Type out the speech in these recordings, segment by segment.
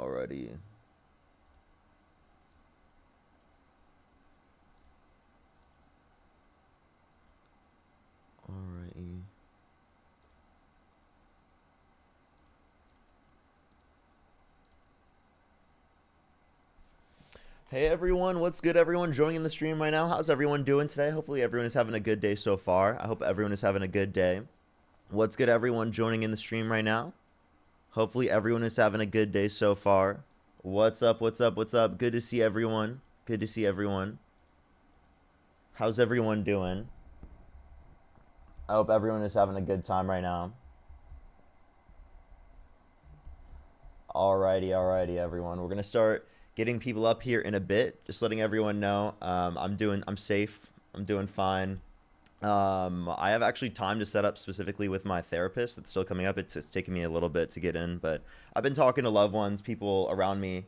Alrighty. Alrighty. Hey everyone, what's good everyone joining the stream right now? How's everyone doing today? Hopefully everyone is having a good day so far. I hope everyone is having a good day. What's good everyone joining in the stream right now? Hopefully everyone is having a good day so far. What's up, what's up, what's up? Good to see everyone. Good to see everyone. How's everyone doing? I hope everyone is having a good time right now. Alrighty, everyone. We're gonna start getting people up here in a bit. Just letting everyone know I'm safe. I'm doing fine. I have actually time to set up specifically with my therapist. It's still coming up. It's taking me a little bit to get in, but I've been talking to loved ones, people around me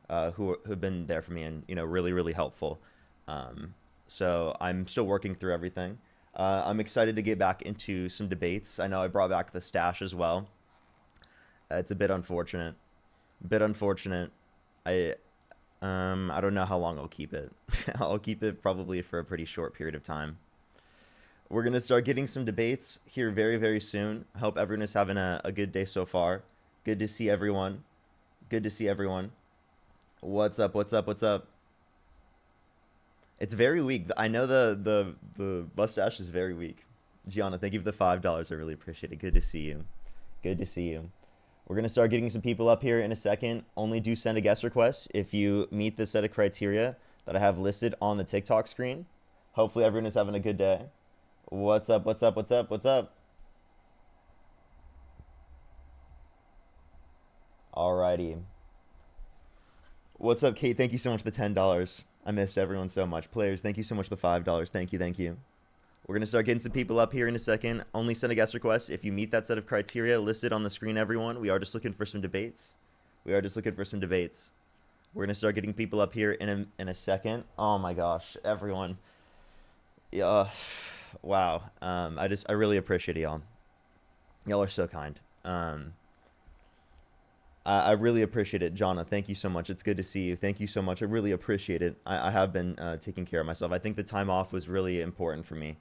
who've been there for me and, really, really helpful. So I'm still working through everything. I'm excited to get back into some debates. I know I brought back the stash as well. It's a bit unfortunate. I I don't know how long I'll keep it. I'll keep it probably for a pretty short period of time. We're gonna start getting some debates here very, very soon. I hope everyone is having a good day so far. Good to see everyone. Good to see everyone. What's up? What's up? What's up? It's very weak. I know the mustache is very weak. Gianna, thank you for the $5. I really appreciate it. Good to see you. Good to see you. We're going to start getting some people up here in a second. Only do send a guest request if you meet the set of criteria that I have listed on the TikTok screen. Hopefully everyone is having a good day. What's up? What's up? What's up? What's up? Alrighty. What's up, Kate? Thank you so much for the $10. I missed everyone so much. Players, thank you so much for the $5. Thank you, thank you. We're going to start getting some people up here in a second. Only send a guest request if you meet that set of criteria listed on the screen, everyone. We are just looking for some debates. We're going to start getting people up here in a second. Oh my gosh, everyone. Yeah, wow. I really appreciate y'all. Y'all are so kind. I really appreciate it. Jonna, thank you so much. It's good to see you. Thank you so much. I really appreciate it. I have been taking care of myself. I think the time off was really important for me.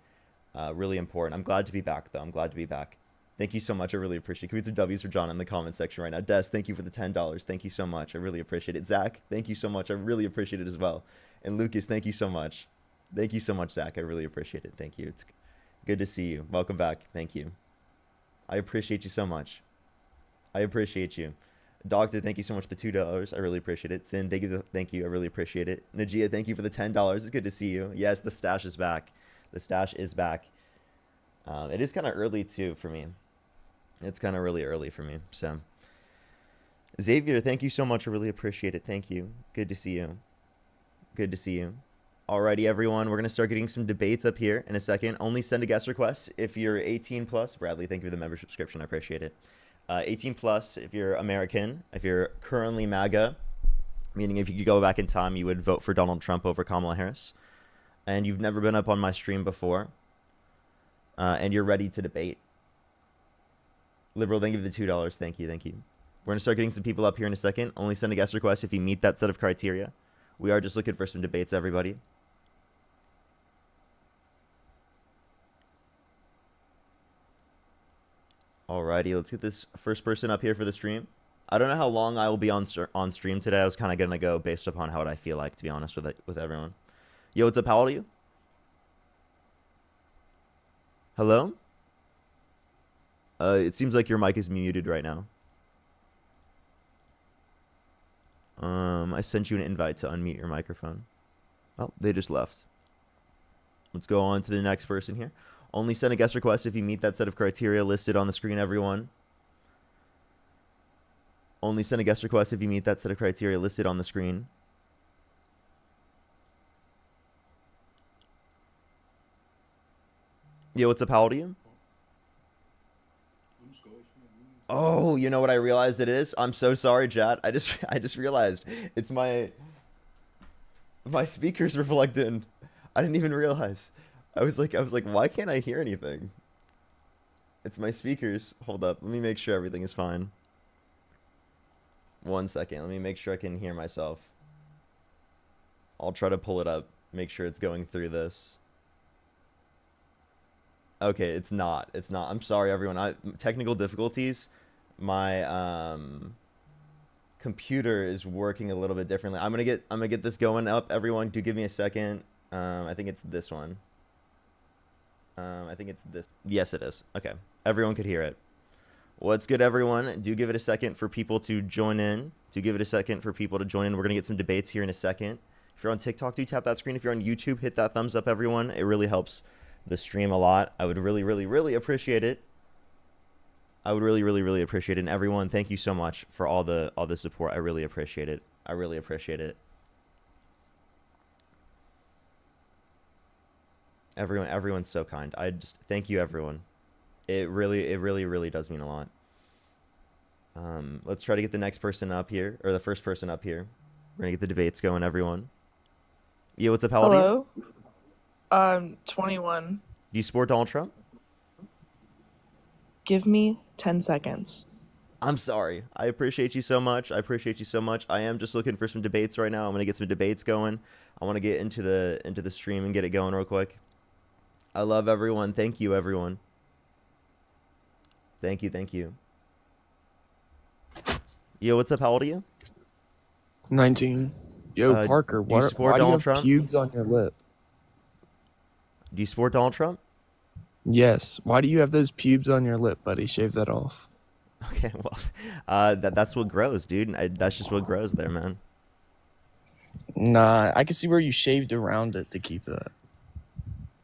Really important. I'm glad to be back, though. I'm glad to be back. Thank you so much. I really appreciate it. Can we get some W's for John in the comment section right now? Des, thank you for the $10. Thank you so much. I really appreciate it. Zach, thank you so much. I really appreciate it as well. And Lucas, thank you so much. Thank you so much, Zach. I really appreciate it. Thank you. It's good to see you. Welcome back. Thank you. I appreciate you so much. I appreciate you. Doctor, thank you so much for the $2. I really appreciate it. Sin, thank you. I really appreciate it. Najia, thank you for the $10. It's good to see you. Yes, the stash is back. The stash is back. It is kind of early too for me. It's kind of really early for me. So, Xavier, thank you so much. I really appreciate it. Thank you. Good to see you. Good to see you. Alrighty, everyone. We're gonna start getting some debates up here in a second. Only send a guest request if you're 18 plus. Bradley, thank you for the membership subscription. I appreciate it. 18 plus if you're American. If you're currently MAGA, meaning if you could go back in time, you would vote for Donald Trump over Kamala Harris. And you've never been up on my stream before. And you're ready to debate. Liberal, thank you for the $2. Thank you, thank you. We're going to start getting some people up here in a second. Only send a guest request if you meet that set of criteria. We are just looking for some debates, everybody. Alrighty, let's get this first person up here for the stream. I don't know how long I will be on stream today. I was kind of going to go based upon how I feel like, to be honest with everyone. Yo, what's up? How old are you? Hello? It seems like your mic is muted right now. I sent you an invite to unmute your microphone. Oh, they just left. Let's go on to the next person here. Only send a guest request if you meet that set of criteria listed on the screen, everyone. Only send a guest request if you meet that set of criteria listed on the screen. Yo, what's up? How old are you? Oh, you know what I realized it is? I'm so sorry, chat. I just realized it's my speakers were plugged in. I didn't even realize. I was like, why can't I hear anything? It's my speakers. Hold up. Let me make sure everything is fine. One second. Let me make sure I can hear myself. I'll try to pull it up. Make sure it's going through this. Okay, it's not. It's not. I'm sorry, everyone. Technical difficulties. My computer is working a little bit differently. I'm gonna get this going up. Everyone, do give me a second. I think it's this one. I think it's this. Yes, it is. Okay. Everyone could hear it. What's good, everyone? Do give it a second for people to join in. Do give it a second for people to join in. We're gonna get some debates here in a second. If you're on TikTok, do tap that screen. If you're on YouTube, hit that thumbs up, everyone. It really helps the stream a lot. I would really, really, really appreciate it. I would really, really, really appreciate it. And everyone, thank you so much for all the support. I really appreciate it. I really appreciate it. Everyone's so kind. I just thank you, everyone. It really does mean a lot. Let's try to get the next person up here, or the first person up here. We're gonna get the debates going, everyone. Yeah, what's up, how old are you? Hello. I'm 21. Do you support Donald Trump? Give me 10 seconds. I'm sorry. I appreciate you so much. I appreciate you so much. I am just looking for some debates right now. I'm gonna get some debates going. I want to get into the stream and get it going real quick. I love everyone. Thank you, everyone. Thank you, thank you. Yo, what's up? How old are you? 19. Yo, Parker, do you support why do you Donald have Trump? pubes on your lip? Do you support Donald Trump? Yes. Why do you have those pubes on your lip, buddy? Shave that off. Okay, well, that's what grows, dude. That's just what grows there, man. Nah, I can see where you shaved around it to keep that.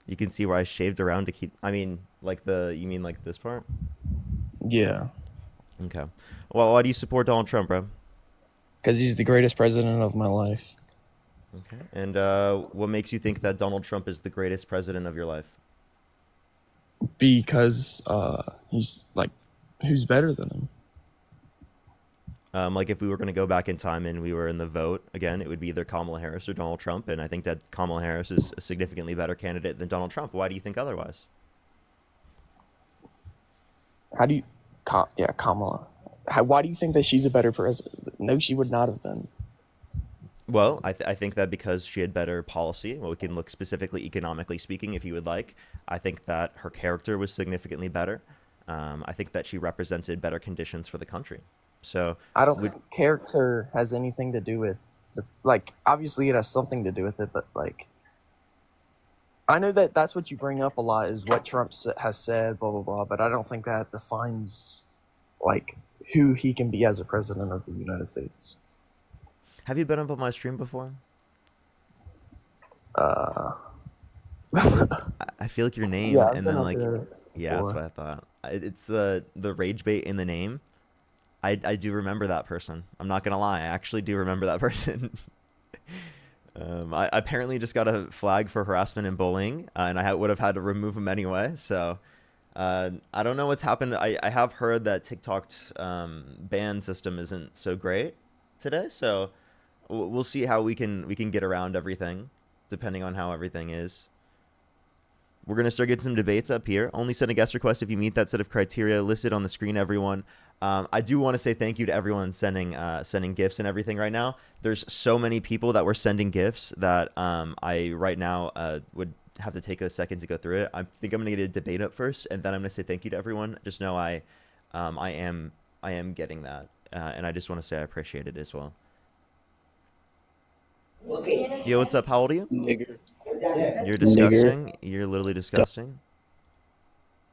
You can see where I shaved around to keep. I mean, you mean like this part? Yeah. Okay. Well, why do you support Donald Trump, bro? Because he's the greatest president of my life. Okay. And what makes you think that Donald Trump is the greatest president of your life? Because he's like, who's better than him? Like if we were going to go back in time and we were in the vote again, it would be either Kamala Harris or Donald Trump. And I think that Kamala Harris is a significantly better candidate than Donald Trump. Why do you think otherwise? How do you, Kamala. Why do you think that she's a better president? No, she would not have been. Well, I think that because she had better policy, well, we can look specifically economically speaking, if you would like. I think that her character was significantly better. I think that she represented better conditions for the country. So I don't think character has anything to do with obviously it has something to do with it, but I know that that's what you bring up a lot is what Trump has said, blah blah blah, but I don't think that defines who he can be as a president of the United States. Have you been up on my stream before? Uh, I feel like your name, yeah, and then yeah, that's what I thought. It's the rage bait in the name. I do remember that person. I'm not gonna lie, I actually do remember that person. I apparently just got a flag for harassment and bullying, and I would have had to remove him anyway. So I don't know what's happened. I have heard that TikTok's ban system isn't so great today, so we'll see how we can get around everything, depending on how everything is. We're going to start getting some debates up here. Only send a guest request if you meet that set of criteria listed on the screen, everyone. I do want to say thank you to everyone sending gifts and everything right now. There's so many people that were sending gifts that I right now would have to take a second to go through it. I think I'm going to get a debate up first, and then I'm going to say thank you to everyone. Just know I am getting that, and I just want to say I appreciate it as well. Yo, what's up? How old are you? Nigger. You're disgusting. Nigger. You're literally disgusting.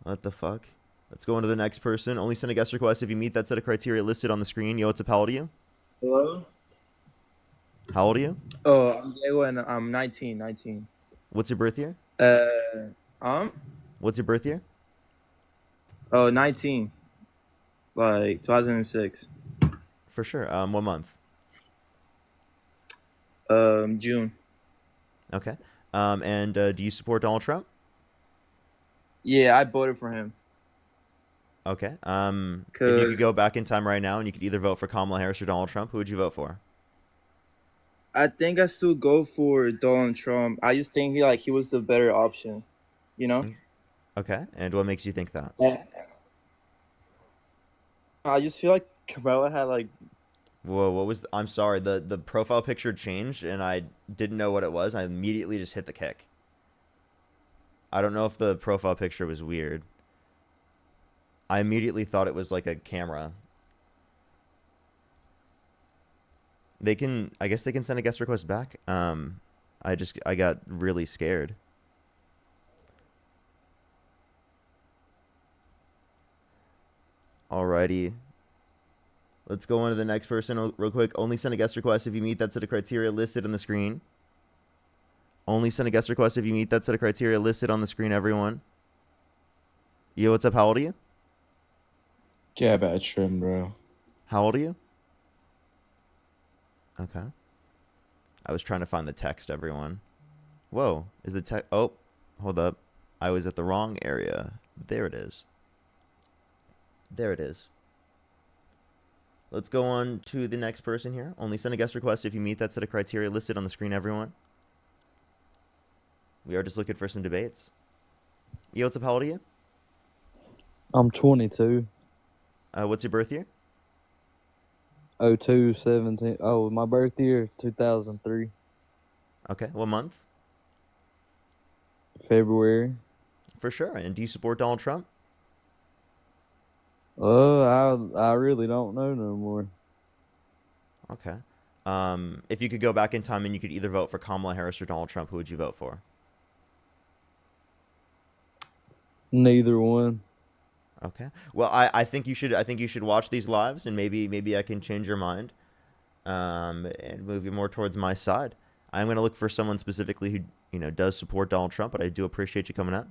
What the fuck? Let's go on to the next person. Only send a guest request if you meet that set of criteria listed on the screen. Yo, what's up? How old are you? Hello? How old are you? Oh, I'm Diego and I'm 19. What's your birth year? What's your birth year? Oh, 19. 2006. For sure. What month? June. Okay. And do you support Donald Trump? Yeah, I voted for him. Okay. If you could go back in time right now and you could either vote for Kamala Harris or Donald Trump, who would you vote for? I think I still go for Donald Trump. I just think he was the better option, you know? Okay. And what makes you think that? I just feel like Kamala had Whoa, what was? I'm sorry. The profile picture changed, and I didn't know what it was. I immediately just hit the kick. I don't know if the profile picture was weird. I immediately thought it was like a camera. They can, I guess they can send a guest request back. I got really scared. Alrighty. Let's go on to the next person real quick. Only send a guest request if you meet that set of criteria listed on the screen. Only send a guest request if you meet that set of criteria listed on the screen, everyone. Yo, what's up? How old are you? Yeah, bad trim, bro. How old are you? Okay. I was trying to find the text, everyone. Whoa, is the text? Oh, hold up. I was at the wrong area. There it is. There it is. Let's go on to the next person here. Only send a guest request if you meet that set of criteria listed on the screen, everyone. We are just looking for some debates. Yo, what's up? How old are you? I'm 22. What's your birth year? 0217. Oh, my birth year 2003. Okay, what month? February. For sure. And do you support Donald Trump? I really don't know no more. Okay. If you could go back in time and you could either vote for Kamala Harris or Donald Trump, who would you vote for? Neither one. Okay. Well, I think you should watch these lives, and maybe I can change your mind, and move you more towards my side. I'm gonna look for someone specifically who does support Donald Trump, but I do appreciate you coming up.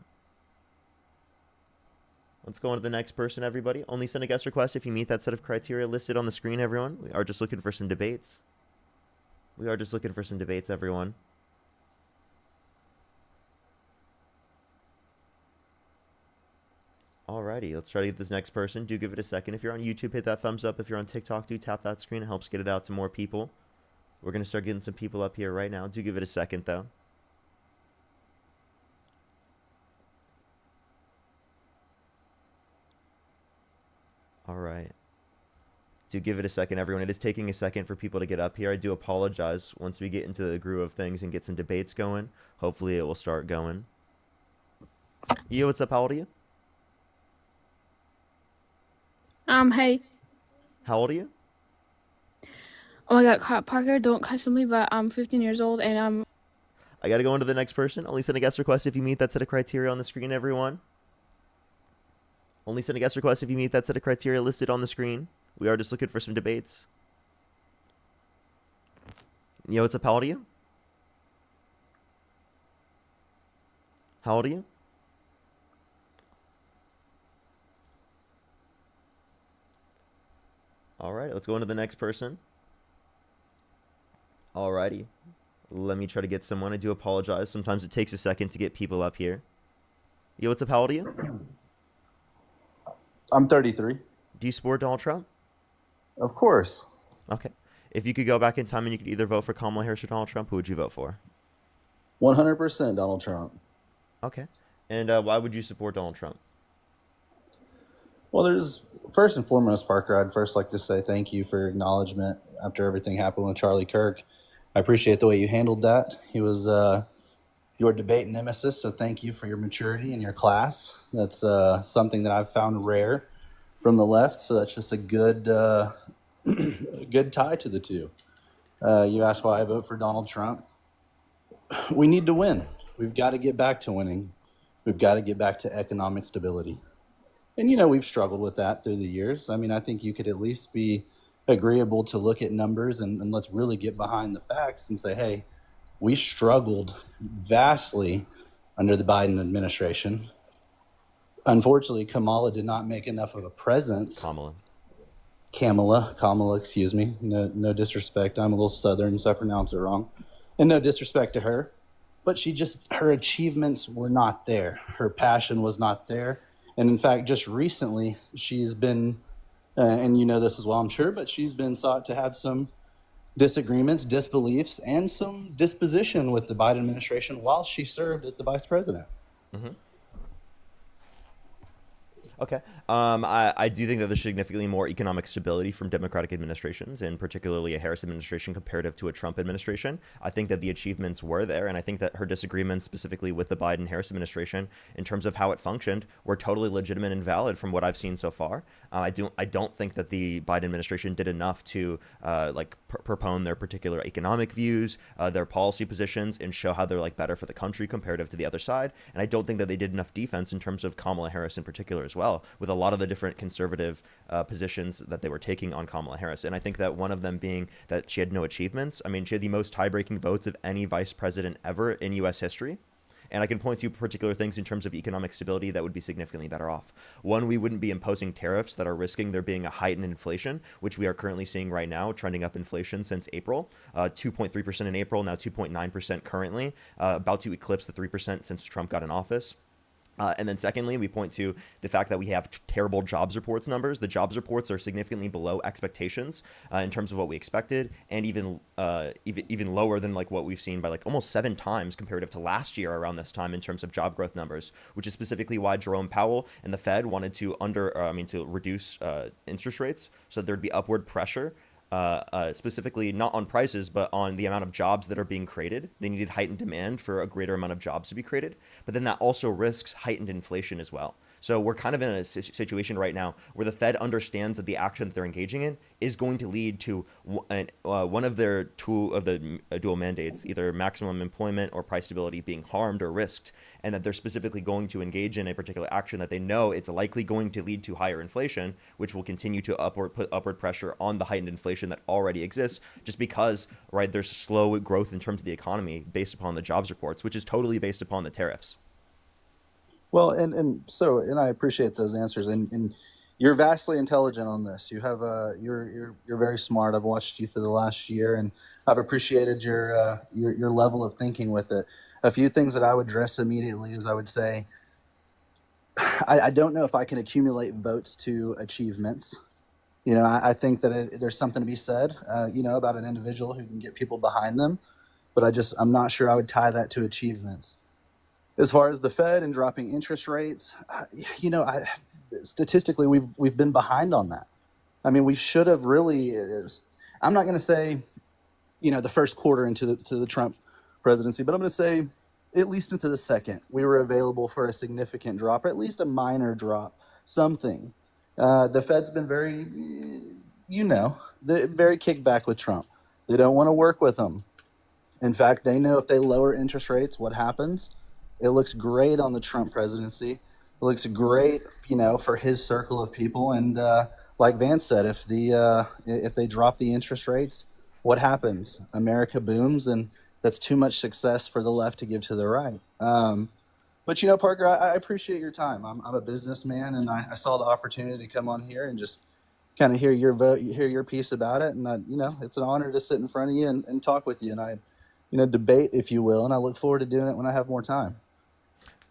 Let's go on to the next person, everybody. Only send a guest request if you meet that set of criteria listed on the screen, everyone. We are just looking for some debates. We are just looking for some debates, everyone. Alrighty, let's try to get this next person. Do give it a second. If you're on YouTube, hit that thumbs up. If you're on TikTok, do tap that screen. It helps get it out to more people. We're going to start getting some people up here right now. Do give it a second, though. Alright. Do give it a second, everyone. It is taking a second for people to get up here. I do apologize. Once we get into the groove of things and get some debates going, hopefully it will start going. Yo, what's up? How old are you? Hey. How old are you? Oh my God, Parker, don't cuss at me, but I'm 15 years old and I'm. I gotta go on to the next person. Only send a guest request if you meet that set of criteria on the screen, everyone. Only send a guest request if you meet that set of criteria listed on the screen. We are just looking for some debates. Yo, what's up? How old are you? How old are you? Alright, let's go on to the next person. Alrighty. Let me try to get someone. I do apologize. Sometimes it takes a second to get people up here. Yo, what's up? How old are you? I'm 33. Do you support Donald Trump? Of course. Okay. If you could go back in time and you could either vote for Kamala Harris or Donald Trump, who would you vote for? 100% Donald Trump. Okay. And why would you support Donald Trump? Well, there's first and foremost, Parker, I'd first like to say thank you for your acknowledgement after everything happened with Charlie Kirk. I appreciate the way you handled that. He was your debate nemesis, so thank you for your maturity in your class. That's something that I've found rare from the left, so that's just a good good tie to the two. You asked why I vote for Donald Trump. We need to win. We've got to get back to winning. We've got to get back to economic stability. And, we've struggled with that through the years. I mean, I think you could at least be agreeable to look at numbers and let's really get behind the facts and say, hey, we struggled vastly under the Biden administration. Unfortunately, Kamala did not make enough of a presence. Kamala, excuse me. No disrespect. I'm a little Southern, so I pronounce it wrong. And no disrespect to her. But her achievements were not there. Her passion was not there. And in fact, just recently, she's been, and you know this as well, I'm sure, but she's been sought to have some disagreements, disbeliefs, and some disposition with the Biden administration while she served as the vice president. Mm-hmm. Okay. I do think that there's significantly more economic stability from Democratic administrations, and particularly a Harris administration comparative to a Trump administration. I think that the achievements were there, and I think that her disagreements specifically with the Biden-Harris administration in terms of how it functioned were totally legitimate and valid from what I've seen so far. I don't think that the Biden administration did enough to propone their particular economic views, their policy positions, and show how they're like better for the country comparative to the other side. And I don't think that they did enough defense in terms of Kamala Harris in particular as well, with a lot of the different conservative positions that they were taking on Kamala Harris. And I think that one of them being that she had no achievements. I mean, she had the most tie-breaking votes of any vice president ever in U.S. history. And I can point to particular things in terms of economic stability that would be significantly better off. One, we wouldn't be imposing tariffs that are risking there being a heightened inflation, which we are currently seeing right now, trending up inflation since April. 2.3% in April, now 2.9% currently, about to eclipse the 3% since Trump got in office. And then secondly, we point to the fact that we have terrible jobs reports numbers. The jobs reports are significantly below expectations in terms of what we expected, and even lower than like what we've seen by like almost 7 times comparative to last year around this time in terms of job growth numbers, which is specifically why Jerome Powell and the Fed wanted to to reduce interest rates so there'd be upward pressure. Specifically not on prices, but on the amount of jobs that are being created. They needed heightened demand for a greater amount of jobs to be created, but then that also risks heightened inflation as well. So we're kind of in a situation right now where the Fed understands that the action that they're engaging in is going to lead to one of their two of the dual mandates, either maximum employment or price stability, being harmed or risked, and that they're specifically going to engage in a particular action that they know it's likely going to lead to higher inflation, which will continue to put upward pressure on the heightened inflation that already exists, just because, right, there's slow growth in terms of the economy based upon the jobs reports, which is totally based upon the tariffs. Well, and I appreciate those answers, and you're vastly intelligent on this. You have you're very smart. I've watched you through the last year, and I've appreciated your level of thinking with it. A few things that I would address immediately is I would say I don't know if I can accumulate votes to achievements. I think that there's something to be said, about an individual who can get people behind them, but I'm not sure I would tie that to achievements. As far as the Fed and dropping interest rates, statistically, we've been behind on that. I mean, we should have really. I'm not going to say, the first quarter into the Trump presidency, but I'm going to say at least into the second, we were available for a significant drop, or at least a minor drop, something. The Fed's been very, very kicked back with Trump. They don't want to work with him. In fact, they know if they lower interest rates, what happens? It looks great on the Trump presidency. It looks great, for his circle of people. And like Vance said, if they drop the interest rates, what happens? America booms, and that's too much success for the left to give to the right. But Parker, I appreciate your time. I'm a businessman, and I saw the opportunity to come on here and just kind of hear your piece about it. And it's an honor to sit in front of you and talk with you, and I debate, if you will. And I look forward to doing it when I have more time.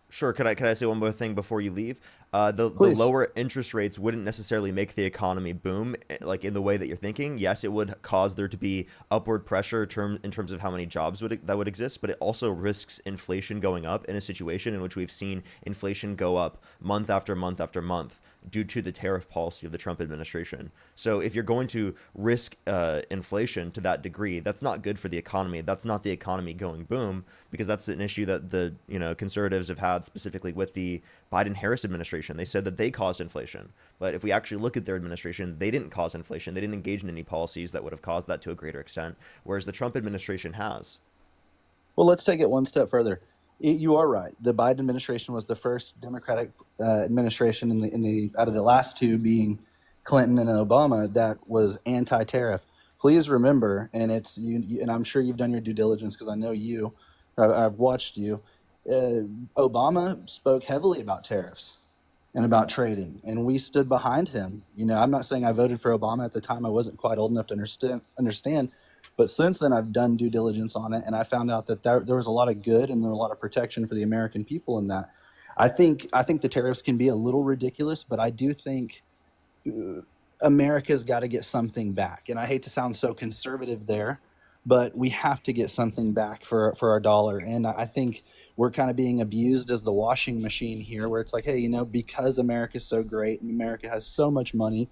Sure. Could I say one more thing before you leave? The Please. lower interest rates wouldn't necessarily make the economy boom, like in the way that you're thinking. Yes, it would cause there to be upward pressure in terms of how many jobs that would exist, but it also risks inflation going up in a situation in which we've seen inflation go up month after month after month due to the tariff policy of the Trump administration. So if you're going to risk inflation to that degree, that's not good for the economy. That's not the economy going boom, because that's an issue that the conservatives have had specifically with the Biden-Harris administration. They said that they caused inflation, but if we actually look at their administration, they didn't cause inflation. They didn't engage in any policies that would have caused that to a greater extent, whereas the Trump administration has. Well, let's take it one step further. You are right. The Biden administration was the first Democratic administration in the out of the last two, being Clinton and Obama, that was anti-tariff. Please remember, and it's you, and I'm sure you've done your due diligence because I know you. I've watched you. Obama spoke heavily about tariffs and about trading, and we stood behind him. I'm not saying I voted for Obama at the time. I wasn't quite old enough to understand. But since then, I've done due diligence on it, and I found out that there was a lot of good and there was a lot of protection for the American people in that. I think the tariffs can be a little ridiculous, but I do think America's got to get something back. And I hate to sound so conservative there, but we have to get something back for our dollar. And I think we're kind of being abused as the washing machine here, where it's like, hey, because America's so great and America has so much money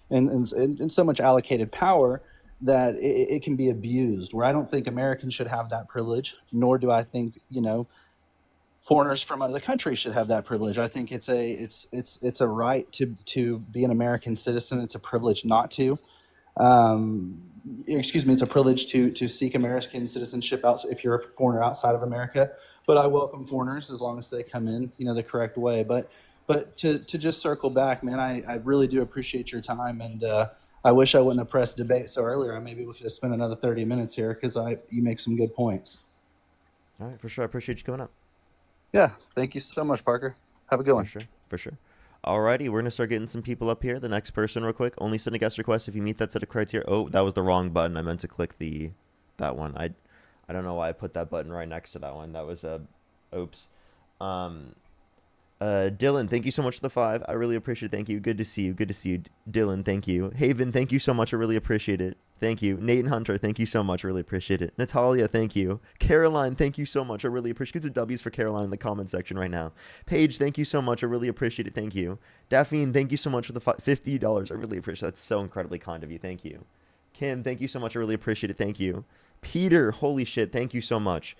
and so much allocated power, that it can be abused, where I don't think Americans should have that privilege, nor do I think, foreigners from other countries should have that privilege. I think it's a right to be an American citizen. It's a privilege not to. It's a privilege to seek American citizenship out if you're a foreigner outside of America. But I welcome foreigners as long as they come in, the correct way. But to just circle back, man, I really do appreciate your time, and I wish I wouldn't have pressed debate so earlier. Maybe we could have spent another 30 minutes here because you make some good points. All right, for sure. I appreciate you coming up. Yeah, thank you so much, Parker. Have a good one. For sure. Alrighty, we're gonna start getting some people up here. The next person, real quick. Only send a guest request if you meet that set of criteria. Oh, that was the wrong button. I meant to click that one. I don't know why I put that button right next to that one. That was oops. Dylan, thank you so much for the 5. I really appreciate it. Thank you. Good to see you. Dylan, thank you. Haven, thank you so much. I really appreciate it. Thank you. Nate and Hunter, thank you so much. I really appreciate it. Natalia, thank you. Caroline, thank you so much. I really appreciate it. Get some W's for Caroline in the comment section right now. Paige, thank you so much. I really appreciate it. Thank you. Daphne, thank you so much for the $50. I really appreciate it. That's so incredibly kind of you. Thank you. Kim, thank you so much. I really appreciate it. Thank you. Peter, holy shit. Thank you so much.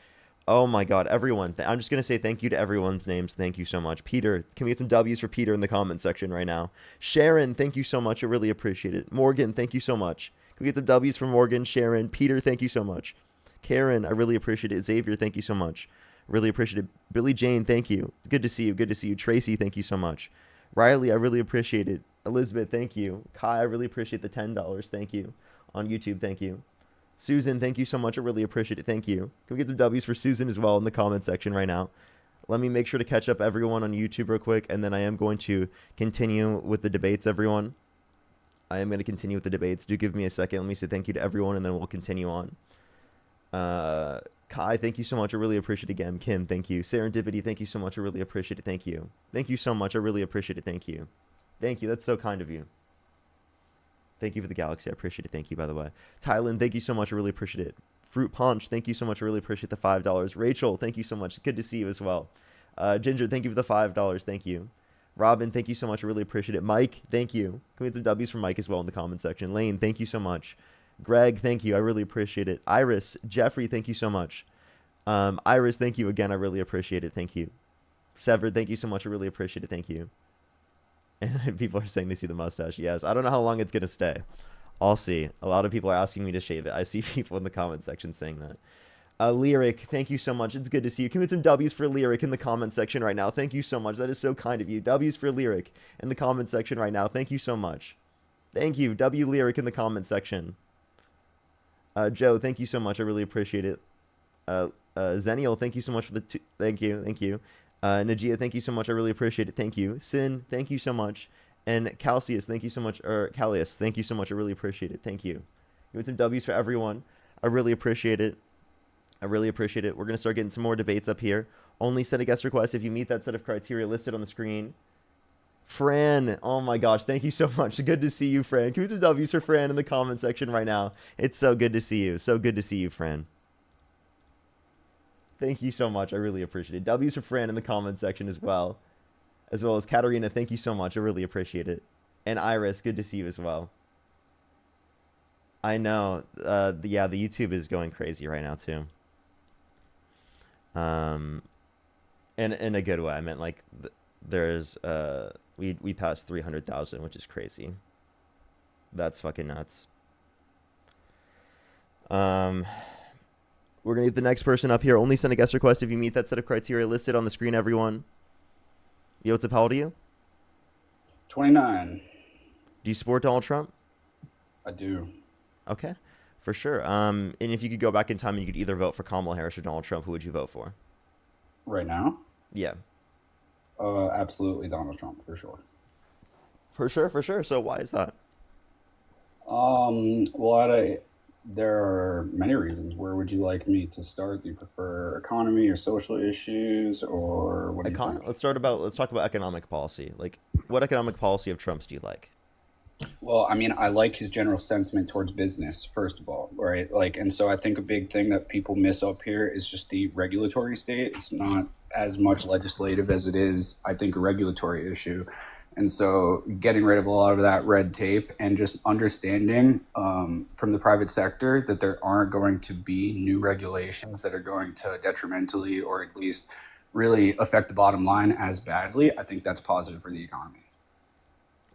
Oh my God, everyone. I'm just going to say thank you to everyone's names. Thank you so much. Peter, can we get some W's for Peter in the comment section right now? Sharon, thank you so much. I really appreciate it. Morgan, thank you so much. Can we get some W's for Morgan, Sharon, Peter, thank you so much. Karen, I really appreciate it. Xavier, thank you so much. Really appreciate it. Billy Jane, thank you. Good to see you. Good to see you. Tracy, thank you so much. Riley, I really appreciate it. Elizabeth, thank you. Kai, I really appreciate the $10. Thank you. On YouTube, thank you. Susan, thank you so much. I really appreciate it. Thank you. Can we get some W's for Susan as well in the comment section right now? Let me make sure to catch up everyone on YouTube real quick, and then I am going to continue with the debates, everyone. I am going to continue with the debates. Do give me a second. Let me say thank you to everyone, and then we'll continue on. Kai, thank you so much. I really appreciate it again. Kim, thank you. Serendipity, thank you so much. I really appreciate it. Thank you. Thank you so much. I really appreciate it. Thank you. Thank you. That's so kind of you. Thank you for the galaxy. I appreciate it. Thank you, by the way. Tylen, thank you so much. I really appreciate it. Fruit Punch, thank you so much. I really appreciate the $5. Rachel, thank you so much. Good to see you as well. Ginger, thank you for the $5. Thank you. Robin, thank you so much. I really appreciate it. Mike, thank you. Can we get some W's from Mike as well in the comment section? Lane, thank you so much. Greg, thank you. I really appreciate it. Iris, Jeffrey, thank you so much. Iris, thank you again. I really appreciate it. Thank you. Severed, thank you so much. I really appreciate it. Thank you. And people are saying they see the mustache. Yes. I don't know how long it's going to stay. I'll see. A lot of people are asking me to shave it. I see people in the comment section saying that. Lyric, thank you so much. It's good to see you. Can we get some W's for Lyric in the comment section right now? Thank you so much. That is so kind of you. W's for Lyric in the comment section right now. Thank you so much. Thank you. W Lyric in the comment section. Joe, thank you so much. I really appreciate it. Zenial, thank you so much for the thank you. Thank you. Najia, thank you so much. I really appreciate it. Thank you. Sin, thank you so much. And Calcius, thank you so much. Or Callius, thank you so much. I really appreciate it. Thank you. Give some W's for everyone. I really appreciate it. I really appreciate it. We're going to start getting some more debates up here. Only send a guest request if you meet that set of criteria listed on the screen. Fran, oh my gosh, thank you so much. Good to see you, Fran. Give me some W's for Fran in the comment section right now. It's so good to see you. So good to see you, Fran. Thank you so much. I really appreciate it. W's for Fran in the comment section as well. As well as Katarina, thank you so much. I really appreciate it. And Iris, good to see you as well. I know. Yeah, the YouTube is going crazy right now too. In a good way. I meant like there's we passed 300,000, which is crazy. That's fucking nuts. We're going to get the next person up here. Only send a guest request if you meet that set of criteria listed on the screen, everyone. Yo, what's up? How old are you? 29. Do you support Donald Trump? I do. Okay, for sure. And if you could go back in time and you could either vote for Kamala Harris or Donald Trump, who would you vote for? Right now? Yeah. Absolutely Donald Trump, for sure. For sure. So why is that? Well, there are many reasons. Where would you like me to start? Do you prefer economy or social issues, or what do you think? Let's talk about economic policy. Like, what economic policy of Trump's do you like? Well, I mean, I like his general sentiment towards business, first of all, right? Like, and so I think a big thing that people miss up here is just the regulatory state. It's not as much legislative as it is, I think, a regulatory issue. And so getting rid of a lot of that red tape and just understanding from the private sector that there aren't going to be new regulations that are going to detrimentally or at least really affect the bottom line as badly, I think that's positive for the economy.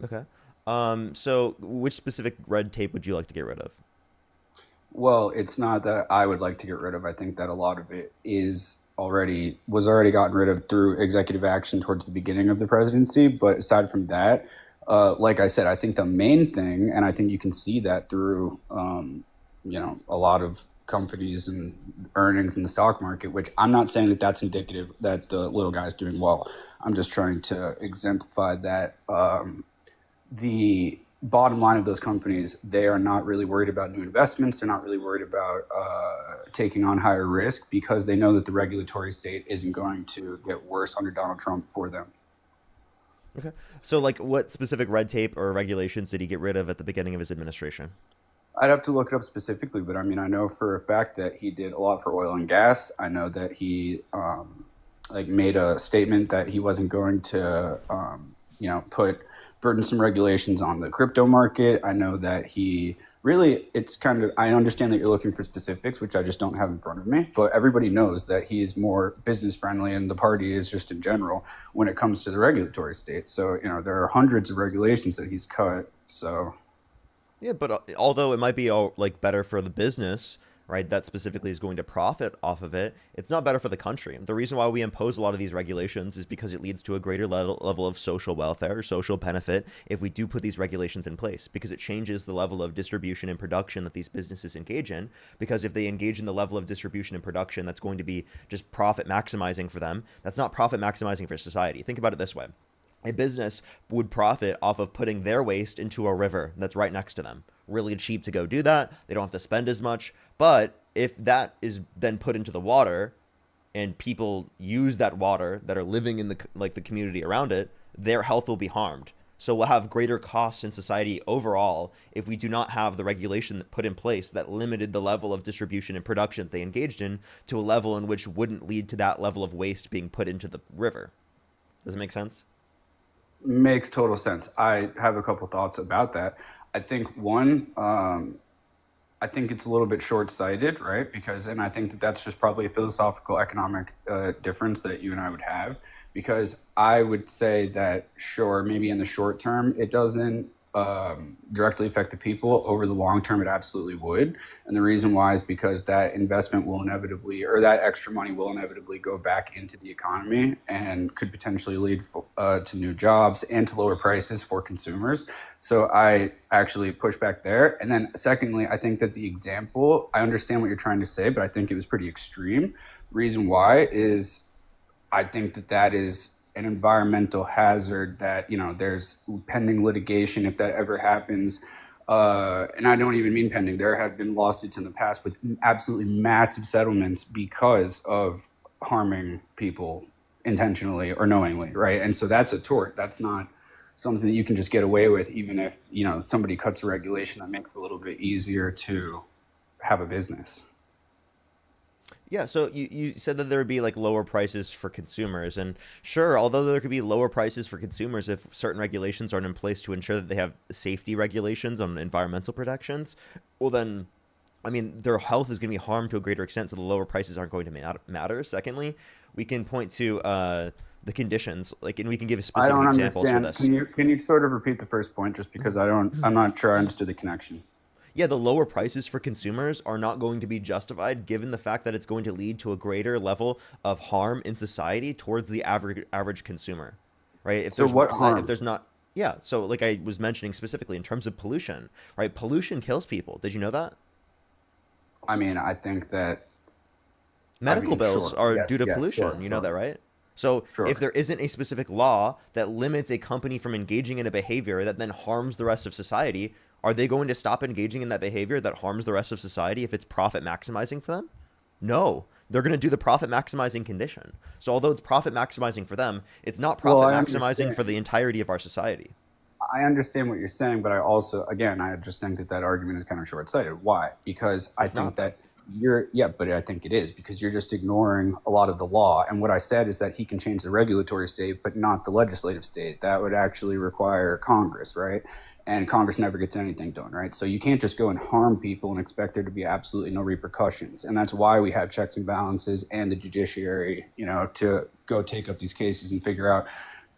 Okay. So which specific red tape would you like to get rid of? Well, it's not that I would like to get rid of. I think that a lot of it was already gotten rid of through executive action towards the beginning of the presidency. But aside from that, like I said, I think the main thing, and I think you can see that through a lot of companies and earnings in the stock market, which I'm not saying that that's indicative that the little guy's doing well. I'm just trying to exemplify that the bottom line of those companies, they are not really worried about new investments. They're not really worried about taking on higher risk because they know that the regulatory state isn't going to get worse under Donald Trump for them. Okay. So like what specific red tape or regulations did he get rid of at the beginning of his administration? I'd have to look it up specifically, but I mean, I know for a fact that he did a lot for oil and gas. I know that he made a statement that he wasn't going to put burdensome regulations on the crypto market. I know that he really, I understand that you're looking for specifics, which I just don't have in front of me, but everybody knows that he is more business friendly and the party is just in general when it comes to the regulatory state. So, there are hundreds of regulations that he's cut. So. Yeah, but although it might be all like better for the business, right, that specifically is going to profit off of it, it's not better for the country. The reason why we impose a lot of these regulations is because it leads to a greater level of social welfare, social benefit, if we do put these regulations in place, because it changes the level of distribution and production that these businesses engage in. Because if they engage in the level of distribution and production that's going to be just profit maximizing for them, that's not profit maximizing for society. Think about it this way. A business would profit off of putting their waste into a river that's right next to them. Really cheap to go do that. They don't have to spend as much. But if that is then put into the water and people use that water that are living in the community around it, their health will be harmed. So we'll have greater costs in society overall if we do not have the regulation that put in place that limited the level of distribution and production that they engaged in to a level in which wouldn't lead to that level of waste being put into the river. Does it make sense? Makes total sense. I have a couple thoughts about that. I think one, I think it's a little bit short-sighted, right? And I think that that's just probably a philosophical economic difference that you and I would have, because I would say that, sure, maybe in the short term, it doesn't directly affect the people. Over the long term, it absolutely would. And the reason why is because that investment will inevitably, or that extra money will inevitably go back into the economy and could potentially lead to new jobs and to lower prices for consumers. So I actually push back there. And then secondly, I think that the example, I understand what you're trying to say, but I think it was pretty extreme. The reason why is I think that is an environmental hazard that, there's pending litigation if that ever happens. And I don't even mean pending. There have been lawsuits in the past with absolutely massive settlements because of harming people intentionally or knowingly, right? And so that's a tort. That's not something that you can just get away with, even if, somebody cuts a regulation that makes it a little bit easier to have a business. Yeah, so you said that there would be like lower prices for consumers, and sure, although there could be lower prices for consumers if certain regulations aren't in place to ensure that they have safety regulations on environmental protections, well then, I mean, their health is going to be harmed to a greater extent, so the lower prices aren't going to matter. Secondly, we can point to the conditions, and we can give specific examples for this. Can you sort of repeat the first point, just because I'm not sure I understood the connection. Yeah, the lower prices for consumers are not going to be justified given the fact that it's going to lead to a greater level of harm in society towards the average consumer, right? If so what harm? If there's not, yeah. So like I was mentioning specifically in terms of pollution, right? Pollution kills people. Did you know that? I mean, I think that medical bills are due to pollution. Sure, you know that, right? So sure. If there isn't a specific law that limits a company from engaging in a behavior that then harms the rest of society, are they going to stop engaging in that behavior that harms the rest of society if it's profit maximizing for them? No, they're going to do the profit maximizing condition. So although it's profit maximizing for them, it's not profit maximizing for the entirety of our society. I understand what you're saying, but I also, again, I just think that argument is kind of short-sighted. Why? Because I think that But I think it is because you're just ignoring a lot of the law. And what I said is that he can change the regulatory state, but not the legislative state. That would actually require Congress, right? And Congress never gets anything done, right? So you can't just go and harm people and expect there to be absolutely no repercussions. And that's why we have checks and balances and the judiciary, to go take up these cases and figure out,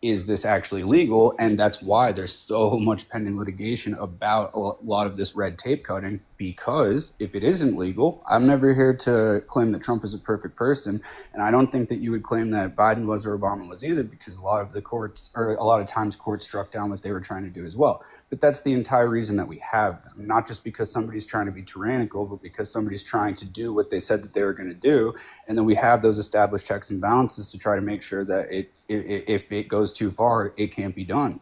is this actually legal? And that's why there's so much pending litigation about a lot of this red tape cutting, because if it isn't legal, I'm never here to claim that Trump is a perfect person. And I don't think that you would claim that Biden was or Obama was either, because a lot of times courts struck down what they were trying to do as well. But that's the entire reason that we have them, not just because somebody's trying to be tyrannical, but because somebody's trying to do what they said that they were going to do. And then we have those established checks and balances to try to make sure that if it goes too far, it can't be done.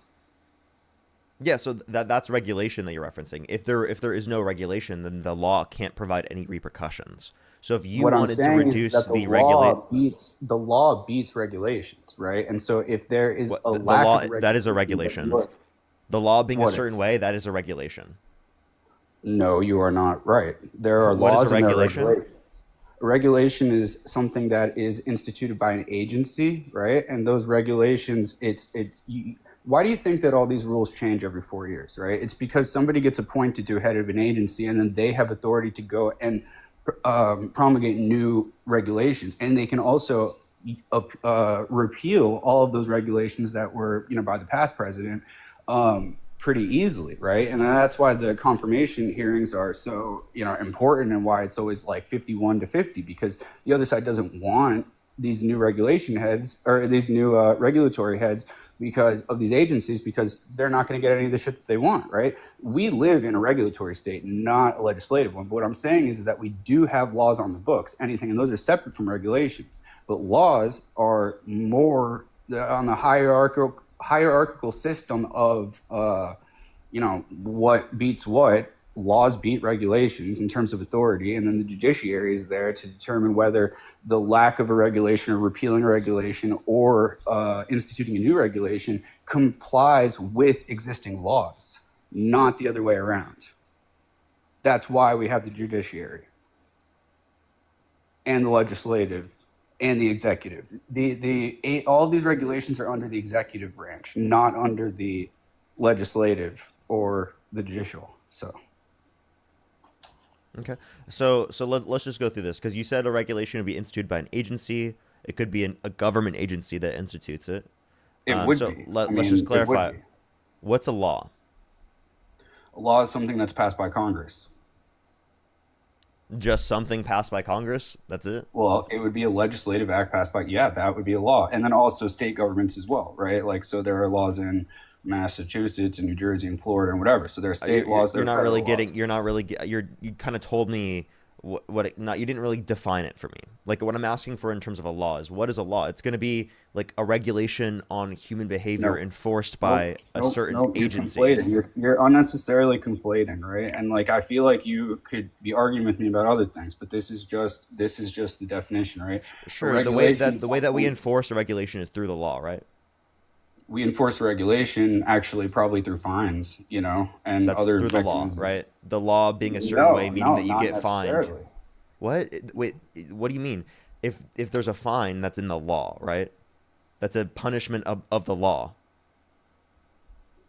Yeah, so that's regulation that you're referencing. If there is no regulation, then the law can't provide any repercussions. So if you What I'm wanted to saying is reduce that the regulate, the law beats regulations, right? And so if there is what, a the lack law, of that is a regulation, regulation. The law being a what certain is? way, that is a regulation. No, you are not right. There are What is laws a and there are regulation? regulations. A regulation is something that is instituted by an agency, right? And those regulations, why do you think that all these rules change every 4 years, right? It's because somebody gets appointed to head of an agency and then they have authority to go and promulgate new regulations. And they can also repeal all of those regulations that were, by the past president pretty easily, right? And that's why the confirmation hearings are so, important, and why it's always like 51-50, because the other side doesn't want these new regulation heads or these new regulatory heads because of these agencies, because they're not going to get any of the shit that they want, right? We live in a regulatory state, not a legislative one. But what I'm saying is that we do have laws on the books, anything, and those are separate from regulations. But laws are more on the hierarchical system of, what beats what. Laws beat regulations in terms of authority, and then the judiciary is there to determine whether the lack of a regulation or repealing a regulation or instituting a new regulation complies with existing laws, not the other way around. That's why we have the judiciary and the legislative and the executive. All of these regulations are under the executive branch, not under the legislative or the judicial. So. Okay, so let's just go through this, because you said a regulation would be instituted by an agency. It could be a government agency that institutes it. It would so be. Let's just clarify. It would be. What's a law? A law is something that's passed by Congress. Just something passed by Congress? That's it? Well, it would be a legislative act passed by, that would be a law. And then also state governments as well, right? Like, so there are laws in Massachusetts and New Jersey and Florida and whatever. So there are state laws. You're not really getting. You kind of told me you didn't really define it for me. Like, what I'm asking for in terms of a law is, what is a law? It's going to be like a regulation on human behavior enforced by a certain agency. You're unnecessarily conflating, right? And like, I feel like you could be arguing with me about other things, but this is just the definition, right? Sure. The way that we enforce a regulation is through the law, right? We enforce regulation actually probably through fines, and That's other through the law, mechanisms. right? The law being a certain way, meaning that you not get fined. necessarily. What? Wait, what do you mean? If there's a fine, that's in the law, right? That's a punishment of the law.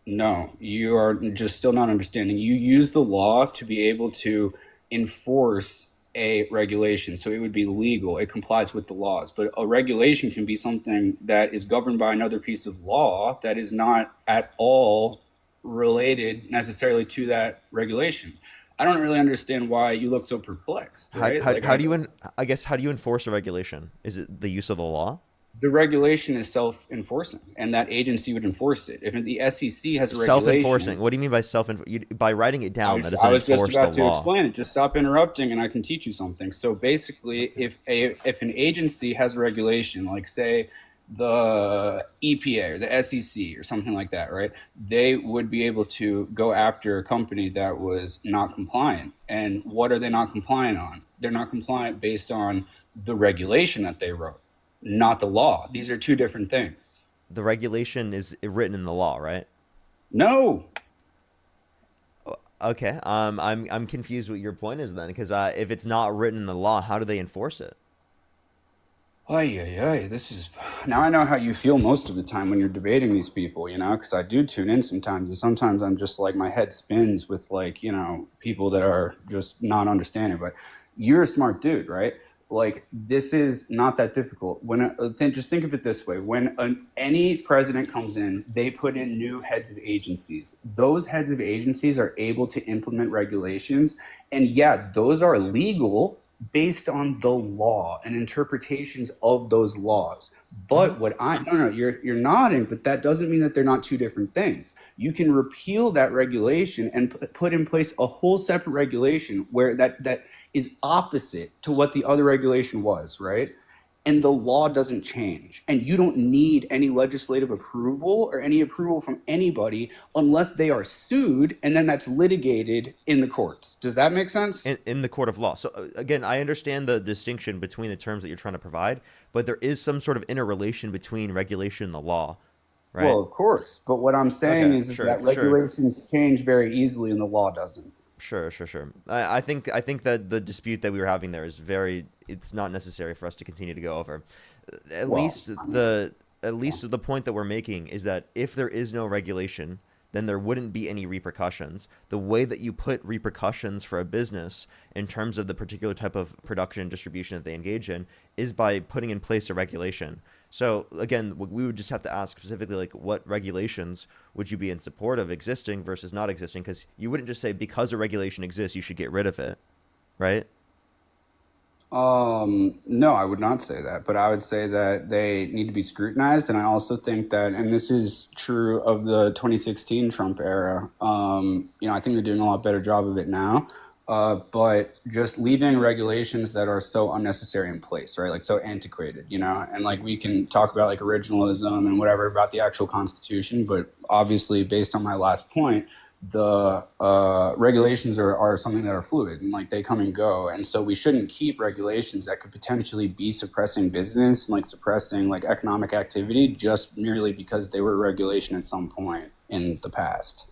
No, you are just still not understanding. You use the law to be able to enforce a regulation, so it would be legal. It complies with the laws. But a regulation can be something that is governed by another piece of law that is not at all related necessarily to that regulation. I don't really understand why you look so perplexed. Right? How do you enforce a regulation? Is it the use of the law? The regulation is self-enforcing, and that agency would enforce it. If the SEC has a regulation, Self-enforcing. What do you mean by by writing it down? That doesn't I was just enforce about the to law. explain it. Just stop interrupting, and I can teach you something. So basically, if an agency has a regulation, like say the EPA or the SEC or something like that, right? They would be able to go after a company that was not compliant. And what are they not compliant on? They're not compliant based on the regulation that they wrote, not the law. These are two different things. The regulation is written in the law, right? No. Okay. I'm confused what your point is then, because if it's not written in the law, how do they enforce it? Ay, ay, ay. This is now I know how you feel most of the time when you're debating these people, because I do tune in sometimes, and sometimes I'm just like my head spins with like, people that are just not understanding. But you're a smart dude, right? Like this is not that difficult. Just think of it this way: when any president comes in, they put in new heads of agencies. Those heads of agencies are able to implement regulations, and yeah, those are legal based on the law and interpretations of those laws. But what I no no you're nodding, but that doesn't mean that they're not two different things. You can repeal that regulation and put in place a whole separate regulation where that is opposite to what the other regulation was, right? And the law doesn't change. And you don't need any legislative approval or any approval from anybody unless they are sued, and then that's litigated in the courts. Does that make sense? In the court of law. So again, I understand the distinction between the terms that you're trying to provide, but there is some sort of interrelation between regulation and the law, right? Well, of course. But what I'm saying Okay, is sure, that sure. regulations change very easily and the law doesn't. Sure. I think that the dispute that we were having there is it's not necessary for us to continue to go over. At Well, least the point that we're making is that if there is no regulation, then there wouldn't be any repercussions. The way that you put repercussions for a business in terms of the particular type of production and distribution that they engage in is by putting in place a regulation. So again, we would just have to ask specifically, like, what regulations would you be in support of existing versus not existing? Because you wouldn't just say because a regulation exists, you should get rid of it, right? No, I would not say that, but I would say that they need to be scrutinized. And I also think that, and this is true of the 2016 Trump era, I think they're doing a lot better job of it now. But just leaving regulations that are so unnecessary in place, right? Like so antiquated, and like we can talk about like originalism and whatever about the actual Constitution, but obviously based on my last point, the regulations are something that are fluid and like they come and go. And so we shouldn't keep regulations that could potentially be suppressing business and like suppressing like economic activity just merely because they were a regulation at some point in the past.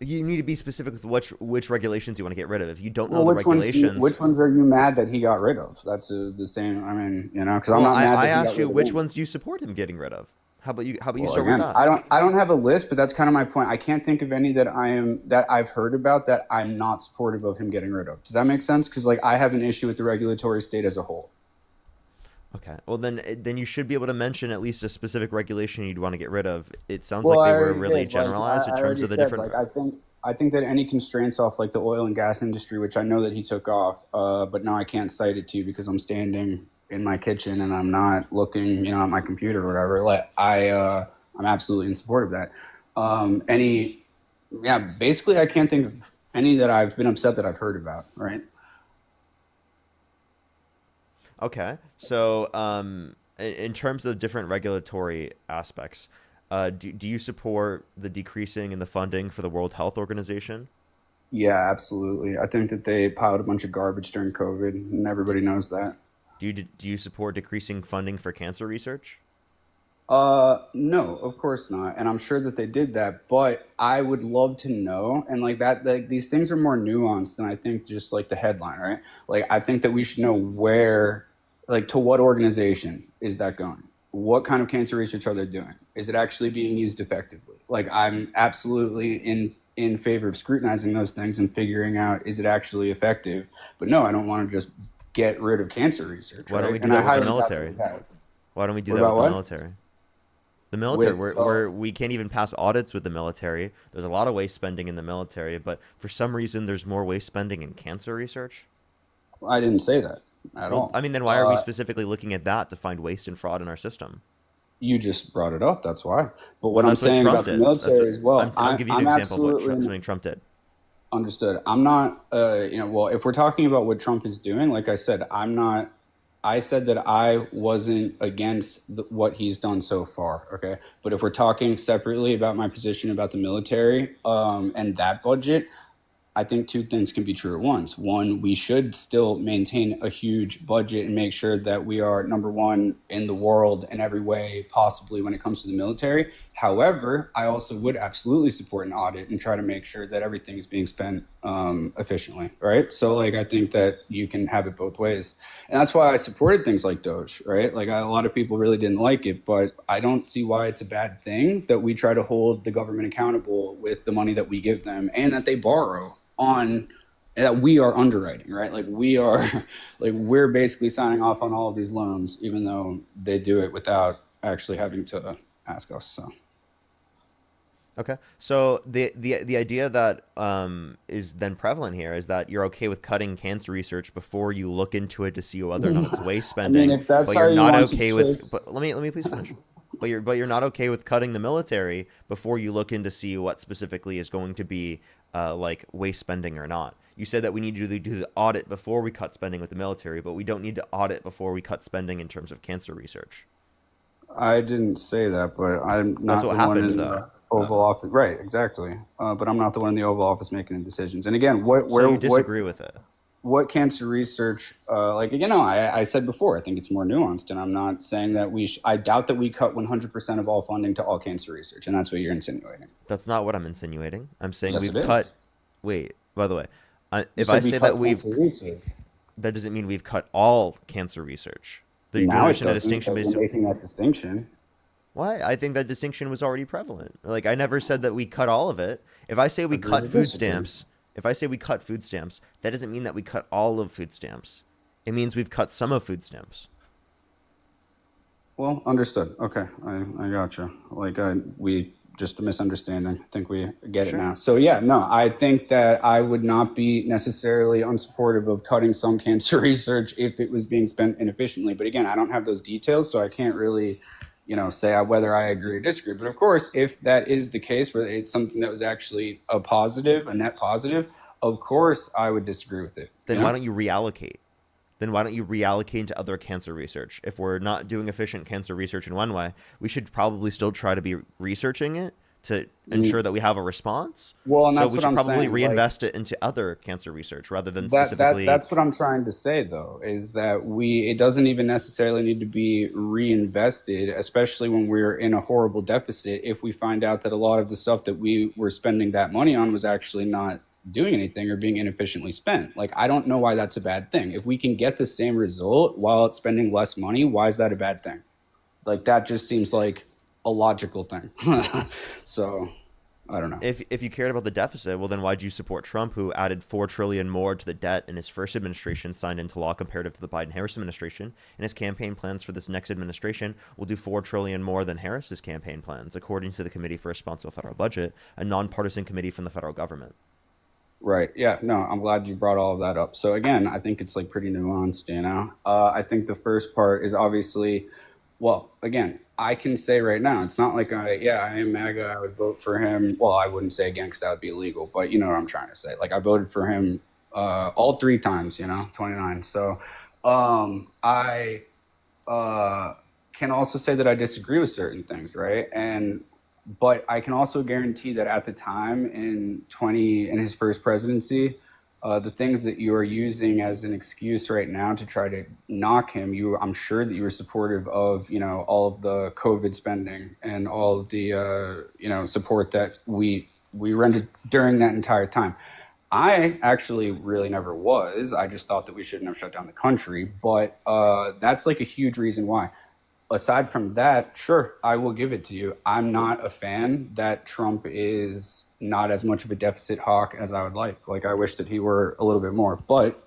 You need to be specific with which regulations you want to get rid of. If you don't know Well, the regulations, which ones are you mad that he got rid of? That's the same. I mean, because I'm well, not mad that I he got asked you rid of which any. ones do you support him getting rid of? How about you? How about you Well, start again, with that? I don't have a list, but that's kind of my point. I can't think of any that I've heard about that I'm not supportive of him getting rid of. Does that make sense? Because like I have an issue with the regulatory state as a whole. Okay. Well, then you should be able to mention at least a specific regulation you'd want to get rid of. It sounds Well, like I they were already really did. Like, generalized in I terms already of the said, different. like I think that any constraints off like the oil and gas industry, which I know that he took off, but now I can't cite it to you because I'm standing in my kitchen and I'm not looking, at my computer or whatever. Like I'm absolutely in support of that. Basically I can't think of any that I've been upset that I've heard about, right? Okay. So, in terms of different regulatory aspects, do you support the decreasing in the funding for the World Health Organization? Yeah, absolutely. I think that they piled a bunch of garbage during COVID, and everybody knows that. Do you support decreasing funding for cancer research? No, of course not. And I'm sure that they did that, but I would love to know. And like that, like these things are more nuanced than I think just like the headline, right? Like I think that we should know where, like to what organization is that going? What kind of cancer research are they doing? Is it actually being used effectively? Like I'm absolutely in favor of scrutinizing those things and figuring out, is it actually effective? But no, I don't want to just get rid of cancer research. Why don't we right? do And I that with highly the doubt that military? we have. Why don't we do What that with about the what? military? The military, With where we can't even pass audits with the military. There's a lot of waste spending in the military, but for some reason, there's more waste spending in cancer research. I didn't say that at Well, all. I mean, then why are we Uh, specifically looking at that to find waste and fraud in our system? You just brought it up. That's why. But Well, what I'm that's what saying Trump about the did. That's military what, as well, I'm giving you I'm an example of what absolutely something Trump did. understood. I'm not, well, if we're talking about what Trump is doing, like I said, I said that I wasn't against what he's done so far. Okay. But if we're talking separately about my position about the military and that budget, I think two things can be true at once. One, we should still maintain a huge budget and make sure that we are number one in the world in every way possibly when it comes to the military. However, I also would absolutely support an audit and try to make sure that everything is being spent efficiently, right? So like I think that you can have it both ways. And that's why I supported things like Doge, right? Like a lot of people really didn't like it, but I don't see why it's a bad thing that we try to hold the government accountable with the money that we give them and that they borrow on, that we are underwriting, right? Like we are, like we're basically signing off on all of these loans, even though they do it without actually having to ask us. So Okay, so the idea that is then prevalent here is that you're okay with cutting cancer research before you look into it to see whether or not it's waste spending, if that's but how you're you not want to okay with. choose. But let me please finish. But you're not okay with cutting the military before you look in to see what specifically is going to be like waste spending or not. You said that we need to do the audit before we cut spending with the military, but we don't need to audit before we cut spending in terms of cancer research. I didn't say that, but I'm That's not what the one happened, in though. the Oval Office. Right, exactly. But I'm not the one in the Oval Office making the decisions. And again, So you disagree with it? what cancer research, like, you know, I said before, I think it's more nuanced, and I'm not saying that I doubt that we cut 100% of all funding to all cancer research, and that's what you're insinuating. That's not what I'm insinuating. I'm saying Yes, we've it is. cut. Wait, by the way, You if I said we say cut that we've, cancer research. that doesn't mean we've cut all cancer research. The Now it duration of doesn't, distinction but based. you're making that distinction. Why? I think that distinction was already prevalent. Like I never said that we cut all of it. If I say we Agree cut to food disagree. stamps, if I say we cut food stamps, that doesn't mean that we cut all of food stamps. It means we've cut some of food stamps. Well, understood. Okay, I gotcha. Like, we just a misunderstanding. I think we get it Sure. now. So yeah, no, I think that I would not be necessarily unsupportive of cutting some cancer research if it was being spent inefficiently. But again, I don't have those details, so I can't really, you know, say whether I agree or disagree. But of course, if that is the case, where it's something that was actually a positive, a net positive, of course I would disagree with it. Then you know? why don't you reallocate? Then why don't you reallocate into other cancer research? If we're not doing efficient cancer research in one way, we should probably still try to be researching it to ensure that we have a response. Well, and So that's we what should I'm probably saying. Like, reinvest it into other cancer research rather than specifically. that's what I'm trying to say though, is that it doesn't even necessarily need to be reinvested, especially when we're in a horrible deficit, if we find out that a lot of the stuff that we were spending that money on was actually not doing anything or being inefficiently spent. Like, I don't know why that's a bad thing. If we can get the same result while it's spending less money, why is that a bad thing? Like, that just seems like a logical thing. So I don't know. If you cared about the deficit, well, then why'd you support Trump, who added $4 trillion more to the debt in his first administration, signed into law comparative to the Biden-Harris administration, and his campaign plans for this next administration will do $4 trillion more than Harris's campaign plans, according to the Committee for Responsible Federal Budget, a nonpartisan committee from the federal government. Right. Yeah. No, I'm glad you brought all of that up. So again, I think it's like pretty nuanced, you know. I think the first part is obviously, well, again, I can say right now, it's not like I am MAGA, I would vote for him. Well, I wouldn't say again because that would be illegal, but you know what I'm trying to say. Like, I voted for him all 3 times, you know, 29. So I can also say that I disagree with certain things, right? But I can also guarantee that at the time in his first presidency, the things that you are using as an excuse right now to try to knock him, I'm sure that you were supportive of, you know, all of the COVID spending and all of the, you know, support that we rendered during that entire time. I actually really never was. I just thought that we shouldn't have shut down the country. But that's like a huge reason why. Aside from that, sure, I will give it to you. I'm not a fan that Trump is not as much of a deficit hawk as I would like. Like, I wish that he were a little bit more. But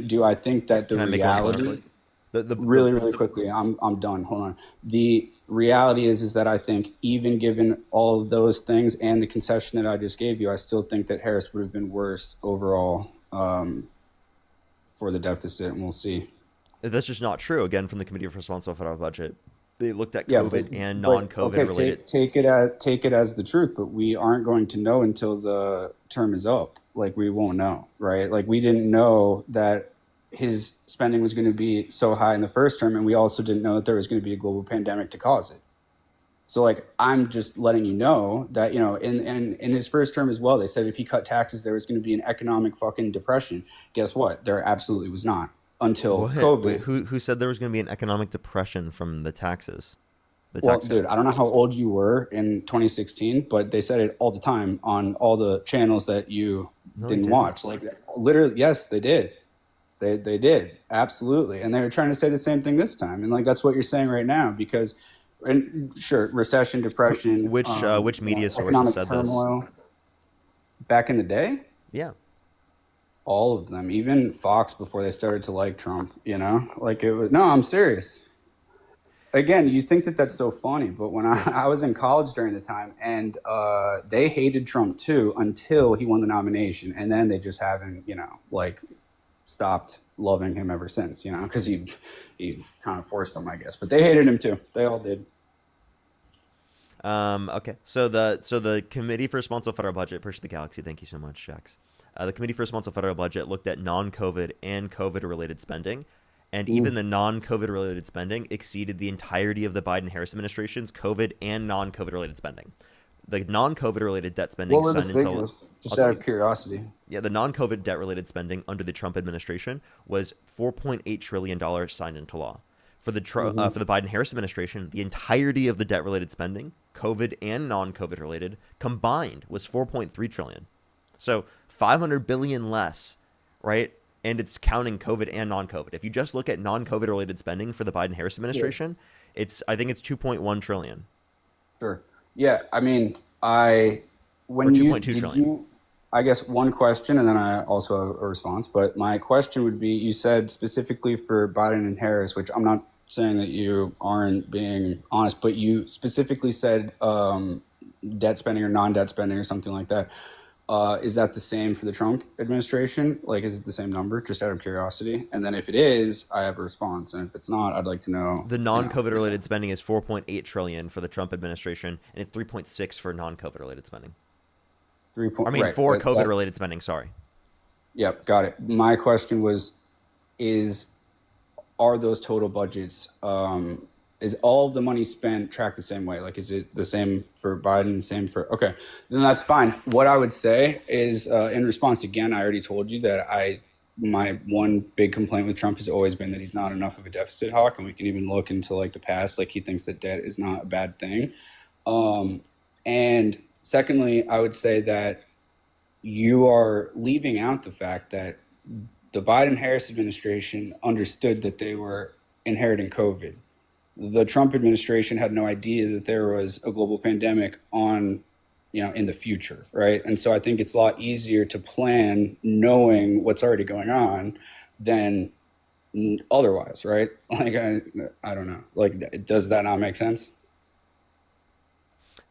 do I think that the Can I make one point? reality, The really quickly, I'm done. Hold on. The reality is that I think even given all of those things and the concession that I just gave you, I still think that Harris would have been worse overall for the deficit, and we'll see. That's just not true. Again, from the Committee for Responsible Federal Budget, they looked at Yeah, COVID and non-COVID okay, related. take it as the truth, but we aren't going to know until the term is up. Like, we won't know, right? Like, we didn't know that his spending was going to be so high in the first term, and we also didn't know that there was going to be a global pandemic to cause it. So like I'm just letting you know that, you know, in his first term as well, they said if he cut taxes, there was going to be an economic fucking depression. Guess what? There absolutely was not until Wait, COVID. who said there was going to be an economic depression from the taxes, the Well, tax dude, I cuts? don't know how old you were in 2016, but they said it all the time on all the channels that you No, they didn't didn't. watch. Like literally, yes, they did. They did absolutely, and they were trying to say the same thing this time, and like that's what you're saying right now because, and sure, recession, depression, Which you know, media sources economic said this? turmoil. Back in the day, Yeah. all of them, even Fox before they started to like Trump. You know, like it was. No, I'm serious. Again, you think that that's so funny, but when I was in college during the time, and they hated Trump too until he won the nomination, and then they just haven't, you know, like stopped loving him ever since, you know, because he kind of forced them, I guess. But they hated him too. They all did. Okay. So the Committee for Responsible Federal Budget, Push the Galaxy. Thank you so much, Shax. The Committee for Responsible Federal Budget looked at non-COVID and COVID-related spending, and even the non-COVID related spending exceeded the entirety of the Biden-Harris administration's COVID and non-COVID related spending. The non-COVID related debt spending What were the signed until figures? Just I'll tell out you. of curiosity. Yeah, the non-COVID debt-related spending under the Trump administration was $4.8 trillion signed into law. For the for the Biden-Harris administration, the entirety of the debt-related spending, COVID and non-COVID related, combined was 4.3 trillion. So 500 billion less, right? And it's counting COVID and non-COVID. If you just look at non-COVID related spending for the Biden-Harris administration, I think it's 2.1 trillion Sure. Yeah, I mean, or when you 2.2 did trillion. you, I guess one question, and then I also have a response. But my question would be, you said specifically for Biden and Harris, which I'm not saying that you aren't being honest, but you specifically said debt spending or non-debt spending or something like that. Is that the same for the Trump administration? Like, is it the same number? Just out of curiosity. And then if it is, I have a response. And if it's not, I'd like to know, The you know, non-COVID related spending is 4.8 trillion for the Trump administration, and it's 3.6 for non-COVID related spending. 3 point, I mean, right. for That, COVID that, related spending. Sorry. yep, got it. My question was, is are those total budgets is all of the money spent tracked the same way? Like, is it the same for Biden, same for, okay, then that's fine. What I would say is, in response, again, I already told you that my one big complaint with Trump has always been that he's not enough of a deficit hawk, and we can even look into like the past, like he thinks that debt is not a bad thing. And secondly, I would say that you are leaving out the fact that the Biden Harris administration understood that they were inheriting COVID. The Trump administration had no idea that there was a global pandemic on, you know, in the future, right? And so I think it's a lot easier to plan knowing what's already going on than otherwise, right? Like I don't know. Like, does that not make sense?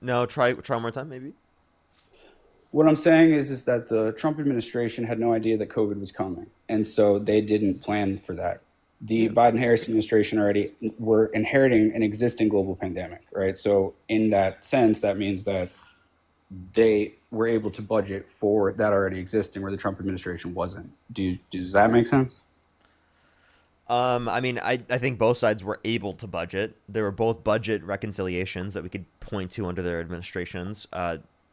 No, try one more time, maybe. What I'm saying is that the Trump administration had no idea that COVID was coming, and so they didn't plan for that. The Biden-Harris administration already were inheriting an existing global pandemic, right? So in that sense, that means that they were able to budget for that already existing, where the Trump administration wasn't. Does that make sense? I mean, I think both sides were able to budget. There were both budget reconciliations that we could point to under their administrations.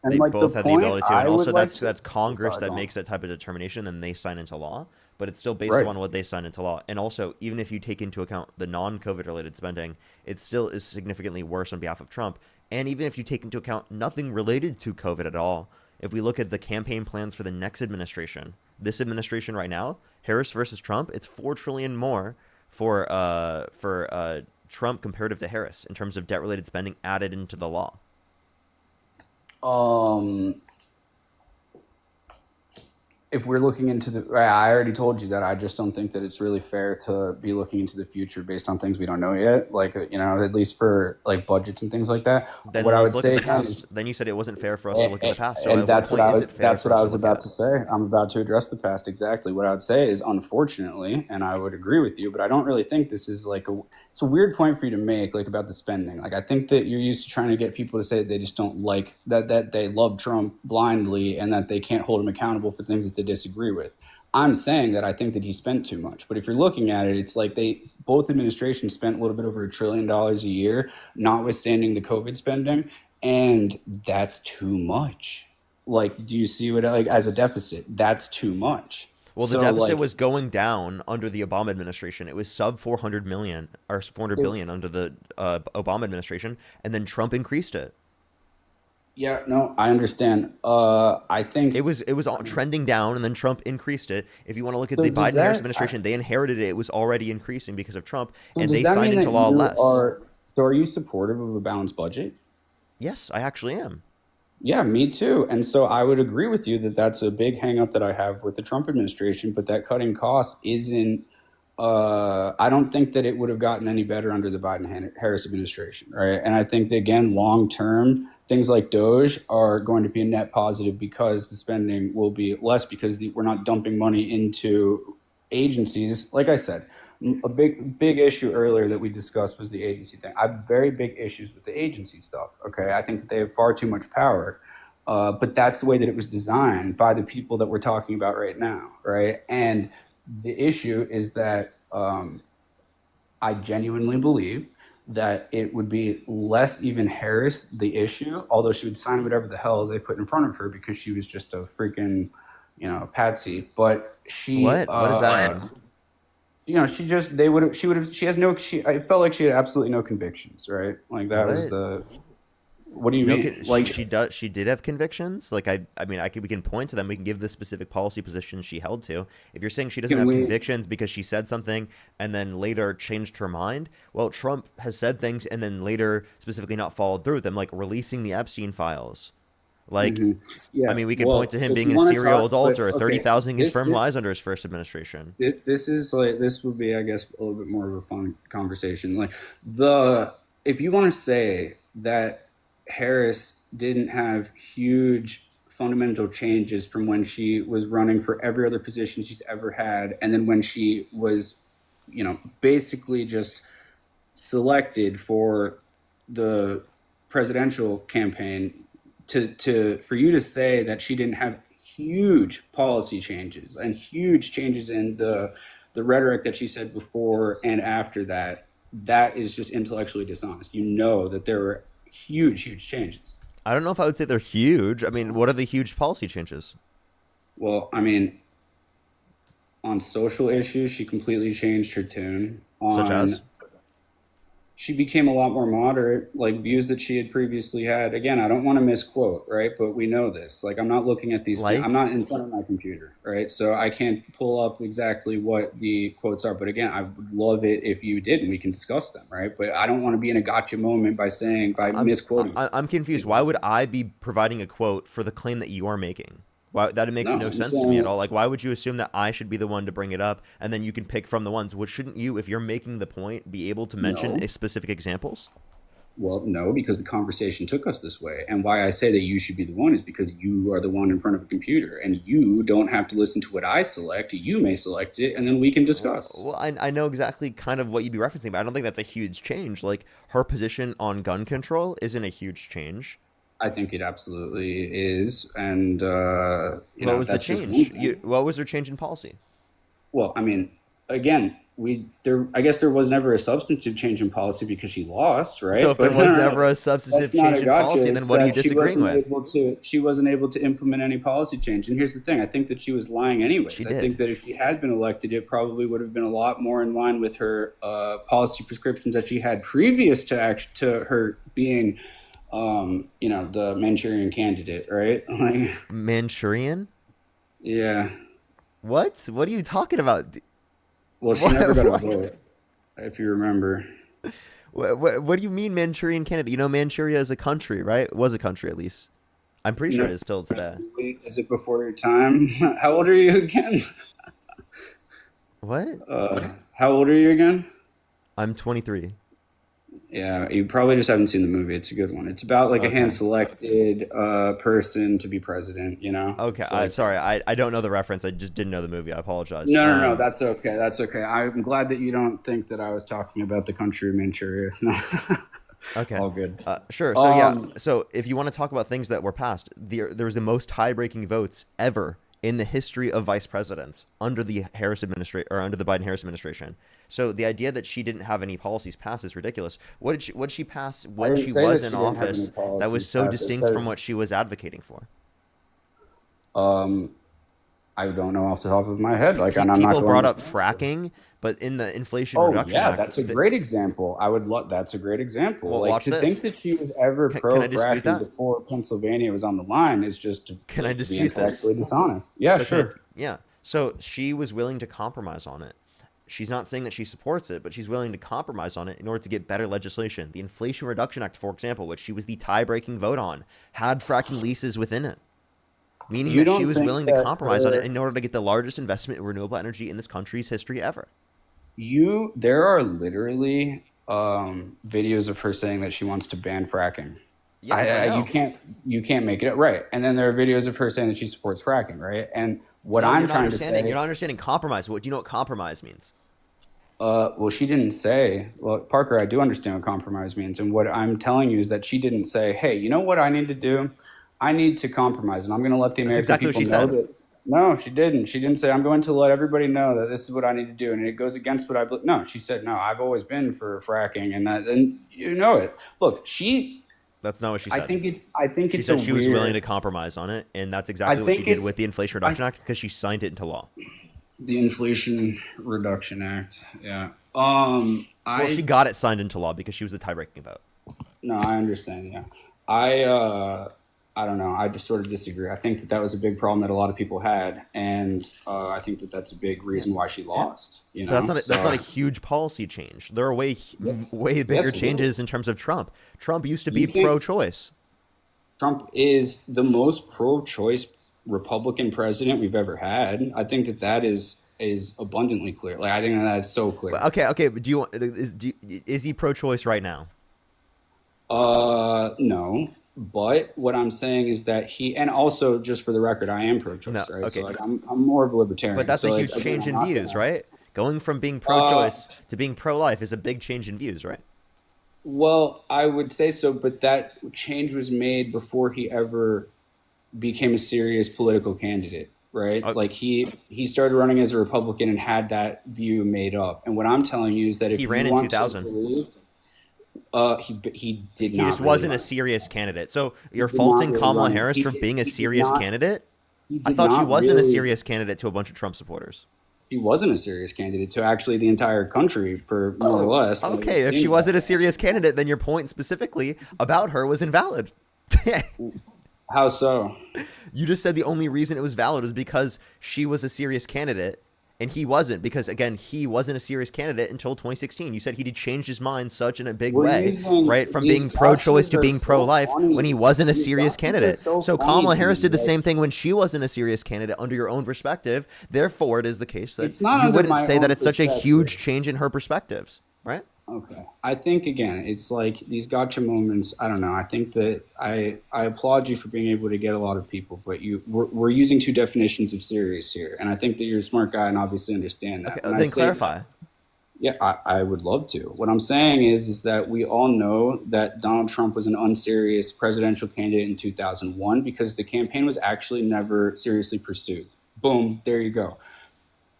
And They like the both had the point ability to, I and would also like that's to, Congress sorry, that go on. makes that type of determination, and they sign into law. But it's still based Right. upon what they sign into law. And also, even if you take into account the non-COVID related spending, it still is significantly worse on behalf of Trump. And even if you take into account nothing related to COVID at all, if we look at the campaign plans for the next administration, this administration right now, Harris versus Trump, it's 4 trillion more for Trump comparative to Harris in terms of debt related spending added into the law. Um, if we're looking into I already told you that I just don't think that it's really fair to be looking into the future based on things we don't know yet. Like, you know, at least for like budgets and things like that. Then What I would let's look at say the again is, past. Then you said it wasn't fair for us to look at the past. So and at what that's what point I is was it fair for us to look about at? to say. I'm about to address the past exactly. What I would say is, unfortunately, and I would agree with you, but I don't really think this is like it's a weird point for you to make, like about the spending. Like, I think that you're used to trying to get people to say that they just don't like that they love Trump blindly and that they can't hold him accountable for things that they disagree with. I'm saying that I think that he spent too much. But if you're looking at it, it's like both administrations spent a little bit over $1 trillion a year, notwithstanding the COVID spending, and that's too much. Like, do you see what, like, as a deficit? That's too much. Well, the So deficit like, was going down under the Obama administration. It was sub 400 million or 400 it, billion under the Obama administration, and then Trump increased it. yeah, no, I understand. I think It was trending down, and then Trump increased it. If you want to look at so. the Does Biden-Harris that administration, they inherited it. It was already increasing because of Trump, so and does they that signed mean into that law you less. are so are you supportive of a balanced budget? Yes, I actually am. Yeah, me too. And so I would agree with you that that's a big hang up that I have with the Trump administration, but that cutting costs isn't, I don't think that it would have gotten any better under the Biden Harris administration, right? And I think that, again, long term, things like Doge are going to be a net positive because the spending will be less because we're not dumping money into agencies. Like I said, a big issue earlier that we discussed was the agency thing. I have very big issues with the agency stuff. Okay, I think that they have far too much power, but that's the way that it was designed by the people that we're talking about right now, right? And the issue is that I genuinely believe that it would be less even Harris the issue, although she would sign whatever the hell they put in front of her because she was just a freaking, patsy. But she, What does that mean? I felt like she had absolutely no convictions, right? Like that was What? what do you No, mean? Like, she did have convictions. Like I mean, we can point to them. We can give the specific policy positions she held to. If you're saying she doesn't can have we, convictions because she said something and then later changed her mind, well, Trump has said things and then later specifically not followed through with them, like releasing the Epstein files. Like, mhm. I Yeah, mean, we could point well, to him if being you a want to serial talk, but adulterer, okay, 30,000 this, confirmed this, lies under his first administration. this would be, I guess, a little bit more of a fun conversation. Like if you want to say that Harris didn't have huge fundamental changes from when she was running for every other position she's ever had, and then when she was, basically just selected for the presidential campaign, for you to say that she didn't have huge policy changes and huge changes in the rhetoric that she said before and after that, that is just intellectually dishonest. You know that there were huge changes. I don't know if I would say they're huge. I mean, what are the huge policy changes? Well, I mean, on social issues, she completely changed her tune. Such as? She became a lot more moderate, like views that she had previously had. Again, I don't want to misquote, right? But we know this. Like, I'm not looking at these things. Like? I'm not in front of my computer, right? So I can't pull up exactly what the quotes are. But again, I would love it if you did, and we can discuss them, right? But I don't want to be in a gotcha moment by misquoting. I'm confused. Why would I be providing a quote for the claim that you are making? Why that makes no sense to me at all. Like, why would you assume that I should be the one to bring it up, and then you can pick from the ones? What shouldn't you, if you're making the point, be able to mention No. specific examples? Well, no, because the conversation took us this way. And why I say that you should be the one is because you are the one in front of a computer, and you don't have to listen to what I select. You may select it, and then we can discuss. Well, I know exactly kind of what you'd be referencing, but I don't think that's a huge change. Like, her position on gun control isn't a huge change. I think it absolutely is, and What was the that's just one change? thing. What was her change in policy? Well, I mean, again, I guess there was never a substantive change in policy because she lost, right? So if there But was no, never a that's substantive not change a in gotcha. policy, then It's what are you that disagreeing with? she wasn't able to implement any policy change. And here's the thing: I think that she was lying anyways. She I did. think that if she had been elected, it probably would have been a lot more in line with her policy prescriptions that she had previous to her being, the Manchurian candidate, right? Like, Manchurian? yeah. What? What are you talking about? Well, she What? never got a What? vote, if you remember. What do you mean Manchurian Canada? You know, Manchuria is a country, right? It was a country, at least. I'm pretty sure it is still today. Is it before your time? How old are you again? What? How old are you again? I'm 23. Yeah, you probably just haven't seen the movie. It's a good one. It's about like a Okay. hand-selected person to be president. Okay. It's like, Sorry. I don't know the reference. I just didn't know the movie. I apologize. no. That's okay. That's okay. I'm glad that you don't think that I was talking about the country of Manchuria. Okay. All good. Sure. So yeah. Um, So if you want to talk about things that were passed, there was the most tie-breaking votes ever in the history of vice presidents under the Harris administration or under the Biden-Harris administration. So the idea that she didn't have any policies passed is ridiculous. What did she pass when didn't she say was that in she didn't have any office that was policies so passed. It distinct said- from what she was advocating for? I don't know off the top of my head. Like, and I'm not People going brought to- up fracking, but in the Inflation Oh Reduction yeah, Act, that's a th- great example. I would love. That's a great example. Well, like watch to this. think that she was ever Can pro I dispute fracking that? before Pennsylvania was on the line is just to, Can I to be dispute this? intellectually dishonest. Yeah, So sure. yeah. So she was willing to compromise on it. She's not saying that she supports it, but she's willing to compromise on it in order to get better legislation. The Inflation Reduction Act, for example, which she was the tie-breaking vote on, had fracking leases within it, meaning You that she don't was think willing to that compromise on her- it in order to get the largest investment in renewable energy in this country's history ever. There are literally videos of her saying that she wants to ban fracking. Yes, I know. You can't make it up, right. And then there are videos of her saying that she supports fracking, right? And what No, I'm you're not trying to understanding. say, You're not understanding compromise. What do you know what compromise means? well, she didn't say. Well, Parker, I do understand what compromise means, and what I'm telling you is that she didn't say, "Hey, you know what I need to do? I need to compromise, and I'm going to let the American exactly what people she know said. that." No, she didn't. She didn't say, "I'm going to let everybody know that this is what I need to do," and it goes against what I believe. No, she said, "No, I've always been for fracking," and you know it. Look, That's not what she said. I think she it's said a she was weird- willing to compromise on it, and that's exactly what think she did it's- with the Inflation Reduction Act because she signed it into law. The Inflation Reduction Act. Yeah. Well, she got it signed into law because she was the tie-breaking vote. No, I understand. Yeah, I don't know. I just sort of disagree. I think that was a big problem that a lot of people had, and I think that that's a big reason why she lost. You know, But that's not a huge policy change. There are way bigger Yes, it changes in terms of Trump. Trump used to be You think- pro-choice. Trump is the most pro-choice Republican president we've ever had. I think that is abundantly clear. Like I think that is so clear. Okay, but is he pro-choice right now? No. But what I'm saying is that and also just for the record, I am pro-choice, No, right? So okay. like I'm more of a libertarian. But that's so a like, huge again, change I'm in not views, gonna- right? Going from being pro-choice to being pro-life is a big change in views, right? Well, I would say so, but that change was made before he ever became a serious political candidate, right? Okay. Like he started running as a Republican and had that view made up. And what I'm telling you is that if He ran you in want to 2000. believe, he did He not. just really wasn't a run. serious candidate. So you're did not faulting really Kamala run. Harris He for did- being a he did serious not- candidate? He I did thought she not wasn't a really- serious candidate to a bunch of Trump supporters. She wasn't a serious candidate to actually the entire country for more or less. Like, Okay, it if she seemed wasn't that a serious candidate, then your point specifically about her was invalid. way. How so? You just said the only reason it was valid was because she was a serious candidate and he wasn't, because again, he wasn't a serious candidate until 2016. You said he changed his mind such in a big We're way, using right? From these being pro-choice to captions are being so pro-life funny. when he wasn't a These serious captions are candidate. so So funny Kamala to Harris me, did the like- same thing when she wasn't a serious candidate under your own perspective. Therefore, it is the case that It's not you under wouldn't my say that own it's such a perspective. huge change in her perspectives, right? Okay. I think again, it's like these gotcha moments. I don't know. I think that I applaud you for being able to get a lot of people, but we're using two definitions of serious here, and I think that you're a smart guy and obviously understand that. Okay, When I then say- clarify. Yeah, I would love to. What I'm saying is that we all know that Donald Trump was an unserious presidential candidate in 2001 because the campaign was actually never seriously pursued. Boom, there you go.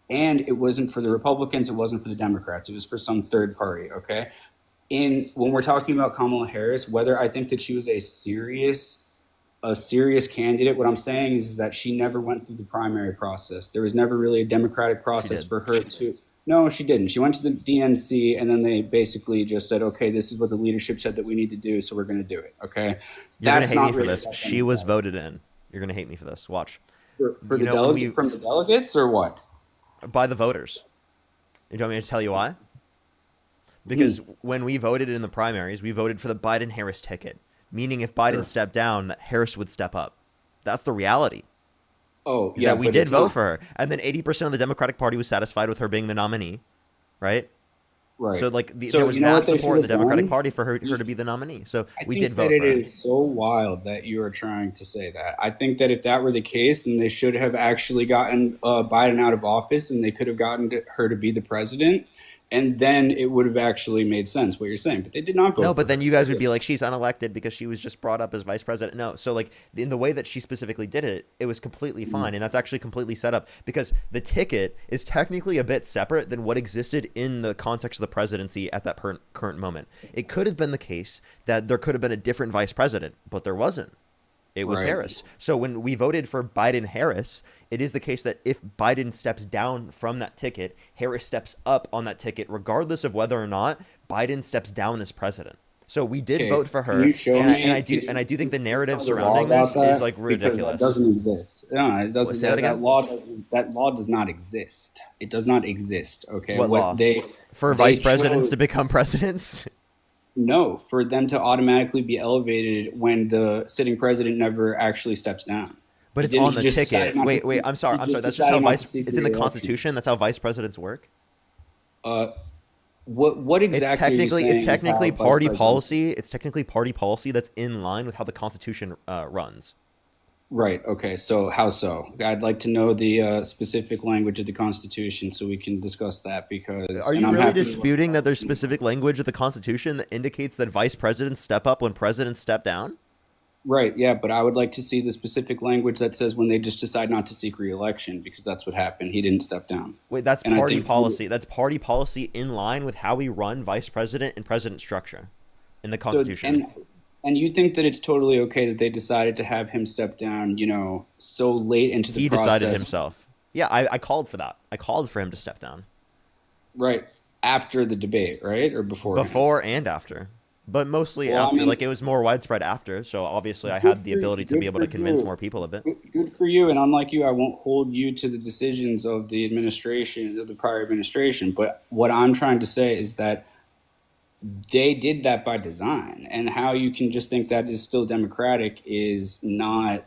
And it wasn't for the Republicans, it wasn't for the Democrats, it was for some third party, okay? When we're talking about Kamala Harris, whether I think that she was a serious candidate, what I'm saying is that she never went through the primary process. There was never really a democratic process did. for her to. No, she didn't. She went to the DNC, and then they basically just said, "Okay, this is what the leadership said that we need to do, so we're going to do it." Okay, You're gonna That's hate me not for really this. that She was democratic. voted in. You're gonna hate me for this. Watch. for you the know, delegate from the delegates or what? By the voters. You want me to tell you why? Because when we voted in the primaries, we voted for the Biden-Harris ticket, meaning if Biden stepped down, that Harris would step up. That's the reality. Oh, Is yeah, that we but did it's vote not- for her, and then 80% of the Democratic Party was satisfied with her being the nominee, right? Right. So like So there was you know vast what they support in the should have Democratic done? Party for her to be the nominee. So I we think did vote that for it her. is so wild that you are trying to say that. I think that if that were the case, then they should have actually gotten Biden out of office, and they could have gotten her to be the president. and then it would have actually made sense what you're saying. But they did not go. No, for but then her. you guys would be like, she's unelected because she was just brought up as vice president. No, so like in the way that she specifically did it, it was completely fine, and that's actually completely set up because the ticket is technically a bit separate than what existed in the context of the presidency at that current moment. It could have been the case that there could have been a different vice president, but there wasn't. It was Right. Harris. So when we voted for Biden-Harris, it is the case that if Biden steps down from that ticket, Harris steps up on that ticket, regardless of whether or not Biden steps down as president. So we did Okay, vote for her, can you show and, me- and I do think the narrative There's a law surrounding this about is that? like Because ridiculous. that doesn't exist. No, it doesn't. Say that again? That law does not exist. It does not exist. Okay. What law? For they vice presidents chose- to become presidents? No, for them to automatically be elevated when the sitting president never actually steps down. But He it's didn't- on he the just decided ticket. not to Wait, seek- I'm sorry. he I'm sorry. That's just decided how not to vice. seek It's in the re-election. Constitution. That's how vice presidents work. What exactly? It's technically party policy. It's technically party policy that's in line with how the Constitution runs. Right. Okay. So how so? I'd like to know the specific language of the Constitution so we can discuss that because. Are and you I'm really happy to- disputing that there's specific language of the Constitution that indicates that vice presidents step up when presidents step down? Right. Yeah, but I would like to see the specific language that says when they just decide not to seek re-election because that's what happened. He didn't step down. Wait, that's And I party think- policy. That's party policy in line with how we run vice president and president structure in the So, Constitution. and you think that it's totally okay that they decided to have him step down, so late into the He process. decided himself. Yeah, I called for that. I called for him to step down Right. After the debate, right? Or before? before and after, but mostly Well, I after. mean- like it was more widespread after. So obviously, I Good had the for- ability to good be able to for convince you. more people of it. Good for you. And unlike you, I won't hold you to the decisions of the administration, of the prior administration. But what I'm trying to say is that they did that by design. And how you can just think that is still democratic is not,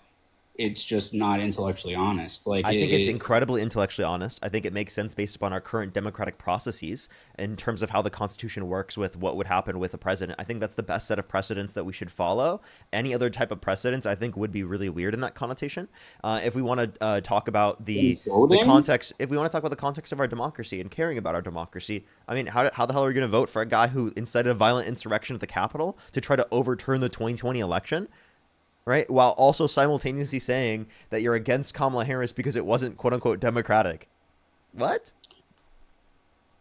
it's just not intellectually honest. Like I think it's incredibly intellectually honest. I think it makes sense based upon our current democratic processes in terms of how the Constitution works with what would happen with a president. I think that's the best set of precedents that we should follow. Any other type of precedents, I think, would be really weird in that connotation. If we want to talk about the voting? context, if we want to talk about the context of our democracy and caring about our democracy, I mean, how the hell are we going to vote for a guy who incited a violent insurrection at the Capitol to try to overturn the 2020 election? Right, while also simultaneously saying that you're against Kamala Harris because it wasn't "quote unquote" democratic. What?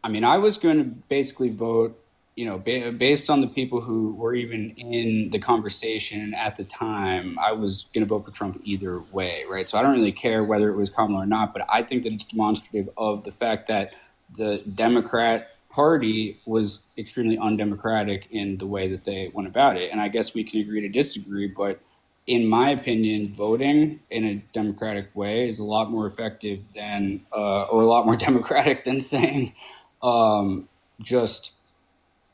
I mean, I was going to basically vote, based on the people who were even in the conversation at the time, I was going to vote for Trump either way, right? So I don't really care whether it was Kamala or not, but I think that it's demonstrative of the fact that the Democrat Party was extremely undemocratic in the way that they went about it. And I guess we can agree to disagree, but in my opinion, voting in a democratic way is a lot more effective than, or a lot more democratic than saying just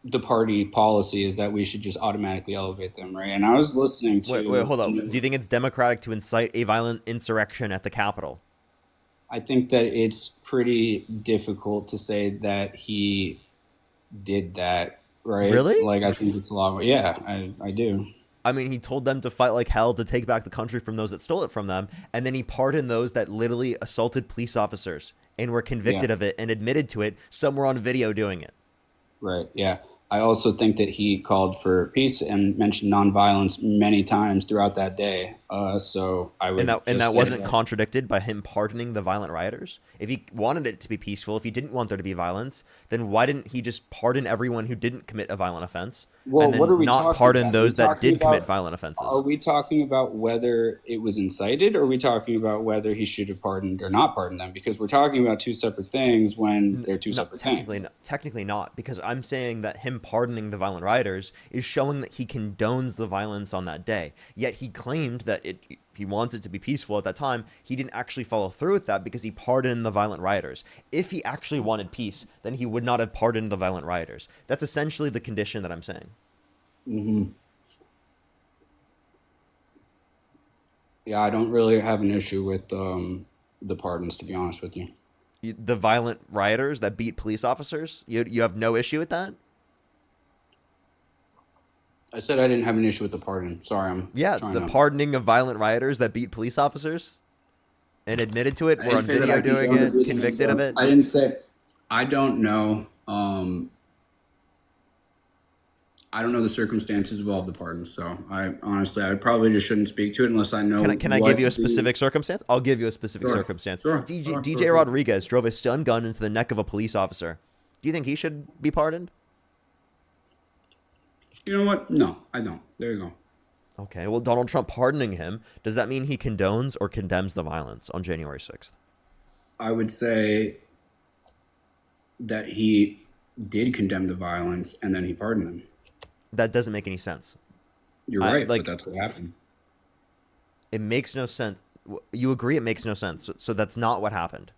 the party policy is that we should just automatically elevate them, right? And I was listening to. Wait, hold on. Do you think it's democratic to incite a violent insurrection at the Capitol? I think that it's pretty difficult to say that he did that, right? Really? Like, I think it's a lot more. Yeah, I do. I mean, he told them to fight like hell to take back the country from those that stole it from them, and then he pardoned those that literally assaulted police officers and were convicted Yeah. of it and admitted to it. Some were on video doing it. Right. Yeah. I also think that he called for peace and mentioned nonviolence many times throughout that day. So I would. And that just say wasn't that- contradicted by him pardoning the violent rioters. If he wanted it to be peaceful, if he didn't want there to be violence, then why didn't he just pardon everyone who didn't commit a violent offense? Well, and then what are we not talking pardon about? those Are we that talking did commit about- violent offenses? Are we talking about whether it was incited, or are we talking about whether he should have pardoned or not pardoned them? Because we're talking about two separate things when they're two No, separate technically, things. technically not, because I'm saying that him pardoning the violent rioters is showing that he condones the violence on that day. Yet he claimed that he wants it to be peaceful at that time. He didn't actually follow through with that because he pardoned the violent rioters. If he actually wanted peace, then he would not have pardoned the violent rioters. That's essentially the condition that I'm saying. Hmm. Yeah, I don't really have an issue with the pardons, to be honest with you. The violent rioters that beat police officers, you have no issue with that? I said I didn't have an issue with the pardon. Sorry, I'm Yeah, trying the to- pardoning of violent rioters that beat police officers and admitted to it, I were didn't on say that video I doing condoned it, beating convicted of it. I didn't say. I don't know. Um, I don't know the circumstances of all the pardons, so I honestly, I probably just shouldn't speak to it unless I know. Can I what give you a the- specific circumstance? I'll give you a specific Sure, circumstance. sure, DJ sure. Rodriguez drove a stun gun into the neck of a police officer. Do you think he should be pardoned? You know what? No, I don't. There you go. Okay, well, Donald Trump pardoning him, does that mean he condones or condemns the violence on January 6th? I would say that he did condemn the violence and then he pardoned them. That doesn't make any sense. You're I- right, like- but that's what happened. It makes no sense. You agree it makes no sense. So that's not what happened.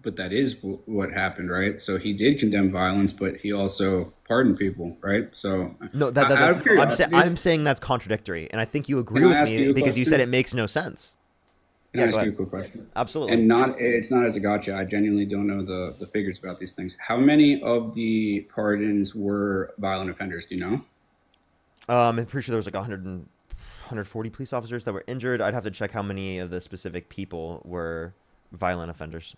But that is what happened, right? So he did condemn violence, but he also pardoned people, right? So No, out of that's, curiosity, I'm saying that's contradictory. And I think you agree Can I with ask me you a because you question? said it makes no sense. can Yeah, I go ask you a ahead. quick question? Absolutely. And it's not as a gotcha. I genuinely don't know the figures about these things. How many of the pardons were violent offenders? Do you know? I'm pretty sure there was like 140 police officers that were injured. I'd have to check how many of the specific people were violent offenders.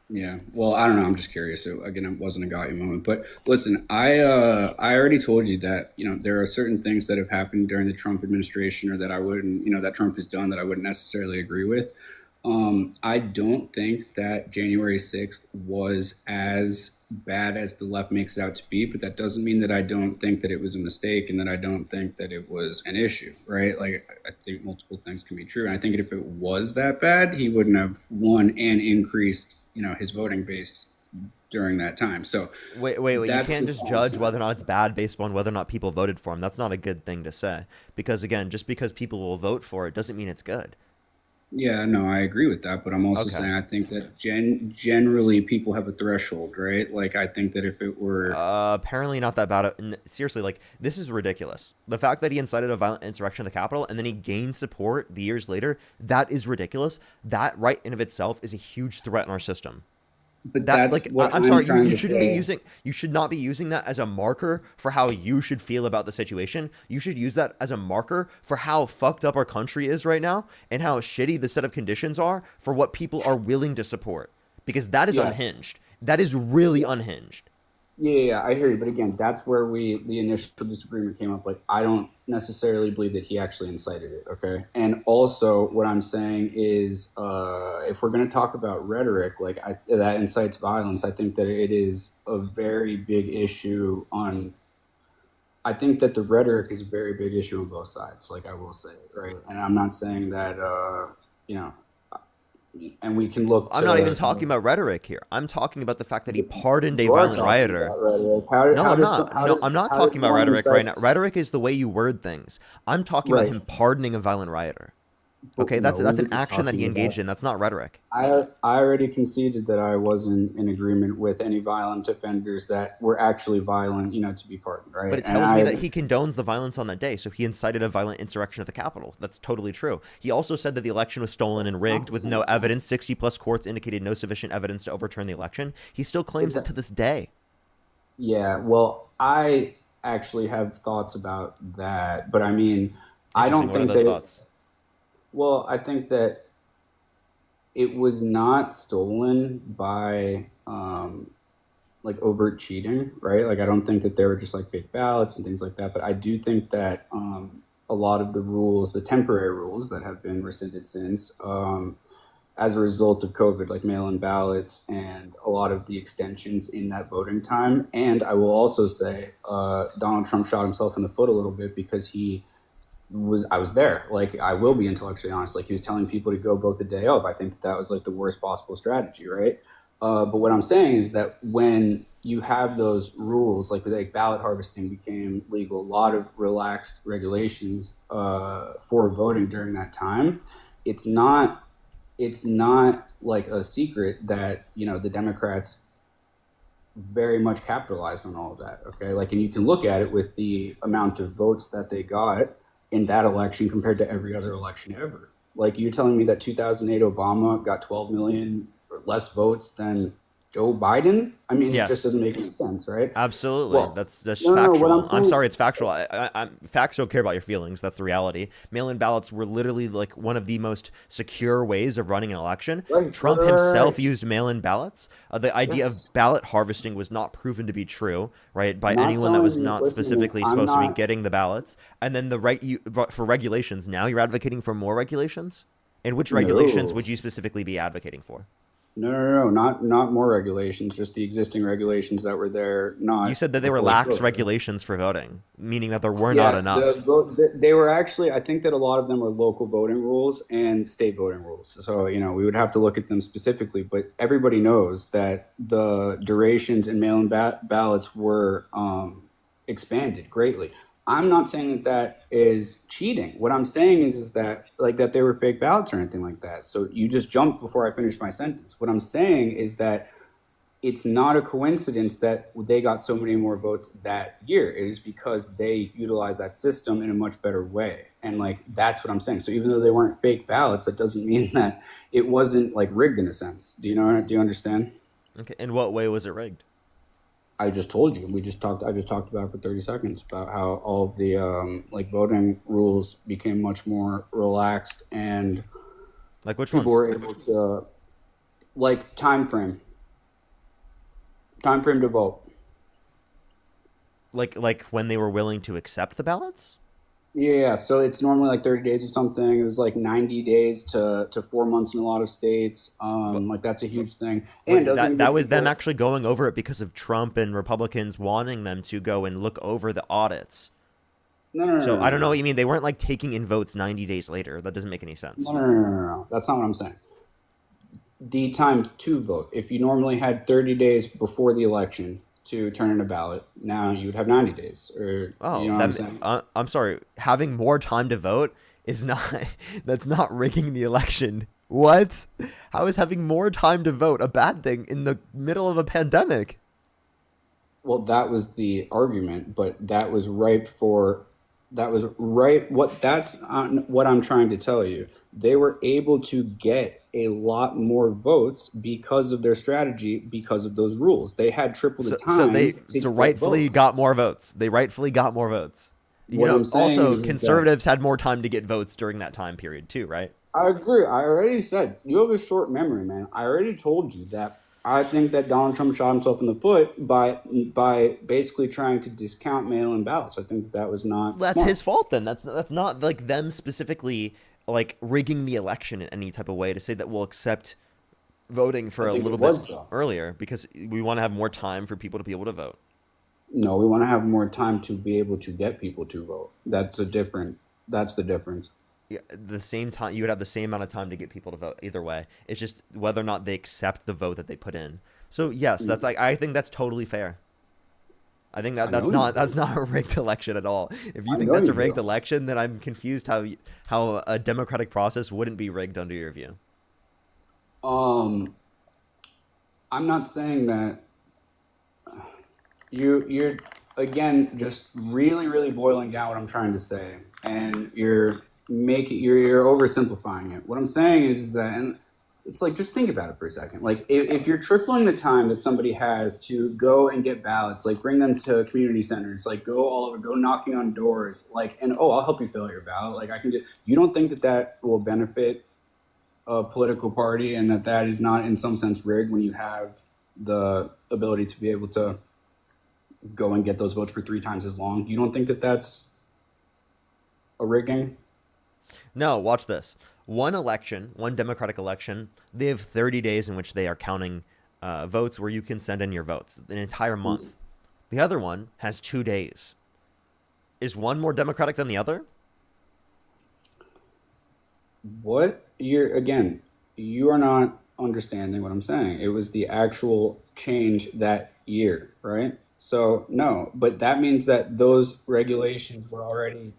Yeah. Well, I don't know. I'm just curious. So again, it wasn't a got you moment. But listen, I already told you that, there are certain things that have happened during the Trump administration or that I wouldn't, that Trump has done that I wouldn't necessarily agree with. I don't think that January 6th was as bad as the left makes it out to be, but that doesn't mean that I don't think that it was a mistake and that I don't think that it was an issue, right? Like, I think multiple things can be true. And I think if it was that bad, he wouldn't have won and increased, his voting base during that time. So Wait. You That's can't just just all I'm judge saying. whether or not it's bad based on whether or not people voted for him. That's not a good thing to say. Because again, just because people will vote for it doesn't mean it's good. yeah, no, I agree with that, but I'm also Okay. saying I think that generally people have a threshold, right? Like I think that if it were Apparently not that bad. Seriously, like, this is ridiculous. The fact that he incited a violent insurrection of the Capitol and then he gained support the years later, that is ridiculous. That right in of itself is a huge threat in our system. but That, that's like, what I'm I'm sorry, trying you to shouldn't say. you should not be using that as a marker for how you should feel about the situation. You should use that as a marker for how fucked up our country is right now and how shitty the set of conditions are for what people are willing to support. Because that is Yeah. unhinged. That is really unhinged. Yeah, I hear you. But again, that's where the initial disagreement came up. Like, I don't necessarily believe that he actually incited it. Okay. And also, what I'm saying is, if we're going to talk about rhetoric, like that incites violence, I think that it is a very big issue I think that the rhetoric is a very big issue on both sides. Like, I will say, right? And I'm not saying that, and we can look to. I'm not even talking about rhetoric here. I'm talking about the fact that he pardoned a You are violent talking rioter. about rhetoric. No, How I'm does- not. how No, does- I'm not how talking does about one rhetoric incite- right now. Rhetoric is the way you word things. I'm talking about Right. him pardoning a violent rioter. Okay, that's No, that's we an were just action that he talking about- engaged in. That's not rhetoric. I already conceded that I wasn't in agreement with any violent offenders that were actually violent, to be pardoned, right? But it And tells me I- that he condones the violence on that day, so he incited a violent insurrection of the Capitol. That's totally true. He also said that the election was stolen and rigged with no evidence. 60 plus courts indicated no sufficient evidence to overturn the election. He still claims it to this day. Yeah, well, I actually have thoughts about that, but I mean, I don't Interesting. What are think those that. thoughts? Well, I think that it was not stolen by like overt cheating, right? Like I don't think that there were just like fake ballots and things like that, but I do think that a lot of the rules, the temporary rules that have been rescinded since, as a result of COVID, like mail-in ballots and a lot of the extensions in that voting time. And I will also say Donald Trump shot himself in the foot a little bit because I was there. Like, I will be intellectually honest. Like, he was telling people to go vote the day of. I think that was like the worst possible strategy, right? But what I'm saying is that when you have those rules, like ballot harvesting became legal, a lot of relaxed regulations for voting during that time. It's not like a secret that the Democrats very much capitalized on all of that. Okay, like, and you can look at it with the amount of votes that they got in that election compared to every other election ever. Like, you're telling me that 2008 Obama got 12 million or less votes than Joe Biden? I mean, it just Yes. doesn't make any sense, right? Absolutely. Well, That's no, what I'm factual. I'm saying, sorry, it's factual. Facts don't care about your feelings. That's the reality. Mail-in ballots were literally like one of the most secure ways of running an election. right, Trump himself used mail-in ballots. The idea Yes. of ballot harvesting was not proven to be true, right, by not anyone that telling was you, not listen to me, specifically I'm supposed to be not, getting the ballots. And then for regulations, now you're advocating for more regulations? And which regulations no. would you specifically be advocating for? No, not more regulations, just the existing regulations that were there, You not said that they the were fully lax filled. regulations for voting, meaning that there were not Yeah, enough. they were actually, I think that a lot of them were local voting rules and state voting rules. So, we would have to look at them specifically, but everybody knows that the durations in mail-in ballots were expanded greatly. I'm not saying that that is cheating. What I'm saying is that like that they were fake ballots or anything like that. So you just jumped before I finished my sentence. What I'm saying is that it's not a coincidence that they got so many more votes that year. It is because they utilized that system in a much better way. And like that's what I'm saying. So even though they weren't fake ballots, that doesn't mean that it wasn't like rigged in a sense. Do you understand? Okay. In what way was it rigged? I just told you. I just talked about it for 30 seconds about how all of the like voting rules became much more relaxed and Like which people ones? were able to like time frame to vote. Like when they were willing to accept the ballots? Yeah, so it's normally like 30 days or something. It was like 90 days to 4 months in a lot of states. Wh- Like that's a huge thing. And Wait, doesn't that even was them people, actually going over it because of Trump and Republicans wanting them to go and look over the audits. So I don't know no. what you mean. They weren't like taking in votes 90 days later. That doesn't make any sense. No. That's not what I'm saying. The time to vote. If you normally had 30 days before the election to turn in a ballot, now you would have 90 days. Or you Oh, know what I'm saying? I'm sorry. Having more time to vote is not that's not rigging the election. What? How is having more time to vote a bad thing in the middle of a pandemic? Well, that was the argument, but that was ripe for that was right what that's what I'm trying to tell you. They were able to get a lot more votes because of their strategy, because of those rules. They had triple the So they time to get rightfully votes. got more votes. They rightfully got more votes. What I'm saying Also is that conservatives had more time to get votes during that time period too, right? I agree. I already said you have a short memory, man. I already told you that I think that Donald Trump shot himself in the foot by basically trying to discount mail-in ballots. I think that was not That's smart. his fault then. That's not like them specifically like rigging the election in any type of way to say that we'll accept voting I for a think little it bit was though. earlier because we want to have more time for people to be able to vote. No, we want to have more time to be able to get people to vote. That's the difference. Yeah, the same time you would have the same amount of time to get people to vote either way. It's just whether or not they accept the vote that they put in. So yes, that's like I think that's totally fair. I think that I know you that's do. not a rigged election at all. If you I think know that's a you rigged do. election, then I'm confused how a democratic process wouldn't be rigged under your view. Um, I'm not saying that you're again just really boiling down what I'm trying to say, and you're oversimplifying it. What I'm saying is that, and it's like just think about it for a second. Like if you're tripling the time that somebody has to go and get ballots, like bring them to community centers, like go all over, go knocking on doors, like and oh I'll help you fill your ballot. Like I can just you don't think that that will benefit a political party and that that is not in some sense rigged when you have the ability to be able to go and get those votes for 3 times as long. You don't think that that's a rigging? No, watch this. One Democratic election, they have 30 days in which they are counting votes where you can send in your votes, an entire month. The other one has 2 days. Is one more democratic than the other? What you are not understanding what I'm saying. It was the actual change that year, right? So no, but that means that those regulations were already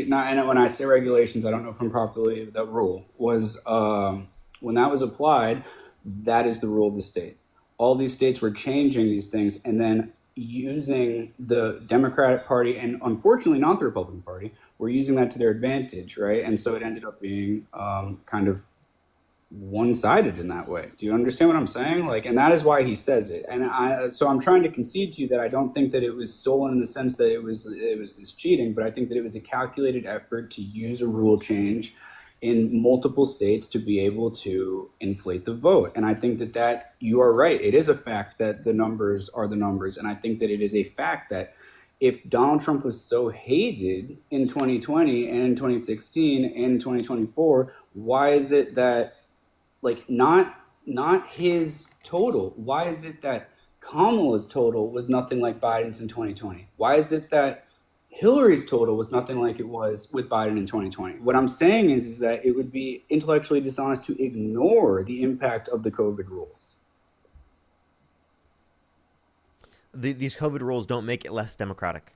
not. And when I say regulations, I don't know if I'm properly. The rule was when that was applied. That is the rule of the state. All these states were changing these things and then using the Democratic Party and unfortunately not the Republican Party were using that to their advantage, right? And so it ended up being kind of one-sided in that way. Do you understand what I'm saying? Like, and that is why he says it. And so I'm trying to concede to you that I don't think that it was stolen in the sense that it was this cheating, but I think that it was a calculated effort to use a rule change in multiple states to be able to inflate the vote. And I think that you are right. It is a fact that the numbers are the numbers. And I think that it is a fact that if Donald Trump was so hated in 2020 and in 2016 and in 2024, why is it that, like, not his total, why is it that Kamala's total was nothing like Biden's in 2020? Why is it that Hillary's total was nothing like it was with Biden in 2020? What I'm saying is that it would be intellectually dishonest to ignore the impact of the COVID rules. These COVID rules don't make it less democratic.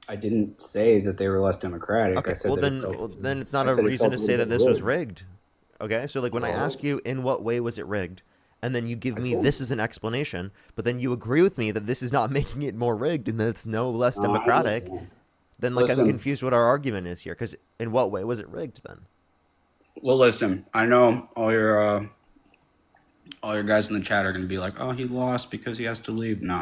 I didn't say that they were less democratic. Okay, I said well that then it's not I a said it reason felt to a say little that bit this was rigged. rigged. Okay, so like when I ask you in what way was it rigged, and then you give me this as an explanation, but then you agree with me that this is not making it more rigged and that it's no less democratic, then like Listen. I'm confused what our argument is here. Because in what way was it rigged then? Well, listen, I know all your guys in the chat are going to be like, "Oh, he lost because he has to leave." No,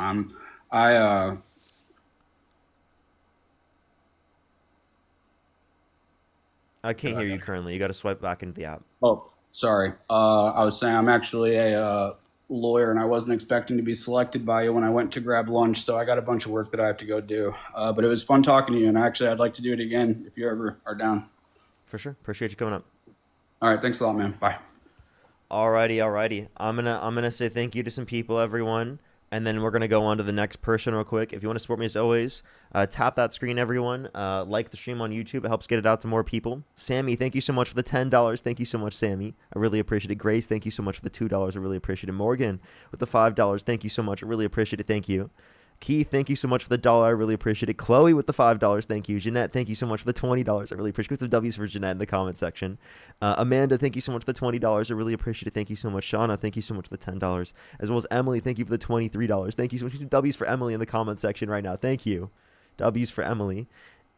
I can't hear you currently. You got to swipe back into the app. Oh, sorry. I was saying I'm actually a lawyer, and I wasn't expecting to be selected by you when I went to grab lunch, so I got a bunch of work that I have to go do. But it was fun talking to you, and actually, I'd like to do it again if you ever are down. For sure. Appreciate you coming up. All right, thanks a lot, man. Bye. Alrighty. I'm gonna say thank you to some people, everyone, and then we're gonna go on to the next person real quick. If you want to support me as always, tap that screen, everyone. Like the stream on YouTube; it helps get it out to more people. Sammy, thank you so much for the $10. Thank you so much, Sammy. I really appreciate it. Grace, thank you so much for the $2. I really appreciate it. Morgan with the $5. Thank you so much. I really appreciate it. Thank you. Keith, thank you so much for the $1. I really appreciate it. Chloe with the $5. Thank you. Jeanette, thank you so much for the $20. I really appreciate it. Put some W's for Jeanette in the comment section. Amanda, thank you so much for the $20. I really appreciate it. Thank you so much. Shauna, thank you so much for the $10. As well as Emily, thank you for the $23. Thank you so much. Put some W's for Emily in the comment section right now. Thank you. W's for Emily.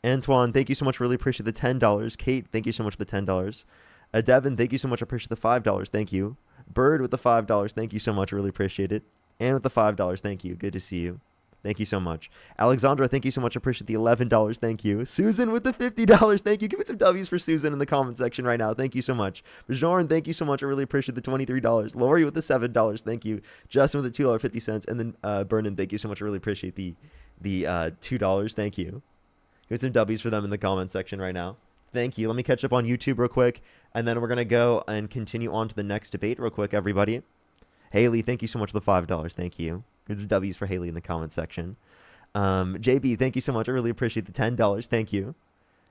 Antoine, thank you so much. Really appreciate the $10. Kate, thank you so much for the $10. Devin, thank you so much. I appreciate the $5. Thank you. Bird with the $5. Thank you so much. I really appreciate it. And with the $5. Thank you. Good to see you. Thank you so much. Alexandra, thank you so much. I appreciate the $11. Thank you. Susan with the $50. Thank you. Give it some W's for Susan in the comment section right now. Thank you so much. Bjorn, thank you so much. I really appreciate the $23. Lori with the $7. Thank you. Justin with the $2.50. And then Vernon, thank you so much. I really appreciate the $2. Thank you. Give some W's for them in the comment section right now. Thank you. Let me catch up on YouTube real quick. And then we're going to go and continue on to the next debate real quick, everybody. Haley, thank you so much for the $5. Thank you. There's W's for Haley in the comment section. JB, thank you so much. I really appreciate the $10. Thank you.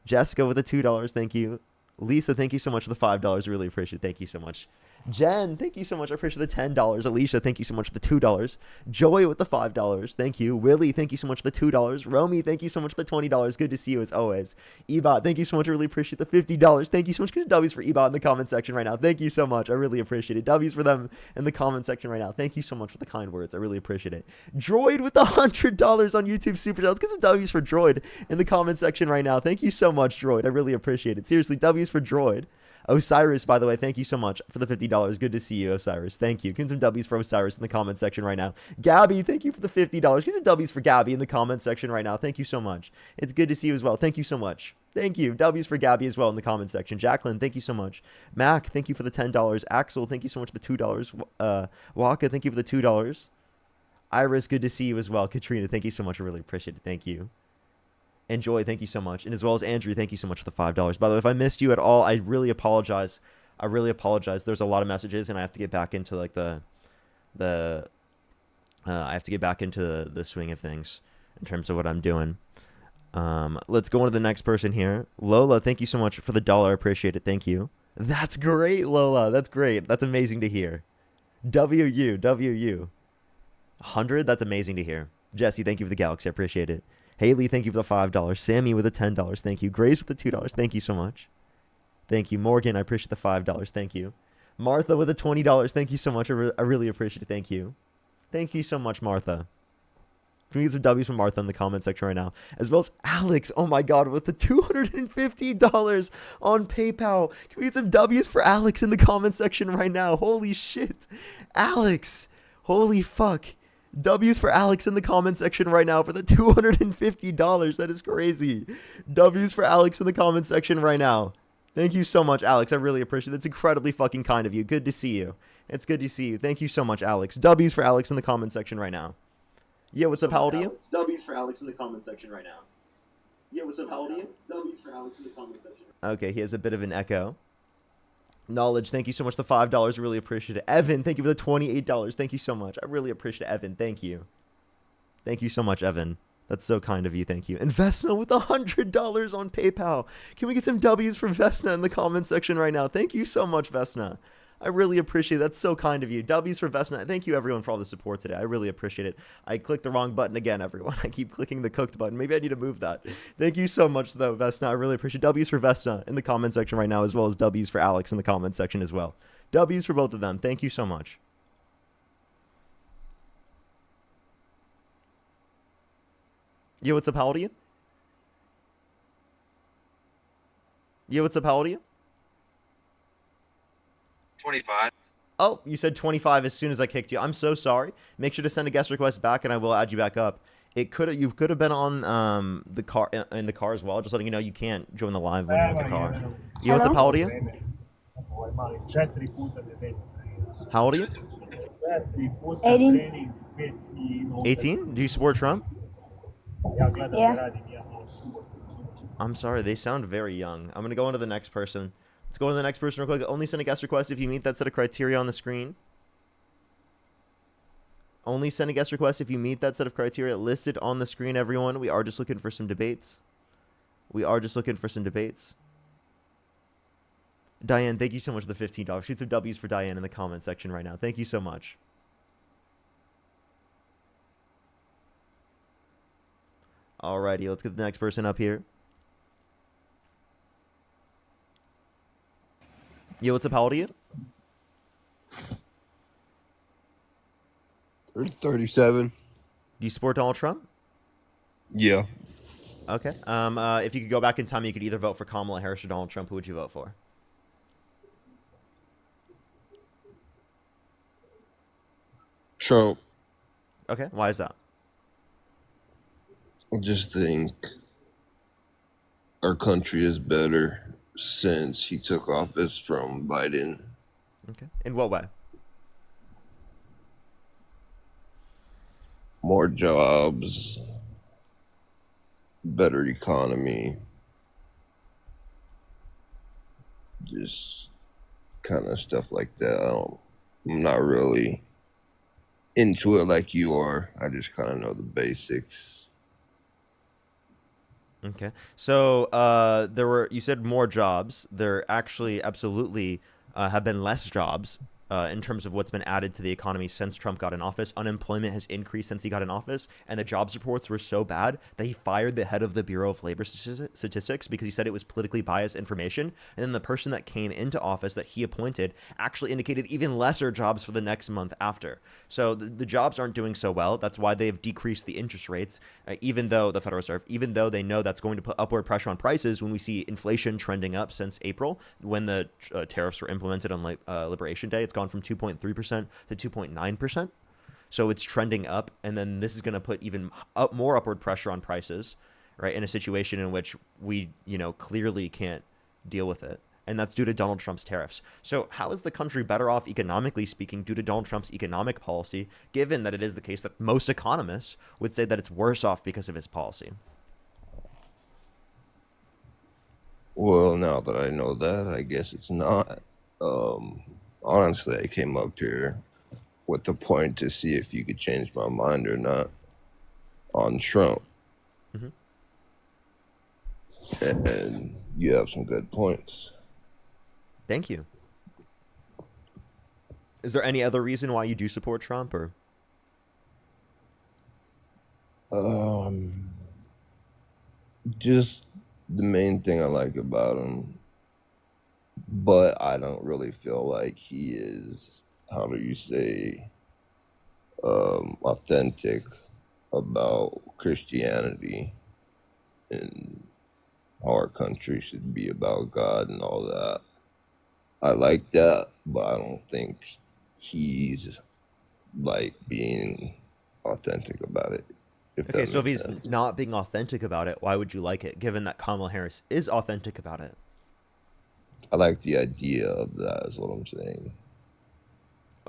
Jessica with the $2. Thank you. Lisa, thank you so much for the $5. I really appreciate it. Thank you so much. Jen, thank you so much. I appreciate the $10. Alicia, thank you so much for the $2. Joy with the $5. Thank you. Willie, thank you so much for the $2. Romy, thank you so much for the $20. Good to see you as always. Ebot, thank you so much. I really appreciate the $50. Thank you so much. Good W's for Ebot in the comment section right now. Thank you so much. I really appreciate it. W's for them in the comment section right now. Thank you so much for the kind words. I really appreciate it. Droid with the $100 on YouTube Super Chat. Let's get some W's for Droid in the comment section right now. Thank you so much, Droid. I really appreciate it. Seriously, W's for Droid. Osiris, by the way, thank you so much for the $50. Good to see you, Osiris. Thank you. Give some W's for Osiris in the comment section right now. Gabby, thank you for the $50. Give some W's for Gabby in the comment section right now. Thank you so much. It's good to see you as well. Thank you so much. Thank you. W's for Gabby as well in the comment section. Jacqueline, thank you so much. Mac, thank you for the $10. Axel, thank you so much for the $2. Waka, thank you for the $2. Iris, good to see you as well. Katrina, thank you so much. I really appreciate it. Thank you. Enjoy, thank you so much. And as well as Andrew, thank you so much for the $5. By the way, if I missed you at all, I really apologize. There's a lot of messages, and I have to get back into like the swing of things in terms of what I'm doing. Let's go on to the next person here. Lola, thank you so much for the $1. I appreciate it. Thank you. That's great, Lola. That's great. That's amazing to hear. WU. 100. That's amazing to hear. Jesse, thank you for the Galaxy. I appreciate it. Haley, thank you for the $5. Sammy with the $10. Thank you. Grace with the $2. Thank you so much. Thank you. Morgan, I appreciate the $5. Thank you. Martha with the $20. Thank you so much. I really appreciate it. Thank you. Thank you so much, Martha. Can we get some W's from Martha in the comment section right now? As well as Alex, oh my God, with the $250 on PayPal. Can we get some W's for Alex in the comment section right now? Holy shit. Alex, holy fuck. W's for Alex in the comment section right now for the $250. That is crazy. W's for Alex in the comment section right now. Thank you so much, Alex. I really appreciate it. That's incredibly fucking kind of you. Good to see you. It's good to see you. Thank you so much, Alex. W's for Alex in the comment section right now. Yeah, what's up? How old are you? W's for Alex in the comment section right now. Yeah, what's up? How old are you? W's for Alex in the comment section. Okay, he has a bit of an echo. Knowledge, thank you so much. The $5, really appreciate it. Evan, thank you for the $28. Thank you so much. I really appreciate it, Evan. Thank you. Thank you so much, Evan. That's so kind of you. Thank you. And Vesna with $100 on PayPal. Can we get some W's for Vesna in the comment section right now? Thank you so much, Vesna. I really appreciate it. That's so kind of you. W's for Vesna. Thank you, everyone, for all the support today. I really appreciate it. I clicked the wrong button again, everyone. I keep clicking the cooked button. Maybe I need to move that. Thank you so much, though, Vesna. I really appreciate it. W's for Vesna in the comment section right now, as well as W's for Alex in the comment section as well. W's for both of them. Thank you so much. Yo, what's up? How old are you? Yo, what's up? How old are you? 25. Oh, you said 25 as soon as I kicked you. I'm so sorry. Make sure to send a guest request back, and I will add you back up. You could have been on the car in the car as well. Just letting you know you can't join the live when you're in the car. You what's up? How old are you? How old are you? 18. 18? Do you support Trump? Yeah. I'm sorry. They sound very young. I'm gonna go on to the next person. Let's go to the next person real quick. Only send a guest request if you meet that set of criteria on the screen. Only send a guest request if you meet that set of criteria listed on the screen, everyone. We are just looking for some debates. Diane, thank you so much for the $15. Shoot some W's for Diane in the comment section right now. Thank you so much. Alrighty, let's get the next person up here. Yo, what's up? How old are you? 37. Do you support Donald Trump? Yeah. Okay. If you could go back in time, you could either vote for Kamala Harris or Donald Trump. Who would you vote for? Trump. Okay. Why is that? I just think our country is better since he took office from Biden. Okay. In what way? More jobs, better economy, just kind of stuff like that. I'm not really into it like you are. I just kind of know the basics. Okay. So you said more jobs. There actually absolutely have been less jobs in terms of what's been added to the economy since Trump got in office. Unemployment has increased since he got in office, and the jobs reports were so bad that he fired the head of the Bureau of Labor Statistics because he said it was politically biased information. And then the person that came into office that he appointed actually indicated even lesser jobs for the next month after. So the jobs aren't doing so well. That's why they've decreased the interest rates, even though the Federal Reserve, even though they know that's going to put upward pressure on prices when we see inflation trending up since April when the tariffs were implemented on Liberation Day. It's gone from 2.3% to 2.9%. So it's trending up, and then this is going to put even more upward pressure on prices, right, in a situation in which we, clearly can't deal with it. And that's due to Donald Trump's tariffs. So how is the country better off economically speaking due to Donald Trump's economic policy, given that it is the case that most economists would say that it's worse off because of his policy? Well, now that I know that, I guess it's not. Honestly, I came up here with the point to see if you could change my mind or not on Trump. Mm-hmm. And you have some good points. Thank you. Is there any other reason why you do support Trump, or? Just the main thing I like about him, but I don't really feel like he is, how do you say, authentic about Christianity and how our country should be about God and all that. I like that, but I don't think he's like being authentic about it. If Okay, that so if makes he's sense. not being authentic about it, why would you like it, given that Kamala Harris is authentic about it? I like the idea of that, is what I'm saying.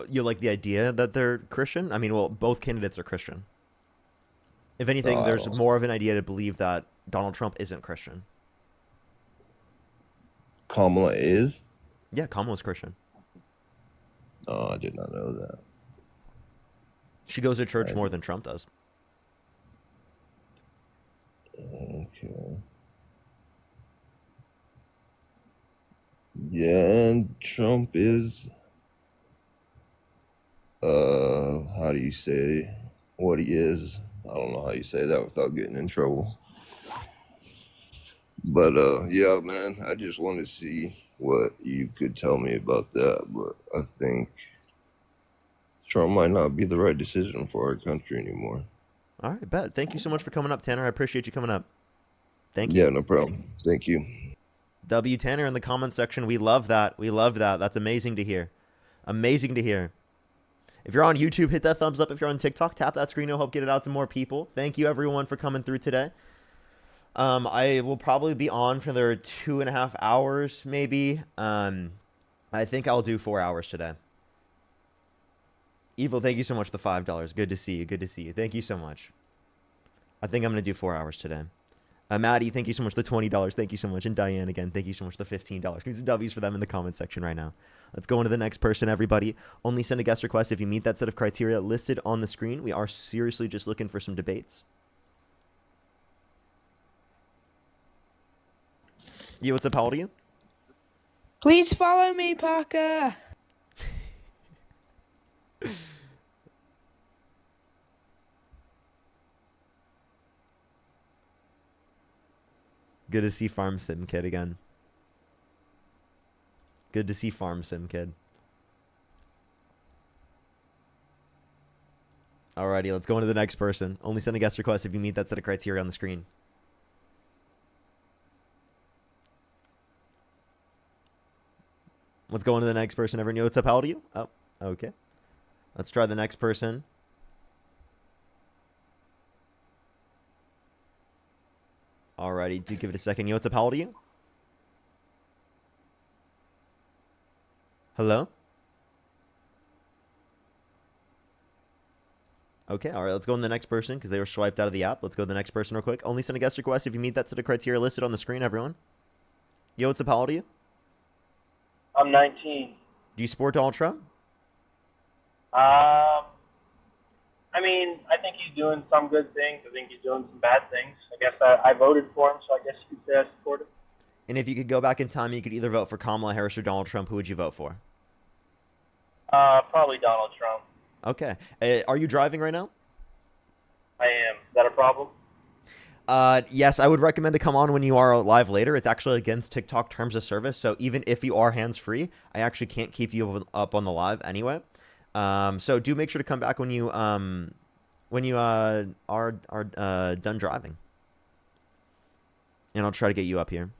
You like the idea that they're Christian? I mean, well, both candidates are Christian. If anything, I there's don't. more of an idea to believe that Donald Trump isn't Christian. Kamala is? Yeah, Kamala's Christian. Oh, I did not know that. She goes to church Right. more than Trump does. Okay. Yeah, and Trump is how do you say what he is? I don't know how you say that without getting in trouble. But yeah, man, I just want to see what you could tell me about that. But I think Trump might not be the right decision for our country anymore. All right, bet. Thank you so much for coming up, Tanner. I appreciate you coming up. Thank you. Yeah, no problem. Thank you. W Tanner in the comments section. We love that. We love that. That's amazing to hear. Amazing to hear. If you're on YouTube, hit that thumbs up. If you're on TikTok, tap that screen. It'll help get it out to more people. Thank you, everyone, for coming through today. I will probably be on for another 2.5 hours, maybe. I think I'll do 4 hours today. Evil, thank you so much for the $5. Good to see you. Good to see you. Thank you so much. I think I'm going to do 4 hours today. Maddie, thank you so much for the $20. Thank you so much. And Diane, again, thank you so much for the $15. Need some W's for them in the comment section right now. Let's go into the next person, everybody. Only send a guest request if you meet that set of criteria listed on the screen. We are seriously just looking for some debates. You, what's up? How old are you? Please follow me, Parker. Good to see Farm Sim Kid again. Good to see Farm Sim Kid. Alrighty, let's go into the next person. Only send a guest request if you meet that set of criteria on the screen. Let's go into the next person. Everyone know what's up? How old are you? Oh, okay. Let's try the next person. Alrighty, do give it a second. Yo, what's up? How old are you? Hello? Okay, all right, let's go on the next person because they were swiped out of the app. Let's go to the next person real quick. Only send a guest request if you meet that set of criteria listed on the screen, everyone. Yo, what's up? How old are you? I'm 19. Do you support Donald Trump? I mean, I think he's doing some good things. I think he's doing some bad things. I guess I voted for him, so I guess you could say I support him. And if you could go back in time, you could either vote for Kamala Harris or Donald Trump. Who would you vote for? Probably Donald Trump. Okay. Are you driving right now? I am. Is that a problem? Yes, I would recommend to come on when you are live later. It's actually against TikTok terms of service. So even if you are hands-free, I actually can't keep you up on the live anyway. So do make sure to come back when you are done driving. And I'll try to get you up here.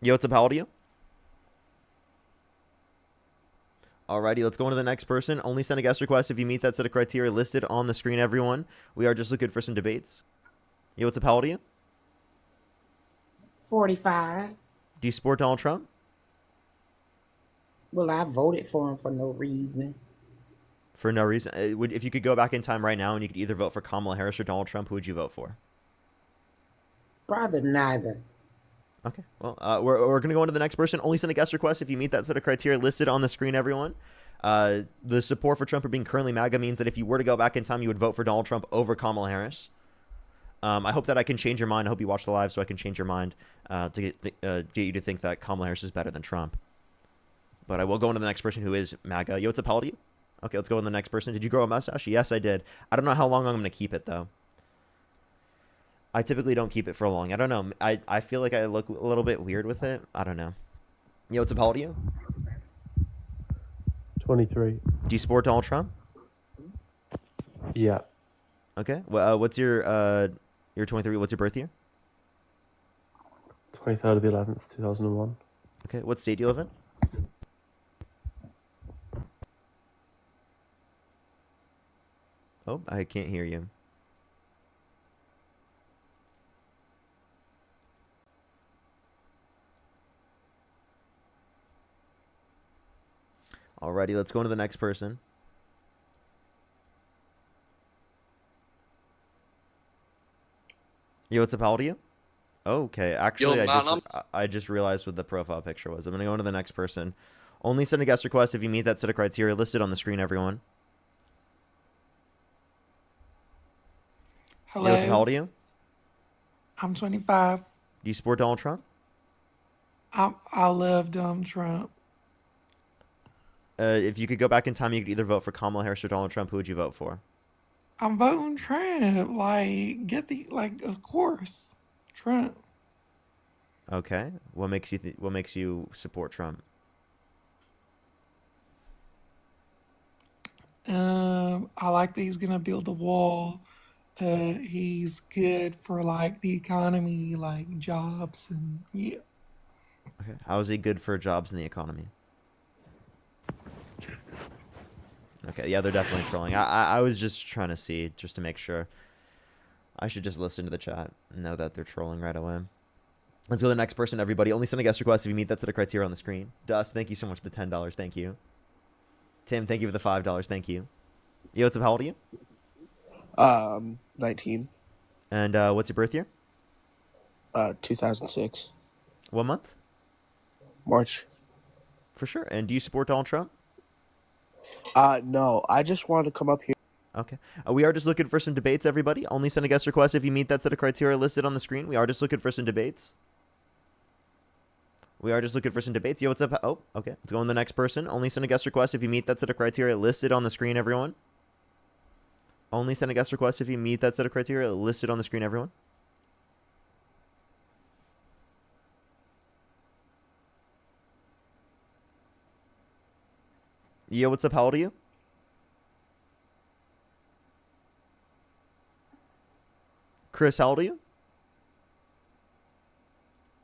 Yo, what's up? How old are you? Alrighty, let's go on to the next person. Only send a guest request if you meet that set of criteria listed on the screen, everyone. We are just looking for some debates. Yo, what's up? How old are you? 45. Do you support Donald Trump? Well, I voted for him for no reason. For no reason. If you could go back in time right now and you could either vote for Kamala Harris or Donald Trump, who would you vote for? Probably neither. Okay. Well, we're going to go on to the next person. Only send a guest request if you meet that set of criteria listed on the screen, everyone. The support for Trump or being currently MAGA means that if you were to go back in time, you would vote for Donald Trump over Kamala Harris. I hope that I can change your mind. I hope you watch the live so I can change your mind to get you to think that Kamala Harris is better than Trump. But I will go on to the next person who is MAGA. Yo, what's up? How old are you? Okay, let's go on to the next person. Did you grow a mustache? Yes, I did. I don't know how long I'm going to keep it, though. I typically don't keep it for long. I don't know. I feel like I look a little bit weird with it. I don't know. Yo, what's up? How old are you? 23. Do you support Donald Trump? Yeah. Okay. Well, what's your 23? What's your birth year? 23rd of the 11th, 2001. Okay. What state do you live in? Oh, I can't hear you. Alrighty, let's go on to the next person. Yo, what's up? How old are you? Okay, actually, I just realized what the profile picture was. I'm gonna go on to the next person. Only send a guest request if you meet that set of criteria listed on the screen, everyone. Hello. Yo, what's up? How old are you? I'm 25. Do you support Donald Trump? I love Donald Trump. If you could go back in time, you could either vote for Kamala Harris or Donald Trump. Who would you vote for? I'm voting Trump. Of course, Trump. Okay. What makes you support Trump? I like that he's gonna build the wall. He's good for the economy, jobs, and yeah. Okay. How is he good for jobs in the economy? Okay, yeah, they're definitely trolling. I was just trying to see, just to make sure. I should just listen to the chat and know that they're trolling right away. Let's go to the next person, everybody. Only send a guest request if you meet that set of criteria on the screen. Dust, thank you so much for the $10. Thank you. Tim, thank you for the $5. Thank you. Yo, what's up? How old are you? 19. And what's your birth year? 2006. What month? March. For sure. And do you support Donald Trump? No, I just wanted to come up here. Okay. We are just looking for some debates, everybody. Only send a guest request if you meet that set of criteria listed on the screen. We are just looking for some debates. Yo, what's up? Oh, okay. Let's go on to the next person. Only send a guest request if you meet that set of criteria listed on the screen, everyone. Only send a guest request if you meet that set of criteria listed on the screen, everyone. Yo, what's up? How old are you? Chris, how old are you?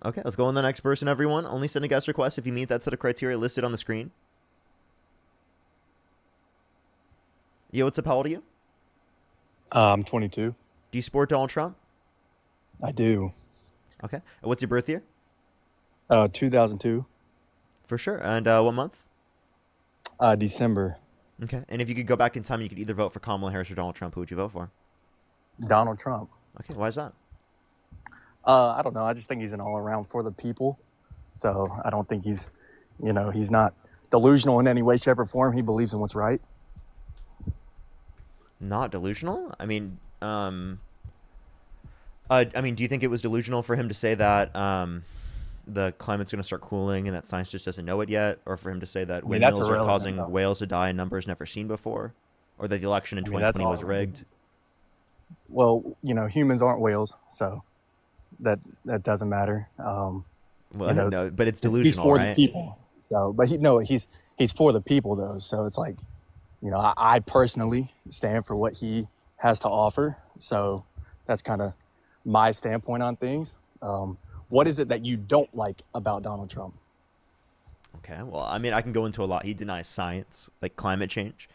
Okay, let's go on to the next person, everyone. Only send a guest request if you meet that set of criteria listed on the screen. Yo, what's up? How old are you? I'm 22. Do you support Donald Trump? I do. Okay. And what's your birth year? 2002. For sure. And what month? December. Okay. And if you could go back in time, you could either vote for Kamala Harris or Donald Trump. Who would you vote for? Donald Trump. Okay. Why is that? I don't know. I just think he's an all-around for the people. So I don't think he's not delusional in any way, shape, or form. He believes in what's right. Not delusional? I mean, do you think it was delusional for him to say that the climate's going to start cooling and that science just doesn't know it yet? Or for him to say that windmills are causing whales to die in numbers never seen before? Or that the election in 2020 was rigged? Well, humans aren't whales, so that doesn't matter. No, but it's delusional, he's for right? the people. So, but he's for the people though. So it's like, I personally stand for what he has to offer. So that's kind of my standpoint on things. What is it that you don't like about Donald Trump? Okay, well, I mean, I can go into a lot. He denies science, like climate change.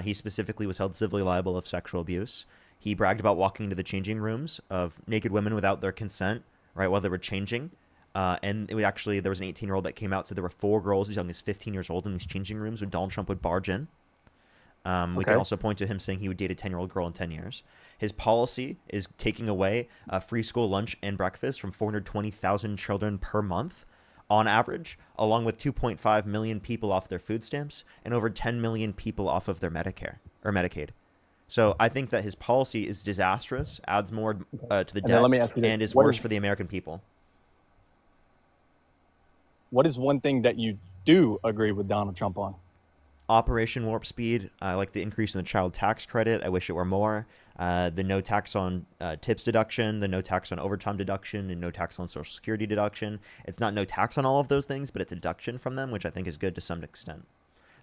He specifically was held civilly liable of sexual abuse. He bragged about walking into the changing rooms of naked women without their consent, right, while they were changing. And there was an 18-year-old that came out, so there were 4 girls as young as 15 years old in these changing rooms when Donald Trump would barge in. We can also point to him saying he would date a 10-year-old girl in 10 years. His policy is taking away free school lunch and breakfast from 420,000 children per month on average, along with 2.5 million people off their food stamps and over 10 million people off of their Medicare or Medicaid. So I think that his policy is disastrous, adds more to the debt, and is worse for the American people. What is one thing that you do agree with Donald Trump on? Operation Warp Speed. I like the increase in the child tax credit. I wish it were more. The no tax on tips deduction, the no tax on overtime deduction, and no tax on Social Security deduction. It's not no tax on all of those things, but it's a deduction from them, which I think is good to some extent.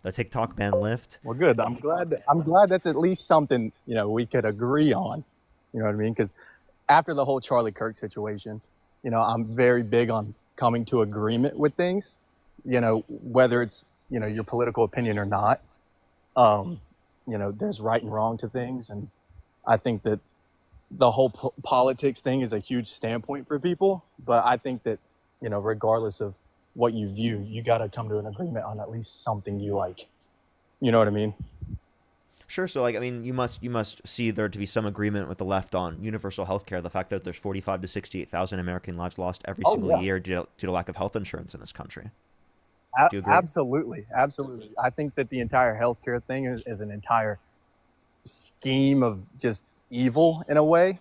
the TikTok ban lift. Well, good. I'm glad that's at least something, you know, we could agree on. You know what I mean? Because after the whole Charlie Kirk situation, you know, I'm very big on coming to agreement with things, you know, whether it's, you know, your political opinion or not. You know, there's right and wrong to things. And I think that the whole politics thing is a huge standpoint for people. But I think that, you know, regardless of what you view, you got to come to an agreement on at least something you like. You know what I mean? Sure. So, like, I mean, you must see there to be some agreement with the left on universal health care. The fact that there's 45 to 68,000 American lives lost every single year due to lack of health insurance in this country. Do you agree? Absolutely. Absolutely. I think that the entire healthcare thing is an entire scheme of just evil in a way.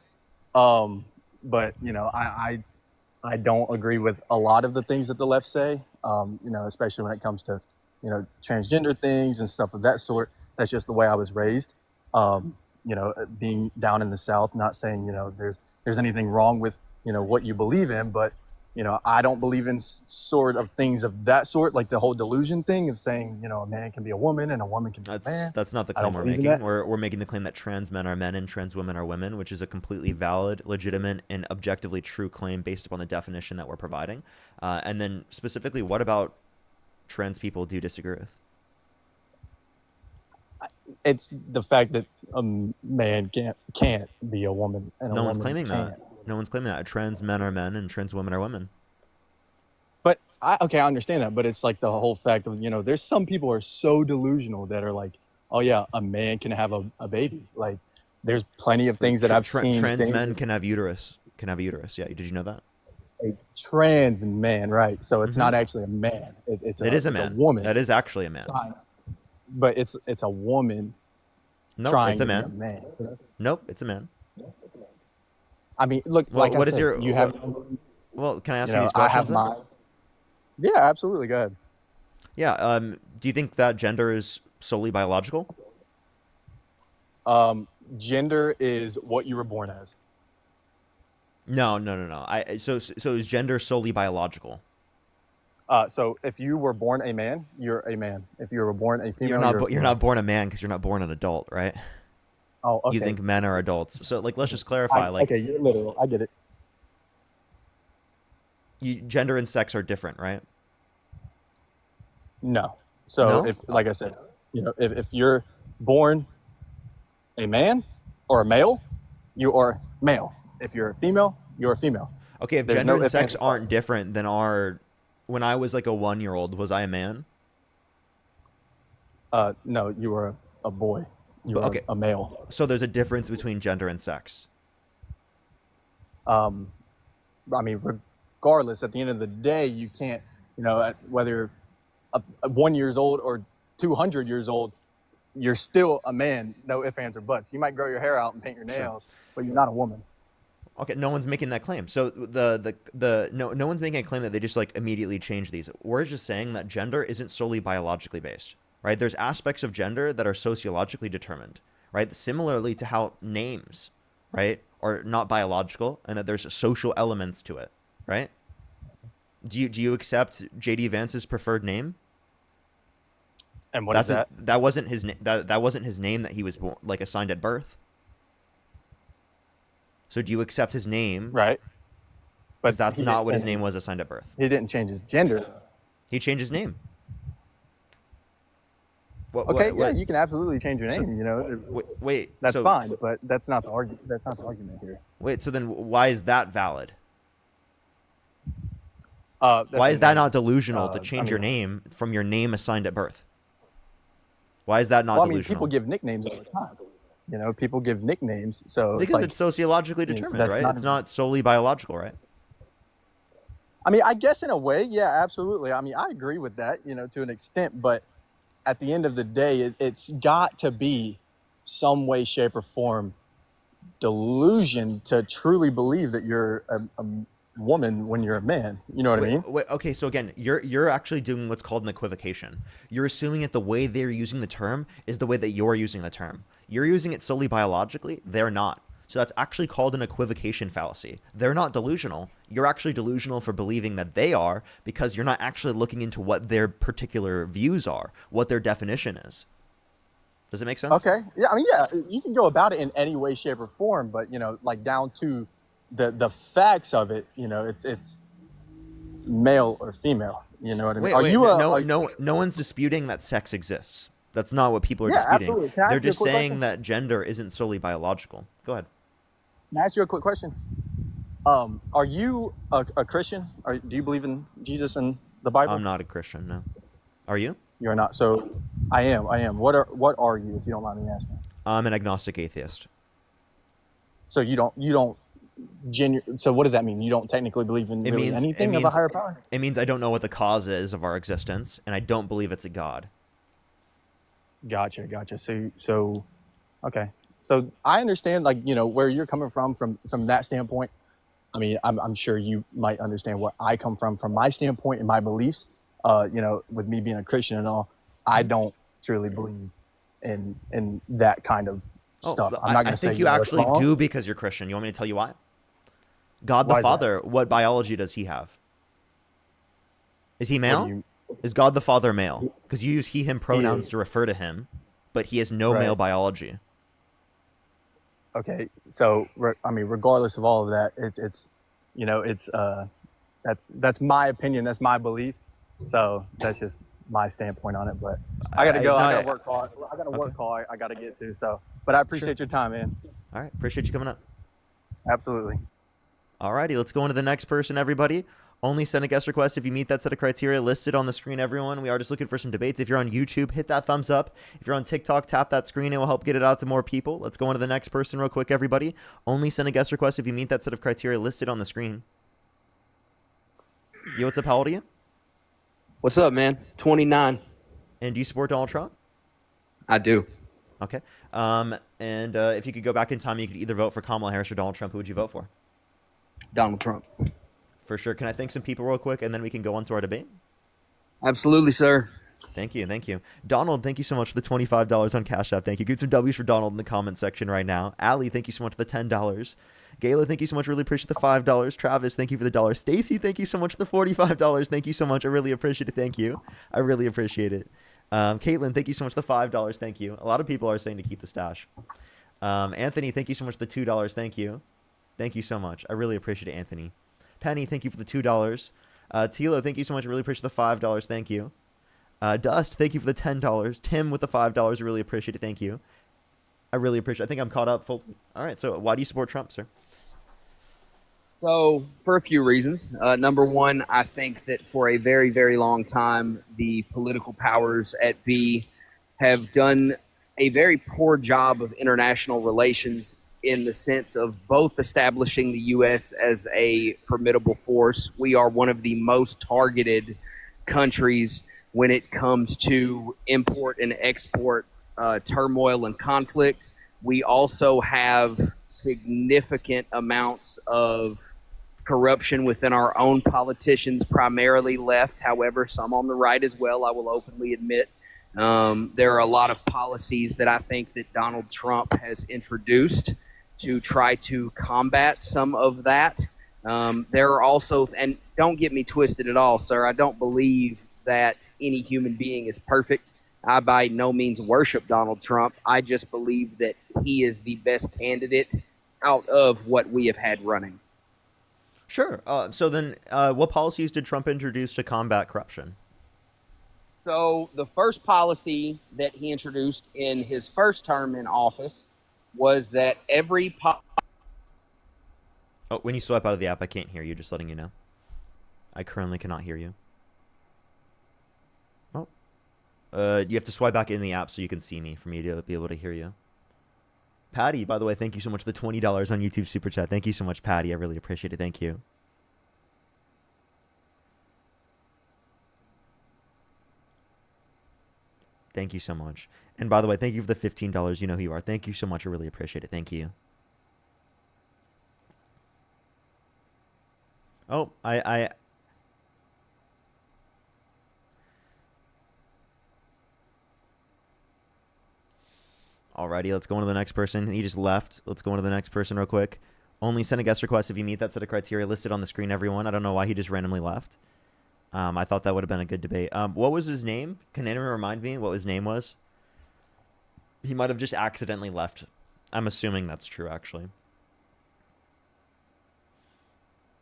But, you know, I don't agree with a lot of the things that the left say, you know, especially when it comes to, you know, transgender things and stuff of that sort. That's just the way I was raised. You know, being down in the South, not saying, you know, there's anything wrong with, you know, what you believe in, but, you know, I don't believe in sort of things of that sort, like the whole delusion thing of saying, you know, a man can be a woman and a woman can be a man. That's not the I claim don't we're believe in making. that. We're making the claim that trans men are men and trans women are women, which is a completely valid, legitimate, and objectively true claim based upon the definition that we're providing. And then specifically, what about trans people do you disagree with? It's the fact that a man can't be a woman and a No one's woman claiming can't. that. No one's claiming that. Trans men are men and trans women are women. But I understand that, but it's like the whole fact of, you know, there's some people who are so delusional that are like, oh yeah, a man can have a baby. Like, there's plenty of things that I've seen. Trans men can have uterus. Can have a uterus. Yeah, did you know that? A trans man, right? So it's not actually a man. It's a it's man. a woman. That is actually a man. But it's a woman Nope, trying it's a to man. be a man. Nope, it's a man. I mean, look, Well, like what I is said, your? you have. Well, can I ask You you know, these I questions? have then? my. Yeah, absolutely. Go ahead. Yeah. Do you think that gender is solely biological? Gender is what you were born as. No. So is gender solely biological? So if you were born a man, you're a man. If you were born a female, You're not born a man because you're not born an adult, right? Oh, okay. You think men are adults. So, like, let's just clarify. Okay, you're literal. I get it. Gender and sex are different, right? No. So No? if, like I said, you know, if you're born a man or a male, you are male. If you're a female, you're a female. Okay, if There's gender no and ifs, sex ands, or aren't different than when I was like a 1-year-old, was I a man? No, you were a boy. You were Okay. a male. So there's a difference between gender and sex. I mean, regardless, at the end of the day, you can't, you know, whether a 1 years old or 200 years old, you're still a man. No ifs, ands, or buts. You might grow your hair out and paint your nails, but you're not a woman. Okay, no one's making that claim. So no one's making a claim that they just like immediately change these. We're just saying that gender isn't solely biologically based, right? There's aspects of gender that are sociologically determined, right? Similarly to how names, right, are not biological and that there's social elements to it, right? Do you accept JD Vance's preferred name? And what is that? That wasn't his that wasn't his name that he was born, like assigned at birth. So do you accept his name? Right. But that's he not what his didn't- name was assigned at birth. He didn't change his gender. He changed his name. Okay, yeah, you can absolutely change your name. You know, wait, that's so- fine, but that's not the argument. That's not the argument here. Wait, so then why is that valid? That's Why is a that no. not delusional to I change mean- your name from your name assigned at birth? Why is that not Well, I mean, delusional? people give nicknames all the time. You know, people give nicknames, so because it's like, it's sociologically I mean, determined, that's right? not- It's not solely biological, right? I mean, I guess in a way, yeah, absolutely. I mean, I agree with that, you know, to an extent, but at the end of the day, it's got to be some way, shape, or form delusion to truly believe that you're a woman when you're a man. You know what I mean? Wait, okay, so again, you're actually doing what's called an equivocation. You're assuming that the way they're using the term is the way that you're using the term. You're using it solely biologically. They're not. So that's actually called an equivocation fallacy. They're not delusional. You're actually delusional for believing that they are, because you're not actually looking into what their particular views are, what their definition is. Does it make sense? Okay. Yeah. I mean, yeah, you can go about it in any way, shape, or form, but like down to the facts of it, it's male or female. You know what I mean? No one's disputing that sex exists. That's not what people are Yeah, disputing. absolutely. Can I They're ask you a just quick saying question? that gender isn't solely biological. Go ahead. Can I ask you a quick question? Are you a Christian? Do you believe in Jesus and the Bible? I'm not a Christian, no. Are you? You're not. So I am. What are you, if you don't mind me asking? I'm an agnostic atheist. So you don't so what does that mean? You don't technically believe in anything of a higher power? It means I don't know what the cause is of our existence, and I don't believe it's a God. Gotcha. So okay. So I understand, like, where you're coming from that standpoint. I mean, I'm sure you might understand where I come from my standpoint and my beliefs. With me being a Christian and all, I don't truly believe in that kind of stuff. I'm not going I to say think you actually do, because you're Christian. You want me to tell you why? God the Father, what biology does he have? Is he male? Is God the Father male? Because you use he, him pronouns to refer to him, but he has no male biology. Okay, so I mean, regardless of all of that, it's that's my opinion, that's my belief. So that's just my standpoint on it. But I got to go. I got to work hard. I got a work call I got to get to. So, but I appreciate your time, man. All right, appreciate you coming up. Absolutely. Alrighty, let's go on to the next person, everybody. Only send a guest request if you meet that set of criteria listed on the screen, everyone. We are just looking for some debates. If you're on YouTube, hit that thumbs up. If you're on TikTok, tap that screen. It will help get it out to more people. Let's go on to the next person real quick, everybody. Only send a guest request if you meet that set of criteria listed on the screen. Yo, what's up? How old are you? What's up, man? 29. And do you support Donald Trump? I do. Okay. And if you could go back in time, you could either vote for Kamala Harris or Donald Trump. Who would you vote for? Donald Trump. For sure. Can I thank some people real quick, and then we can go on to our debate? Absolutely, sir. Thank you. Donald, thank you so much for the $25 on Cash App. Thank you. Get some W's for Donald in the comment section right now. Allie, thank you so much for the $10. Gayla, thank you so much. Really appreciate the $5. Travis, thank you for the $1. Stacy, thank you so much for the $45. Thank you so much. I really appreciate it. Thank you. I really appreciate it. Caitlin, thank you so much for the $5. Thank you. A lot of people are saying to keep the stash. Anthony, thank you so much for the $2. Thank you. Thank you so much. I really appreciate it, Anthony. Penny, thank you for the $2. Tilo, thank you so much. I really appreciate the $5. Thank you. Dust, thank you for the $10. Tim with the $5. I really appreciate it. Thank you. I really appreciate it. I think I'm caught up fully. All right. So why do you support Trump, sir? So, for a few reasons. Number one, I think that for a very, very long time, the political powers at B have done a very poor job of international relations, in the sense of both establishing the U.S. as a formidable force. We are one of the most targeted countries when it comes to import and export turmoil and conflict. We also have significant amounts of corruption within our own politicians, primarily left, however, some on the right as well, I will openly admit. There are a lot of policies that I think that Donald Trump has introduced to try to combat some of that. There are also, and don't get me twisted at all, sir, I don't believe that any human being is perfect. I by no means worship Donald Trump. I just believe that he is the best candidate out of what we have had running. Sure. So then what policies did Trump introduce to combat corruption? So the first policy that he introduced in his first term in office was that every Oh, when you swipe out of the app, I can't hear you, just letting you know. I currently cannot hear you. Oh. You have to swipe back in the app so you can see me, for me to be able to hear you. Patty, by the way, thank you so much for the $20 on YouTube Super Chat. Thank you so much, Patty. I really appreciate it. Thank you. Thank you so much. And by the way, thank you for the $15. You know who you are. Thank you so much. I really appreciate it. Thank you. Oh, Alrighty, let's go on to the next person. He just left. Let's go on to the next person real quick. Only send a guest request if you meet that set of criteria listed on the screen, everyone. I don't know why he just randomly left. I thought that would have been a good debate. What was his name? Can anyone remind me what his name was? He might have just accidentally left. I'm assuming that's true, actually.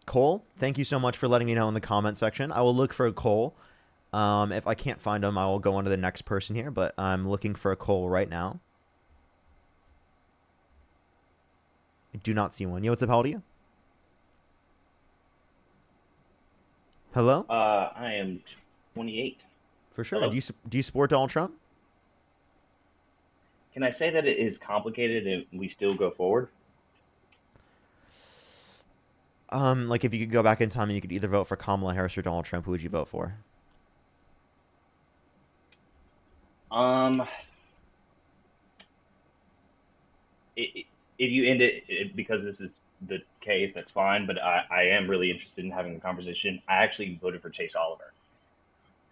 Cole, thank you so much for letting me know in the comment section. I will look for a Cole. If I can't find him, I will go on to the next person here, but I'm looking for a Cole right now. I do not see one. Yo, what's up? How old are you? Hello? I am 28. For sure. Hello? Do you support Donald Trump? Can I say that it is complicated and we still go forward? Like if you could go back in time and you could either vote for Kamala Harris or Donald Trump, who would you vote for? If you end it because this is the case, that's fine. But I am really interested in having a conversation. I actually voted for Chase Oliver,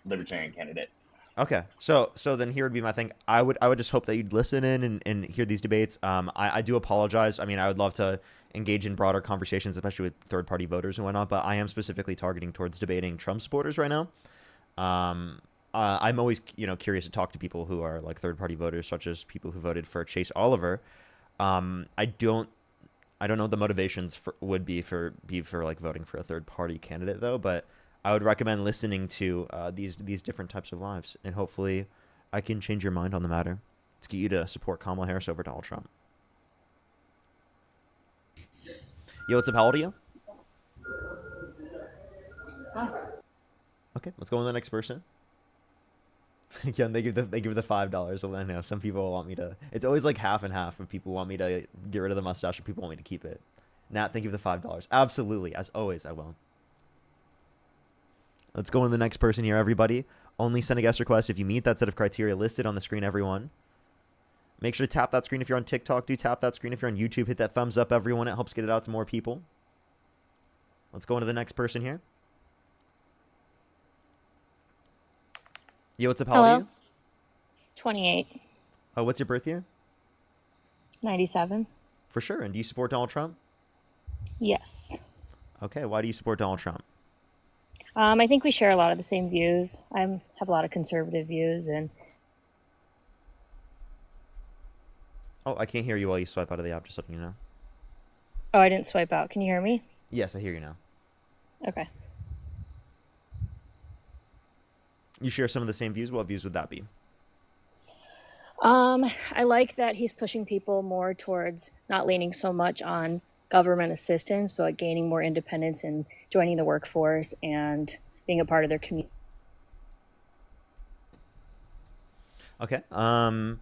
Libertarian candidate. Okay, so then here would be my thing. I would just hope that you'd listen in and hear these debates. I do apologize. I mean, I would love to engage in broader conversations, especially with third-party voters and whatnot, but I am specifically targeting towards debating Trump supporters right now. I'm always, curious to talk to people who are like third-party voters, such as people who voted for Chase Oliver. I don't know what the motivations would be for like voting for a third-party candidate though, but I would recommend listening to these different types of lives, and hopefully I can change your mind on the matter to get you to support Kamala Harris over Donald Trump. Yo, what's up? How old are you? Okay, let's go on to the next person. Yeah, they give the $5. I know some people want me to. It's always like half and half. If people want me to get rid of the mustache, and people want me to keep it. Nat, thank you for the $5. Absolutely, as always, I will. Let's go on to the next person here, everybody. Only send a guest request if you meet that set of criteria listed on the screen, everyone. Make sure to tap that screen if you're on TikTok. Do tap that screen if you're on YouTube. Hit that thumbs up, everyone. It helps get it out to more people. Let's go on to the next person here. Yo, what's up? How old are you? 28. Oh, what's your birth year? 97. For sure. And do you support Donald Trump? Yes. Okay, why do you support Donald Trump? I think we share a lot of the same views. I have a lot of conservative views, and Oh, I can't hear you while you swipe out of the app, just letting you know. oh, I didn't swipe out. Can you hear me? Yes, I hear you now. Okay. You share some of the same views? What views would that be? I like that he's pushing people more towards not leaning so much on government assistance, but gaining more independence and joining the workforce and being a part of their community. Okay. I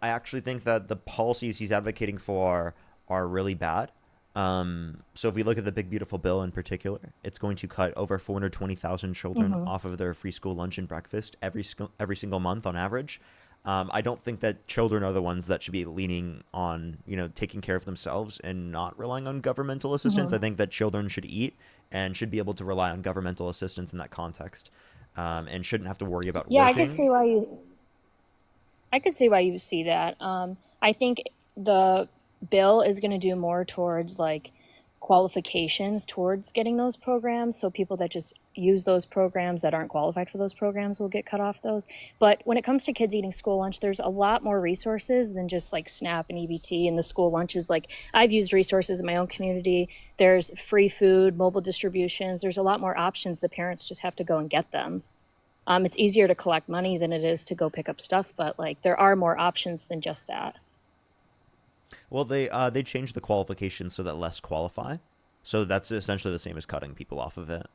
actually think that the policies he's advocating for are really bad. So if we look at the Big Beautiful Bill in particular, it's going to cut over 420,000 children off of their free school lunch and breakfast every single month on average. I don't think that children are the ones that should be leaning on, taking care of themselves and not relying on governmental assistance. I think that children should eat and should be able to rely on governmental assistance in that context, and shouldn't have to worry about Yeah, working. I could see why you see that. I think the bill is going to do more towards like qualifications towards getting those programs. So people that just use those programs that aren't qualified for those programs will get cut off those. But when it comes to kids eating school lunch, there's a lot more resources than just like SNAP and EBT and the school lunches. Like I've used resources in my own community. There's free food, mobile distributions. There's a lot more options. The parents just have to go and get them. It's easier to collect money than it is to go pick up stuff, but like there are more options than just that. Well, they changed the qualifications so that less qualify. So that's essentially the same as cutting people off of it.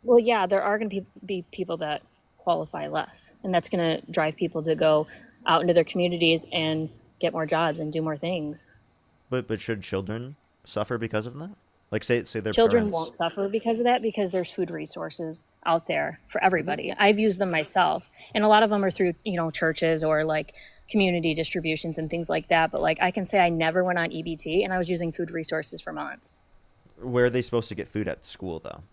Well, yeah, there are going to be people that qualify less, and that's going to drive people to go out into their communities and get more jobs and do more things. But should children suffer because of that? Like say their Children parents... won't suffer because of that, because there's food resources out there for everybody. I've used them myself, and a lot of them are through churches or like community distributions and things like that. But like I can say I never went on EBT, and I was using food resources for months. Where are they supposed to get food at school though?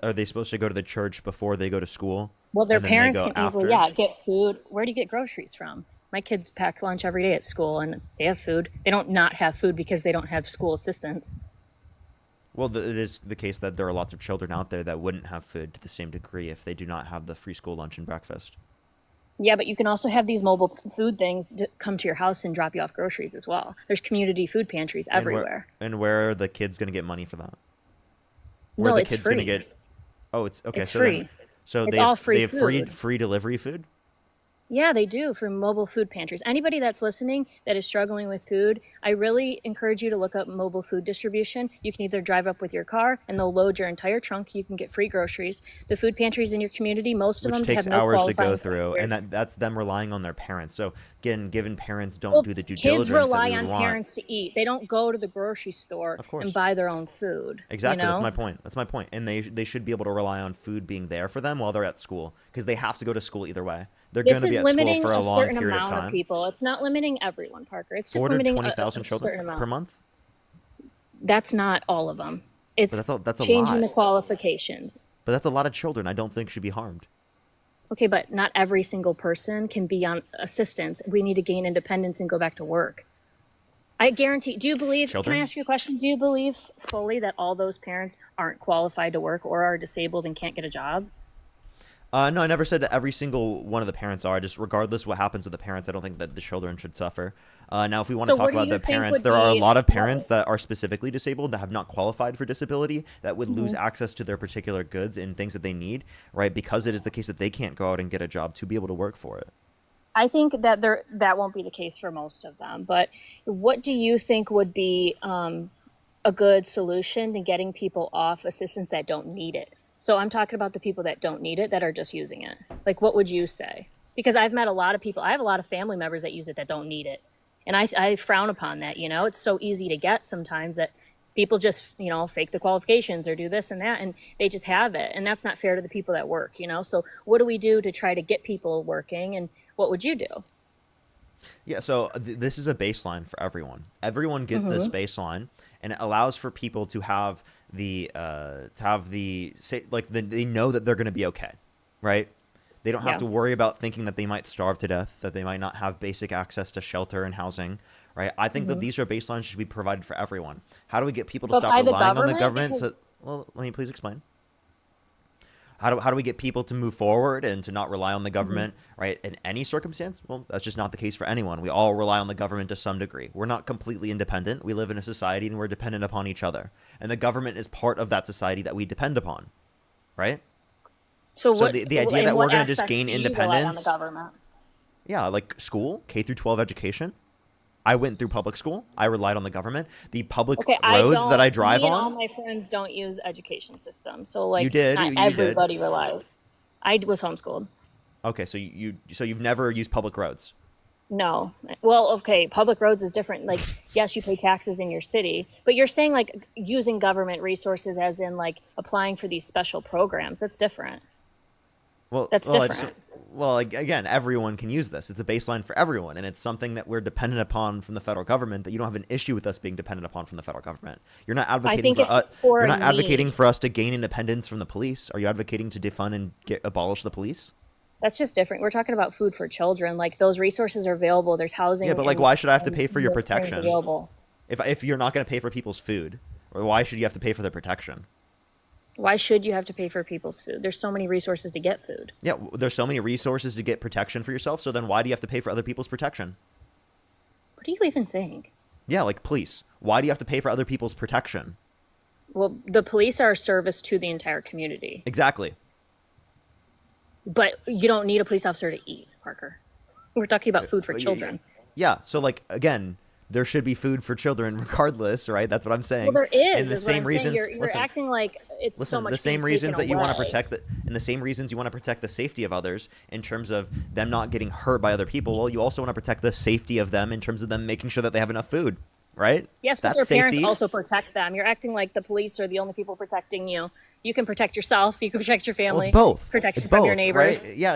Are they supposed to go to the church before they go to school? Well, their and then they parents go can easily after? get food. Where do you get groceries from? My kids pack lunch every day at school, and they have food. They don't not have food because they don't have school assistance. Well, it is the case that there are lots of children out there that wouldn't have food to the same degree if they do not have the free school lunch and breakfast. Yeah, but you can also have these mobile food things to come to your house and drop you off groceries as well. There's community food pantries everywhere. And where are the kids going to get money for that? Where No, are the it's kids going to free. get? Oh, it's okay. It's so free. Then, so It's they all have, free they have food. free delivery food. Yeah, they do for mobile food pantries. Anybody that's listening that is struggling with food, I really encourage you to look up mobile food distribution. You can either drive up with your car and they'll load your entire trunk. You can get free groceries. The food pantries in your community, most of Which them takes have no hours to qualifying go through, and factors. that's them relying on their parents. So again, given parents don't Well, do the due kids diligence that rely we would on want. parents to eat. They don't go to the grocery store Of course. and buy their own food. Exactly, You that's know? my point. That's my point. And they should be able to rely on food being there for them while they're at school, because they have to go to school either way. They're going This to be is at school limiting for a a long certain period of amount of time. people. It's not limiting everyone, Parker. It's just limiting a 420,000 certain children amount. per month. That's not all of them. It's That's a changing the lot. qualifications. But that's a lot of children. I don't think should be harmed. Okay, but not every single person can be on assistance. We need to gain independence and go back to work. I guarantee. Do you believe? Can Children? I ask you a question? Do you believe fully that all those parents aren't qualified to work or are disabled and can't get a job? No, I never said that every single one of the parents are. Just regardless what happens with the parents, I don't think that the children should suffer. Now, if we want to So talk what do about you the think parents, would there are a be- lot of parents that are specifically disabled that have not qualified for disability that would lose Mhm. access to their particular goods and things that they need, right? Because it is the case that they can't go out and get a job to be able to work for it. I think that that won't be the case for most of them. But what do you think would be a good solution to getting people off assistance that don't need it? So I'm talking about the people that don't need it, that are just using it. Like, what would you say? Because I've met a lot of people. I have a lot of family members that use it that don't need it, and I frown upon that. You know, it's so easy to get sometimes that people just fake the qualifications or do this and that, and they just have it, and that's not fair to the people that work. So what do we do to try to get people working, and what would you do? Yeah, so this is a baseline for everyone. Everyone gets this baseline, and it allows for people to have the they know that they're going to be okay, right? They don't have Yeah. to worry about thinking that they might starve to death, that they might not have basic access to shelter and housing, right? I think that these are baselines should be provided for everyone. How do we get people to But stop by the relying on the government? government? Because- Well, let me please explain. How do we get people to move forward and to not rely on the government, right? In any circumstance? Well, that's just not the case for anyone. We all rely on the government to some degree. We're not completely independent. We live in a society and we're dependent upon each other. And the government is part of that society that we depend upon, right? So So what? the idea in that we're what gonna just aspects gain do you rely on the independence- government? Yeah, like school, K through 12 education. I went through public school. I relied on the government. The public Okay, I roads don't. that I drive me and all on. my friends don't use education system, so like You did, not you did. everybody relies. I was homeschooled. Okay, so you've never used public roads. No. Well, okay, public roads is different. Like, yes, you pay taxes in your city, but you're saying like using government resources as in like applying for these special programs. That's different. Well, That's well, different. again, everyone can use this. It's a baseline for everyone, and it's something that we're dependent upon from the federal government. That you don't have an issue with us being dependent upon from the federal government. You're not advocating think for it's us. for You're not a advocating need. for us to gain independence from the police. Are you advocating to defund and abolish the police? That's just different. We're talking about food for children. Like those resources are available. There's housing. Yeah, but like, and- why should I have to and pay for your those things protection? available. If you're not going to pay for people's food, or why should you have to pay for their protection? Why should you have to pay for people's food? There's so many resources to get food. Yeah, there's so many resources to get protection for yourself. So then, why do you have to pay for other people's protection? What are you even saying? Yeah, like police. Why do you have to pay for other people's protection? Well, the police are a service to the entire community, Exactly. but you don't need a police officer to eat, Parker. We're talking about food for Well, children. Yeah, so like again, there should be food for children regardless, right? That's what I'm saying. Well, there is. And the is what same I'm saying. reasons. You're listen, acting like it's so listen, much. the same being reasons taken that you want to away. protect and the same reasons you want to protect the safety of others in terms of them not getting hurt by other people. Well, you also want to protect the safety of them in terms of them making sure that they have enough food, right? Yes, but That's their parents safety. also protect them. You're acting like the police are the only people protecting you. You can protect yourself. You can protect your Well, family. it's both. Protection It's from both, your neighbors. right? Yeah.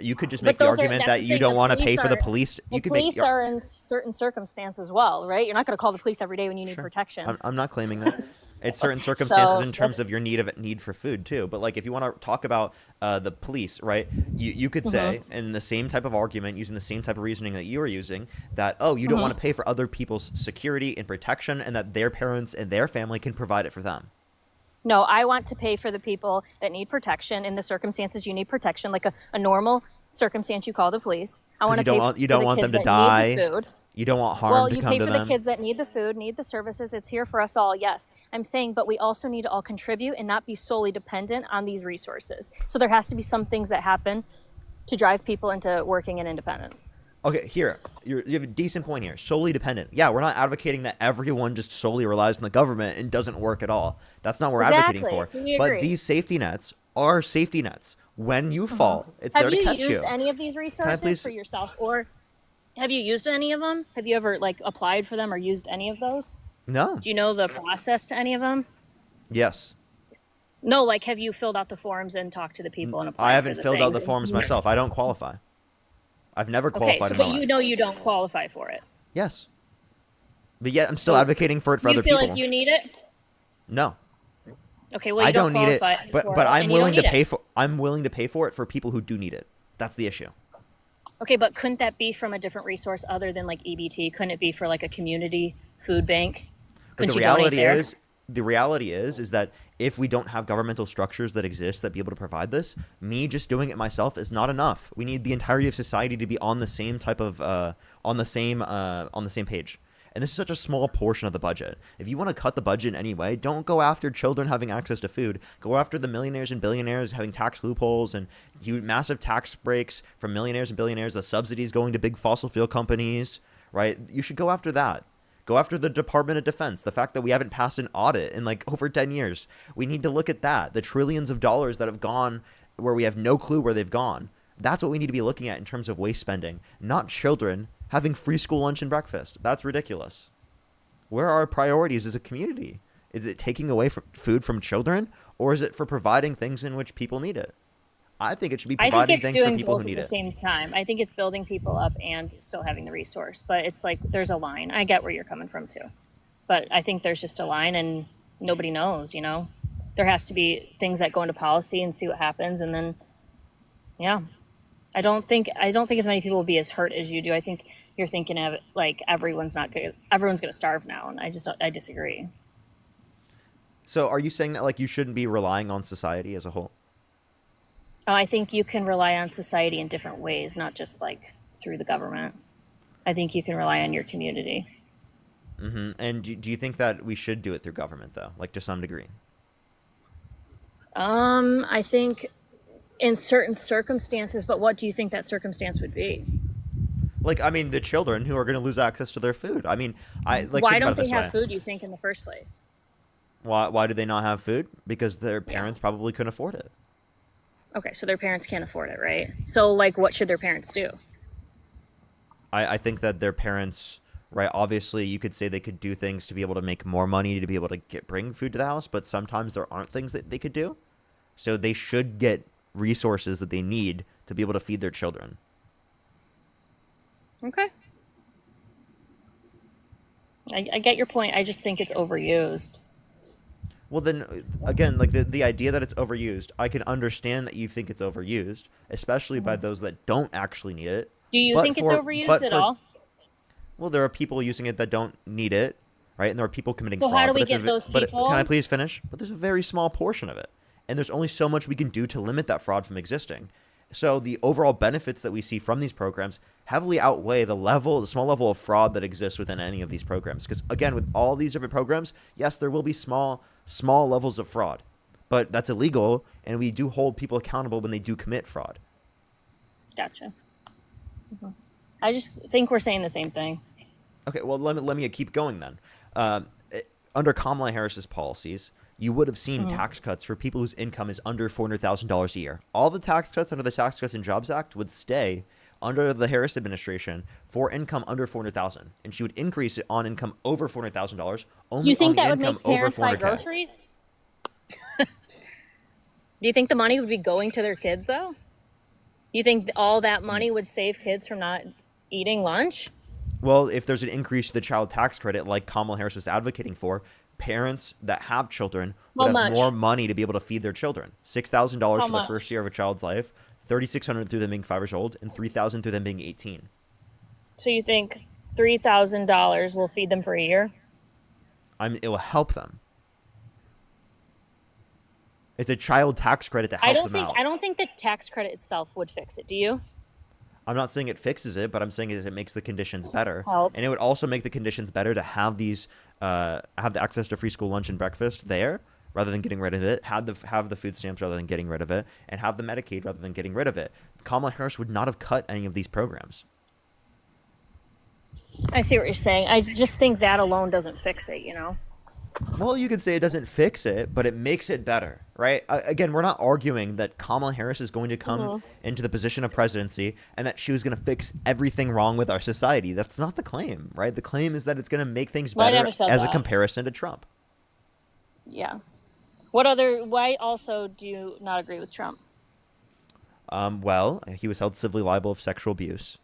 You could just But make the those are argument that's that the you thing. don't The want to pay police for the are police. the You can make. police are in certain circumstances as well, right? You're not going to call the police every day when you need protection. I'm not claiming that. It's certain circumstances So in terms of that's your need for food too. But like if you want to talk about the police, right? You could say in the same type of argument, using the same type of reasoning that you were using, that you don't want to pay for other people's security and protection, and that their parents and their family can provide it for them. No, I want to pay for the people that need protection in the circumstances you need protection, like a normal circumstance. You call the police. I want to pay for You don't the want kids them to that die. need the food. You don't want harm Well, to you come pay to for them. the kids that need the food, need the services. It's here for us all. Yes, I'm saying, but we also need to all contribute and not be solely dependent on these resources. So there has to be some things that happen to drive people into working in independence. Okay, here you have a decent point here. Solely dependent. Yeah, we're not advocating that everyone just solely relies on the government and doesn't work at all. That's not what we're advocating for. So we But agree. these safety nets are safety nets. When you fall, it's Have there to you catch used you. any of these resources please- for yourself, or have you used any of them? Have you ever like applied for them or used any of those? No. Do you know the process to any of them? Yes. No, like have you filled out the forms and talked to the people and applied I haven't for the filled out the things? forms myself. I don't qualify. I've never Okay, qualified so in my but you life. know you don't qualify for it. Yes. But yet I'm still So, advocating for it for you other feel people. like you need it? No. Okay, well you I don't need it, qualify but for but it, I'm and you don't willing to need pay it. for it for people who do need it. That's the issue. Okay, but couldn't that be from a different resource other than like EBT? Couldn't it be for like a community food bank? But Couldn't the you donate reality there? is that if we don't have governmental structures that exist that be able to provide this, me just doing it myself is not enough. We need the entirety of society to be on the same type of on the same page. And this is such a small portion of the budget. If you want to cut the budget in any way, don't go after children having access to food. Go after the millionaires and billionaires having tax loopholes and massive tax breaks for millionaires and billionaires, the subsidies going to big fossil fuel companies, right? You should go after that. Go after the Department of Defense. The fact that we haven't passed an audit in like over 10 years. We need to look at that. The trillions of dollars that have gone where we have no clue where they've gone. That's what we need to be looking at in terms of waste spending, not children having free school lunch and breakfast. That's ridiculous. Where are our priorities as a community? Is it taking away food from children, or is it for providing things in which people need it? I think it should be I think providing it's things for doing people both who at need the it. same time. I think it's building people up and still having the resource, but it's like there's a line. I get where you're coming from too, but I think there's just a line and nobody knows. You know, there has to be things that go into policy and see what happens, and then yeah. I don't think as many people will be as hurt as you do. I think you're thinking of like everyone's going to starve now, and I disagree. So are you saying that like you shouldn't be relying on society as a whole? I think you can rely on society in different ways, not just like through the government. I think you can rely on your community. Mm-hmm. And do you think that we should do it through government though, like to some degree? I think in certain circumstances, but what do you think that circumstance would be? Like, I mean, the children who are going to lose access to their food. I mean, Why think don't about it they this have way. food, you think, in the first place? Why do they not have food? Because their parents probably couldn't afford it. Okay, so their parents can't afford it, right? So, like, what should their parents do? I think that their parents, right, obviously you could say they could do things to be able to make more money to be able to bring food to the house, but sometimes there aren't things that they could do. So they should get resources that they need to be able to feed their children. Okay. I get your point. I just think it's overused. Well, then, again, like the idea that it's overused, I can understand that you think it's overused, especially by those that don't actually need it. Do you But think it's for- overused but at for- all? Well, there are people using it that don't need it, right? And there are people committing So fraud. how do but we it's a get ve- those but people? can I please finish? But there's a very small portion of it. And there's only so much we can do to limit that fraud from existing. So the overall benefits that we see from these programs heavily outweigh the small level of fraud that exists within any of these programs. Because again, with all these different programs, yes, there will be small levels of fraud, but that's illegal, and we do hold people accountable when they do commit fraud. Gotcha. Mhm. I just think we're saying the same thing. Okay, well, let me keep going then. Under Kamala Harris's policies, you would have seen tax cuts for people whose income is under $400,000 a year. All the tax cuts under the Tax Cuts and Jobs Act would stay under the Harris administration for income under $400,000, and she would increase it on income over $400,000. Only Do you think on the that would income make over parents buy 400K. groceries? Do you think the money would be going to their kids though? You think all that money would save kids from not eating lunch? Well, if there's an increase to the child tax credit, like Kamala Harris was advocating for, parents that have children would How have much? more money to be able to feed their children. $6,000 How for the much? first year of a child's life, $3,600 through them being 5 years old, and $3,000 through them being 18. So you think $3,000 will feed them for a year? It will help them. It's a child tax credit to help them out. I don't think the tax credit itself would fix it. Do you? I'm not saying it fixes it, but I'm saying it makes the conditions better. Help. And it would also make the conditions better to have these, have the access to free school lunch and breakfast there, rather than getting rid of it. Have the food stamps rather than getting rid of it, and have the Medicaid rather than getting rid of it. Kamala Harris would not have cut any of these programs. I see what you're saying. I just think that alone doesn't fix it, you know? Well, you could say it doesn't fix it, but it makes it better, right? Again, we're not arguing that Kamala Harris is going to come into the position of presidency and that she was going to fix everything wrong with our society. That's not the claim, right? The claim is that it's going to make things Well, I better never said as a that. comparison to Trump. Yeah. Why also do you not agree with Trump? Well, he was held civilly liable of sexual abuse.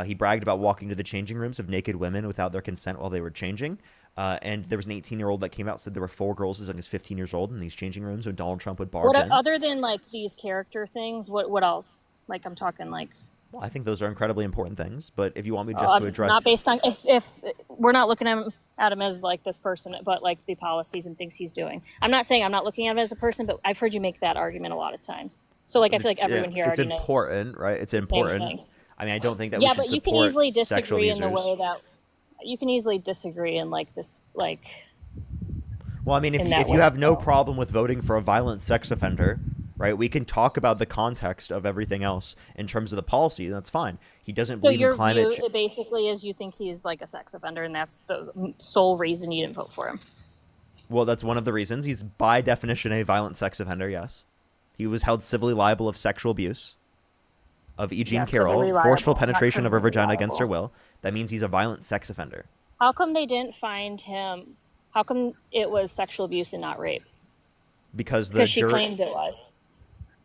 He bragged about walking to the changing rooms of naked women without their consent while they were changing. And there was an 18-year-old that came out and said there were 4 girls as young as 15 years old in these changing rooms when Donald Trump would barge What in. other than like these character things? What else? Like I'm talking like Well, I think those are incredibly important things. But if you want me just to address... not based on if we're not looking at him as like this person, but like the policies and things he's doing. I'm not saying I'm not looking at him as a person, but I've heard you make that argument a lot of times. So like I feel like everyone here it's already knows. important, right? It's the same important. thing. I mean, I don't think that Yeah, we should but you can support easily sexual disagree in the abusers. way that you can easily disagree in like this like. Well, I mean, in if that you way, have no so. problem with voting for a violent sex offender, right, we can talk about the context of everything else in terms of the policy. That's fine. He doesn't So believe your in climate view change. basically is you think he's like a sex offender, and that's the sole reason you didn't vote for him. Well, that's one of the reasons. He's by definition a violent sex offender, yes. He was held civilly liable of sexual abuse of E. Jean Yeah, Carroll, civilly forceful liable, not penetration of her criminally vagina against her liable. will. That means he's a violent sex offender. How come they didn't find him? How come it was sexual abuse and not rape? Because the Because she jury... claimed it was.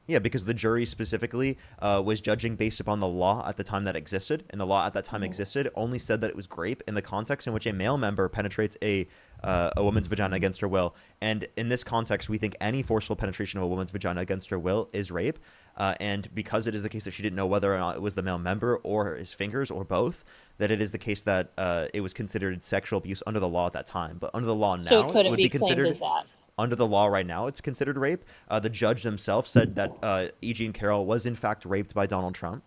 Yeah, because the jury specifically was judging based upon the law at the time that existed, and the law at that time existed only said that it was rape in the context in which a male member penetrates a woman's vagina against her will. And in this context, we think any forceful penetration of a woman's vagina against her will is rape. And because it is the case that she didn't know whether or not it was the male member or his fingers or both, that it is the case that it was considered sexual abuse under the law at that time. But under the law now, So it couldn't would be be claimed considered... as that. Under the law right now, it's considered rape. The judge themselves said that E. Jean Carroll was in fact raped by Donald Trump.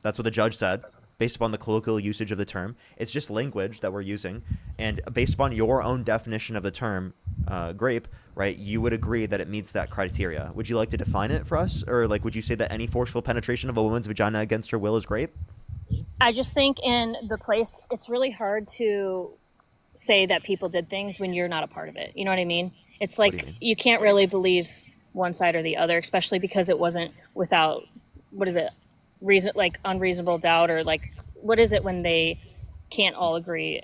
That's what the judge said, based upon the colloquial usage of the term. It's just language that we're using. And based upon your own definition of the term grape, right, you would agree that it meets that criteria. Would you like to define it for us? Or like, would you say that any forceful penetration of a woman's vagina against her will is grape? I just think in the place, it's really hard to say that people did things when you're not a part of it. You know what I mean? It's What do like you mean? you can't really believe one side or the other, especially because it wasn't without, what is it, unreasonable doubt, or like, what is it when they can't all agree?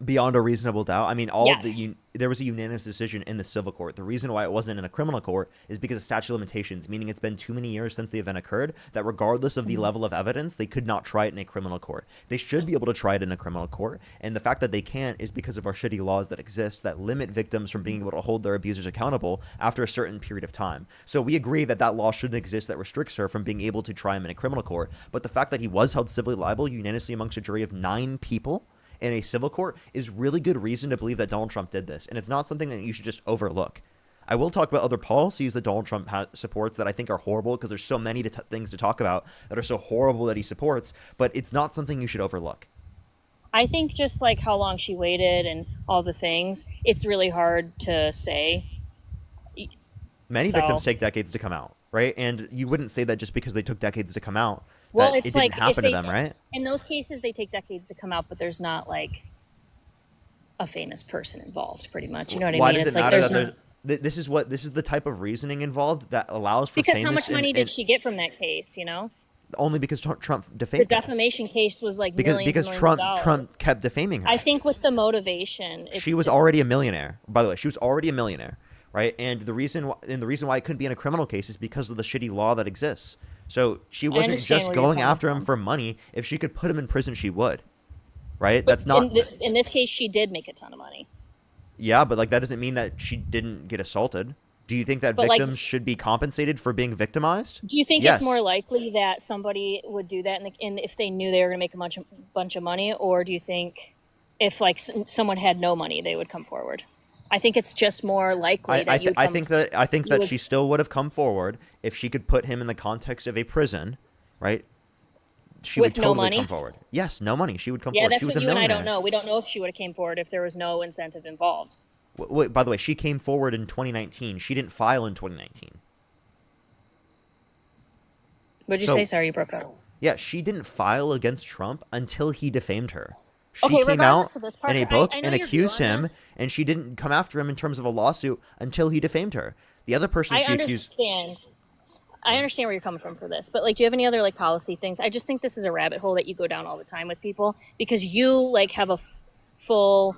Beyond a reasonable doubt. I mean, Yes. there was a unanimous decision in the civil court. The reason why it wasn't in a criminal court is because of statute of limitations, meaning it's been too many years since the event occurred that regardless of the level of evidence, they could not try it in a criminal court. They should be able to try it in a criminal court. And the fact that they can't is because of our shitty laws that exist that limit victims from being able to hold their abusers accountable after a certain period of time. So we agree that that law shouldn't exist that restricts her from being able to try him in a criminal court. But the fact that he was held civilly liable unanimously amongst a jury of 9 people in a civil court is really good reason to believe that Donald Trump did this. And it's not something that you should just overlook. I will talk about other policies that Donald Trump supports that I think are horrible, because there's so many things to talk about that are so horrible that he supports, but it's not something you should overlook. I think just like how long she waited and all the things, it's really hard to say. Many So- victims take decades to come out, right? And you wouldn't say that just because they took decades to come out, Well, that it's it didn't like if happen to they- them, right? In those cases, they take decades to come out, but there's not like a famous person involved, pretty much. You know what Why I mean? does It's it like matter there's that no, this is the type of reasoning involved that allows for because famous how much money and did she get from that case? You know, only because Trump the defamed her. defamation case was like because millions and millions Trump of dollars. Trump kept defaming her. I think with the motivation, it's She was just- already a millionaire. By the way, she was already a millionaire, right? And the reason why it couldn't be in a criminal case is because of the shitty law that exists, So she I wasn't understand just where you're going coming after him from. for money. If she could put him in prison, she would. Right? But That's not. in this case, she did make a ton of money. Yeah, but like that doesn't mean that she didn't get assaulted. Do you think that But, like- victims should be compensated for being victimized? Do you think Yes. it's more likely that somebody would do that if they knew they were going to make a bunch of money, or do you think if like someone had no money, they would come forward? I think it's just more likely that I think you that would she still would have come forward if she could put him in the context of a prison, right? She With would no totally money? come forward. Yes, no money. She would come Yeah, forward. that's She was what a you and I millionaire. don't know. We don't know if she would have came forward if there was no incentive involved. Wait, by the way, she came forward in 2019. She didn't file in 2019. What'd you So- say? Sorry, you broke up. Yeah, she didn't file against Trump until he defamed her. She Okay, came regardless out of this, in a Parker, book I know and your accused view on him, this. and she didn't come after him in terms of a lawsuit until he defamed her. The other person I she accused. understand. I understand where you're coming from for this, but like, do you have any other like policy things? I just think this is a rabbit hole that you go down all the time with people because you like have a full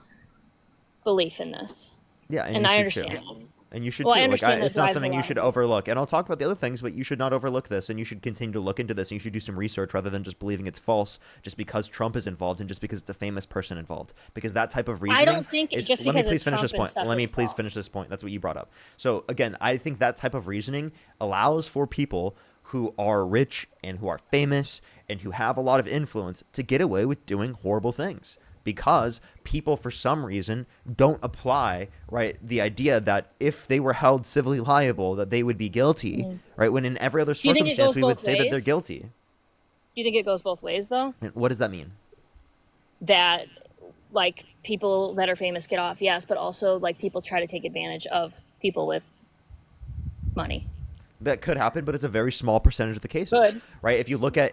belief in this. Yeah, and I you should understand. too. And you should Well, too. I Like, understand that it's not drives a something you lot should of people. overlook. And I'll talk about the other things, but you should not overlook this. And you should continue to look into this. And you should do some research rather than just believing it's false just because Trump is involved and just because it's a famous person involved. Because that type of reasoning. I don't think is, just let me because please it's finish Trump this and point. stuff Let me is please false. finish this point. That's what you brought up. So again, I think that type of reasoning allows for people who are rich and who are famous and who have a lot of influence to get away with doing horrible things. Because people, for some reason, don't apply, right, the idea that if they were held civilly liable, that they would be guilty, right? When in every other Do you think it circumstance, goes we would both say that they're ways? guilty. Do you think it goes both ways though? And what does that mean? That like people that are famous get off, yes, but also like people try to take advantage of people with money. That could happen, but it's a very small percentage of the cases, Could. right? If you look at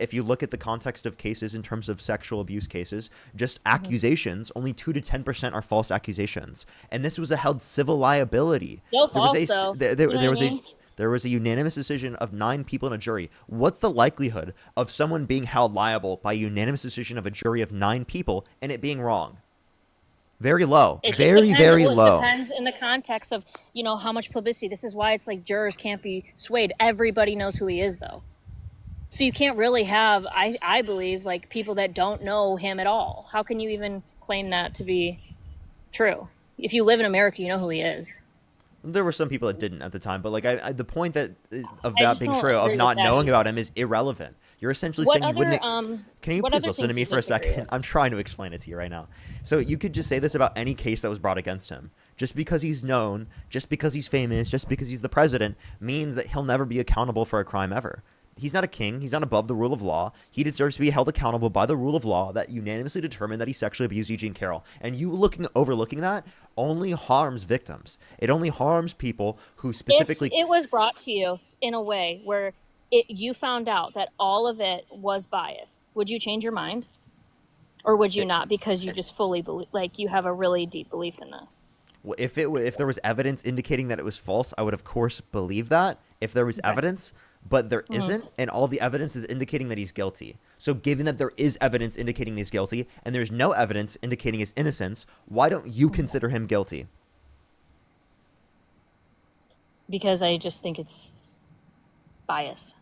the context of cases in terms of sexual abuse cases, just accusations, only 2 to 10% are false accusations, and this was a held civil liability. Still There was false, though. there You know was what I mean? there was a unanimous decision of 9 people in a jury. What's the likelihood of someone being held liable by a unanimous decision of a jury of 9 people and it being wrong? Very low. It just Very, depends. very Well, low. It depends in the context of, you know, how much publicity. This is why it's like jurors can't be swayed. Everybody knows who he is, though. So you can't really have, I believe, like people that don't know him at all. How can you even claim that to be true? If you live in America, you know who he is. There were some people that didn't at the time, but like the point of I that just being don't true, agree of with not that knowing either. about him is irrelevant. You're essentially What saying you other, wouldn't. Can you what please other listen to things me do for you a disagree second? with? I'm trying to explain it to you right now. So you could just say this about any case that was brought against him. Just because he's known, just because he's famous, just because he's the president, means that he'll never be accountable for a crime ever. He's not a king. He's not above the rule of law. He deserves to be held accountable by the rule of law that unanimously determined that he sexually abused Eugene Carroll. And you overlooking that only harms victims. It only harms people who specifically. If it was brought to you in a way where you found out that all of it was bias, would you change your mind? Or would you not because you just fully believe, like you have a really deep belief in this? Well, if there was evidence indicating that it was false, I would of course believe that. If there was evidence, but there isn't, and all the evidence is indicating that he's guilty. So given that there is evidence indicating he's guilty, and there's no evidence indicating his innocence, why don't you consider him guilty? Because I just think it's biased.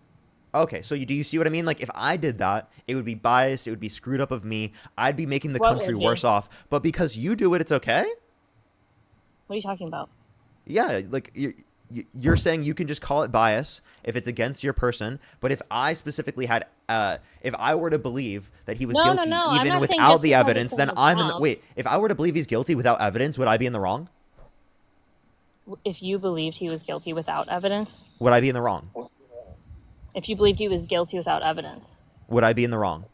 Okay, so do you see what I mean? Like, if I did that, it would be biased, it would be screwed up of me, I'd be making the What country would be? worse off. But because you do it, it's okay? What are you talking about? Yeah, like, you're saying you can just call it bias if it's against your person, but if I specifically had, if I were to believe that he was No, guilty no, I'm even not saying without just the because evidence, it's then in I'm in the, Trump. wait, if I were to believe he's guilty without evidence, would I be in the wrong? If you believed he was guilty without evidence, Would I be in the wrong? if you believed he was guilty without evidence, Would I be in the wrong?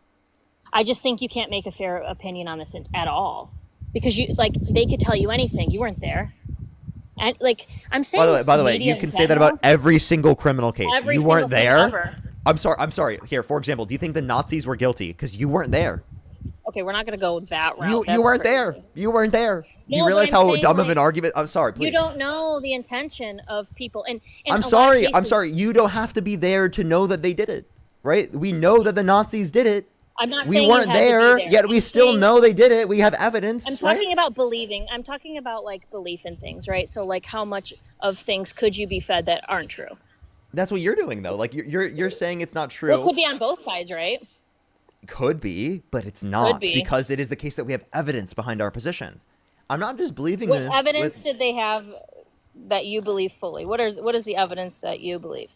I just think you can't make a fair opinion on this at all because you like they could tell you anything. You weren't there, and like I'm saying. By the way, media you can in say that about general, every single criminal case. every You single weren't thing there. ever. I'm sorry. Here, for example, do you think the Nazis were guilty? Because you weren't there. Okay, we're not going to go that route. You That's weren't crazy. there. You weren't there. Do No, you but realize I'm how saying, dumb of like, an argument? I'm sorry, please. You don't know the intention of people, and in I'm a lot of sorry. I'm cases- sorry. You don't have to be there to know that they did it, right? We know that the Nazis did it. I'm not We saying weren't you had to be there, there. yet we I'm still saying- know they did it. We have evidence. I'm right? talking about believing. I'm talking about like belief in things, right? So like how much of things could you be fed that aren't true? That's what you're doing though. Like you're saying it's not true. Well, it could be on both sides, right? Could be, but it's not be. because it is the case that we have evidence behind our position. I'm not just believing What this. evidence did they have that you believe fully? What is the evidence that you believe,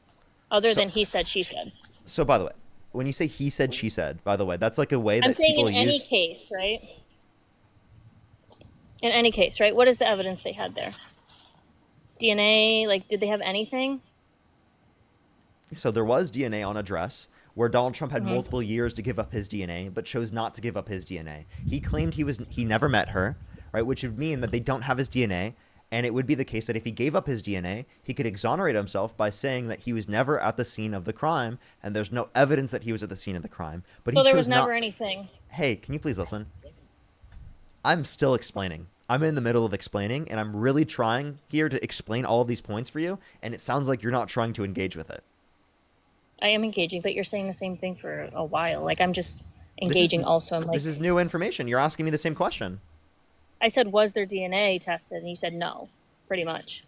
other than he said, she said? So by the way, when you say he said, she said, by the way, that's like a way that I'm saying people in any use. case, right? In any case, right? What is the evidence they had there? DNA, like, did they have anything? So there was DNA on a dress where Donald Trump had Mhm. multiple years to give up his DNA, but chose not to give up his DNA. He claimed he never met her, right? Which would mean that they don't have his DNA, and it would be the case that if he gave up his DNA, he could exonerate himself by saying that he was never at the scene of the crime, and there's no evidence that he was at the scene of the crime. But So he there chose was never not. anything. Hey, can you please listen? I'm still explaining. I'm in the middle of explaining, and I'm really trying here to explain all of these points for you, and it sounds like you're not trying to engage with it. I am engaging, but you're saying the same thing for a while. Like, I'm just This is- engaging also. I'm like, This is new information. You're asking me the same question. I said, was their DNA tested? And you said no, pretty much.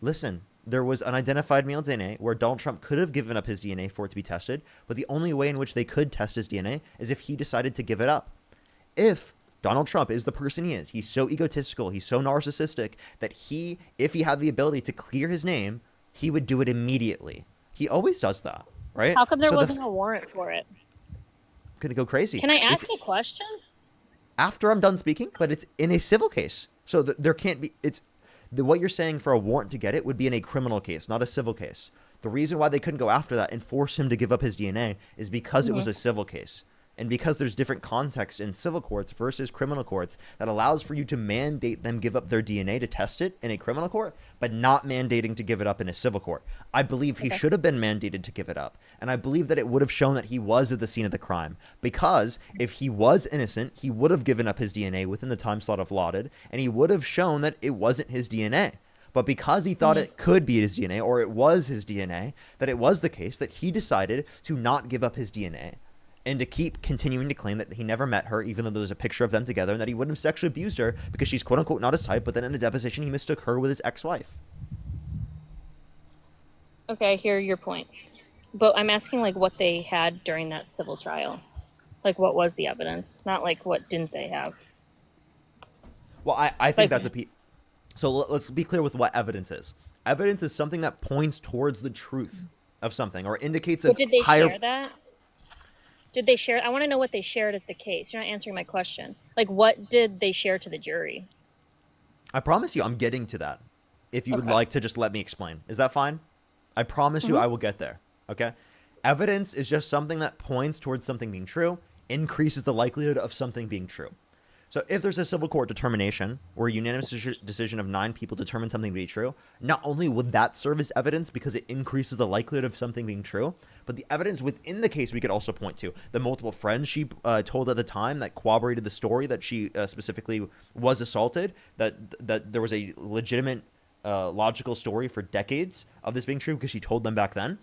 Listen, there was unidentified male DNA where Donald Trump could have given up his DNA for it to be tested, but the only way in which they could test his DNA is if he decided to give it up. If Donald Trump is the person he is, he's so egotistical, he's so narcissistic that if he had the ability to clear his name, he would do it immediately. He always does that, right? How come there So wasn't a warrant for it? Gonna go crazy. Can I It's ask a question? after I'm done speaking, but it's in a civil case. So there can't be, what you're saying for a warrant to get it would be in a criminal case, not a civil case. The reason why they couldn't go after that and force him to give up his DNA is because it was a civil case. And because there's different context in civil courts versus criminal courts that allows for you to mandate them give up their DNA to test it in a criminal court, but not mandating to give it up in a civil court. I believe he should have been mandated to give it up. And I believe that it would have shown that he was at the scene of the crime. Because if he was innocent, he would have given up his DNA within the time slot allotted, and he would have shown that it wasn't his DNA. But because he thought it could be his DNA, or it was his DNA, that it was the case, that he decided to not give up his DNA. And to keep continuing to claim that he never met her, even though there was a picture of them together, and that he wouldn't have sexually abused her because she's quote unquote not his type, but then in a deposition he mistook her with his ex-wife. Okay, I hear your point. But I'm asking, like, what they had during that civil trial. Like, what was the evidence? Not, like, what didn't they have? Well, I think that's so let's be clear with what evidence is. Evidence is something that points towards the truth of something or indicates a But did they higher... share that? Did they share? I want to know what they shared at the case. You're not answering my question. Like, what did they share to the jury? I promise you I'm getting to that. If you would Okay. like to just let me explain. Is that fine? I promise you I will get there. Okay? Evidence is just something that points towards something being true, increases the likelihood of something being true. So if there's a civil court determination where a unanimous decision of 9 people determine something to be true, not only would that serve as evidence because it increases the likelihood of something being true, but the evidence within the case we could also point to. The multiple friends she told at the time that corroborated the story that she specifically was assaulted, that there was a legitimate logical story for decades of this being true because she told them back then.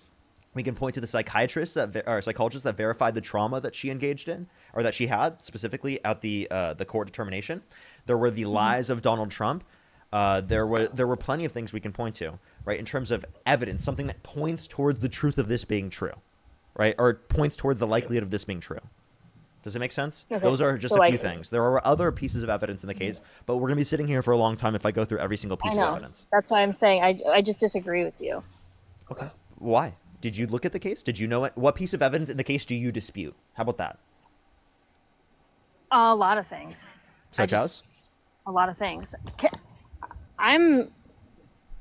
We can point to the psychiatrist or psychologist that verified the trauma that she engaged in, or that she had specifically at the court determination. There were the lies of Donald Trump. There were plenty of things we can point to, right, in terms of evidence, something that points towards the truth of this being true, right, or points towards the likelihood of this being true. Does it make sense? Okay. Those are just So, a few like- things. There are other pieces of evidence in the case, but we're going to be sitting here for a long time if I go through every single piece I know. of evidence. That's why I'm saying I just disagree with you. Okay. Why? Did you look at the case? Did you know it? What piece of evidence in the case do you dispute? How about that? A lot of things. Such as? A lot of things. I'm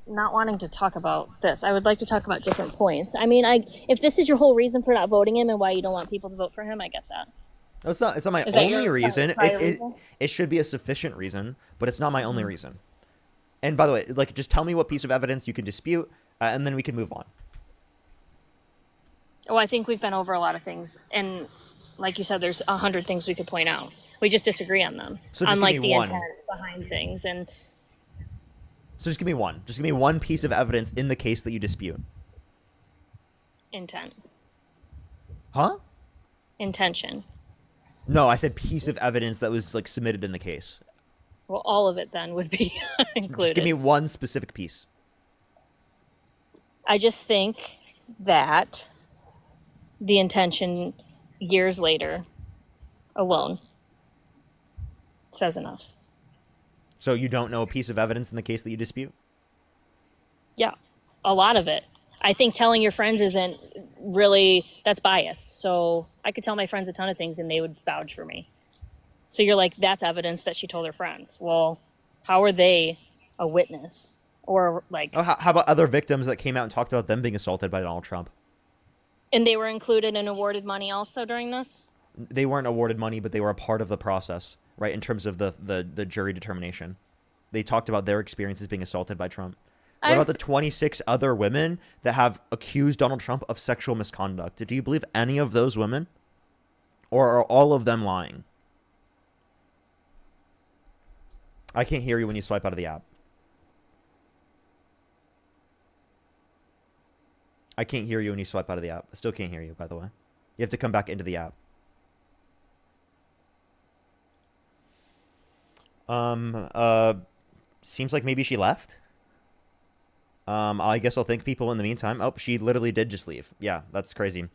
not wanting to talk about this. I would like to talk about different points. I mean, if this is your whole reason for not voting him and why you don't want people to vote for him, I get that. No, it's not my Is that only your reason. prior reason? It should be a sufficient reason, but it's not my only reason. And by the way, like, just tell me what piece of evidence you can dispute, and then we can move on. Well, I think we've been over a lot of things, and like you said, there's 100 things we could point out. We just disagree on them, So just on give like me the one. intent behind things. And So just give me one. Just give me one piece of evidence in the case that you dispute. intent, Huh? intention. No, I said piece of evidence that was like submitted in the case. Well, all of it then would be included. Just give me one specific piece. I just think that the intention years later alone says enough. So you don't know a piece of evidence in the case that you dispute? Yeah, a lot of it. I think telling your friends isn't really, that's biased. So I could tell my friends a ton of things and they would vouch for me. So you're like, that's evidence that she told her friends. Well, how are they a witness? Or like, Oh, how about other victims that came out and talked about them being assaulted by Donald Trump? and they were included and awarded money also during this? They weren't awarded money, but they were a part of the process, right? In terms of the jury determination. They talked about their experiences being assaulted by Trump. What about the 26 other women that have accused Donald Trump of sexual misconduct? Do you believe any of those women? Or are all of them lying? I can't hear you when you swipe out of the app. I can't hear you when you swipe out of the app. I still can't hear you, by the way. You have to come back into the app. Seems like maybe she left. I guess I'll thank people in the meantime. Oh, she literally did just leave. Yeah, that's crazy.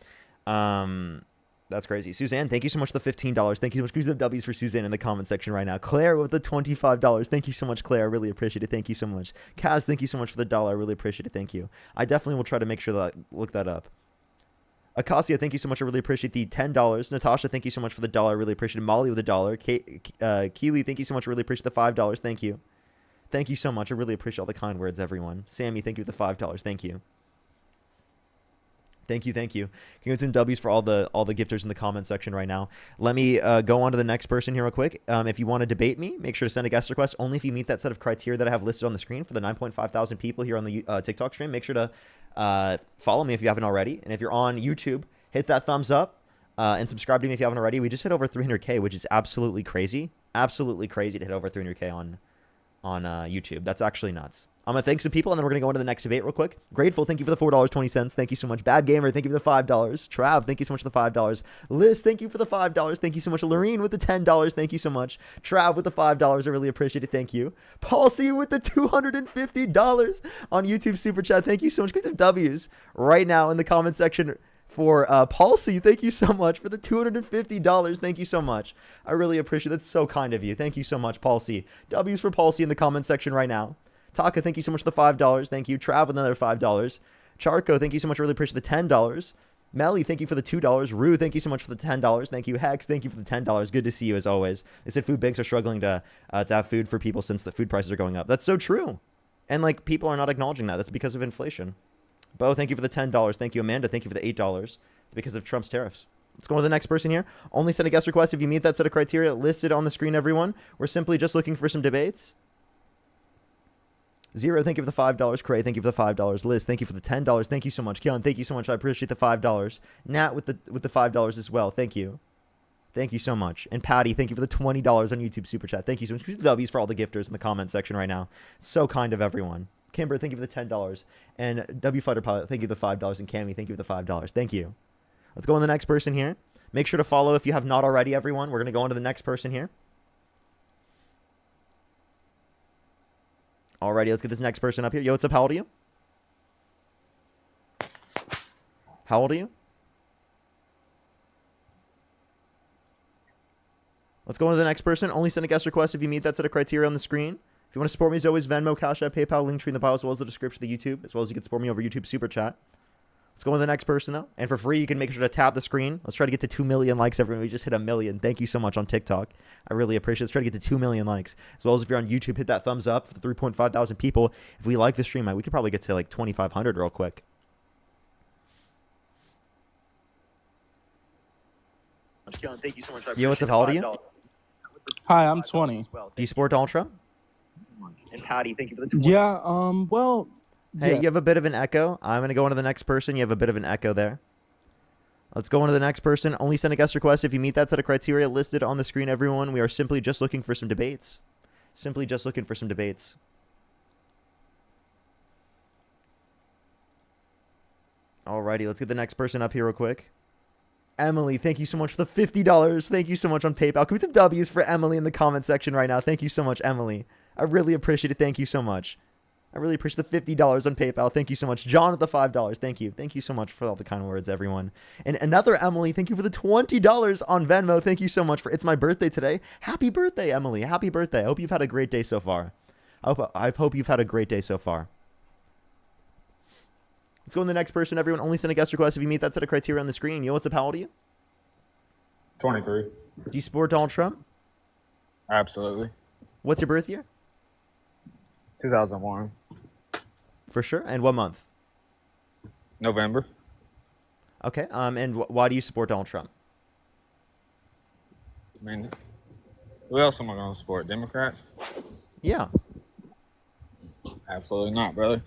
That's crazy. Suzanne, thank you so much for the $15. Thank you so much. Give some W's for Suzanne in the comment section right now. Claire with the $25. Thank you so much, Claire. I really appreciate it. Thank you so much. Kaz, thank you so much for the $1. I really appreciate it. Thank you. I definitely will try to make sure that I look that up. Acacia, thank you so much. I really appreciate the $10. Natasha, thank you so much for the $1. I really appreciate it. Molly with the $1. Keely, thank you so much. I really appreciate the $5. Thank you. Thank you so much. I really appreciate all the kind words, everyone. Sammy, thank you for the $5. Thank you. Thank you, thank you. Can you get some W's for all the gifters in the comment section right now? Let me go on to the next person here real quick. If you want to debate me, make sure to send a guest request only if you meet that set of criteria that I have listed on the screen for the 9.5 thousand people here on the TikTok stream. Make sure to follow me if you haven't already. And if you're on YouTube, hit that thumbs up and subscribe to me if you haven't already. We just hit over 300K, which is absolutely crazy. Absolutely crazy to hit over 300K on YouTube. That's actually nuts. I'm going to thank some people, and then we're going to go into the next debate real quick. Grateful, thank you for the $4.20. Thank you so much. Bad Gamer, thank you for the $5. Trav, thank you so much for the $5. Liz, thank you for the $5. Thank you so much. Lorene with the $10. Thank you so much. Trav with the $5. I really appreciate it. Thank you. Paul C with the $250 on YouTube Super Chat. Thank you so much. Give some W's right now in the comment section for Paul C. Thank you so much for the $250. Thank you so much. I really appreciate it. That's so kind of you. Thank you so much, Paul C. W's for Paul C in the comment section right now. Taka, thank you so much for the $5. Thank you. Trav with another $5. Charco, thank you so much. I really appreciate the $10. Melly, thank you for the $2. Rue, thank you so much for the $10. Thank you. Hex, thank you for the $10. Good to see you as always. They said food banks are struggling to have food for people since the food prices are going up. That's so true. And like people are not acknowledging that. That's because of inflation. Bo, thank you for the $10. Thank you. Amanda, thank you for the $8. It's because of Trump's tariffs. Let's go on to the next person here. Only send a guest request if you meet that set of criteria listed on the screen, everyone. We're simply just looking for some debates. Zero, thank you for the $5. Cray, thank you for the $5. Liz, thank you for the $10. Thank you so much. Keon, thank you so much. I appreciate the $5. Nat with the $5 as well. Thank you. Thank you so much. And Patty, thank you for the $20 on YouTube Super Chat. Thank you so much. W's for all the gifters in the comment section right now. So kind of everyone. Kimber, thank you for the $10. And W Fighter Pilot, thank you for the $5. And Cammy, thank you for the $5. Thank you. Let's go on to the next person here. Make sure to follow if you have not already, everyone. We're going to go on to the next person here. Alrighty, let's get this next person up here. Yo, what's up? How old are you? How old are you? Let's go on to the next person. Only send a guest request if you meet that set of criteria on the screen. If you want to support me, as always, Venmo, Cash App, PayPal, Linktree in the bio, as well as the description of the YouTube, as well as you can support me over YouTube Super Chat. Let's go on to the next person, though. And for free, you can make sure to tap the screen. Let's try to get to 2 million likes, everyone. We just hit 1 million. Thank you so much on TikTok. I really appreciate it. Let's try to get to 2 million likes. As well as if you're on YouTube, hit that thumbs up for the 3.5 thousand people. If we like the stream, we could probably get to like 2,500 real quick. Thank you so much. Yo, what's up? How old are you? Hi, I'm 20. Do you support Donald Trump? And Patty, thank you for the 20. Yeah, well... Hey, yeah. you have a bit of an echo. I'm going to go on to the next person. You have a bit of an echo there. Let's go on to the next person. Only send a guest request if you meet that set of criteria listed on the screen, everyone. We are simply just looking for some debates. Simply just looking for some debates. Alrighty, let's get the next person up here real quick. Emily, thank you so much for the $50. Thank you so much on PayPal. Can we have some W's for Emily in the comment section right now? Thank you so much, Emily. I really appreciate it. Thank you so much. I really appreciate the $50 on PayPal. Thank you so much. John at the $5. Thank you. Thank you so much for all the kind words, everyone. And another Emily, thank you for the $20 on Venmo. Thank you so much for, it's my birthday today. Happy birthday, Emily. Happy birthday. I hope you've had a great day so far. I hope you've had a great day so far. Let's go to the next person. Everyone, only send a guest request if you meet that set of criteria on the screen. Yo, what's up? How old are you? 23. Do you support Donald Trump? Absolutely. What's your birth year? 2001. For sure. And what month? November. Okay. And why do you support Donald Trump? I mean, who else am I going to support? Democrats? Yeah. Absolutely not, brother.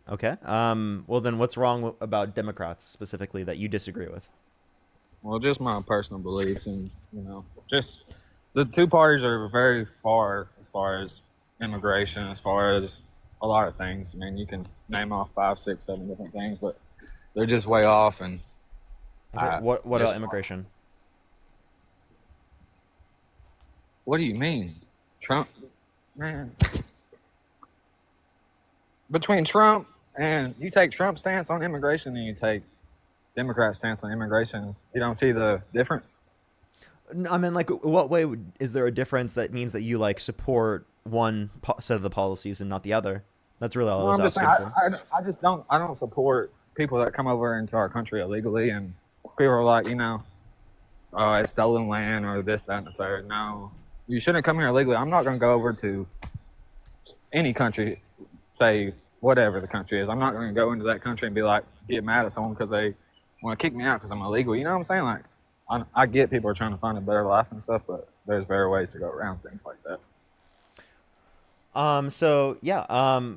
Okay. Well, then what's wrong about Democrats specifically that you disagree with? Well, just my personal beliefs, and just the two parties are very far as far as immigration, as far as a lot of things. I mean, you can name off 5, 6, 7 different things, but they're just way off. And Okay. What about immigration? What do you mean, Trump? Man, between Trump and you take Trump's stance on immigration, and you take Democrat stance on immigration, you don't see the difference? I mean, like, what way is there a difference that means that you like support one set of the policies and not the other? That's really all I was asking for. I just don't. I don't support people that come over into our country illegally, and people are like, it's stolen land or this, that, and the third. No, you shouldn't come here illegally. I'm not going to go over to any country, say whatever the country is. I'm not going to go into that country and be like, get mad at someone because they want to kick me out because I'm illegal. You know what I'm saying? Like, I get people are trying to find a better life and stuff, but there's better ways to go around things like that. So yeah,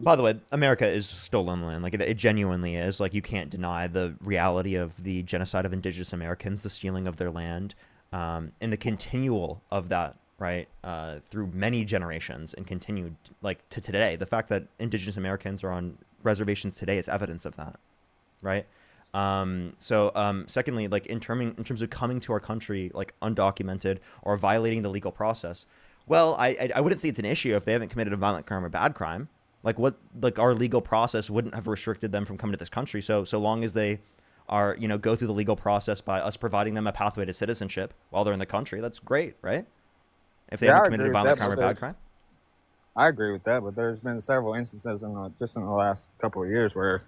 by the way, America is stolen land. Like it genuinely is. Like you can't deny the reality of the genocide of indigenous Americans, the stealing of their land, and the continual of that, right? Through many generations and continued like to today. The fact that indigenous Americans are on reservations today is evidence of that, right? Secondly, like in terms of coming to our country, like undocumented or violating the legal process, well, I wouldn't say it's an issue if they haven't committed a violent crime or bad crime. Like our legal process wouldn't have restricted them from coming to this country. So long as they are, go through the legal process by us providing them a pathway to citizenship while they're in the country, that's great, right? If they haven't committed a violent crime or bad crime. I agree with that, but there's been several instances just in the last couple of years where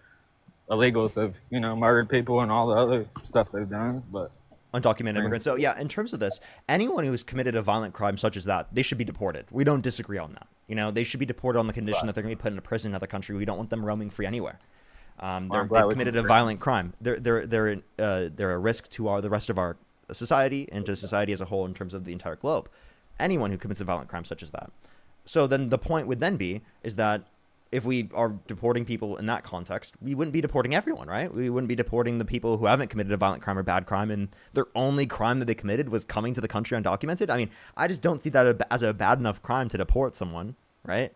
illegals have, murdered people and all the other stuff they've done, but undocumented immigrants. So yeah, in terms of this, anyone who has committed a violent crime such as that, they should be deported. We don't disagree on that. They should be deported on the condition that they're going to be put in a prison in another country. We don't want them roaming free anywhere. They've committed a violent crime. They're a risk to the rest of our society and to society as a whole in terms of the entire globe. Anyone who commits a violent crime such as that. So then the point would then be is that if we are deporting people in that context, we wouldn't be deporting everyone, right? We wouldn't be deporting the people who haven't committed a violent crime or bad crime, and their only crime that they committed was coming to the country undocumented. I mean, I just don't see that as a bad enough crime to deport someone, right?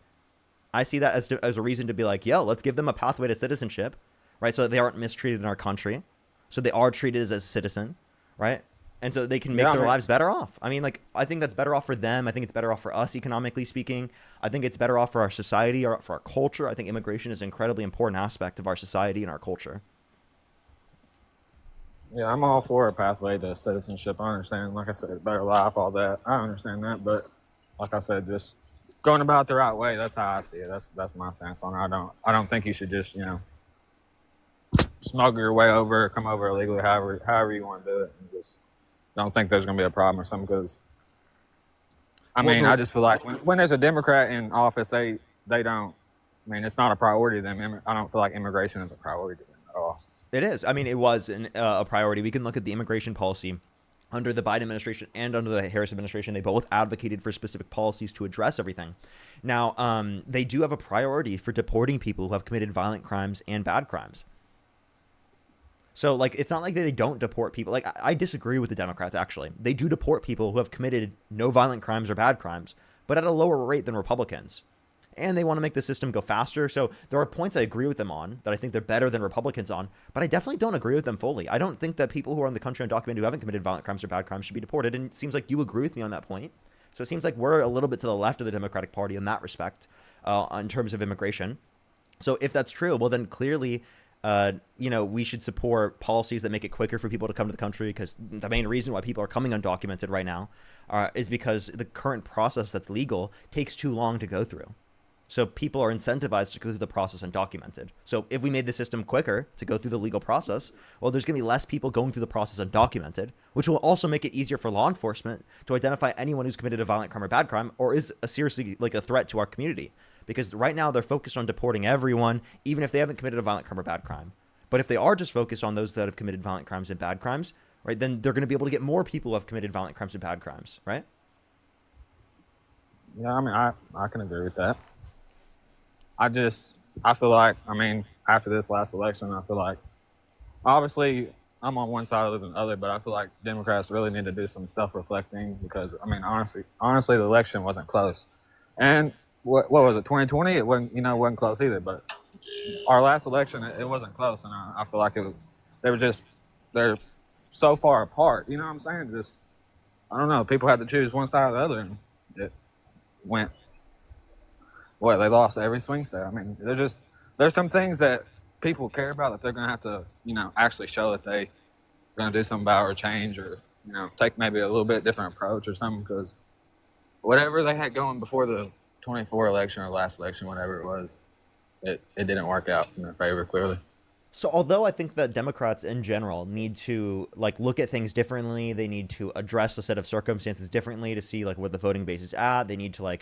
I see that as a reason to be like, yo, let's give them a pathway to citizenship, right? So that they aren't mistreated in our country, so they are treated as a citizen, right? And so they can make their lives better off. I mean, like, I think that's better off for them. I think it's better off for us, economically speaking. I think it's better off for our society or for our culture. I think immigration is an incredibly important aspect of our society and our culture. Yeah, I'm all for a pathway to citizenship. I understand, like I said, better life, all that. I understand that, but like I said, just going about the right way. That's how I see it. That's my stance on it. I don't think you should just smuggle your way over, come over illegally, however you want to do it, and just don't think there's going to be a problem or something. Because I just feel like when there's a Democrat in office, they don't. I mean, it's not a priority to them. I don't feel like immigration is a priority to them at all. It is. I mean, it was a priority. We can look at the immigration policy under the Biden administration and under the Harris administration. They both advocated for specific policies to address everything. Now, they do have a priority for deporting people who have committed violent crimes and bad crimes. So, like, it's not like they don't deport people. Like, I disagree with the Democrats, actually. They do deport people who have committed no violent crimes or bad crimes, but at a lower rate than Republicans. And they want to make the system go faster. So there are points I agree with them on that I think they're better than Republicans on, but I definitely don't agree with them fully. I don't think that people who are in the country undocumented who haven't committed violent crimes or bad crimes should be deported. And it seems like you agree with me on that point. So it seems like we're a little bit to the left of the Democratic Party in that respect. in terms of immigration. So if that's true, well, then clearly, we should support policies that make it quicker for people to come to the country, because the main reason why people are coming undocumented right now is because the current process that's legal takes too long to go through. So people are incentivized to go through the process undocumented. So if we made the system quicker to go through the legal process, well, there's going to be less people going through the process undocumented, which will also make it easier for law enforcement to identify anyone who's committed a violent crime or bad crime or is seriously like a threat to our community. Because right now they're focused on deporting everyone, even if they haven't committed a violent crime or bad crime. But if they are just focused on those that have committed violent crimes and bad crimes, right, then they're going to be able to get more people who have committed violent crimes and bad crimes, right? Yeah, I mean, I can agree with that. I feel like, I mean, after this last election, I feel like, obviously, I'm on one side other than the other, but I feel like Democrats really need to do some self-reflecting because, I mean, honestly, the election wasn't close. And what was it, 2020? It wasn't close either, but our last election, it wasn't close, and I feel like they're so far apart, you know what I'm saying? Just, I don't know, people had to choose one side or the other, and it went, they lost every swing set. I mean, there's some things that people care about that they're going to have to, actually show that they're going to do something about or change or, take maybe a little bit different approach or something, because whatever they had going before the 24 election or last election, whatever it was, it didn't work out in their favor, clearly. So although I think that Democrats in general need to look at things differently, they need to address a set of circumstances differently to see where the voting base is at. They need to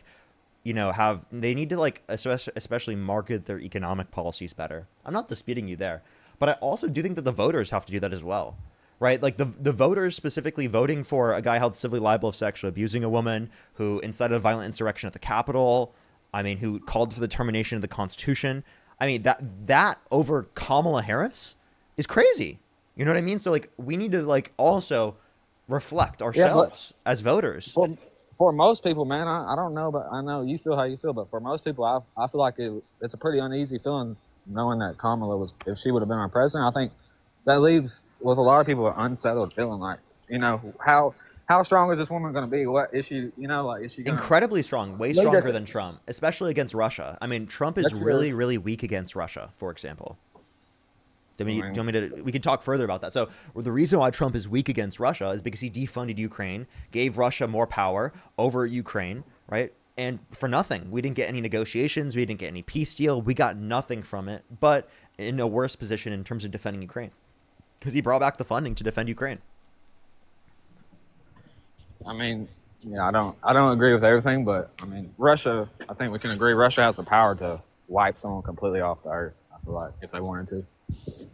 especially market their economic policies better. I'm not disputing you there, but I also do think that the voters have to do that as well, right? Like the voters specifically voting for a guy held civilly liable of sexually abusing a woman, who incited a violent insurrection at the Capitol. I mean, who called for the termination of the Constitution. I mean, that over Kamala Harris is crazy. You know what I mean? So we need to also reflect ourselves as voters. For most people, man, I don't know, but I know you feel how you feel. But for most people, I feel like it's a pretty uneasy feeling knowing that Kamala if she would have been our president. I think that leaves with a lot of people an unsettled feeling like, how strong is this woman going to be? What is she, is she gonna... Incredibly strong, way stronger than Trump, especially against Russia. I mean, Trump is really, really weak against Russia, for example. We can talk further about that. So the reason why Trump is weak against Russia is because he defunded Ukraine, gave Russia more power over Ukraine, right? And for nothing. We didn't get any negotiations. We didn't get any peace deal. We got nothing from it, but in a worse position in terms of defending Ukraine, because he brought back the funding to defend Ukraine. I mean, yeah, I don't agree with everything, but I mean, Russia, I think we can agree Russia has the power to wipe someone completely off the earth, I feel like, if they wanted to.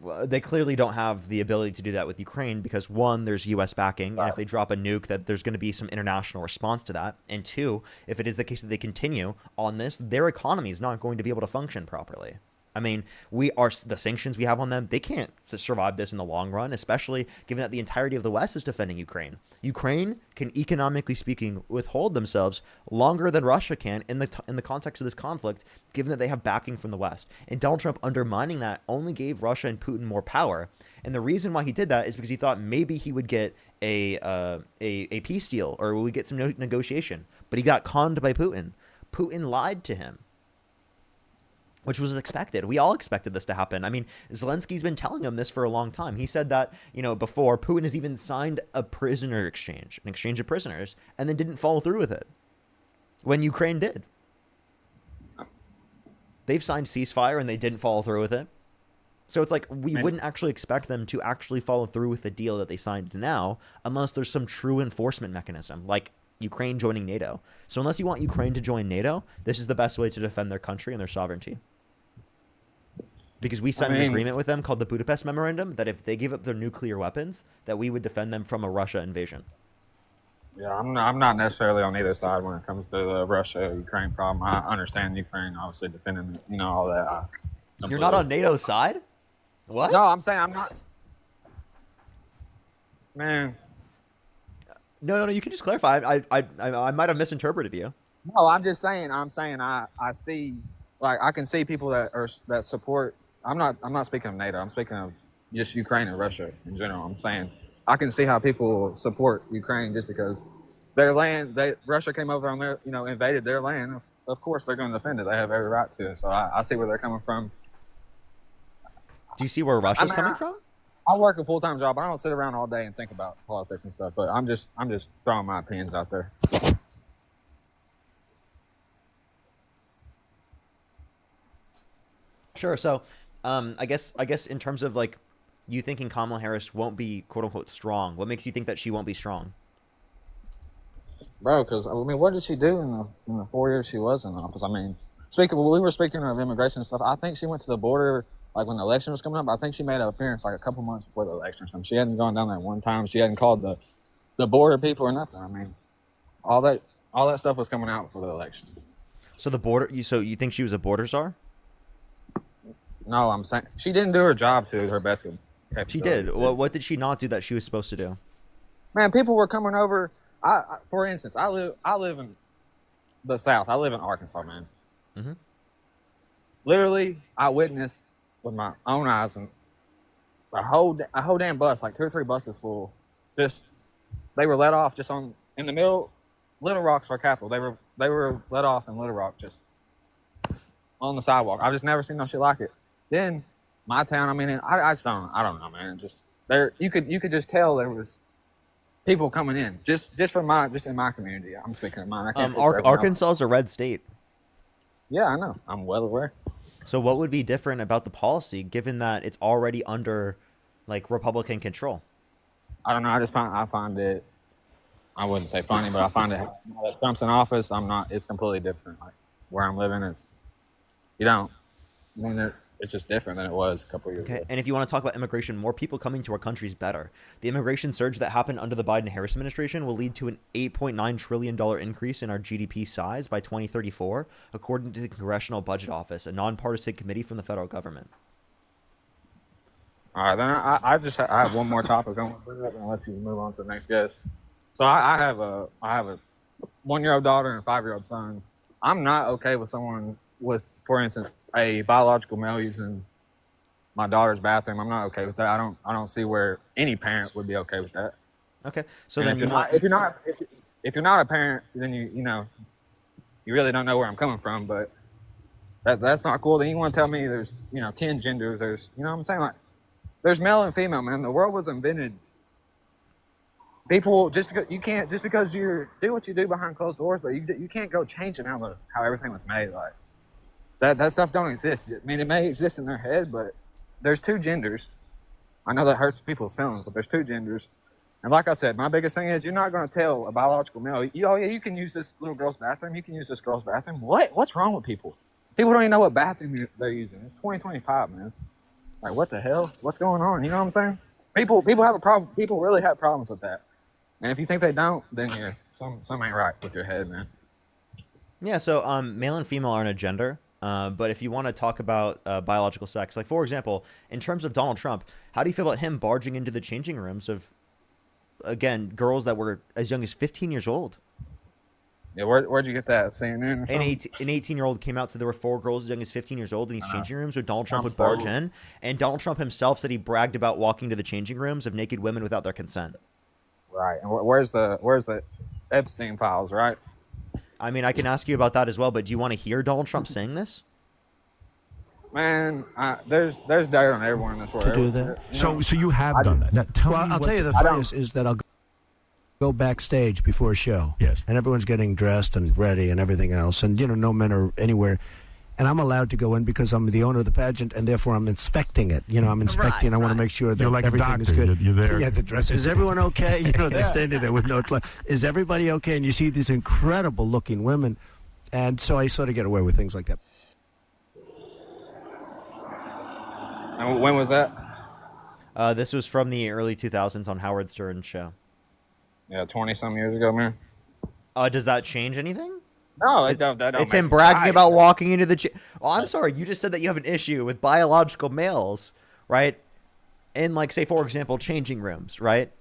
Well, they clearly don't have the ability to do that with Ukraine because, one, there's U.S. backing, and if they drop a nuke, that there's going to be some international response to that. And two, if it is the case that they continue on this, their economy is not going to be able to function properly. I mean, the sanctions we have on them, they can't survive this in the long run, especially given that the entirety of the West is defending Ukraine. Ukraine can, economically speaking, withhold themselves longer than Russia can in the context of this conflict, given that they have backing from the West. And Donald Trump undermining that only gave Russia and Putin more power. And the reason why he did that is because he thought maybe he would get a peace deal or we would get some negotiation. But he got conned by Putin. Putin lied to him, which was expected. We all expected this to happen. I mean, Zelensky's been telling him this for a long time. He said that, before Putin has even signed an exchange of prisoners, and then didn't follow through with it when Ukraine did. They've signed ceasefire and they didn't follow through with it. So it's like we wouldn't actually expect them to actually follow through with the deal that they signed now unless there's some true enforcement mechanism, like Ukraine joining NATO. So unless you want Ukraine to join NATO, this is the best way to defend their country and their sovereignty. Because we signed an agreement with them called the Budapest Memorandum that if they give up their nuclear weapons, that we would defend them from a Russia invasion. Yeah, I'm not necessarily on either side when it comes to the Russia-Ukraine problem. I understand Ukraine obviously defending, all that. You're not on NATO's side? What? No, I'm saying I'm not. Man. No, you can just clarify. I might have misinterpreted you. No, I'm just saying. I see, I can see people that support. I'm not speaking of NATO. I'm speaking of just Ukraine and Russia in general. I'm saying I can see how people support Ukraine just because their land. Russia came over on their, invaded their land. Of course, they're going to defend it. They have every right to it. So I see where they're coming from. Do you see where Russia's coming from? I work a full-time job. I don't sit around all day and think about politics and stuff. But I'm just throwing my opinions out there. Sure. So, I guess in terms of like you thinking Kamala Harris won't be quote unquote strong, what makes you think that she won't be strong? Bro, because, I mean, what did she do in the 4 years she was in office? I mean, we were speaking of immigration and stuff. I think she went to the border, like, when the election was coming up. I think she made an appearance, like, a couple months before the election or something. She hadn't gone down there one time. She hadn't called the border people or nothing. I mean, all that stuff was coming out before the election. So you think she was a border czar? No, I'm saying she didn't do her job to her best. She did. Well, what did she not do that she was supposed to do? Man, people were coming over. For instance, I live in the South. I live in Arkansas, man. Mm-hmm. Literally, I witnessed with my own eyes and a whole damn bus, like 2 or 3 buses full. They were let off in the middle. Little Rock's our capital. They were let off in Little Rock, just on the sidewalk. I've just never seen no shit like it. Then my town, I mean, I don't know, man. Just there, you could just tell there was people coming in just in my community. I'm speaking of mine. I can't Arkansas is a red state. Yeah, I know. I'm well aware. So what would be different about the policy, given that it's already under like Republican control? I don't know. I find it. I wouldn't say funny, but I find it. Now that Trump's in office, it's completely different. Like where I'm living, it's just different than it was a couple of years ago. And if you want to talk about immigration, more people coming to our country is better. The immigration surge that happened under the Biden-Harris administration will lead to an $8.9 trillion increase in our GDP size by 2034, according to the Congressional Budget Office, a nonpartisan committee from the federal government. All right, then I have one more topic I want to bring up, and I'll let you move on to the next guest. So I have a 1-year-old daughter and a 5-year-old son. I'm not okay with someone with, for instance, a biological male using my daughter's bathroom. I'm not okay with that. I don't see where any parent would be okay with that. Okay, so And then if you're not a parent, then you really don't know where I'm coming from. But that's not cool. Then you want to tell me there's 10 genders. There's what I'm saying, like there's male and female, man. The world was invented. People just because you do what you do behind closed doors, but you can't go changing how everything was made. Like that stuff don't exist. I mean, it may exist in their head, but there's 2 genders. I know that hurts people's feelings, but there's 2 genders. And like I said, my biggest thing is you're not going to tell a biological male, you can use this little girl's bathroom. You can use this girl's bathroom. What's wrong with people? People don't even know what bathroom they're using. It's 2025, man. Like, what the hell? What's going on? You know what I'm saying? People have a problem. People really have problems with that. And if you think they don't, then something ain't right with your head, man. Yeah, so male and female aren't a gender. But if you want to talk about biological sex, like for example, in terms of Donald Trump, how do you feel about him barging into the changing rooms of, again, girls that were as young as 15 years old? Yeah, where'd you get that? CNN or something? An 18-year-old came out, said there were 4 girls as young as 15 years old in these changing rooms where Donald Trump would barge in. And Donald Trump himself said he bragged about walking to the changing rooms of naked women without their consent. Right. And where's the Epstein files, right? I mean, I can ask you about that as well, but do you want to hear Donald Trump saying this? Man, there's dirt on everyone in this world. To do that. So you have done that. Now, I'll tell you the funniest is that I'll go backstage before a show. Yes. And everyone's getting dressed and ready and everything else. And, no men are anywhere. And I'm allowed to go in because I'm the owner of the pageant, and therefore I'm inspecting it. I'm inspecting. Right, I want to make sure that like everything is good. You're there. Yeah, the dress. Is everyone okay? They're standing there with no clothes. Is everybody okay? And you see these incredible-looking women. And so I sort of get away with things like that. And when was that? This was from the early 2000s on Howard Stern's show. Yeah, 20-some years ago, man. Does that change anything? No, it's him bragging about walking into the... I'm sorry, you just said that you have an issue with biological males, right? In, like, say, for example, changing rooms, right?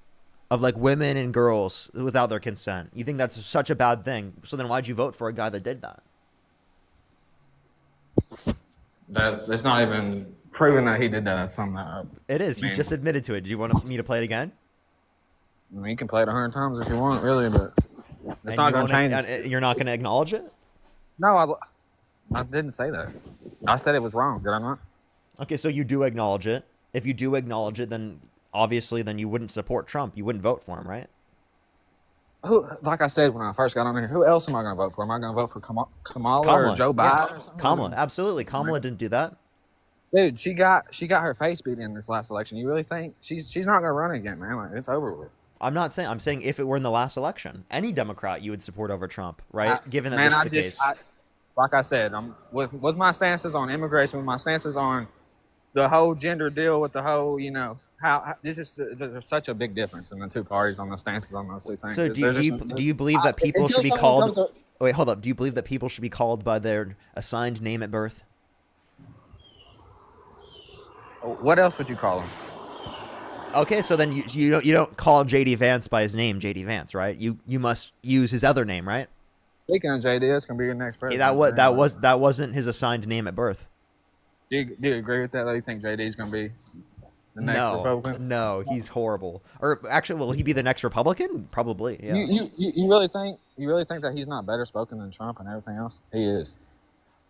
Of, like, women and girls without their consent. You think that's such a bad thing. So then why'd you vote for a guy that did that? That's not even proven that he did that. That's something it is. He just admitted to it. Do you want me to play it again? I mean, you can play it 100 times if you want, really, but... It's And not you going to won't- change. and you're not going to acknowledge it? No, I didn't say that. I said it was wrong. Did I not? Okay, so you do acknowledge it. If you do acknowledge it, then obviously then you wouldn't support Trump. You wouldn't vote for him, right? Who, like I said when I first got on here, who else am I going to vote for? Am I going to vote for Kamala or Joe Biden? Yeah, Or something? Kamala, absolutely. Kamala didn't do that. Dude, she got her face beat in this last election. You really think she's not going to run again, man? Like, it's over with. I'm saying if it were in the last election, any Democrat you would support over Trump, right? Given that Man, this is the case. Like I said, with my stances on immigration, with my stances on the whole gender deal, with the whole, how this is there's such a big difference in the two parties on the stances on those two things. So do you believe that people should be called? Wait, hold up. Do you believe that people should be called by their assigned name at birth? What else would you call him? Okay, so then you don't call JD Vance by his name, JD Vance, right? You must use his other name, right? Speaking of JD, that's gonna be your next president. That wasn't his assigned name at birth. Do you agree with that? Do you think JD is gonna be the next Republican? No, he's horrible. Or actually, will he be the next Republican? Probably. Yeah. You really think that he's not better spoken than Trump and everything else? He is.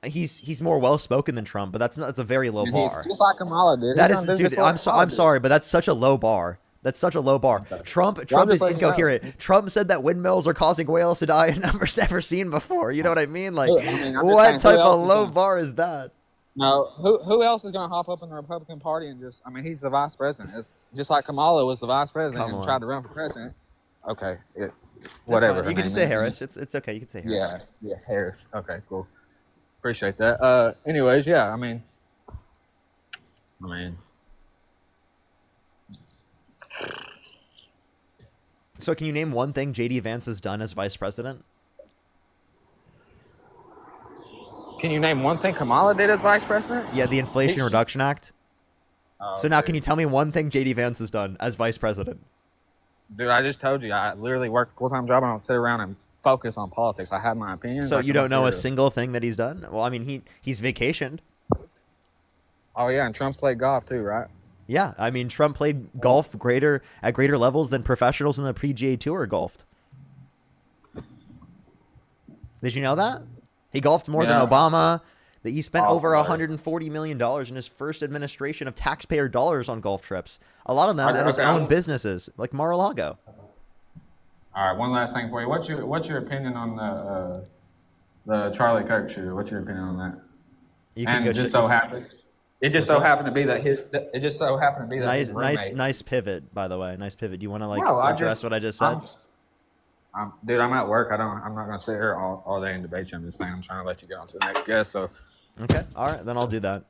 He's more well spoken than Trump, but that's a very low bar. Just like Kamala did. That is, dude. I'm sorry, but that's such a low bar. That's such a low bar. Okay. Trump Well, is like, incoherent. Trump said that windmills are causing whales to die in numbers never seen before. You know what I mean? Like, I'm what just saying, type of low bar is that? No, who else is going to hop up in the Republican Party and just? I mean, he's the vice president. It's just like Kamala was the vice president and tried to run for president. Okay, whatever. You can just say Harris. It's okay. You can say Harris. Yeah, Harris. Okay, cool. Appreciate that. Anyways, yeah, I mean. So can you name one thing JD Vance has done as vice president? Can you name one thing Kamala did as vice president? Yeah, the Inflation Reduction Act. Oh, So now can you tell me one thing JD Vance has done as vice president? Dude, I just told you, I literally work a full-time job. I don't sit around and focus on politics. I have my opinions. So I you come don't know up a here- single thing that he's done? Well, I mean, he's vacationed. Oh yeah, and Trump's played golf too, right? Yeah, I mean, Trump played golf at greater levels than professionals in the PGA Tour golfed. Did you know that? He golfed more than Yeah. Obama. That he spent Oh, over right. $140 million in his first administration of taxpayer dollars on golf trips. A lot of them Okay, at his okay. own businesses, like Mar-a-Lago. All right, one last thing for you. What's your opinion on the Charlie Kirk shooter? What's your opinion on that? You can And go just check- so happened, it just so happened to be that Nice, his roommate. nice pivot, by the way. Nice pivot. Do you want to No, I address just- what I just said? Dude, I'm at work. I'm not gonna sit here all day and debate you. I'm just saying I'm trying to let you get on to the next guest. So Okay, all right, then I'll do that.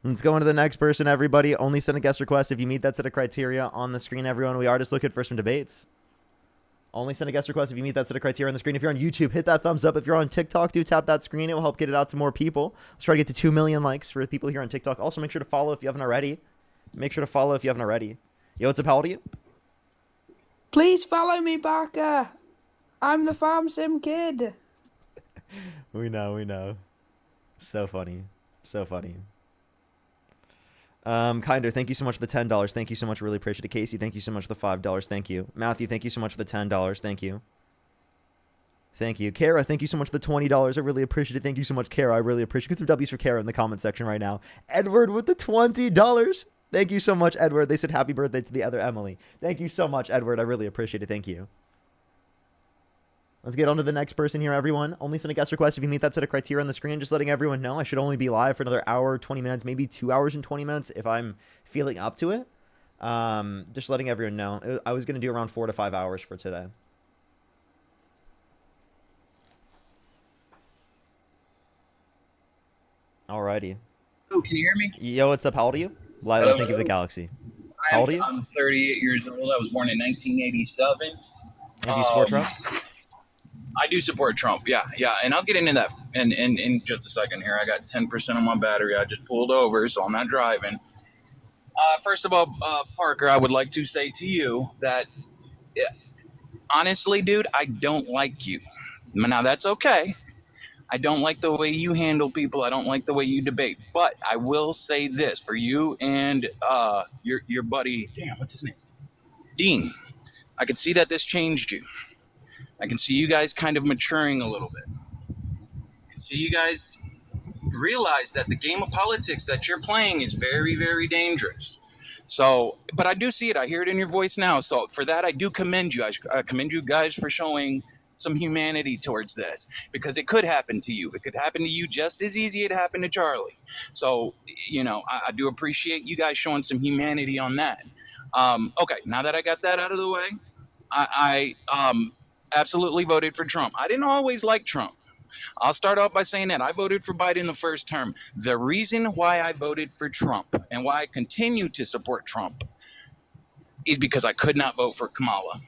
Let's go into the next person, everybody. Only send a guest request if you meet that set of criteria on the screen, everyone. We are just looking for some debates. Only send a guest request if you meet that set of criteria on the screen. If you're on YouTube, hit that thumbs up. If you're on TikTok, do tap that screen. It will help get it out to more people. Let's try to get to 2 million likes for the people here on TikTok. Also, make sure to follow if you haven't already. Yo, what's up? How old are you? Please follow me, Barker. I'm the Farm Sim kid. We know. So funny. Kinder, thank you so much for the $10. Thank you so much. Really appreciate it. Casey, thank you so much for the $5. Thank you. Matthew, thank you so much for the $10. Thank you. Kara, thank you so much for the $20. I really appreciate it. Thank you so much, Kara. I really appreciate it. Get some W's for Kara in the comment section right now. Edward with the $20. Thank you so much, Edward. They said happy birthday to the other Emily. Thank you so much, Edward. I really appreciate it. Thank you. Let's get on to the next person here, everyone. Only send a guest request if you meet that set of criteria on the screen. Just letting everyone know I should only be live for another hour, 20 minutes, maybe 2 hours and 20 minutes if I'm feeling up to it. Just letting everyone know. I was going to do around 4 to 5 hours for today. Alrighty. Oh, can you hear me? Yo, what's up? How old are you? Lila, thank you for the galaxy. How old are you? I'm 38 years old. I was born in 1987. And do you support Trump? I do support Trump. Yeah. And I'll get into that in just a second here. I got 10% on my battery. I just pulled over, so I'm not driving. First of all, Parker, I would like to say to you that, honestly, dude, I don't like you. Now, that's okay. I don't like the way you handle people. I don't like the way you debate. But I will say this for you and your buddy, damn, what's his name? Dean. I could see that this changed you. I can see you guys kind of maturing a little bit. I can see you guys realize that the game of politics that you're playing is very, very dangerous. So, but I do see it. I hear it in your voice now. So for that, I do commend you. I commend you guys for showing some humanity towards this, because it could happen to you. It could happen to you just as easy it happened to Charlie. So, you know, I do appreciate you guys showing some humanity on that. Okay, now that I got that out of the way, I absolutely voted for Trump. I didn't always like Trump. I'll start off by saying that I voted for Biden the first term. The reason why I voted for Trump and why I continue to support Trump is because I could not vote for Kamala.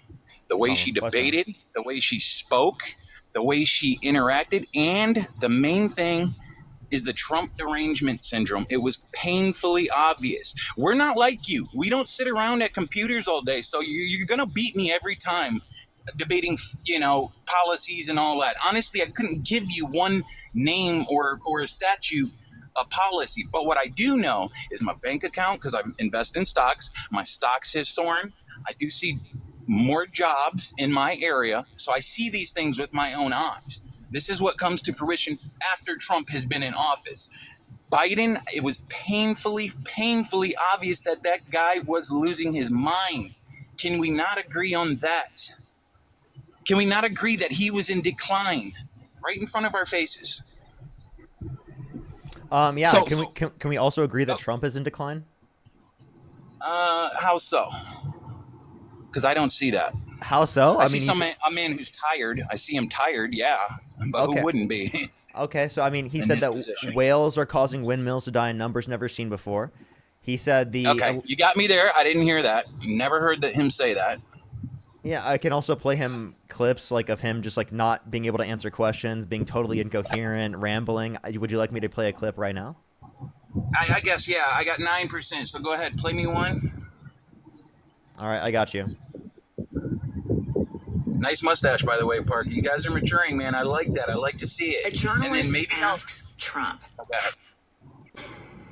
The way she debated, the way she spoke, the way she interacted, and the main thing is the Trump derangement syndrome. It was painfully obvious. We're not like you. We don't sit around at computers all day, so you're going to beat me every time debating, you know, policies and all that. Honestly, I couldn't give you one name or a statute, a policy. But what I do know is my bank account, because I invest in stocks, my stocks has soared. I do see more jobs in my area. So I see these things with my own eyes. This is what comes to fruition after Trump has been in office. Biden, it was painfully obvious that that guy was losing his mind. Can we not agree on that? Can we not agree that he was in decline right in front of our faces? Yeah. So- Can we also agree that Trump is in decline? How so? Because I don't see that. How so? I see a man who's tired. I see him tired, yeah. But Okay. who wouldn't be? Okay, so I mean, he In said his that position. whales are causing windmills to die in numbers never seen before. He said the Okay, you got me there. I didn't hear that. Never heard him say that. Yeah, I can also play him clips like of him just like not being able to answer questions, being totally incoherent, rambling. Would you like me to play a clip right now? I guess, yeah. I got 9%, so go ahead. Play me one. All right, I got you. Nice mustache, by the way, Park. You guys are maturing, man. I like that. I like to see it. A journalist And then maybe asks Trump.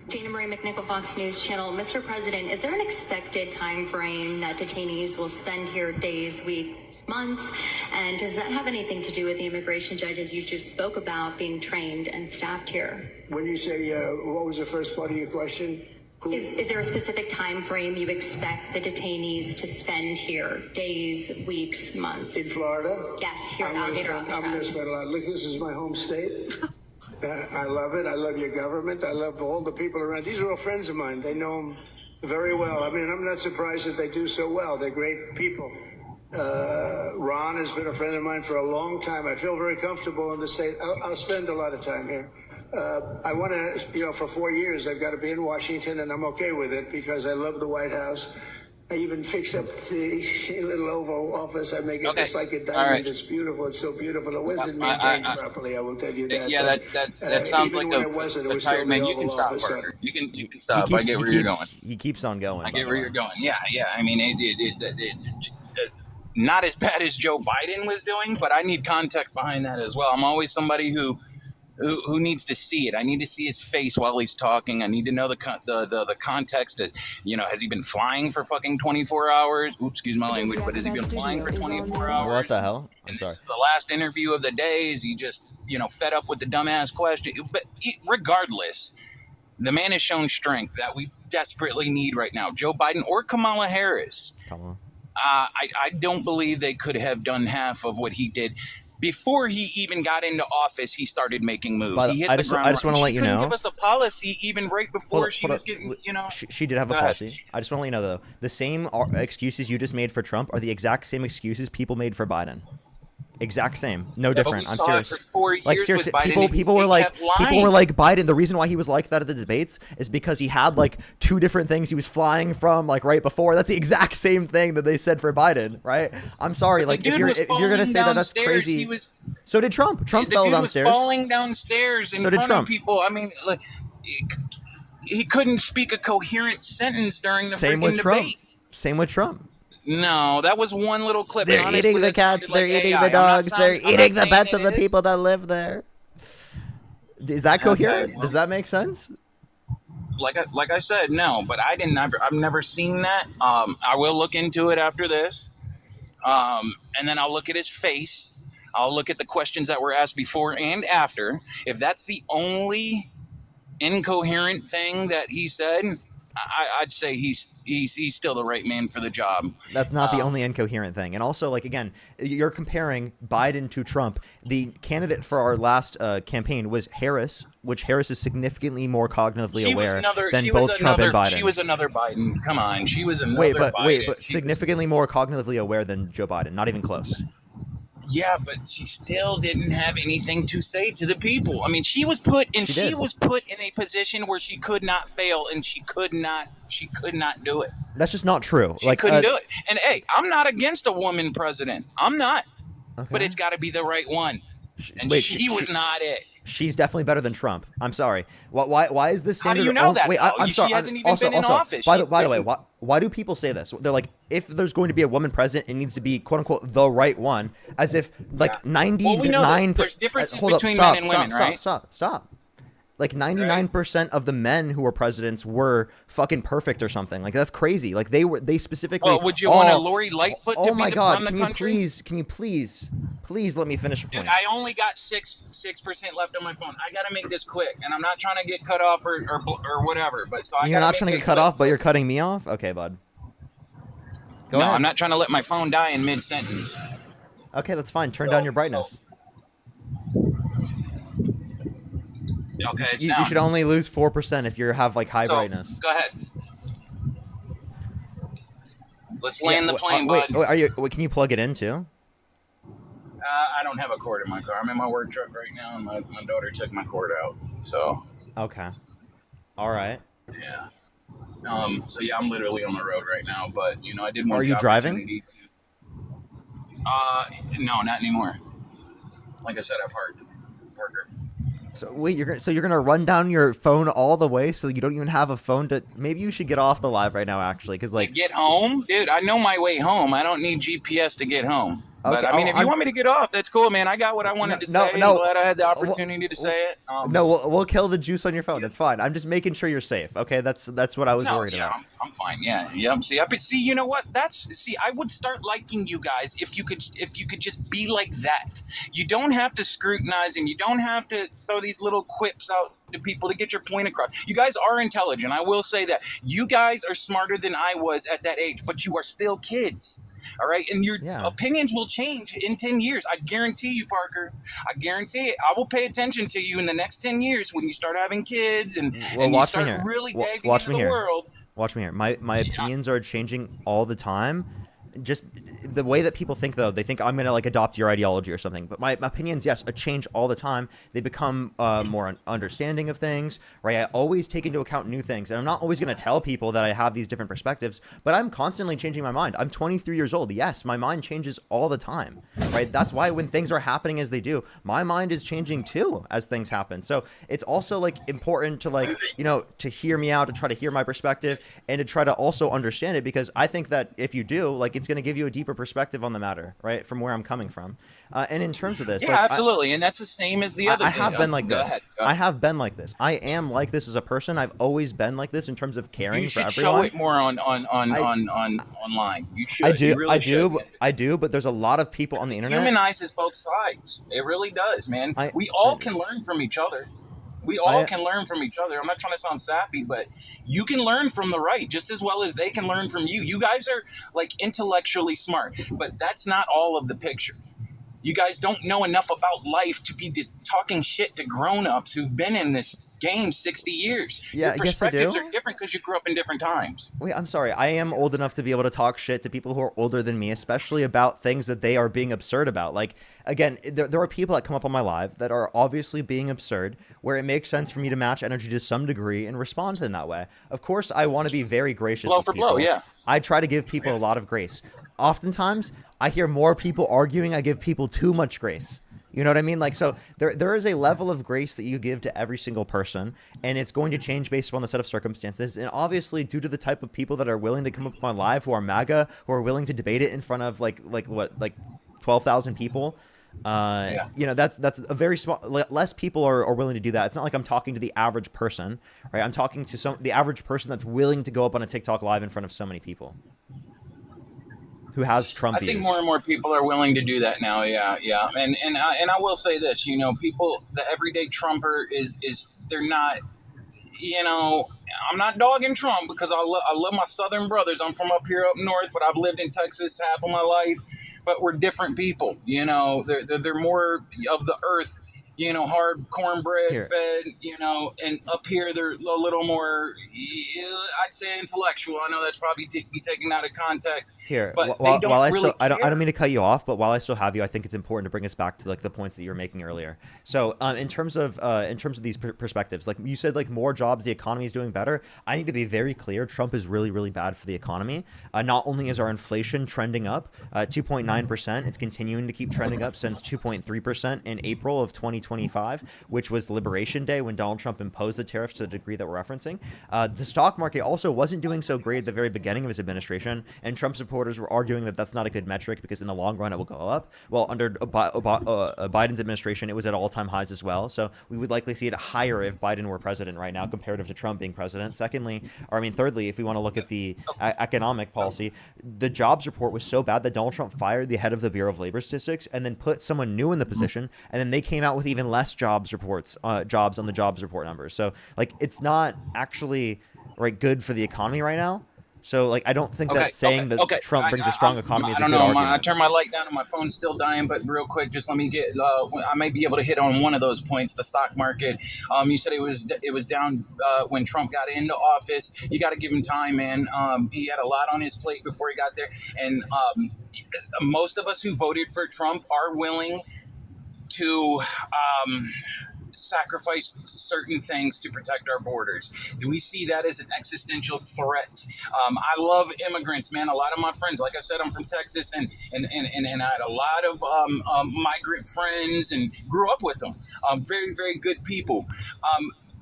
Dana Marie McNichol, Fox News Channel. Mr. President, is there an expected time frame that detainees will spend here, days, weeks, months? And does that have anything to do with the immigration judges you just spoke about being trained and staffed here? When you say, what was the first part of your question? Is there a specific time frame you expect the detainees to spend here, days, weeks, months? In Florida? Yes, here in I'm Alligator going to Alcatraz. spend a lot. Look, this is my home state. I love it. I love your government. I love all the people around. These are all friends of mine. They know them very well. I mean, I'm not surprised that they do so well. They're great people. Ron has been a friend of mine for a long time. I feel very comfortable in the state. I'll spend a lot of time here. I want to, for 4 years, I've got to be in Washington, and I'm okay with it because I love the White House. I even fix up the little Oval Office. I make it just like a diamond. All right. It's beautiful. It's so beautiful. It wasn't I- maintained I- properly, I will tell you that. Yeah, but, that sounds even like when a, it wasn't, it a was still tired the man. You Oval can stop, Office. Parker. You can stop. I get where you're going. He keeps on going. I by get the where way. you're going. Yeah. I mean, not as bad as Joe Biden was doing, but I need context behind that as well. I'm always somebody who needs to see it. I need to see his face while he's talking. I need to know the context. Has he been flying for fucking 24 hours? Oops, excuse my language, but has he been flying for 24 hours? What the hell? I'm sorry. This is the last interview of the day. Is he just, fed up with the dumbass question? But regardless, the man has shown strength that we desperately need right now. Joe Biden or Kamala Harris. Come on. I don't believe they could have done half of what he did. Before he even got into office, he started making moves. But He hit I the just- ground I just running. wanna let She you couldn't know- give us a policy even right before Hold- she hold was up. getting, She did have a Go ahead. policy. I just want to let you know, though, the same excuses you just made for Trump are the exact same excuses people made for Biden. Exact same. No Yeah, but different. we I'm saw serious. it for 4 Like years seriously, with Biden, and people he were like kept lying. Biden. The reason why he was like that at the debates is because he had like two different things he was flying from like right before. That's the exact same thing that they said for Biden, right? I'm sorry, But like the if dude you're was if you're gonna falling say that, that's downstairs. crazy. He was- So did Trump. Trump the fell dude downstairs. was falling downstairs in So did front Trump. of people. I mean, like, he couldn't speak a coherent sentence during the Same freaking with Trump. debate. Same with Trump. No, that was one little clip. They're and honestly, eating the that cats. sounded They're like eating AI. the I'm not dogs. sound- They're I'm not eating the saying pets it of the is. people that live there. Is that coherent? Does that make sense? Like I said, no, but I've never seen that. I will look into it after this. And then I'll look at his face. I'll look at the questions that were asked before and after. If that's the only incoherent thing that he said, I'd say he's still the right man for the job. That's not the only incoherent thing. And also, like, again, you're comparing Biden to Trump. The candidate for our last campaign was Harris, which Harris is significantly more cognitively aware than both Trump and Biden. She was another Biden. Come on, she was another Biden. But significantly more cognitively aware than Joe Biden. Not even close. Yeah, but she still didn't have anything to say to the people. I mean, she was put in a position where she could not fail, and she could not do it. That's just not true. She couldn't do it. And hey, I'm not against a woman president. I'm not. Okay. But it's got to be the right one. And she was not it. She's definitely better than Trump. I'm sorry. Why is this standard? How do you know that? Wait, I'm sorry. She hasn't even been in office. By the way, why do people say this? They're like, if there's going to be a woman president, it needs to be quote unquote the right one, as if like 99. There's differences between men and women, right? Stop. Like 99% of the men who were presidents were fucking perfect or something. Like that's crazy. Like they specifically. Well, would you want a Lori Lightfoot to be run the country? Can you please let me finish a point? Dude, I only got 6% left on my phone. I gotta make this quick, and I'm not trying to get cut off or whatever. But so you're not trying to get cut off, but you're cutting me off. Okay, bud. Go ahead. I'm not trying to let my phone die in mid sentence. Okay, that's fine. Turn down your brightness. Okay, it's you should only lose 4% if you have like high brightness. Go ahead. Let's land the plane, bud. Can you plug it in too? I don't have a cord in my car. I'm in my work truck right now, and my daughter took my cord out. So. Okay. All right. Yeah. So yeah, I'm literally on the road right now, but I did want. Are you driving? No, not anymore. Like I said, I've parked. Parker. So wait, you're gonna run down your phone all the way so you don't even have a phone to. Maybe you should get off the live right now, actually, because like. To get home, dude. I know my way home. I don't need GPS to get home. Okay. But I mean, if you want me to get off, that's cool, man. I got what I wanted to say. I'm glad I had the opportunity to say it. We'll kill the juice on your phone. It's fine. I'm just making sure you're safe. Okay, that's what I was worried about. I'm fine. Yeah. See, you know what? I would start liking you guys if you could just be like that. You don't have to scrutinize, and you don't have to throw these little quips out to people to get your point across. You guys are intelligent. I will say that. You guys are smarter than I was at that age, but you are still kids. All right, and your opinions will change in 10 years. I guarantee you, Parker. I guarantee it. I will pay attention to you in the next 10 years when you start having kids and you start really diving into the world. Watch me here. My opinions are changing all the time. Just the way that people think, though, they think I'm going to like adopt your ideology or something. But my opinions, yes, change all the time. They become more understanding of things, right? I always take into account new things. And I'm not always going to tell people that I have these different perspectives, but I'm constantly changing my mind. I'm 23 years old. Yes, my mind changes all the time, right? That's why when things are happening as they do, my mind is changing too as things happen. So it's also like important to like, to hear me out, to try to hear my perspective and to try to also understand it, because I think that if you do, like, it's going to give you a deeper perspective on the matter, right? From where I'm coming from. And in terms of this, absolutely. And that's the same as the other. I have been like this. I have been like this. I am like this as a person. I've always been like this in terms of caring for everyone. You should show it more on online. You should. I do. But there's a lot of people on the internet. It humanizes both sides. It really does, man. We all can learn from each other. We all can learn from each other. I'm not trying to sound sappy, but you can learn from the right just as well as they can learn from you. You guys are like intellectually smart, but that's not all of the picture. You guys don't know enough about life to be talking shit to grown-ups who've been in this game 60 years. Yeah, your perspectives are different because you grew up in different times. Wait, I'm sorry. I am old enough to be able to talk shit to people who are older than me, especially about things that they are being absurd about. Like, again, there are people that come up on my live that are obviously being absurd, where it makes sense for me to match energy to some degree and respond in that way. Of course, I want to be very gracious with people. Blow, yeah. I try to give people a lot of grace. Oftentimes, I hear more people arguing. I give people too much grace. You know what I mean? Like, so there is a level of grace that you give to every single person, and it's going to change based upon the set of circumstances. And obviously, due to the type of people that are willing to come up on my live, who are MAGA, who are willing to debate it in front of like 12,000 people. That's a very small. Less people are willing to do that. It's not like I'm talking to the average person, right? I'm talking to the average person that's willing to go up on a TikTok live in front of so many people. who has I Trump think views. more and more people are willing to do that now. Yeah, yeah. And I will say this, people, the everyday Trumper is they're not, I'm not dogging Trump because I love my Southern brothers. I'm from up here up north, but I've lived in Texas half of my life. But we're different people. They're more of the earth. Hard cornbread Here. fed. And up here they're a little more, I'd say, intellectual. I know that's probably be taken out of context. Here, but while, they don't while I really still, I don't care. mean to cut you off, but while I still have you, I think it's important to bring us back to like the points that you were making earlier. So, in terms of these perspectives, like you said, like more jobs, the economy is doing better. I need to be very clear. Trump is really, really bad for the economy. Not only is our inflation trending up, 2.9%, it's continuing to keep trending up since 2.3% in April of 2025, which was Liberation Day when Donald Trump imposed the tariffs to the degree that we're referencing. The stock market also wasn't doing so great at the very beginning of his administration, and Trump supporters were arguing that that's not a good metric because in the long run it will go up. Well, under Biden's administration, it was at all-time highs as well. So we would likely see it higher if Biden were president right now, comparative to Trump being president. Thirdly, if we want to look at the economic policy, the jobs report was so bad that Donald Trump fired the head of the Bureau of Labor Statistics and then put someone new in the position, and then they came out with even less jobs on the jobs report numbers. So like it's not actually good for the economy right now. So like I don't think that saying that Trump brings a strong economy is a I don't good know. argument. I turned my light down and my phone's still dying, but real quick, just let me get. I might be able to hit on one of those points. The stock market. You said it was down when Trump got into office. You got to give him time, man. He had a lot on his plate before he got there, and most of us who voted for Trump are willing to sacrifice certain things to protect our borders. Do we see that as an existential threat? I love immigrants, man. A lot of my friends, like I said, I'm from Texas, and I had a lot of migrant friends and grew up with them. Very, very good people.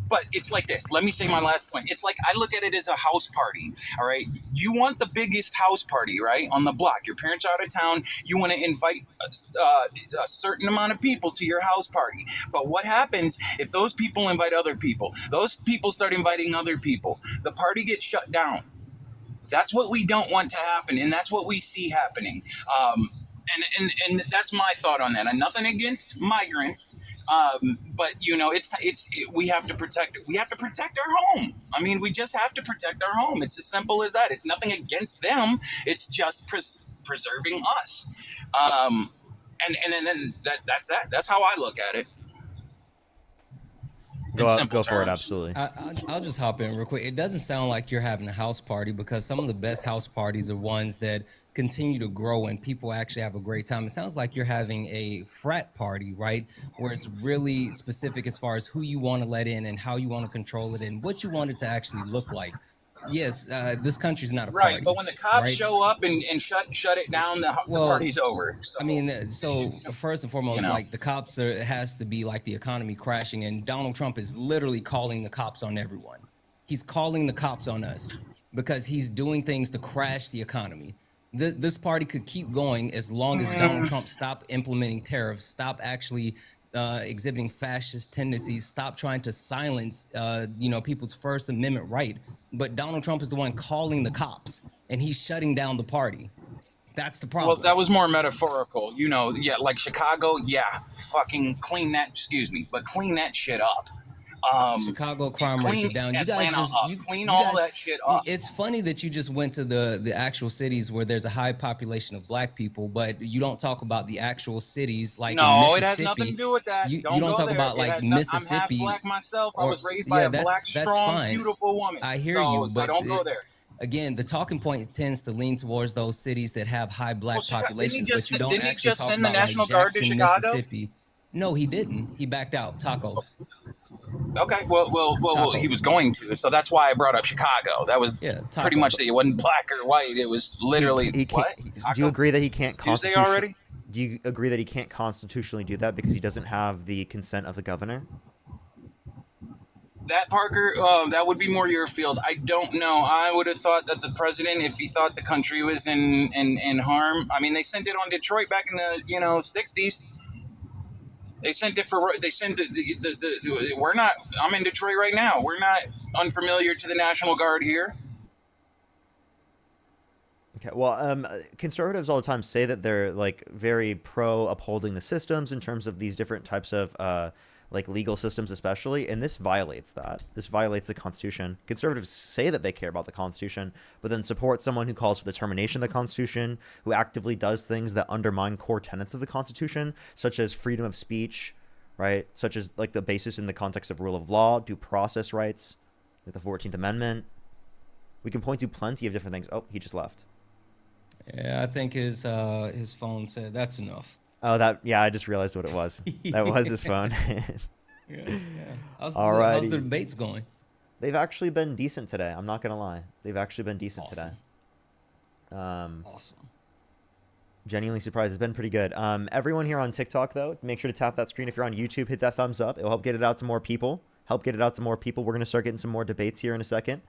But it's like this. Let me say my last point. It's like I look at it as a house party. All right. You want the biggest house party, right, on the block. Your parents are out of town. You want to invite a certain amount of people to your house party. But what happens if those people invite other people? Those people start inviting other people. The party gets shut down. That's what we don't want to happen, and that's what we see happening. And that's my thought on that. And nothing against migrants, but we have to protect. We have to protect our home. I mean, we just have to protect our home. It's as simple as that. It's nothing against them. It's just preserving us. And then that's that. That's how I look at it. Go for it, absolutely. I'll just hop in real quick. It doesn't sound like you're having a house party, because some of the best house parties are ones that continue to grow and people actually have a great time. It sounds like you're having a frat party, right? Where it's really specific as far as who you want to let in and how you want to control it and what you want it to actually look like. Yes, this country's not a party. Right, but when the cops right? show up and shut it down, the party's over. So, I mean, so first and foremost, like the cops it has to be like the economy crashing, and Donald Trump is literally calling the cops on everyone. He's calling the cops on us because he's doing things to crash the economy. This party could keep going as long as Donald Trump stop implementing tariffs, stop actually exhibiting fascist tendencies, stop trying to silence people's First Amendment right. But Donald Trump is the one calling the cops, and he's shutting down the party. That's the problem. Well, that was more metaphorical, like Chicago. Yeah, fucking clean that shit up. Chicago crime rates are down. You guys Atlanta just up. Clean all that shit up. It's funny that you just went to the actual cities where there's a high population of black people, but you don't talk about the actual cities like No, in it has Mississippi. nothing to do with that. You Don't don't go talk there. about It like has Mississippi. I'm half black myself. I or- was raised by a black, that's strong, fine. beautiful woman. I hear so, you, so but don't go there. Again, the talking point tends to lean towards those cities that have high black populations, didn't but you don't didn't he actually just talk send the about National like Guard to Jackson, Chicago? Mississippi. No, he didn't. He backed out. Taco. Okay, well, he was going to, so that's why I brought up Chicago. That was pretty much it. It wasn't black or white. It was literally what? Do you agree that he can't Tuesday already? Do you agree that he can't constitutionally do that because he doesn't have the consent of the governor? That, Parker, that would be more your field. I don't know. I would have thought that the president, if he thought the country was in harm, I mean, they sent it on Detroit back in the 60s. They sent it we're not, I'm in Detroit right now. We're not unfamiliar to the National Guard here. Okay. Well, conservatives all the time say that they're like very pro upholding the systems in terms of these different types of like legal systems, especially, and this violates that. This violates the Constitution. Conservatives say that they care about the Constitution, but then support someone who calls for the termination of the Constitution, who actively does things that undermine core tenets of the Constitution, such as freedom of speech, right? Such as like the basis in the context of rule of law, due process rights, like the 14th Amendment. We can point to plenty of different things. Oh, he just left. Yeah, I think his phone said that's enough. Oh, I just realized what it was. That was his phone. Yeah. How's Alrighty. the debates going? They've actually been decent today. I'm not gonna lie. They've actually been decent today. Awesome. Genuinely surprised. It's been pretty good. Everyone here on TikTok, though, make sure to tap that screen. If you're on YouTube, hit that thumbs up. It'll help get it out to more people. We're going to start getting some more debates here in a second.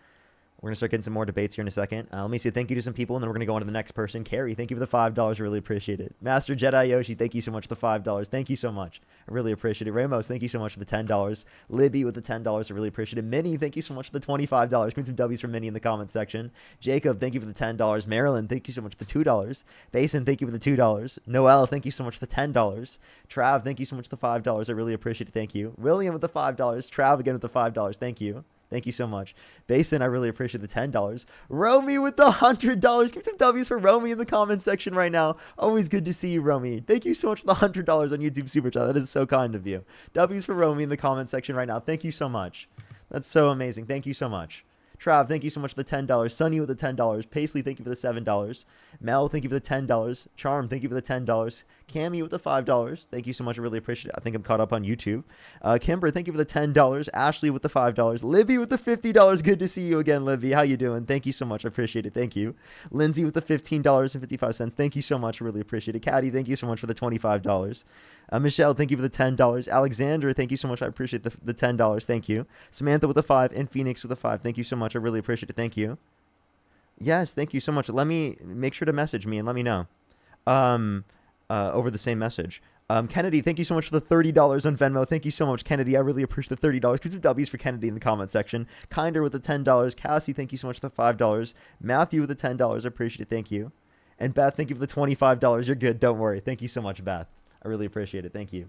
Let me say thank you to some people, and then we're going to go on to the next person. Carrie, thank you for the $5. Really appreciate it. Master Jedi Yoshi, thank you so much for the $5. Thank you so much. I really appreciate it. Ramos, thank you so much for the $10. Libby with the $10. I really appreciate it. Minnie, thank you so much for the $25. Give me some W's for Minnie in the comment section. Jacob, thank you for the $10. Marilyn, thank you so much for the $2. Basin, thank you for the $2. Noel, thank you so much for the $10. Trav, thank you so much for the $5. I really appreciate it. Thank you. William with the $5. Trav again with the $5. Thank you. Thank you so much. Basin, I really appreciate the $10. Romy with the $100. Give some W's for Romy in the comment section right now. Always good to see you, Romy. Thank you so much for the $100 on YouTube Super Chat. That is so kind of you. W's for Romy in the comment section right now. Thank you so much. That's so amazing. Thank you so much. Trav, thank you so much for the $10. Sunny with the $10. Paisley, thank you for the $7. Mel, thank you for the $10. Charm, thank you for the $10. Cammy with the $5. Thank you so much. I really appreciate it. I think I'm caught up on YouTube. Kimber, thank you for the $10. Ashley with the $5. Libby with the $50. Good to see you again, Libby. How you doing? Thank you so much. I appreciate it. Thank you. Lindsay with the $15.55. Thank you so much. I really appreciate it. Caddy, thank you so much for the $25. Michelle, thank you for the $10. Alexander, thank you so much. I appreciate the $10. Thank you. Samantha with the 5 and Phoenix with the 5. Thank you so much. I really appreciate it. Thank you. Yes, thank you so much. Let me make sure to message me and let me know over the same message. Kennedy, thank you so much for the $30 on Venmo. Thank you so much, Kennedy. I really appreciate the $30. Give some W's for Kennedy in the comment section. Kinder with the $10. Cassie, thank you so much for the $5. Matthew with the $10. I appreciate it. Thank you. And Beth, thank you for the $25. You're good. Don't worry. Thank you so much, Beth. I really appreciate it. Thank you.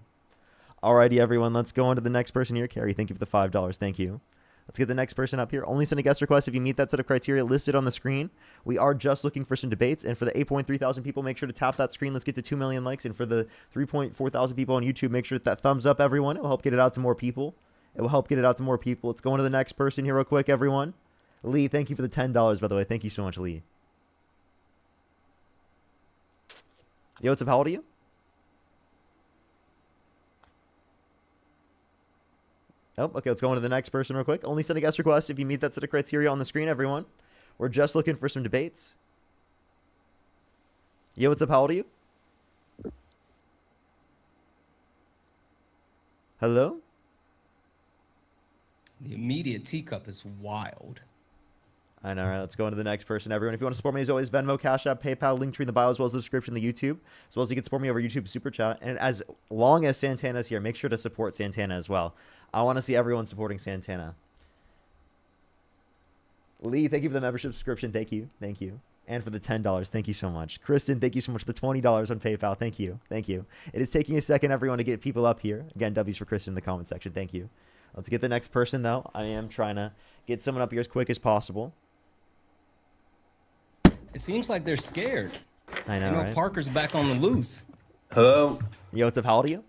Alrighty, everyone. Let's go on to the next person here. Carrie, thank you for the $5. Thank you. Let's get the next person up here. Only send a guest request if you meet that set of criteria listed on the screen. We are just looking for some debates. And for the 8.3 thousand people, make sure to tap that screen. Let's get to 2 million likes. And for the 3.4 thousand people on YouTube, make sure that thumbs up, everyone. It will help get it out to more people. Let's go on to the next person here real quick, everyone. Lee, thank you for the $10, by the way. Thank you so much, Lee. Yo, what's up? How old are you? Oh, okay, let's go on to the next person real quick. Only send a guest request if you meet that set of criteria on the screen, everyone. We're just looking for some debates. Yo, what's up? How old are you? Hello? The immediate teacup is wild. I know, right? Let's go on to the next person, everyone. If you want to support me, as always, Venmo, Cash App, PayPal, Linktree in the bio, as well as the description of the YouTube, as well as you can support me over YouTube Super Chat. And as long as Santana's here, make sure to support Santana as well. I want to see everyone supporting Santana. Lee, thank you for the membership subscription. Thank you. Thank you. And for the $10. Thank you so much. Kristen, thank you so much for the $20 on PayPal. Thank you. Thank you. It is taking a second, everyone, to get people up here. Again, W's for Kristen in the comment section. Thank you. Let's get the next person, though. I am trying to get someone up here as quick as possible. It seems like they're scared. I know, right? Parker's back on the loose. Hello? Yo, what's up? How old are you?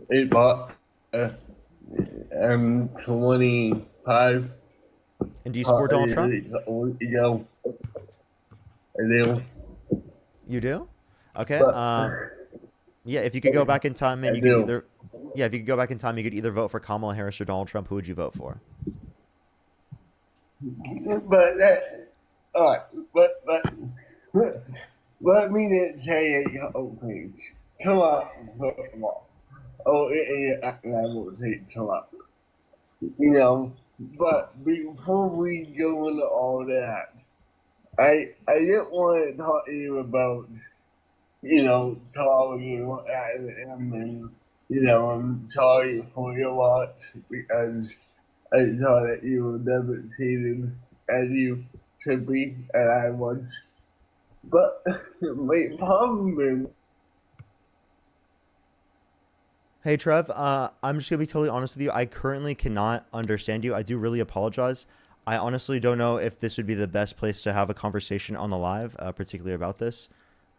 Hey, Bob. I'm 25. And do you support Donald Trump? Yo. I do. You do? Okay. Yeah, if you could go back in time, man, you could either... Yeah, if you could go back in time, you could either vote for Kamala Harris or Donald Trump. Who would you vote for? But all right, but let me tell you a couple things. Come on, football. Oh, yeah, I will say come on. You know, but before we go into all that, I didn't want to talk to you about, you know, sorry and you know, I'm sorry for your loss because I saw that you were devastated as you to be and I was. But my problem is, Hey Trev, I'm just gonna be totally honest with you. I currently cannot understand you. I do really apologize. I honestly don't know if this would be the best place to have a conversation on the live, particularly about this.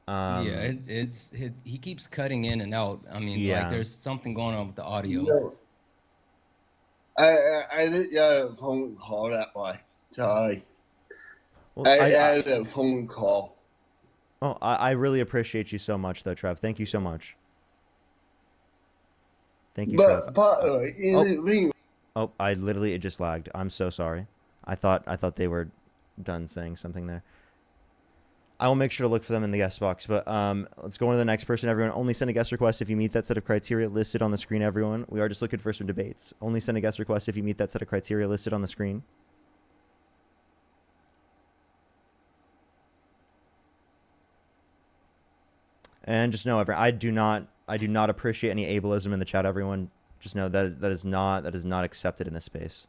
Yeah, he keeps cutting in and out. I mean, Yeah. like there's something going on with the audio. no, I didn't get a phone call that way. Sorry. Well, I had a phone call. Oh, I really appreciate you so much, though, Trev. Thank you so much. Thank you, Trev. Oh, I literally it just lagged. I'm so sorry. I thought they were done saying something there. I will make sure to look for them in the guest box. But let's go on to the next person. Everyone, only send a guest request if you meet that set of criteria listed on the screen. Everyone, we are just looking for some debates. Only send a guest request if you meet that set of criteria listed on the screen. And just know, everyone, I do not appreciate any ableism in the chat. Everyone, just know that is not accepted in this space.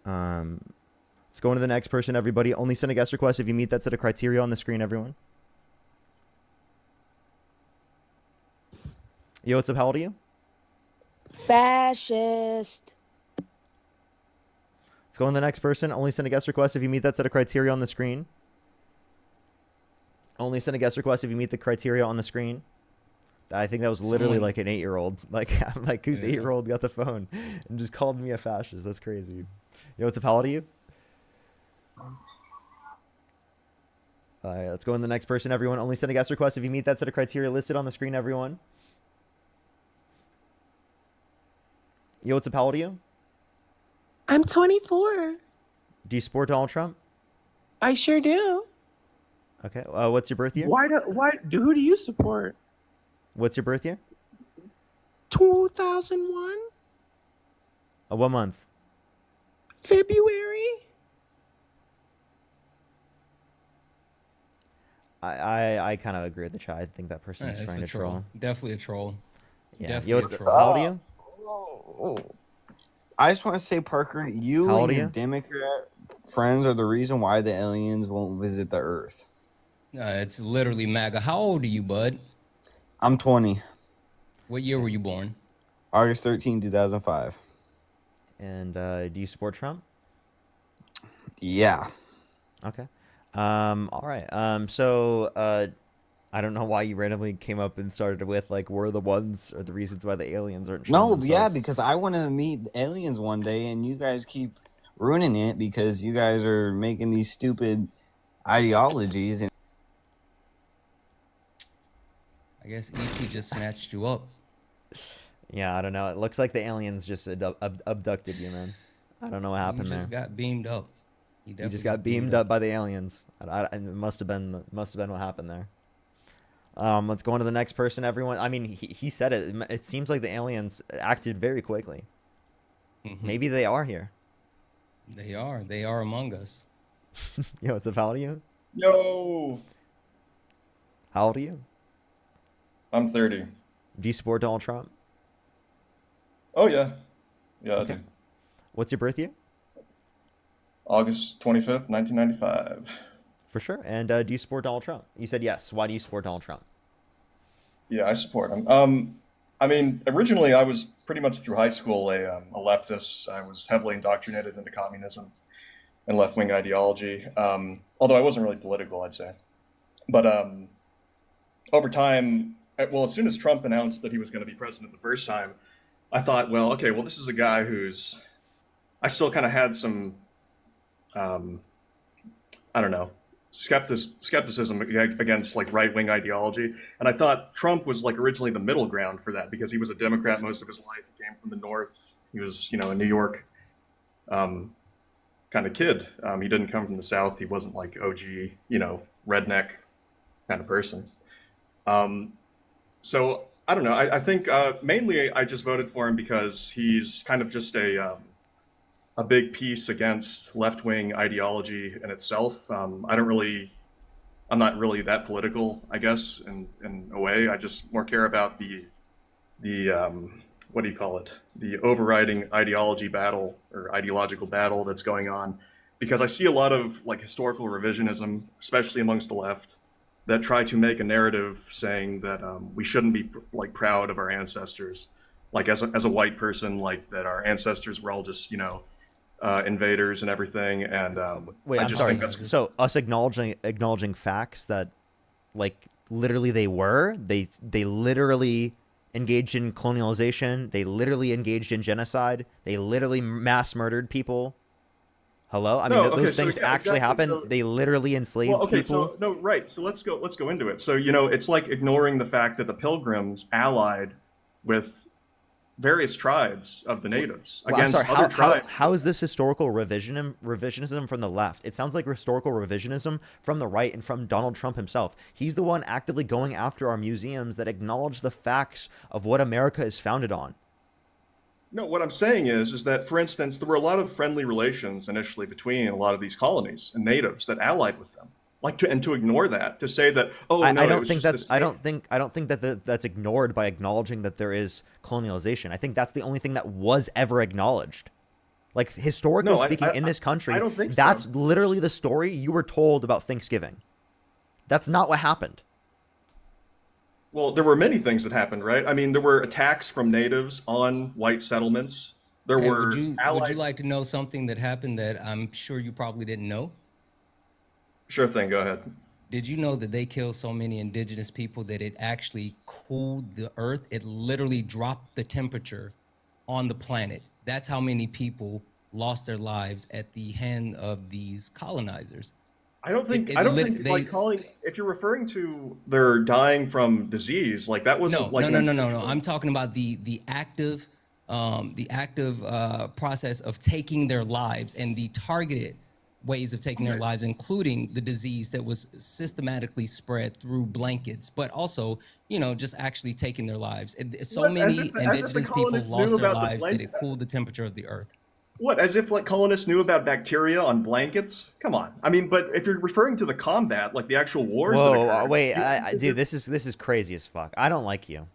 Let's go on to the next person. Everybody, only send a guest request if you meet that set of criteria on the screen. Everyone. Yo, what's up? How old are you? Fascist. Let's go on to the next person. Only send a guest request if you meet that set of criteria on the screen. Only send a guest request if you meet the criteria on the screen. I think that was literally like an 8-year-old. Like, I'm like, whose 8-year-old got the phone and just called me a fascist? That's crazy. Yo, what's up? How old are you? All right, let's go on to the next person, everyone. Only send a guest request if you meet that set of criteria listed on the screen, everyone. Yo, what's up? How old are you? I'm 24. Do you support Donald Trump? I sure do. Okay. What's your birth year? Who do you support? What's your birth year? 2001? What month? February? I kind of agree with the chat. I think that person is It's trying a to troll. Definitely a troll. Yeah. Definitely Yo, a what's troll. how old are you? I just want to say, Parker, you How old and are your you? Democrat friends are the reason why the aliens won't visit the Earth. It's literally MAGA. How old are you, bud? I'm 20. What year were you born? August 13, 2005. And do you support Trump? Yeah. Okay. All right. So I don't know why you randomly came up and started with like we're the ones or the reasons why the aliens aren't showing No, yeah, themselves. because I want to meet aliens one day, and you guys keep ruining it because you guys are making these stupid ideologies. And I guess ET just snatched you up. Yeah, I don't know. It looks like the aliens just abducted you, man. I don't know what happened You there. just got beamed up. You just got beamed up by the aliens. It must have been what happened there. Let's go on to the next person, everyone. I mean, he said it. It seems like the aliens acted very quickly. Maybe they are here. They are. They are among us. Yo, what's up? How old are you? Yo, How old are you? I'm 30. Do you support Donald Trump? Oh yeah, yeah, Okay. I do. What's your birth year? August 25th, 1995. For sure. And do you support Donald Trump? You said yes. Why do you support Donald Trump? Yeah, I support him. I mean, originally I was pretty much through high school a leftist. I was heavily indoctrinated into communism and left-wing ideology. Although I wasn't really political, I'd say. But over time, well, as soon as Trump announced that he was going to be president the first time, I thought, well, okay, well, this is a guy who's, I still kind of had some, I don't know, skepticism against like right-wing ideology. And I thought Trump was like originally the middle ground for that because he was a Democrat most of his life. He came from the North. He was, a New York kind of kid. He didn't come from the South. He wasn't like OG, redneck kind of person. So I don't know. I think mainly I just voted for him because he's kind of just a big piece against left-wing ideology in itself. I'm not really that political, I guess, in a way. I just more care about the the overriding ideology battle or ideological battle that's going on because I see a lot of like historical revisionism, especially amongst the left, that try to make a narrative saying that we shouldn't be like proud of our ancestors, like as a white person, like that our ancestors were all just invaders and everything. And Wait, I I'm just sorry. think that's So us acknowledging facts that, like, literally they literally engaged in colonialization. They literally engaged in genocide. They literally mass murdered people. Hello? I mean, No, okay, those so things yeah, actually exactly. happened. So, They literally enslaved well, okay, people. so no, right. So let's go into it. So it's like ignoring the fact that the Pilgrims allied with various tribes of the natives Well, I'm against sorry. other tribes. How is this historical revisionism from the left? It sounds like historical revisionism from the right and from Donald Trump himself. He's the one actively going after our museums that acknowledge the facts of what America is founded on. No, what I'm saying is that, for instance, there were a lot of friendly relations initially between a lot of these colonies and natives that allied with them. To ignore that, to say that, oh no, I it don't was think just that's this. I don't think that that's ignored by acknowledging that there is colonialization. I think that's the only thing that was ever acknowledged. Like, historically No, speaking, in this country, I don't think that's so. literally the story you were told about Thanksgiving. That's not what happened. Well, there were many things that happened, right? I mean, there were attacks from natives on white settlements. There Hey, were would you allied. like to know something that happened that I'm sure you probably didn't know? Sure thing. Go ahead. Did you know that they killed so many indigenous people that it actually cooled the earth? It literally dropped the temperature on the planet. That's how many people lost their lives at the hand of these colonizers. I don't think They, like calling, if you're referring to they're dying from disease, like that wasn't like no. I'm talking about the active process of taking their lives and the targeted ways of taking their lives, including the disease that was systematically spread through blankets, but also, just actually taking their lives. So What, many as if the indigenous people colonists knew lost their about the lives that blanket? it cooled the temperature of the earth. What, as if like colonists knew about bacteria on blankets? Come on. I mean, but if you're referring to the combat, like the actual wars that Whoa, occurred, wait, dude, this is crazy as fuck. I don't like you.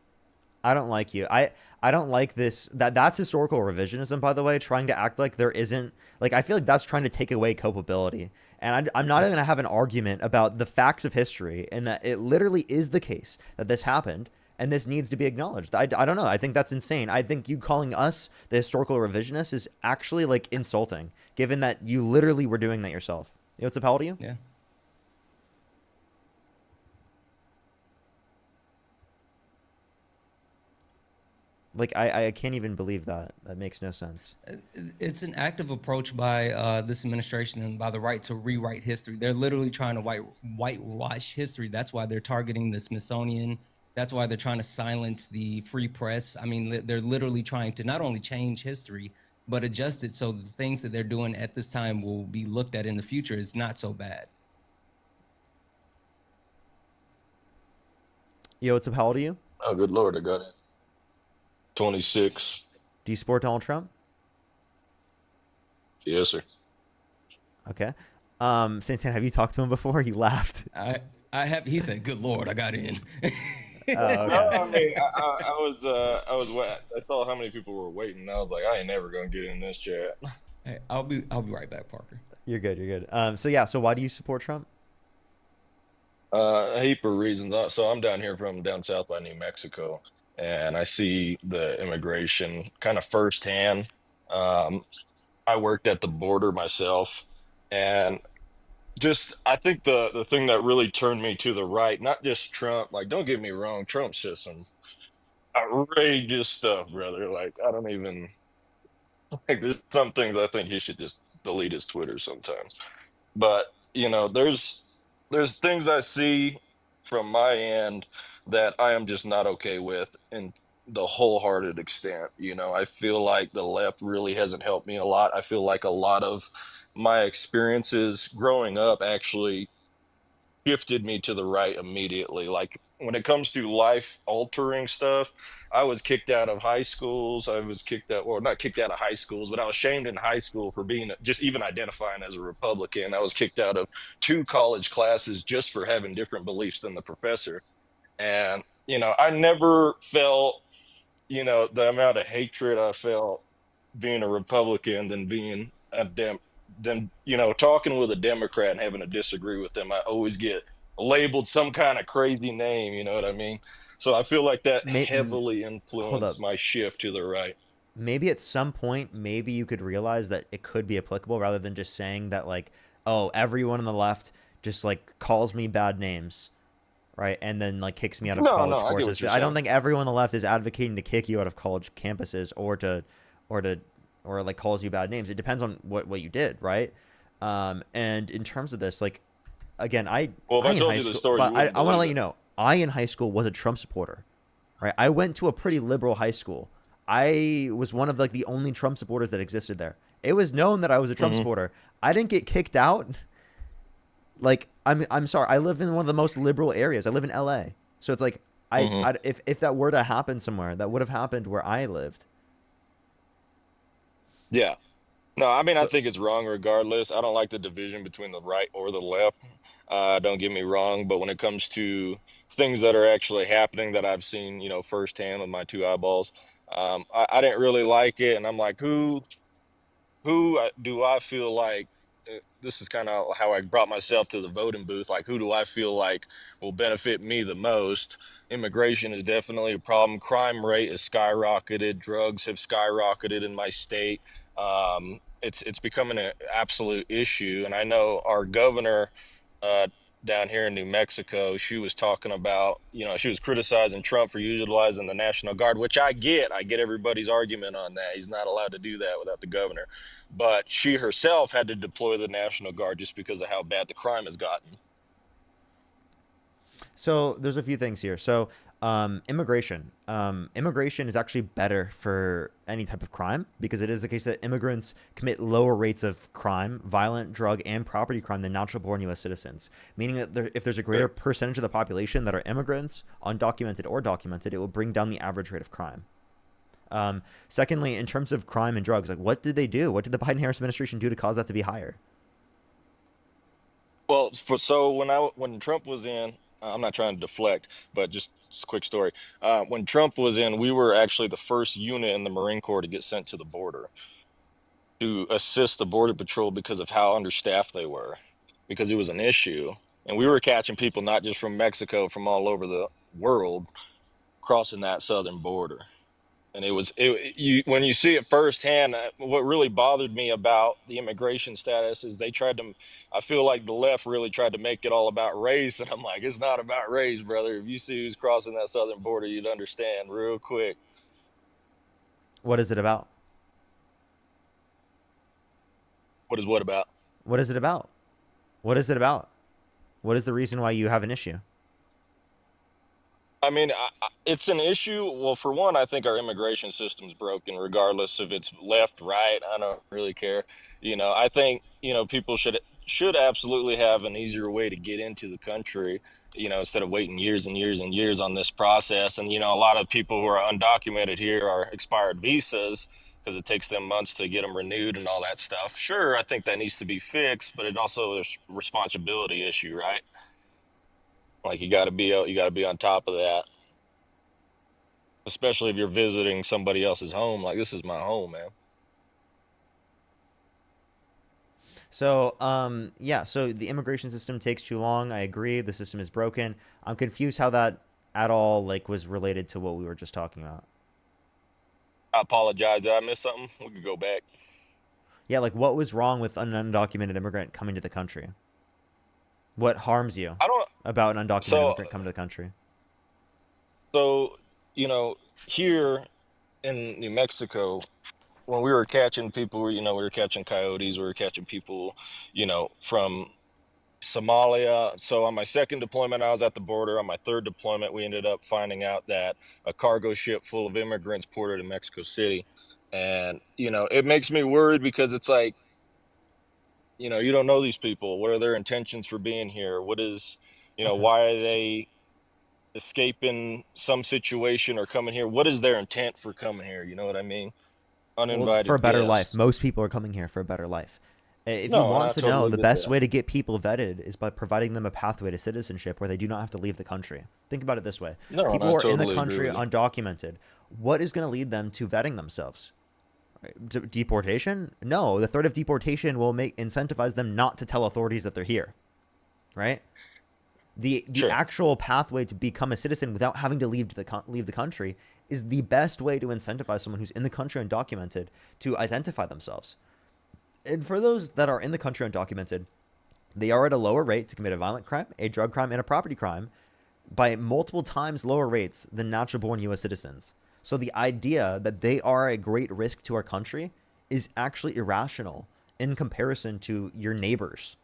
I don't like you. I don't like this. That's historical revisionism, by the way. Trying to act like there isn't, like, I feel like that's trying to take away culpability. And I'm not even gonna have an argument about the facts of history and that it literally is the case that this happened and this needs to be acknowledged. I don't know. I think that's insane. I think you calling us the historical revisionists is actually, like, insulting, given that you literally were doing that yourself. You know what's appalled to you? Yeah. Like, I can't even believe that. That makes no sense. It's an active approach by this administration and by the right to rewrite history. They're literally trying to whitewash history. That's why they're targeting the Smithsonian. That's why they're trying to silence the free press. I mean, they're literally trying to not only change history, but adjust it so the things that they're doing at this time will be looked at in the future is not so bad. Yo, what's up? How old are you? Oh, good Lord, I got it. 26. Do you support Donald Trump? Yes, sir. Okay. Santan, have you talked to him before? You laughed. I have. He said, "Good Lord, I got in." Oh, No, okay. I mean, I was I saw how many people were waiting. I was like, I ain't never gonna get in this chat. Hey, I'll be right back, Parker. You're good. You're good. So yeah. So why do you support Trump? A heap of reasons. So I'm down south by New Mexico, and I see the immigration kind of firsthand. I worked at the border myself, and I think the thing that really turned me to the right, not just Trump, like, don't get me wrong, Trump's just some outrageous stuff, brother. Like, I don't even, like, there's some things I think he should just delete his Twitter sometimes. But, there's things I see from my end that I am just not okay with in the wholehearted extent. I feel like the left really hasn't helped me a lot. I feel like a lot of my experiences growing up actually shifted me to the right immediately. Like, when it comes to life altering stuff, I was kicked out of high schools. I was kicked out, or not kicked out of high schools, but I was shamed in high school for being just even identifying as a Republican. I was kicked out of 2 college classes just for having different beliefs than the professor. And, I never felt, the amount of hatred I felt being a Republican than being a then, talking with a Democrat and having to disagree with them, I always get labeled some kind of crazy name. You know what I mean? So I feel like that heavily Hold up. influenced my shift to the right. Maybe at some point, maybe you could realize that it could be applicable rather than just saying that, like, oh, everyone on the left just like calls me bad names, right? And then like kicks me out of No, college no, I get what courses. you're I don't saying. think everyone on the left is advocating to kick you out of college campuses or like calls you bad names. It depends on what you did, right? And in terms of this, like, again, Well, if I in told high you the school, story, but you I wouldn't want to believe let it. you know, I in high school was a Trump supporter, right? I went to a pretty liberal high school. I was one of like the only Trump supporters that existed there. It was known that I was a Trump Mhm. supporter. I didn't get kicked out. Like, I'm sorry. I live in one of the most liberal areas. I live in LA. So it's like Mhm. if that were to happen somewhere, that would have happened where I lived. Yeah. No, I mean, I So think it's wrong regardless. I don't like the division between the right or the left. Don't get me wrong, but when it comes to things that are actually happening that I've seen, firsthand with my two eyeballs, I didn't really like it. And I'm like, who do I feel like this is kind of how I brought myself to the voting booth. Like, who do I feel like will benefit me the most? Immigration is definitely a problem. Crime rate is skyrocketed. Drugs have skyrocketed in my state. It's becoming an absolute issue. And I know our governor uh, down here in New Mexico, she was talking about, she was criticizing Trump for utilizing the National Guard, which I get. I get everybody's argument on that. He's not allowed to do that without the governor. But she herself had to deploy the National Guard just because of how bad the crime has gotten. So there's a few things here. So immigration. Immigration is actually better for any type of crime because it is the case that immigrants commit lower rates of crime, violent, drug, and property crime than natural-born U.S. citizens. Meaning that if there's a greater percentage of the population that are immigrants, undocumented or documented, it will bring down the average rate of crime. Secondly, in terms of crime and drugs, like what did they do? What did the Biden-Harris administration do to cause that to be higher? Well, when Trump was in, I'm not trying to deflect, but just a quick story. When Trump was in, we were actually the first unit in the Marine Corps to get sent to the border to assist the Border Patrol because of how understaffed they were, because it was an issue. And we were catching people not just from Mexico, from all over the world, crossing that southern border. And when you see it firsthand, what really bothered me about the immigration status is I feel like the left really tried to make it all about race. And I'm like, it's not about race, brother. If you see who's crossing that southern border, you'd understand real quick. What is it about? What is what about? What is it about? What is it about? What is the reason why you have an issue? I mean, it's an issue. Well, for one, I think our immigration system's broken, regardless if it's left, right. I don't really care. I think people should absolutely have an easier way to get into the country. Instead of waiting years and years and years on this process. And a lot of people who are undocumented here are expired visas because it takes them months to get them renewed and all that stuff. Sure, I think that needs to be fixed, but it also is a responsibility issue, right? Like you got to be on top of that, especially if you're visiting somebody else's home. Like this is my home, man. So, yeah, so the immigration system takes too long. I agree. The system is broken. I'm confused how that at all like was related to what we were just talking about. I apologize. Did I miss something? We could go back. Yeah, like what was wrong with an undocumented immigrant coming to the country? What harms you about an undocumented immigrant coming to the country? So, here in New Mexico, when we were catching people, we were catching coyotes, we were catching people, from Somalia. So on my second deployment, I was at the border. On my third deployment, we ended up finding out that a cargo ship full of immigrants ported in Mexico City. And, it makes me worried because it's like, you don't know these people. What are their intentions for being here? What is, why are they escaping some situation or coming here? What is their intent for coming here? You know what I mean? Uninvited for a better guests. life. Most people are coming here for a better life. If you No, and want I to know, totally the get best that. way to get people vetted is by providing them a pathway to citizenship where they do not have to leave the country. Think about it this way. No, and People I who are in totally the agree country with you. undocumented. What is going to lead them to vetting themselves? Deportation? No, the threat of deportation will incentivize them not to tell authorities that they're here, right? The Sure. actual pathway to become a citizen without having to leave the country is the best way to incentivize someone who's in the country undocumented to identify themselves. And for those that are in the country undocumented, they are at a lower rate to commit a violent crime, a drug crime, and a property crime by multiple times lower rates than natural-born U.S. citizens. So the idea that they are a great risk to our country is actually irrational in comparison to your neighbors.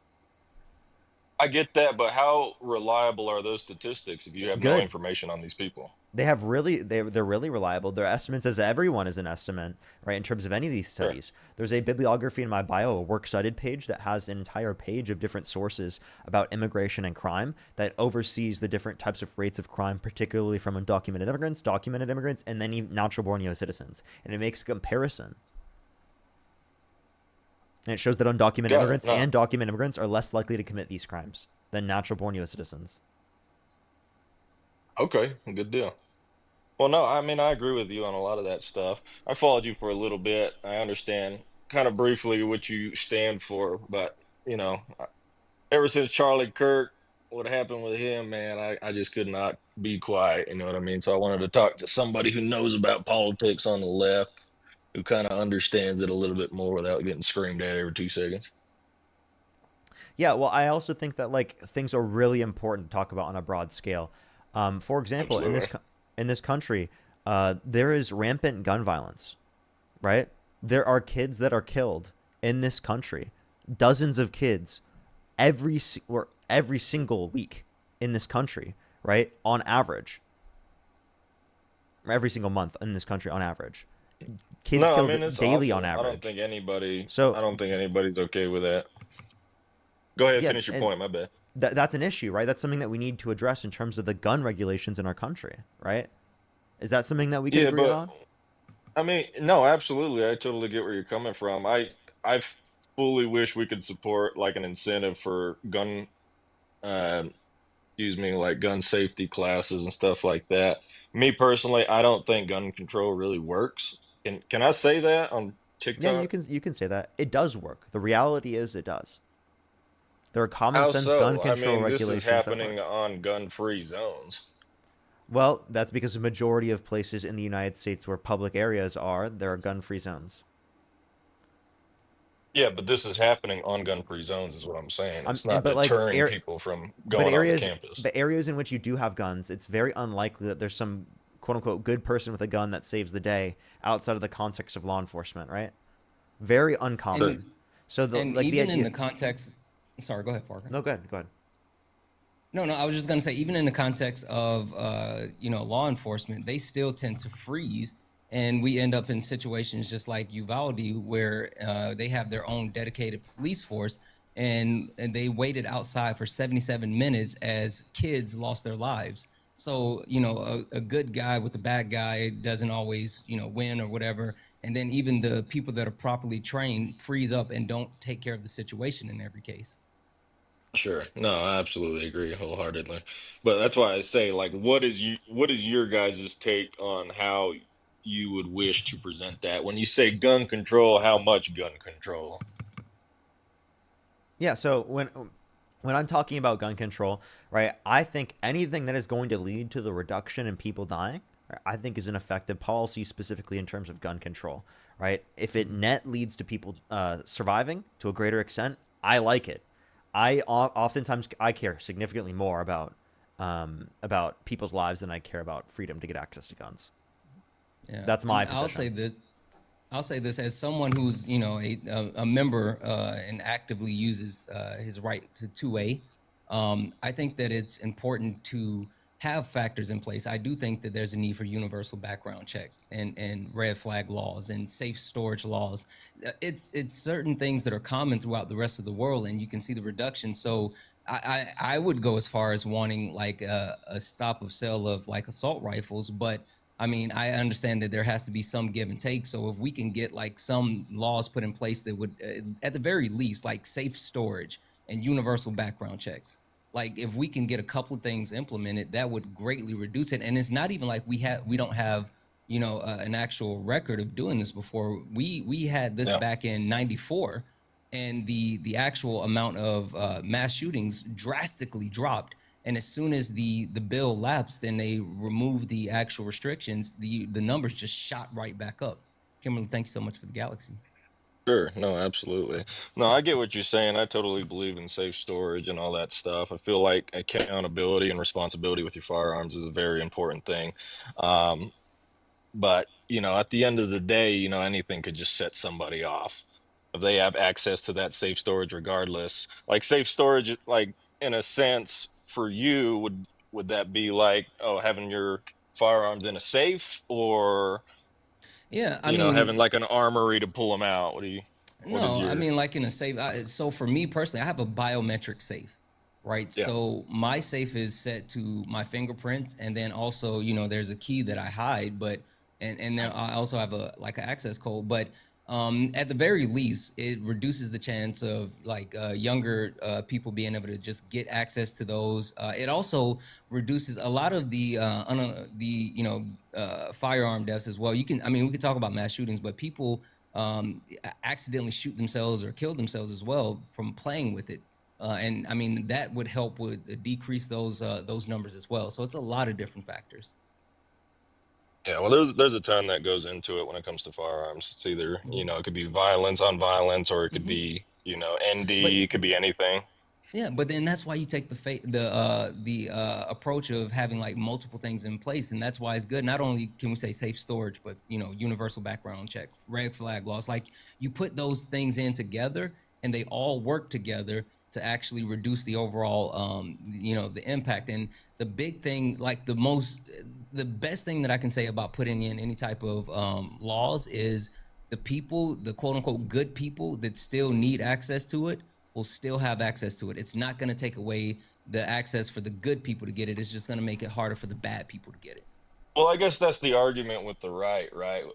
I get that, but how reliable are those statistics if you have no Good. information on these people? They're really reliable. Their estimates, as everyone is an estimate, right? In terms of any of these studies, there's a bibliography in my bio, a works cited page that has an entire page of different sources about immigration and crime that oversees the different types of rates of crime, particularly from undocumented immigrants, documented immigrants, and then even natural-born U.S. citizens. And it makes a comparison. And it shows that undocumented immigrants and documented immigrants are less likely to commit these crimes than natural-born U.S. citizens. Okay, good deal. Well, no, I mean, I agree with you on a lot of that stuff. I followed you for a little bit. I understand kind of briefly what you stand for, but, ever since Charlie Kirk, what happened with him, man, I just could not be quiet. You know what I mean? So I wanted to talk to somebody who knows about politics on the left, who kind of understands it a little bit more without getting screamed at every 2 seconds. Yeah, well, I also think that things are really important to talk about on a broad scale. For example, in this country, there is rampant gun violence, right? There are kids that are killed in this country, dozens of kids every single week in this country, right? On average, every single month in this country on average. Kids killed it's daily awful. on average. I don't think anybody's okay with that. Go ahead, finish your point. My bad. That's an issue, right? That's something that we need to address in terms of the gun regulations in our country, right? Is that something that we can agree on? I mean, no, absolutely. I totally get where you're coming from. I fully wish we could support like an incentive for gun, like gun safety classes and stuff like that. Me personally, I don't think gun control really works. Can I say that on TikTok? Yeah, you can say that. It does work. The reality is it does. There are common How sense so? gun control this regulations is happening on gun-free zones. Well, that's because the majority of places in the United States where public areas are, there are gun-free zones. Yeah, but this is happening on gun-free zones, is what I'm saying. It's not but, deterring people from going on the campus. But areas in which you do have guns, it's very unlikely that there's some quote-unquote good person with a gun that saves the day outside of the context of law enforcement, right? Very uncommon. In the context... Sorry, go ahead, Parker. No, go ahead. No, I was just going to say, even in the context of, law enforcement, they still tend to freeze. And we end up in situations just like Uvalde, where they have their own dedicated police force. And they waited outside for 77 minutes as kids lost their lives. So, a good guy with a bad guy doesn't always, win or whatever. And then even the people that are properly trained freeze up and don't take care of the situation in every case. Sure. No, I absolutely agree wholeheartedly. But that's why I say, like, what is your guys' take on how you would wish to present that? When you say gun control, how much gun control? Yeah, so when I'm talking about gun control, right, I think anything that is going to lead to the reduction in people dying, I think is an effective policy, specifically in terms of gun control, right? If it net leads to people surviving to a greater extent, I like it. Oftentimes I care significantly more about people's lives than I care about freedom to get access to guns. Yeah, that's my position. I'll say this as someone who's a member and actively uses his right to 2A. I think that it's important to have factors in place. I do think that there's a need for universal background check and red flag laws and safe storage laws. It's certain things that are common throughout the rest of the world, and you can see the reduction. So I would go as far as wanting like a stop of sale of like assault rifles, but I mean, I understand that there has to be some give and take. So if we can get like some laws put in place that would, at the very least, like safe storage and universal background checks, like if we can get a couple of things implemented, that would greatly reduce it. And it's not even like we don't have, an actual record of doing this before. We had this back in '94, and the actual amount of mass shootings drastically dropped. And as soon as the bill lapsed and they removed the actual restrictions, the numbers just shot right back up. Kimberly, thank you so much for the galaxy. Sure. No, absolutely. No, I get what you're saying. I totally believe in safe storage and all that stuff. I feel like accountability and responsibility with your firearms is a very important thing. But, at the end of the day, anything could just set somebody off if they have access to that safe storage regardless. Like safe storage, like in a sense for you, would that be like, having your firearms in a safe, or Yeah, having like an armory to pull them out? What is your... like in a safe. So for me personally, I have a biometric safe, right? Yeah. So my safe is set to my fingerprints, and then also, there's a key that I hide, but and then I also have an access code. But at the very least, it reduces the chance of younger people being able to just get access to those. It also reduces a lot of the firearm deaths as well. We could talk about mass shootings, but people accidentally shoot themselves or kill themselves as well from playing with it. And that would help with decrease those numbers as well. So it's a lot of different factors. Yeah, well, there's a ton that goes into it when it comes to firearms. It's either, it could be violence on violence, or it could be, ND, it could be anything. Yeah, but then that's why you take the approach of having multiple things in place, and that's why it's good. Not only can we say safe storage, but universal background check, red flag laws. You put those things in together, and they all work together to actually reduce the overall, the impact. And the big thing, the best thing that I can say about putting in any type of laws is the people, the quote unquote good people that still need access to it will still have access to it. It's not going to take away the access for the good people to get it. It's just going to make it harder for the bad people to get it. Well, I guess that's the argument with the right?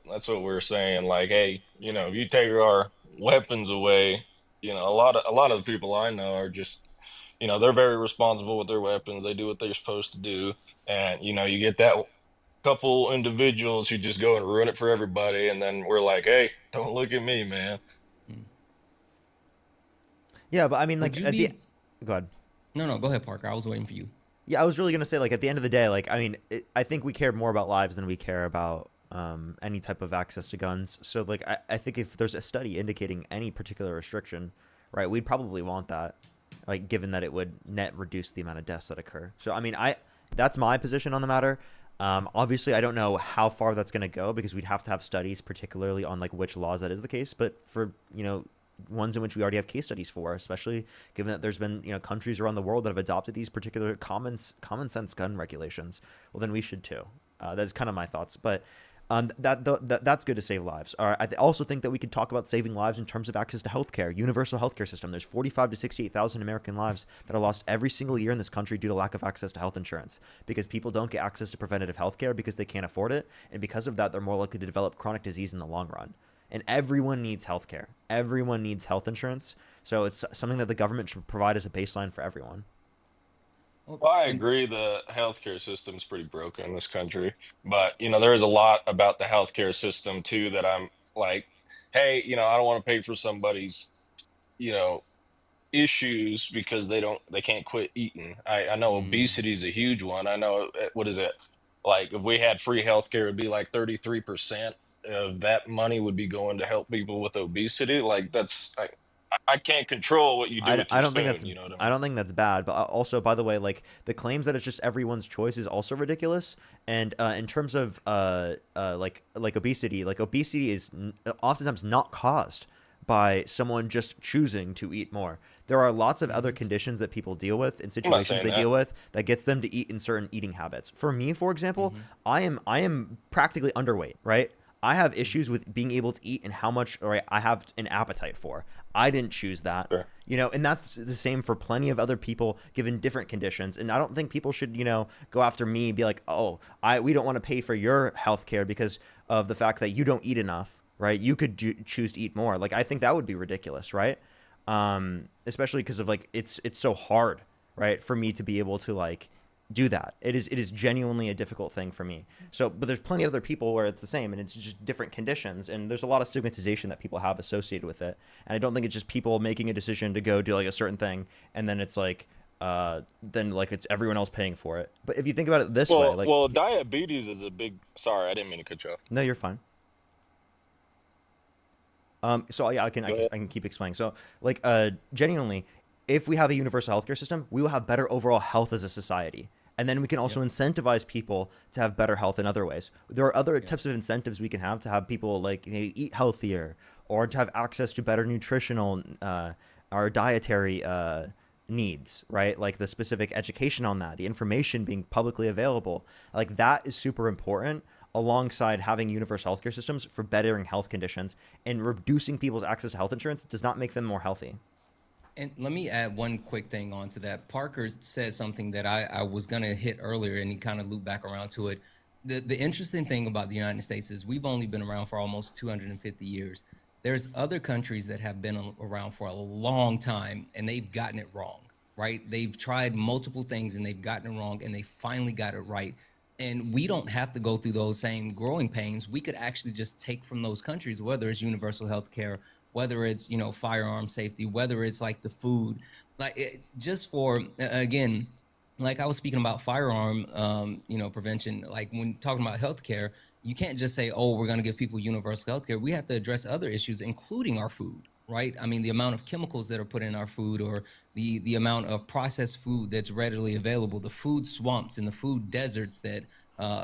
That's what we're saying. Hey, if you take our weapons away, a lot of the people I know are just, they're very responsible with their weapons. They do what they're supposed to do. And, you get that couple individuals who just go and ruin it for everybody. And then we're like, hey, don't look at me, man. Yeah, but go ahead. No, go ahead, Parker. I was waiting for you. Yeah, I was really going to say, at the end of the day, I think we care more about lives than we care about any type of access to guns. So, I think if there's a study indicating any particular restriction, right, we'd probably want that, given that it would net reduce the amount of deaths that occur. So, that's my position on the matter. Obviously, I don't know how far that's going to go, because we'd have to have studies, particularly on which laws that is the case. But for, ones in which we already have case studies for, especially given that there's been, countries around the world that have adopted these particular common sense gun regulations, well, then we should too. That's kind of my thoughts. But that's good to save lives. I also think that we could talk about saving lives in terms of access to healthcare, universal healthcare system. There's 45 to 68,000 American lives that are lost every single year in this country due to lack of access to health insurance, because people don't get access to preventative healthcare because they can't afford it, and because of that, they're more likely to develop chronic disease in the long run. And everyone needs healthcare. Everyone needs health insurance. So it's something that the government should provide as a baseline for everyone. Well, I agree the healthcare system is pretty broken in this country, but there is a lot about the healthcare system too that I'm like, hey, I don't want to pay for somebody's, issues because they can't quit eating. I know obesity is a huge one. I know, what is it? If we had free healthcare, it'd be 33% of that money would be going to help people with obesity. I can't control what you do with your spoon, I don't think that's bad. But also, by the way, the claims that it's just everyone's choice is also ridiculous. And in terms of obesity, obesity is oftentimes not caused by someone just choosing to eat more. There are lots of other conditions that people deal with in situations they deal with that gets them to eat in certain eating habits. For me, for example, I am practically underweight, right? I have issues with being able to eat and how much I have an appetite for. I didn't choose that, and that's the same for plenty of other people given different conditions. And I don't think people should, go after me and be like, oh, we don't want to pay for your health care because of the fact that you don't eat enough, right? You could choose to eat more. I think that would be ridiculous, right? Especially because of it's so hard, right, for me to be able to do that. It is genuinely a difficult thing for me. So, but there's plenty of other people where it's the same, and it's just different conditions, and there's a lot of stigmatization that people have associated with it. And I don't think it's just people making a decision to go do like a certain thing, and then it's like then like it's everyone else paying for it. But if you think about it this way, like, well, diabetes is a big. Sorry, I didn't mean to cut you off. no, you're fine. So yeah, I can keep explaining. So like, genuinely, if we have a universal healthcare system, we will have better overall health as a society. And then we can also incentivize people to have better health in other ways. There are other types of incentives we can have people like, you know, eat healthier, or to have access to better nutritional or dietary needs, right? Like the specific education on that, the information being publicly available. Like that is super important, alongside having universal healthcare systems for bettering health conditions. And reducing people's access to health insurance does not make them more healthy. And let me add one quick thing onto that. Parker said something that I was going to hit earlier, and he kind of looped back around to it. The interesting thing about the United States is we've only been around for almost 250 years. There's other countries that have been around for a long time, and they've gotten it wrong, right? They've tried multiple things, and they've gotten it wrong, and they finally got it right. And we don't have to go through those same growing pains. We could actually just take from those countries, whether it's universal health care, whether it's, you know, firearm safety, whether it's like the food, like just for, again, like I was speaking about firearm, you know, prevention, like when talking about healthcare, you can't just say, oh, we're going to give people universal healthcare. We have to address other issues, including our food, right? I mean, the amount of chemicals that are put in our food, or the amount of processed food that's readily available, the food swamps and the food deserts that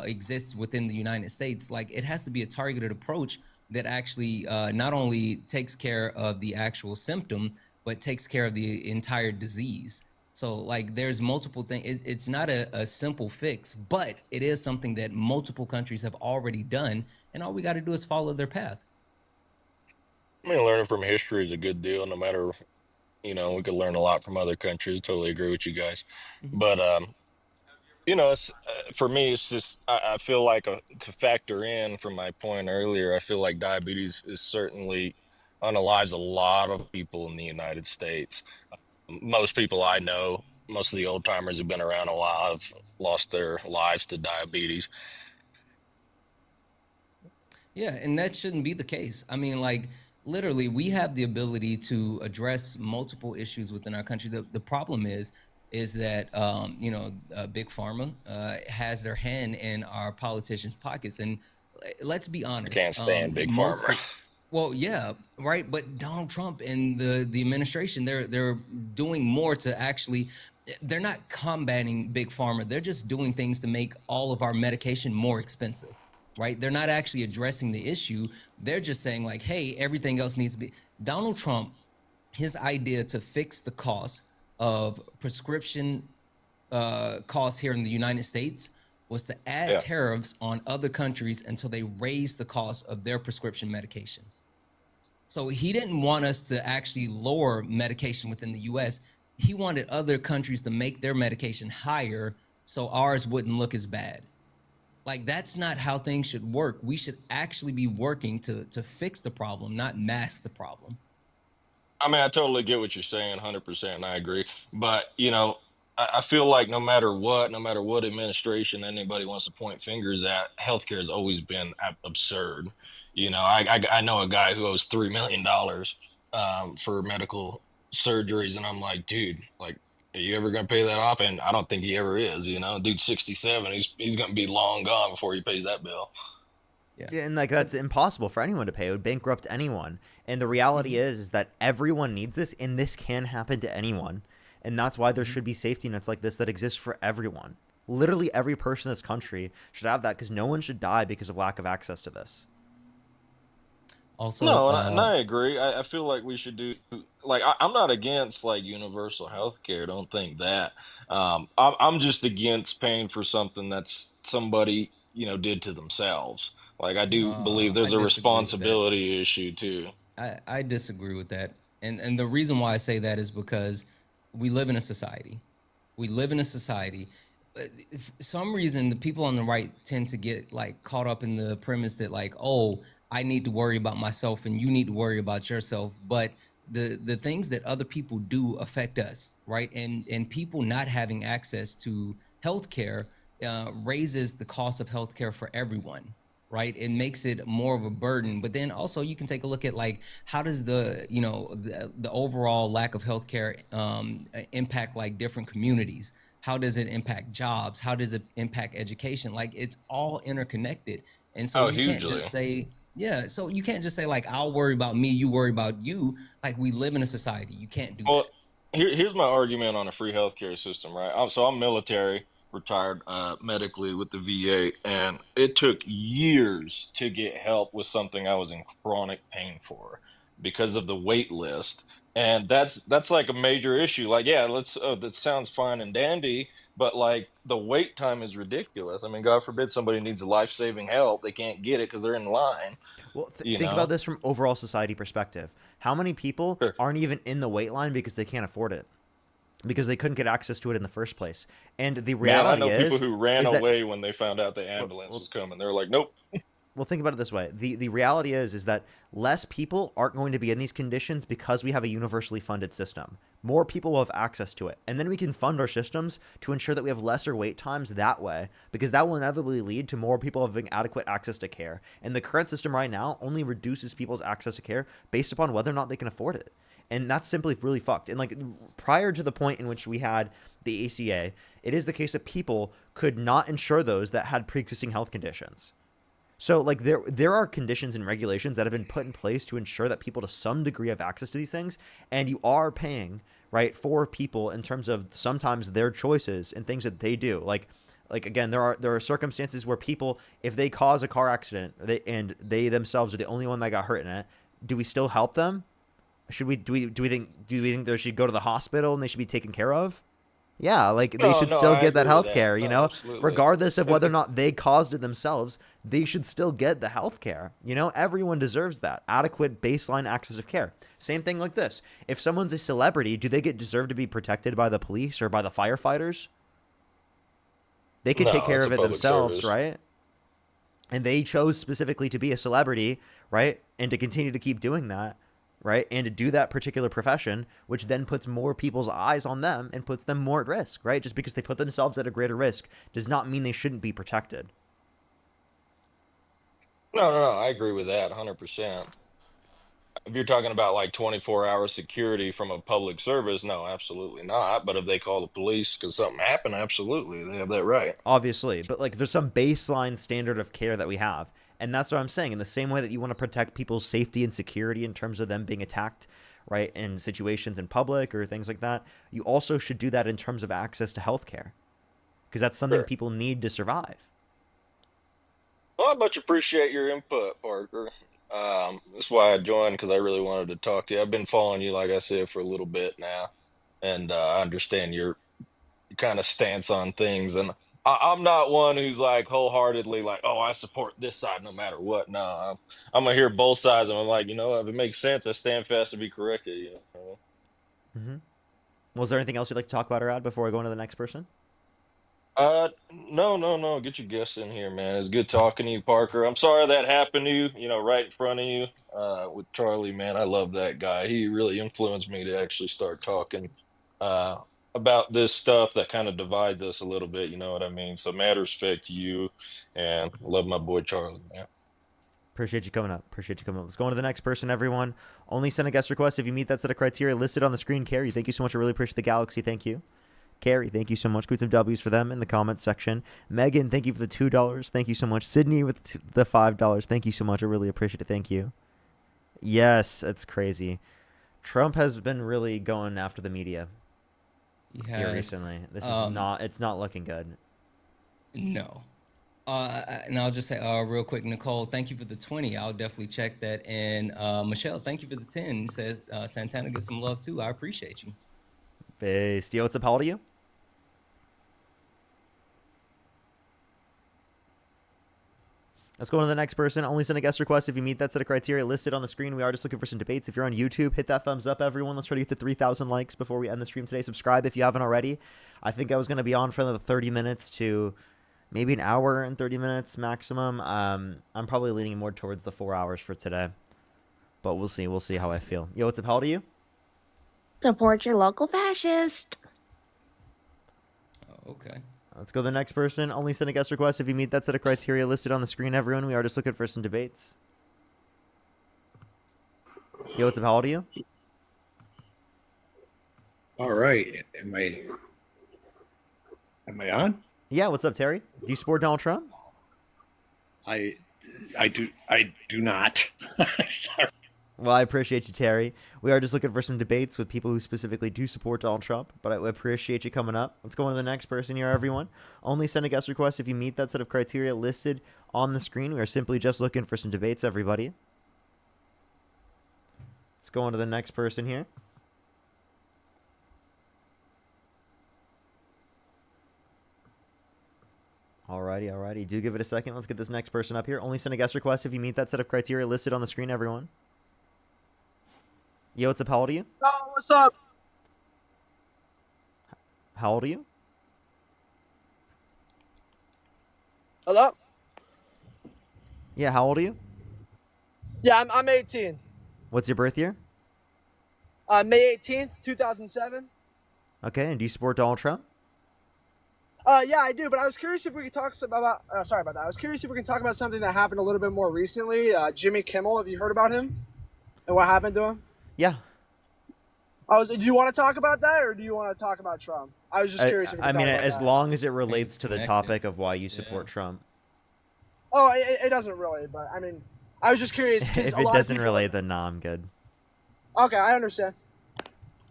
exist within the United States. Like, it has to be a targeted approach that actually not only takes care of the actual symptom, but takes care of the entire disease. So like there's multiple things. It's not a simple fix, but it is something that multiple countries have already done. And all we got to do is follow their path. I mean, learning from history is a good deal, no matter, you know, we could learn a lot from other countries. Totally agree with you guys. But, you know, it's, for me, it's just, I feel like to factor in from my point earlier, I feel like diabetes is certainly unalives a lot of people in the United States. Most people I know, most of the old timers who've been around a while, have lost their lives to diabetes. Yeah, and that shouldn't be the case. I mean, like, literally, we have the ability to address multiple issues within our country. The problem is that, you know, Big Pharma has their hand in our politicians' pockets. And let's be honest. Can't stand Big Pharma. Well, yeah, right. But Donald Trump and the administration, they're doing more to actually, they're not combating Big Pharma. They're just doing things to make all of our medication more expensive, right? They're not actually addressing the issue. They're just saying like, hey, everything else needs to be. Donald Trump, his idea to fix the cost of prescription costs here in the United States was to add tariffs on other countries until they raise the cost of their prescription medication. So he didn't want us to actually lower medication within the US. He wanted other countries to make their medication higher so ours wouldn't look as bad. Like, that's not how things should work. We should actually be working to fix the problem, not mask the problem. I mean, I totally get what you're saying, 100%, and I agree. But, you know, I feel like no matter what administration anybody wants to point fingers at, healthcare has always been absurd. You know, I know a guy who owes $3 million for medical surgeries, and I'm like, dude, like, are you ever going to pay that off? And I don't think he ever is. You know, dude's 67. He's going to be long gone before he pays that bill. Yeah, and like that's impossible for anyone to pay. It would bankrupt anyone. And the reality is that everyone needs this, and this can happen to anyone. And that's why there should be safety nets like this that exist for everyone. Literally every person in this country should have that, because no one should die because of lack of access to this. Also, no, and I agree. I feel like we should do, like, I'm not against like universal health care. Don't think that. I'm just against paying for something that's somebody, you know, did to themselves. Like, I do believe there's a responsibility issue too. I disagree with that. And the reason why I say that is because we live in a society. We live in a society. For some reason, the people on the right tend to get like caught up in the premise that like, oh, I need to worry about myself and you need to worry about yourself. But the things that other people do affect us, right? And people not having access to healthcare raises the cost of healthcare for everyone, right? It makes it more of a burden. But then also you can take a look at like, how does the, you know, the overall lack of healthcare impact like different communities? How does it impact jobs? How does it impact education? Like, it's all interconnected. And so Oh, you can't hugely. just say, yeah, so you can't just say like, I'll worry about me, you worry about you. Like, we live in a society. You can't do Well, that. here's my argument on a free healthcare system, right? So I'm military, retired medically with the VA, and it took years to get help with something I was in chronic pain for because of the wait list. And that's like a major issue. Like, yeah, that sounds fine and dandy, but like the wait time is ridiculous. I mean, God forbid somebody needs life-saving help, they can't get it because they're in line. Well, You think about know? this from overall society perspective. How many people Sure. aren't even in the wait line because they can't afford it? Because they couldn't get access to it in the first place. And the Man, I reality know people is who ran that away when they found out the ambulance was coming. They're like, nope. well, think about it this way. The reality is that less people aren't going to be in these conditions because we have a universally funded system. More people will have access to it. And then we can fund our systems to ensure that we have lesser wait times that way, because that will inevitably lead to more people having adequate access to care. And the current system right now only reduces people's access to care based upon whether or not they can afford it. And that's simply really fucked. And like prior to the point in which we had the ACA, it is the case that people could not insure those that had pre-existing health conditions. So like there are conditions and regulations that have been put in place to ensure that people to some degree have access to these things, and you are paying, right, for people in terms of sometimes their choices and things that they do. Like again, there are circumstances where people, if they cause a car accident and they themselves are the only one that got hurt in it, do we still help them? Do we think they should go to the hospital and they should be taken care of? Yeah, like they should still I get that agree health with care, you know, absolutely. regardless of If whether or it's- not they caused it themselves, they should still get the health care. You know, everyone deserves that adequate baseline access of care. Same thing like this. If someone's a celebrity, do they deserve to be protected by the police or by the firefighters? They can No, take care it's of a it public themselves, service. right? And they chose specifically to be a celebrity, right? And to continue to keep doing that, right? And to do that particular profession, which then puts more people's eyes on them and puts them more at risk, right? Just because they put themselves at a greater risk does not mean they shouldn't be protected. No, I agree with that 100%. If you're talking about like 24-hour security from a public service, no, absolutely not. But if they call the police because something happened, absolutely, they have that right. Obviously, but like there's some baseline standard of care that we have. And that's what I'm saying. In the same way that you want to protect people's safety and security in terms of them being attacked, right, in situations in public or things like that, you also should do that in terms of access to healthcare, because that's something Sure. people need to survive. Well, I much appreciate your input, Parker. That's why I joined, because I really wanted to talk to you. I've been following you, like I said, for a little bit now, and I understand your kind of stance on things. And I'm not one who's like wholeheartedly like, oh, I support this side no matter what. No, I'm gonna hear both sides, and I'm like, you know, if it makes sense, I stand fast to be corrected. You know. Mm-hmm. Was there anything else you'd like to talk about, or add before I go on to the next person? No. Get your guests in here, man. It's good talking to you, Parker. I'm sorry that happened to you, you know, right in front of you, with Charlie, man. I love that guy. He really influenced me to actually start talking, uh, about this stuff that kind of divides us a little bit, you know what I mean? So mad respect to you, and love my boy Charlie, man. Appreciate you coming up. Let's go on to the next person, everyone. Only send a guest request if you meet that set of criteria listed on the screen. Carrie, thank you so much. I really appreciate the Galaxy. Thank you. Carrie, thank you so much. Put some W's for them in the comments section. Megan, thank you for the $2. Thank you so much. Sydney with the $5. Thank you so much. I really appreciate it. Thank you. Yes, it's crazy. Trump has been really going after the media here Yes. recently. This is Um, it's not looking good. No. And I'll just say real quick, Nicole, thank you for the 20. I'll definitely check that. And Michelle, thank you for the 10. Says Santana gets some love too. I appreciate you. Based. Yo, what's up? How old are you? Let's go on to the next person. Only send a guest request if you meet that set of criteria listed on the screen. We are just looking for some debates. If you're on YouTube, hit that thumbs up, everyone. Let's try to get to 3,000 likes before we end the stream today. Subscribe if you haven't already. I think I was going to be on for another 30 minutes to maybe an hour and 30 minutes maximum. I'm probably leaning more towards the 4 hours for today. But we'll see. We'll see how I feel. Yo, what's up? How old are you? Support your local fascist. Okay. Let's go to the next person. Only send a guest request if you meet that set of criteria listed on the screen, everyone. We are just looking for some debates. Yo, what's up? How old are you? All right. Am I on? Yeah, what's up, Terry? Do you support Donald Trump? I do not. Sorry. Well, I appreciate you, Terry. We are just looking for some debates with people who specifically do support Donald Trump, but I appreciate you coming up. Let's go on to the next person here, everyone. Only send a guest request if you meet that set of criteria listed on the screen. We are simply just looking for some debates, everybody. Let's go on to the next person here. Alrighty. Do give it a second. Let's get this next person up here. Only send a guest request if you meet that set of criteria listed on the screen, everyone. Yo, what's up? How old are you? Oh, what's up? How old are you? Hello? Yeah, how old are you? Yeah, I'm 18. What's your birth year? May 18th, 2007. Okay, and do you support Donald Trump? Yeah, I do, but I was curious if we could talk about, sorry about that. I was curious if we can talk about something that happened a little bit more recently. Jimmy Kimmel, have you heard about him? And what happened to him? Yeah. Do you want to talk about that, or do you want to talk about Trump? I was just curious if we could I mean, talk about as that. long as it relates to the topic of why you support Trump. Oh, it doesn't really, but I mean, I was just curious. 'Cause If a it lot of doesn't people- relate, then nah, I'm good. Okay, I understand.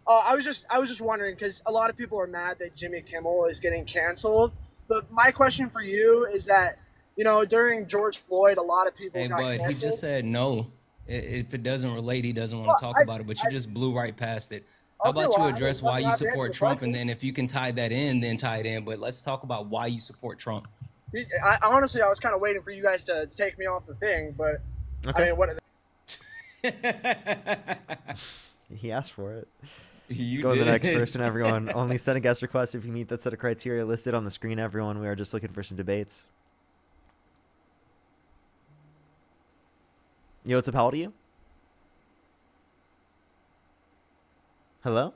I was just wondering, because a lot of people are mad that Jimmy Kimmel is getting canceled. But my question for you is that, during George Floyd, a lot of people Hey, got bud, canceled. he just said no. If it doesn't relate, he doesn't want to talk about it. But you just blew right past it. How Okay, about you well, address I'm why you happy to answer support the Trump, question. and then if you can tie that in, then tie it in. But let's talk about why you support Trump. Honestly, I was kind of waiting for you guys to take me off the thing, but Okay. I mean, what? He asked for it. You Let's go to the next did. person, everyone. Only send a guest request if you meet that set of criteria listed on the screen, everyone. We are just looking for some debates. Yo, what's up? How old are you? Hello?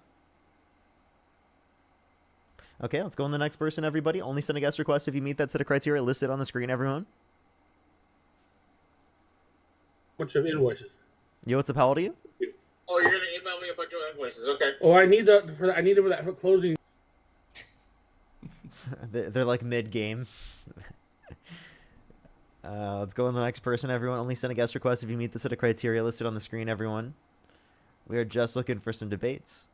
Okay, let's go on the next person, everybody. Only send a guest request if you meet that set of criteria listed on the screen, everyone. Bunch of invoices. Yo, what's up? How old are you? Oh, you're gonna email me a bunch of invoices, okay? Oh, I need it for that closing. They're like mid-game. Let's go on the next person, everyone. Only send a guest request if you meet the set of criteria listed on the screen, everyone. We are just looking for some debates.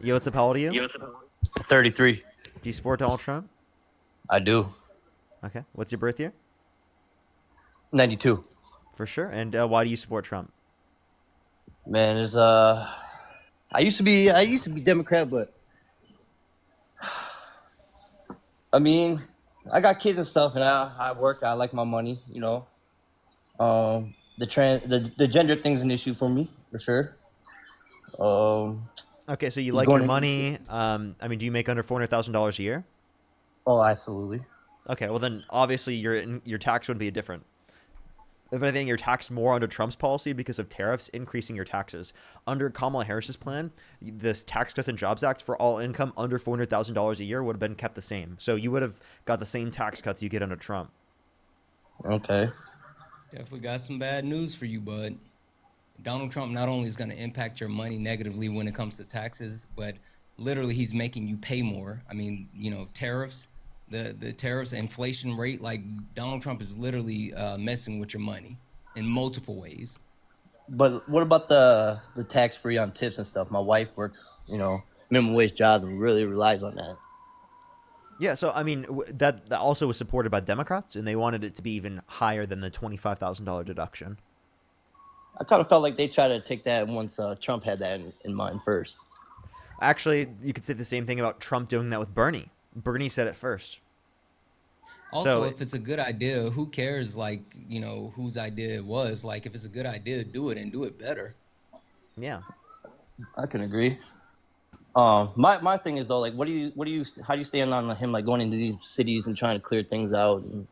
Yo, what's up? How old are you? 33. Do you support Donald Trump? I do. Okay. What's your birth year? 92. For sure. And why do you support Trump? Man, there's I used to be Democrat, but I mean, I got kids and stuff, and I work. I like my money, The gender thing's an issue for me, for sure. Okay, so you He's like going your to money. I mean, do you make under $400,000 a year? Oh, absolutely. Okay, well then obviously your tax would be different. If anything, you're taxed more under Trump's policy because of tariffs increasing your taxes. Under Kamala Harris's plan, this Tax Cuts and Jobs Act for all income under $400,000 a year would have been kept the same. So you would have got the same tax cuts you get under Trump. Okay. Definitely got some bad news for you, bud. Donald Trump not only is going to impact your money negatively when it comes to taxes, but literally he's making you pay more. I mean, tariffs, the tariffs, inflation rate, like Donald Trump is literally messing with your money in multiple ways. But what about the tax free on tips and stuff? My wife works, minimum wage job and really relies on that. Yeah, so I mean that also was supported by Democrats, and they wanted it to be even higher than the $25,000 deduction. I kind of felt like they tried to take that once Trump had that in mind first. Actually, you could say the same thing about Trump doing that with Bernie. Bernie said it first. Also, if it's a good idea, who cares, whose idea it was? Like, if it's a good idea, do it and do it better. Yeah. I can agree. My thing is though, like, how do you stand on him, like, going into these cities and trying to clear things out and,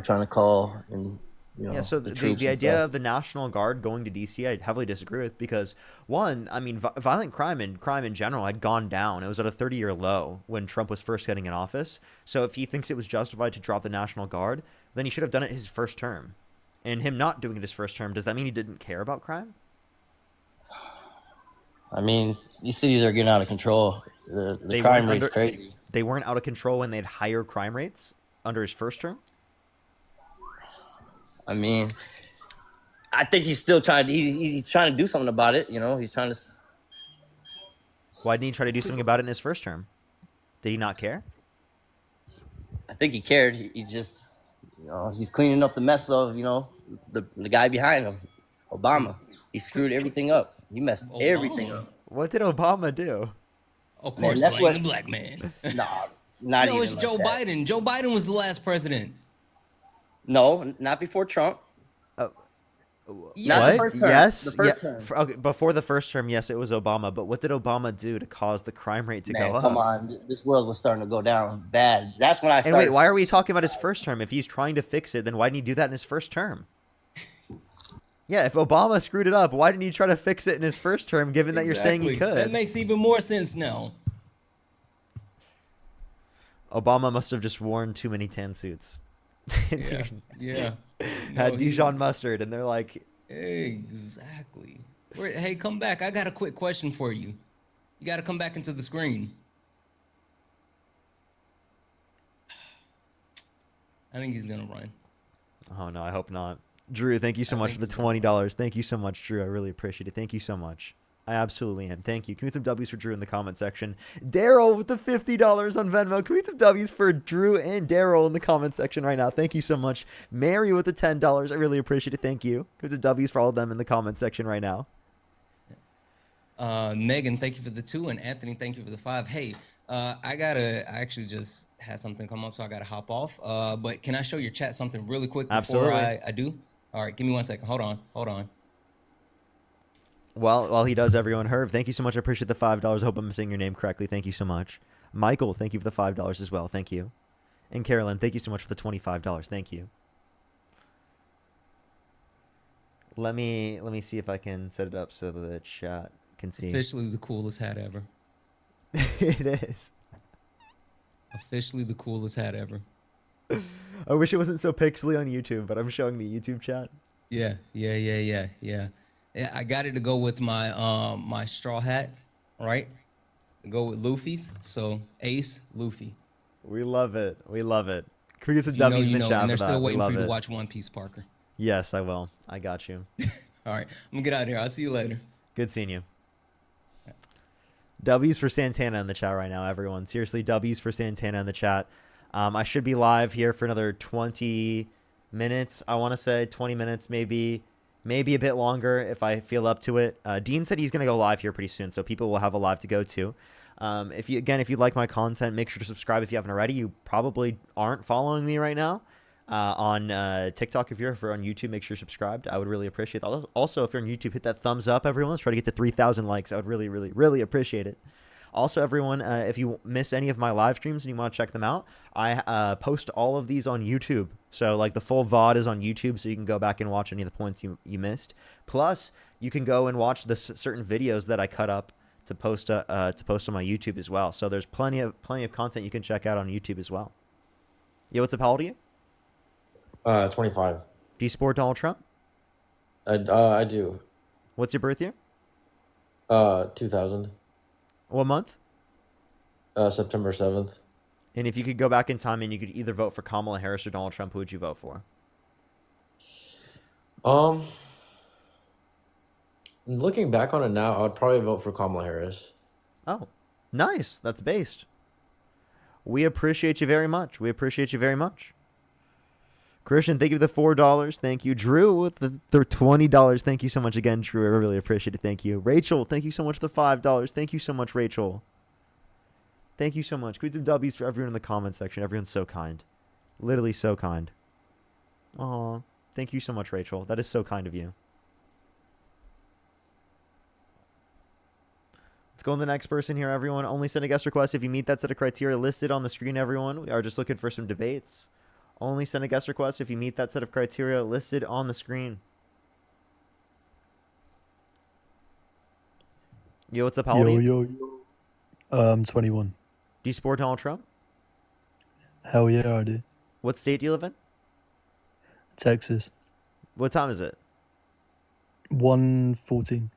trying to call and Yeah, so the troops and idea stuff. of the National Guard going to DC, I heavily disagree with because, one, I mean, violent crime and crime in general had gone down. It was at a 30-year low when Trump was first getting in office. So if he thinks it was justified to drop the National Guard, then he should have done it his first term. And him not doing it his first term, does that mean he didn't care about crime? I mean, these cities are getting out of control. The crime rate's crazy. They weren't out of control when they had higher crime rates under his first term? I mean, I think he's still trying. He's trying to do something about it. You know, he's trying to. Why didn't he try to do something about it in his first term? Did he not care? I think he cared. He just, he's cleaning up the mess of, the guy behind him, Obama. He screwed everything up. He messed everything up. What did Obama do? Of course, that's blame what- the black man. Nah, not No, even. it's like Joe that. Biden. Joe Biden was the last president. No, not before Trump. Not What? the first term. Yes. The first term. Okay, before the first term, yes, it was Obama. But what did Obama do to cause the crime rate to Man, go up? come on. This world was starting to go down bad. That's when I And started. wait, why are we talking about his first term? If he's trying to fix it, then why didn't he do that in his first term? Yeah, if Obama screwed it up, why didn't he try to fix it in his first term, given that you're saying he Exactly. could? That makes even more sense now. Obama must have just worn too many tan suits. Yeah. Yeah. Had No, he- Dijon mustard, and they're like, Exactly. Hey, come back. I got a quick question for you. You got to come back into the screen. I think he's going to run. oh no, I hope not. Drew, thank you so much for the $20. Thank you so much, Drew. I really appreciate it. Thank you so much. I absolutely am. Thank you. Can we get some W's for Drew in the comment section? Daryl with the $50 on Venmo. Can we get some W's for Drew and Daryl in the comment section right now? Thank you so much. Mary with the $10. I really appreciate it. Thank you. Can we get some W's for all of them in the comment section right now? Megan, thank you for the 2, and Anthony, thank you for the 5. Hey, I actually just had something come up, so I gotta hop off. But can I show your chat something really quick before Absolutely. I do? All right, give me 1 second. Hold on. Well, while he does, everyone, Herb, thank you so much. I appreciate the $5. I hope I'm saying your name correctly. Thank you so much. Michael, thank you for the $5 as well. Thank you. And Carolyn, thank you so much for the $25. Thank you. Let me see if I can set it up so the chat can see. Officially the coolest hat ever. It is. Officially the coolest hat ever. I wish it wasn't so pixely on YouTube, but I'm showing the YouTube chat. Yeah. Yeah, I got it to go with my my straw hat, right? To go with Luffy's. So Ace, Luffy. We love it. We love it. Can we get some If you know, W's in you the know, chat and they're for that? still We waiting for love you to it. watch One Piece, Parker. Yes, I will. I got you. All right, I'm gonna get out of here. I'll see you later. Good seeing you. W's for Santana in the chat right now, everyone. Seriously, W's for Santana in the chat. I should be live here for another 20 minutes. I want to say 20 minutes, maybe a bit longer if I feel up to it. Dean said he's going to go live here pretty soon, so people will have a live to go to. If you like my content, make sure to subscribe if you haven't already. You probably aren't following me right now on TikTok. If you're on YouTube, make sure you're subscribed. I would really appreciate that. Also, if you're on YouTube, hit that thumbs up, everyone. Let's try to get to 3,000 likes. I would really, really, really appreciate it. Also, everyone, if you miss any of my live streams and you want to check them out, I post all of these on YouTube. So, like, the full VOD is on YouTube, so you can go back and watch any of the points you missed. Plus, you can go and watch the certain videos that I cut up to post on my YouTube as well. So there's plenty of content you can check out on YouTube as well. Yeah, what's up? How old are you? 25. Do you support Donald Trump? I do. What's your birth year? 2000. What month? September 7th. And if you could go back in time and you could either vote for Kamala Harris or Donald Trump, who would you vote for? Looking back on it now, I would probably vote for Kamala Harris. Oh, nice. That's based. We appreciate you very much. Christian, thank you for the $4. Thank you. Drew with the $20. Thank you so much again, Drew. I really appreciate it. Thank you. Rachel, thank you so much for the $5. Thank you so much, Rachel. Thank you so much. Can we do W's for everyone in the comment section? Everyone's so kind. Literally so kind. Aw, thank you so much, Rachel. That is so kind of you. Let's go on the next person here, everyone. Only send a guest request if you meet that set of criteria listed on the screen, everyone. We are just looking for some debates Only send a guest request if you meet that set of criteria listed on the screen. Yo, what's up? How old are you? I'm 21. Do you support Donald Trump? Hell yeah, I do. What state do you live in? Texas. What time is it? 1:14.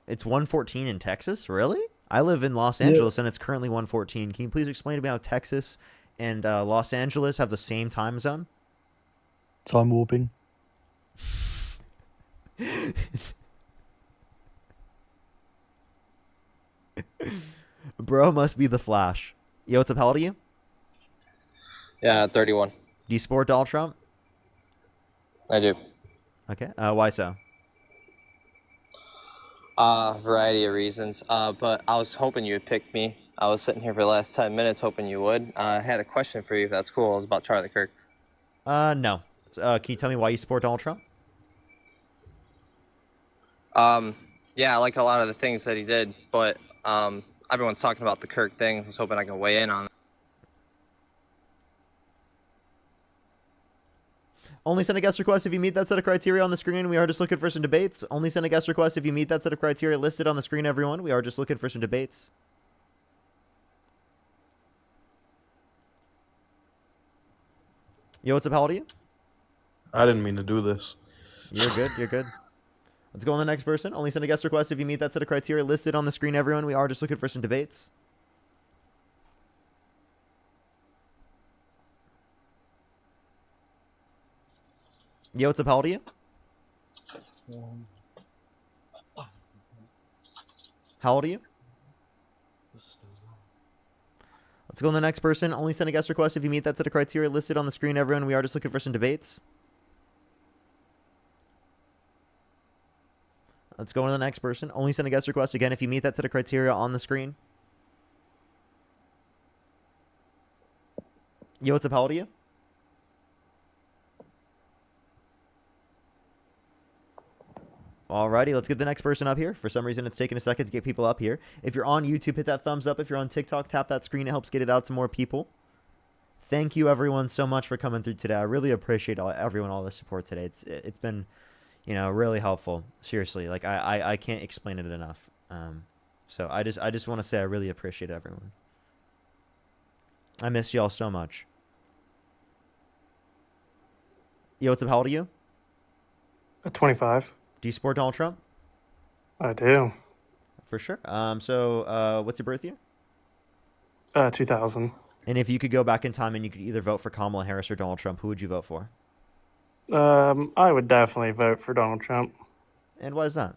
It's 1:14 in Texas? Really? I live in Los Angeles and it's currently 1:14. Can you please explain to me how Texas and Los Angeles have the same time zone? Time warping. Bro must be the Flash. Yo, what's up? How old are you? Yeah, 31. Do you support Donald Trump? I do. Okay. Why so? Variety of reasons. But I was hoping you would pick me. I was sitting here for the last 10 minutes hoping you would. I had a question for you, if that's cool. It was about Charlie Kirk. No. Can you tell me why you support Donald Trump? Yeah, I like a lot of the things that he did, but everyone's talking about the Kirk thing. I was hoping I could weigh in on it. Only send a guest request if you meet that set of criteria on the screen. We are just looking for some debates. Only send a guest request if you meet that set of criteria listed on the screen, everyone. We are just looking for some debates. Yo, what's up? How old are you? I didn't mean to do this. You're good. You're good. Let's go on the next person. Only send a guest request if you meet that set of criteria listed on the screen, everyone. We are just looking for some debates. Yo, what's up? How old are you? How old are you? Let's go on the next person. Only send a guest request if you meet that set of criteria listed on the screen, everyone. We are just looking for some debates. Let's go on to the next person. Only send a guest request again if you meet that set of criteria on the screen. Yo, what's up? How old are you? Alrighty, let's get the next person up here. For some reason, it's taking a second to get people up here. If you're on YouTube, hit that thumbs up. If you're on TikTok, tap that screen. It helps get it out to more people. Thank you, everyone, so much for coming through today. I really appreciate everyone, all the support today. It's been, really helpful. Seriously, like I can't explain it enough. So I just want to say I really appreciate everyone. I miss y'all so much. Yo, what's up? How old are you? 25. Do you support Donald Trump? I do. For sure. So what's your birth year? 2000. And if you could go back in time and you could either vote for Kamala Harris or Donald Trump, who would you vote for? I would definitely vote for Donald Trump. And why is that?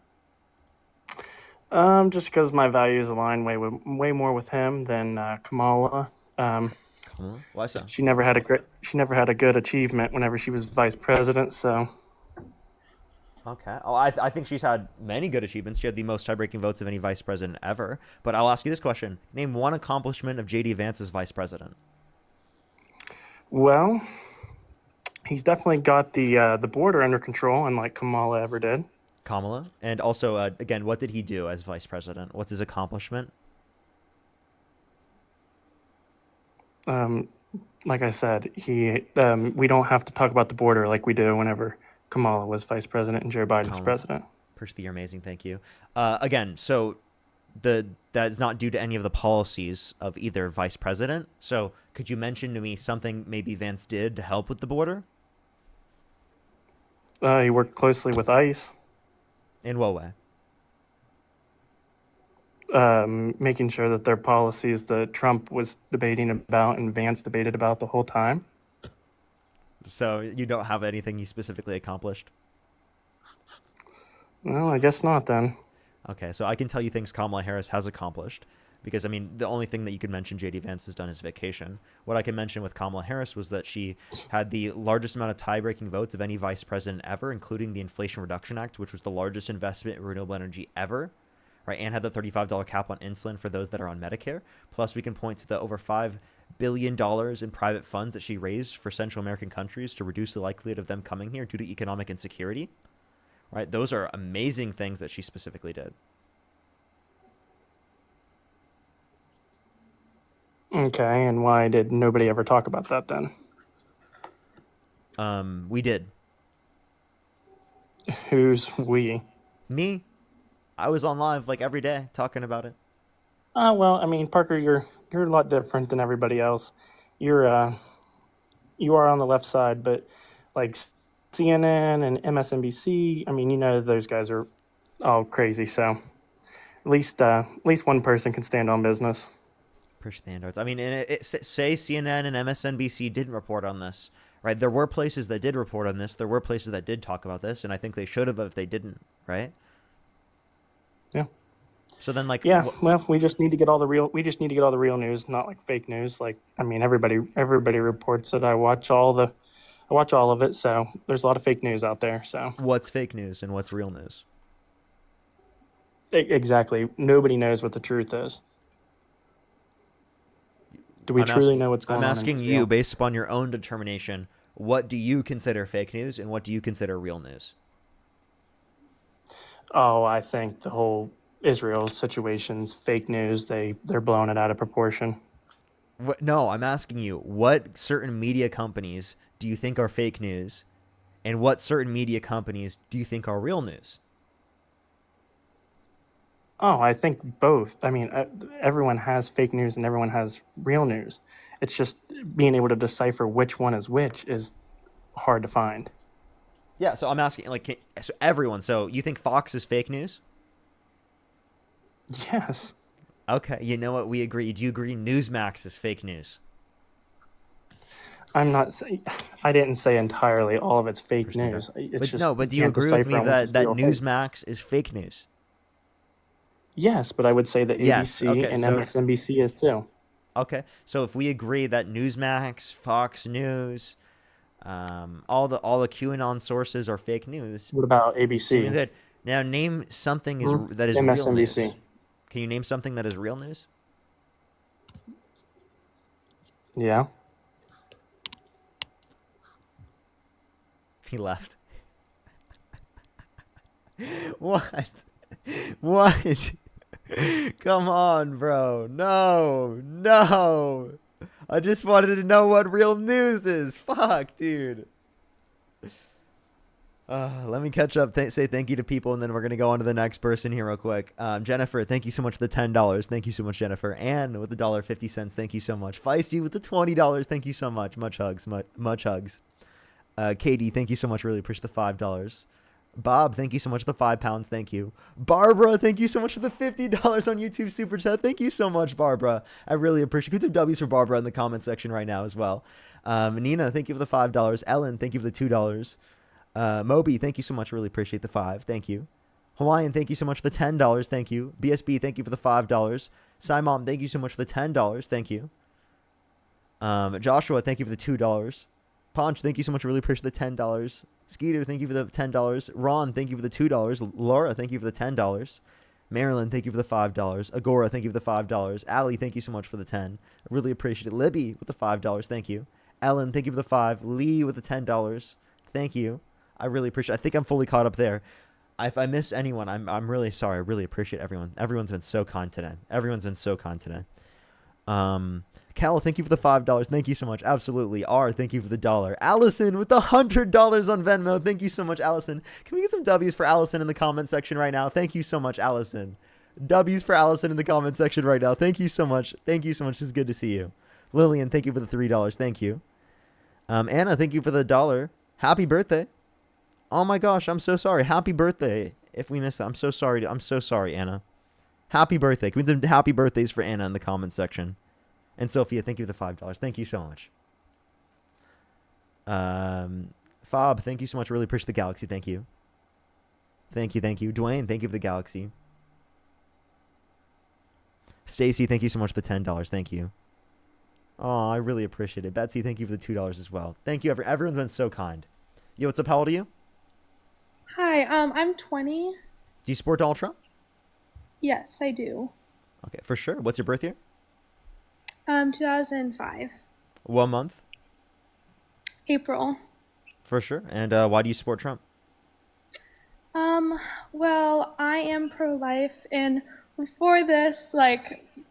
Just because my values align way more with him than Kamala. Why so? She never had a good achievement whenever she was vice president. So. Okay. Oh, I think she's had many good achievements. She had the most tie-breaking votes of any vice president ever. But I'll ask you this question: name one accomplishment of J.D. Vance as vice president. Well, he's definitely got the border under control, unlike Kamala ever did. Kamala, and also again, what did he do as vice president? What's his accomplishment? Like I said, we don't have to talk about the border like we do whenever Kamala was vice president and Joe Biden's president. Appreciate you're amazing. Thank you. Again, so that is not due to any of the policies of either vice president. So could you mention to me something maybe Vance did to help with the border? He worked closely with ICE. In what way? Making sure that their policies that Trump was debating about and Vance debated about the whole time. So you don't have anything you specifically accomplished? Well, I guess not then. Okay, so I can tell you things Kamala Harris has accomplished. Because, I mean, the only thing that you could mention J.D. Vance has done is vacation. What I can mention with Kamala Harris was that she had the largest amount of tie-breaking votes of any vice president ever, including the Inflation Reduction Act, which was the largest investment in renewable energy ever. Right, and had the $35 cap on insulin for those that are on Medicare. Plus, we can point to the over $5 billion in private funds that she raised for Central American countries to reduce the likelihood of them coming here due to economic insecurity. Right, those are amazing things that she specifically did. Okay, and why did nobody ever talk about that then? We did. Who's we? Me. I was on live like every day talking about it. Well, I mean, Parker, you're a lot different than everybody else. You are on the left side, but like CNN and MSNBC, I mean, those guys are all crazy. So at least one person can stand on business. Push standards. I mean, and say CNN and MSNBC didn't report on this, right? There were places that did report on this. There were places that did talk about this, and I think they should have if they didn't, right? Yeah. So then, like, yeah, well, we just need to get all the real news, not like fake news. Like, I mean, everybody reports it. I watch all of it. So there's a lot of fake news out there. So what's fake news and what's real news? Exactly. Nobody knows what the truth is. Do we truly know what's going on? I'm asking you, based upon your own determination, what do you consider fake news and what do you consider real news? Oh, I think the whole Israel situation's fake news. They're blowing it out of proportion. No, I'm asking you, what certain media companies do you think are fake news, and what certain media companies do you think are real news? Oh, I think both. I mean, everyone has fake news and everyone has real news. It's just being able to decipher which one is which is hard to find. Yeah, so I'm asking, like, so everyone. So you think Fox is fake news? Yes. Okay, you know what? We agree. Do you agree Newsmax is fake news? I'm not saying. I didn't say entirely all of it's fake news. It's but do you agree with me that Newsmax is fake news? Yes, but I would say that ABC and MSNBC is too. Okay, so if we agree that Newsmax, Fox News, all the QAnon sources are fake news. What about ABC? Good. Now name something that is MSNBC. real news. Can you name something that is real news? Yeah. He left. What? What? Come on, bro. No. I just wanted to know what real news is. Fuck, dude. Let me catch up. Say thank you to people, and then we're going to go on to the next person here real quick. Jennifer, thank you so much for the $10. Thank you so much, Jennifer. Ann with the $1.50. Thank you so much. Feisty with the $20. Thank you so much. Much hugs. Much hugs. Katie, thank you so much. Really appreciate the $5. Bob, thank you so much for the £5. Thank you. Barbara, thank you so much for the $50 on YouTube Super Chat. Thank you so much, Barbara. I really appreciate it. Put some W's for Barbara in the comment section right now as well. Nina, thank you for the $5. Ellen, thank you for the $2. Moby, thank you so much. Really appreciate the $5. Thank you. Hawaiian, thank you so much for the $10. Thank you. BSB, thank you for the $5. Simon, thank you so much for the $10. Thank you. Joshua, thank you for the $2. Ponch, thank you so much. Really appreciate the $10. Skeeter, thank you for the $10. Ron, thank you for the $2. Laura, thank you for the $10. Marilyn, thank you for the $5. Agora, thank you for the $5. Allie, thank you so much for the 10. I really appreciate it. Libby with the $5. Thank you. Ellen, thank you for the 5. Lee with the $10. Thank you. I really appreciate it. I think I'm fully caught up there. If I missed anyone, I'm really sorry. I really appreciate everyone. Everyone's been so kind today. Cal, thank you for the $5. Thank you so much. Absolutely. R, thank you for the $1. Allison with the $100 on Venmo. Thank you so much, Allison. Can we get some W's for Allison in the comment section right now? Thank you so much, Allison. W's for Allison in the comment section right now. Thank you so much. It's good to see you. Lillian, thank you for the $3. Thank you. Anna, thank you for the $1. Happy birthday. Oh my gosh, I'm so sorry. Happy birthday. If we missed that, I'm so sorry, Anna. Happy birthday. Can we do happy birthdays for Anna in the comment section? And Sophia, thank you for the $5. Thank you so much. Fob, thank you so much. Really appreciate the Galaxy. Thank you. Thank you. Dwayne, thank you for the Galaxy. Stacy, thank you so much for the $10. Thank you. Oh, I really appreciate it. Betsy, thank you for the $2 as well. Thank you. Everyone's been so kind. Yo, what's up? How old are you? Hi, I'm 20. Do you support Donald Trump? Yes, I do. Okay, for sure. What's your birth year? 2005. What month? April. For sure. And why do you support Trump? Well, I am pro-life, and before this,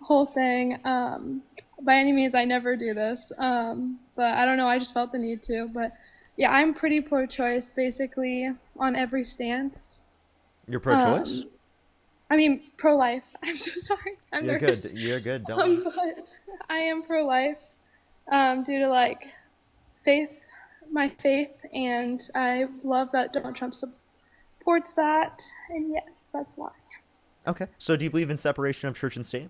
whole thing, by any means, I never do this, but I don't know, I just felt the need to, but Yeah, I'm pretty pro-choice, basically, on every stance. You're pro-choice? I mean, pro-life. I'm so sorry. I'm You're nervous. good. You're good. Don't worry. But I am pro-life due to, like, my faith, and I love that Donald Trump supports that, and yes, that's why. Okay. So do you believe in separation of church and state?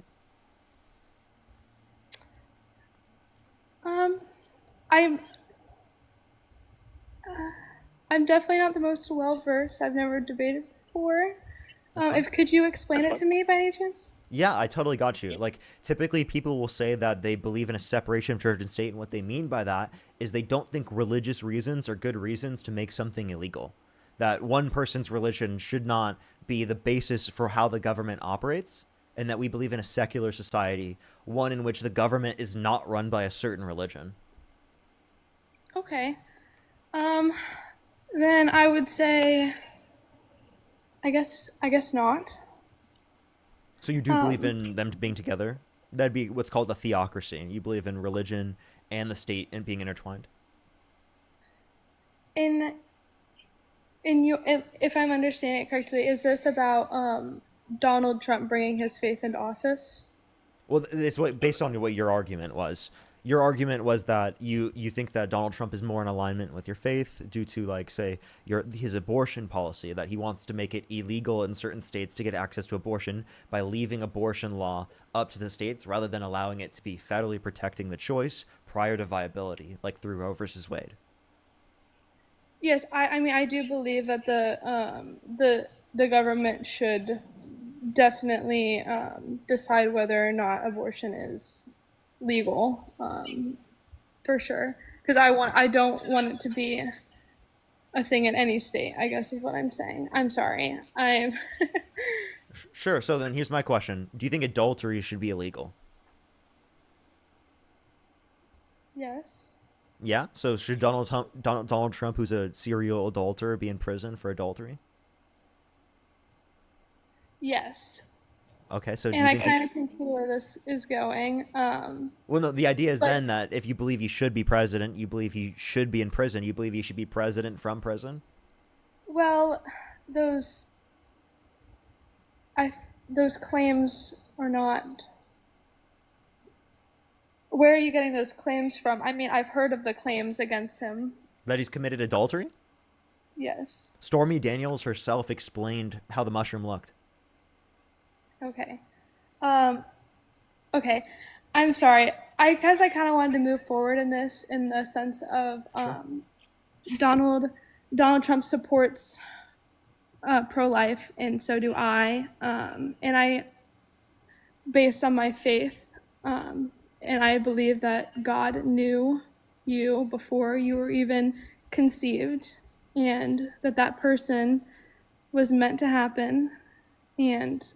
I'm definitely not the most well-versed. I've never debated before. Could you explain it to me by any chance? Yeah, I totally got you. Like, typically people will say that they believe in a separation of church and state, and what they mean by that is they don't think religious reasons are good reasons to make something illegal. That one person's religion should not be the basis for how the government operates, and that we believe in a secular society, one in which the government is not run by a certain religion. Okay. Then I would say, I guess not. So you do believe in them being together? That'd be what's called a theocracy. You believe in religion and the state and being intertwined? If I'm understanding it correctly, is this about Donald Trump bringing his faith into office? Well, it's based on what your argument was. Your argument was that you think that Donald Trump is more in alignment with your faith due to, like, say, his abortion policy, that he wants to make it illegal in certain states to get access to abortion by leaving abortion law up to the states rather than allowing it to be federally protecting the choice prior to viability, like through Roe versus Wade. Yes, I mean, I do believe that the government should definitely decide whether or not abortion is legal, for sure. Because I don't want it to be a thing in any state, I guess is what I'm saying. I'm sorry. Sure. So then here's my question. Do you think adultery should be illegal? Yes. Yeah? So should Donald Trump, who's a serial adulterer, be in prison for adultery? Yes. Okay, so do and you I think kind of can see where this is going. Well, no, the idea is then that if you believe he should be president, you believe he should be in prison, you believe he should be president from prison? Well, those claims are not... Where are you getting those claims from? I mean, I've heard of the claims against him. That he's committed adultery? Yes. Stormy Daniels herself explained how the mushroom looked. Okay. Okay. I'm sorry. I guess I kind of wanted to move forward in this in the sense of Donald Trump supports pro-life, and so do I. And I, based on my faith, and I believe that God knew you before you were even conceived, and that person was meant to happen, and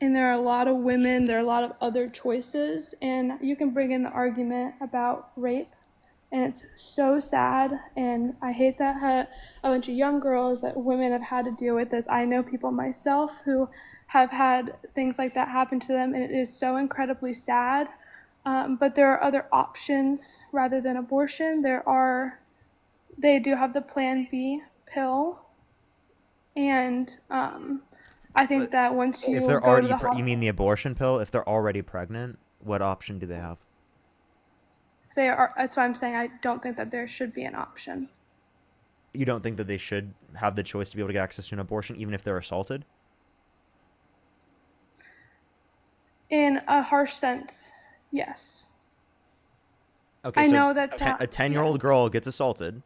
there are a lot of women, there are a lot of other choices, and you can bring in the argument about rape, and it's so sad, and I hate that a bunch of young girls, that women have had to deal with this. I know people myself who have had things like that happen to them, and it is so incredibly sad, but there are other options rather than abortion. They do have the Plan B pill, and I think that once you If they're go already, to the you mean the abortion pill? If they're already pregnant, what option do they have? That's why I'm saying I don't think that there should be an option. You don't think that they should have the choice to be able to get access to an abortion, even if they're assaulted? In a harsh sense, yes. Okay, I so know that's a 10-year-old girl gets assaulted.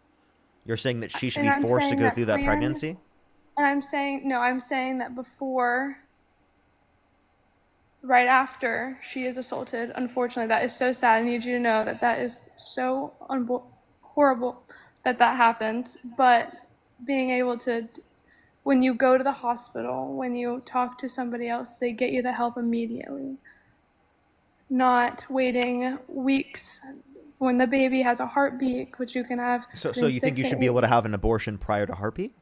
You're saying that she should And be I'm forced to saying go that through that plan- pregnancy? And I'm saying that before, right after she is assaulted, unfortunately, that is so sad. I need you to know that is so horrible that happens. But being able to, when you go to the hospital, when you talk to somebody else, they get you the help immediately. Not waiting weeks when the baby has a heartbeat, which you can have. So between you think 6 you and should be 8 able to have an abortion prior to heartbeat?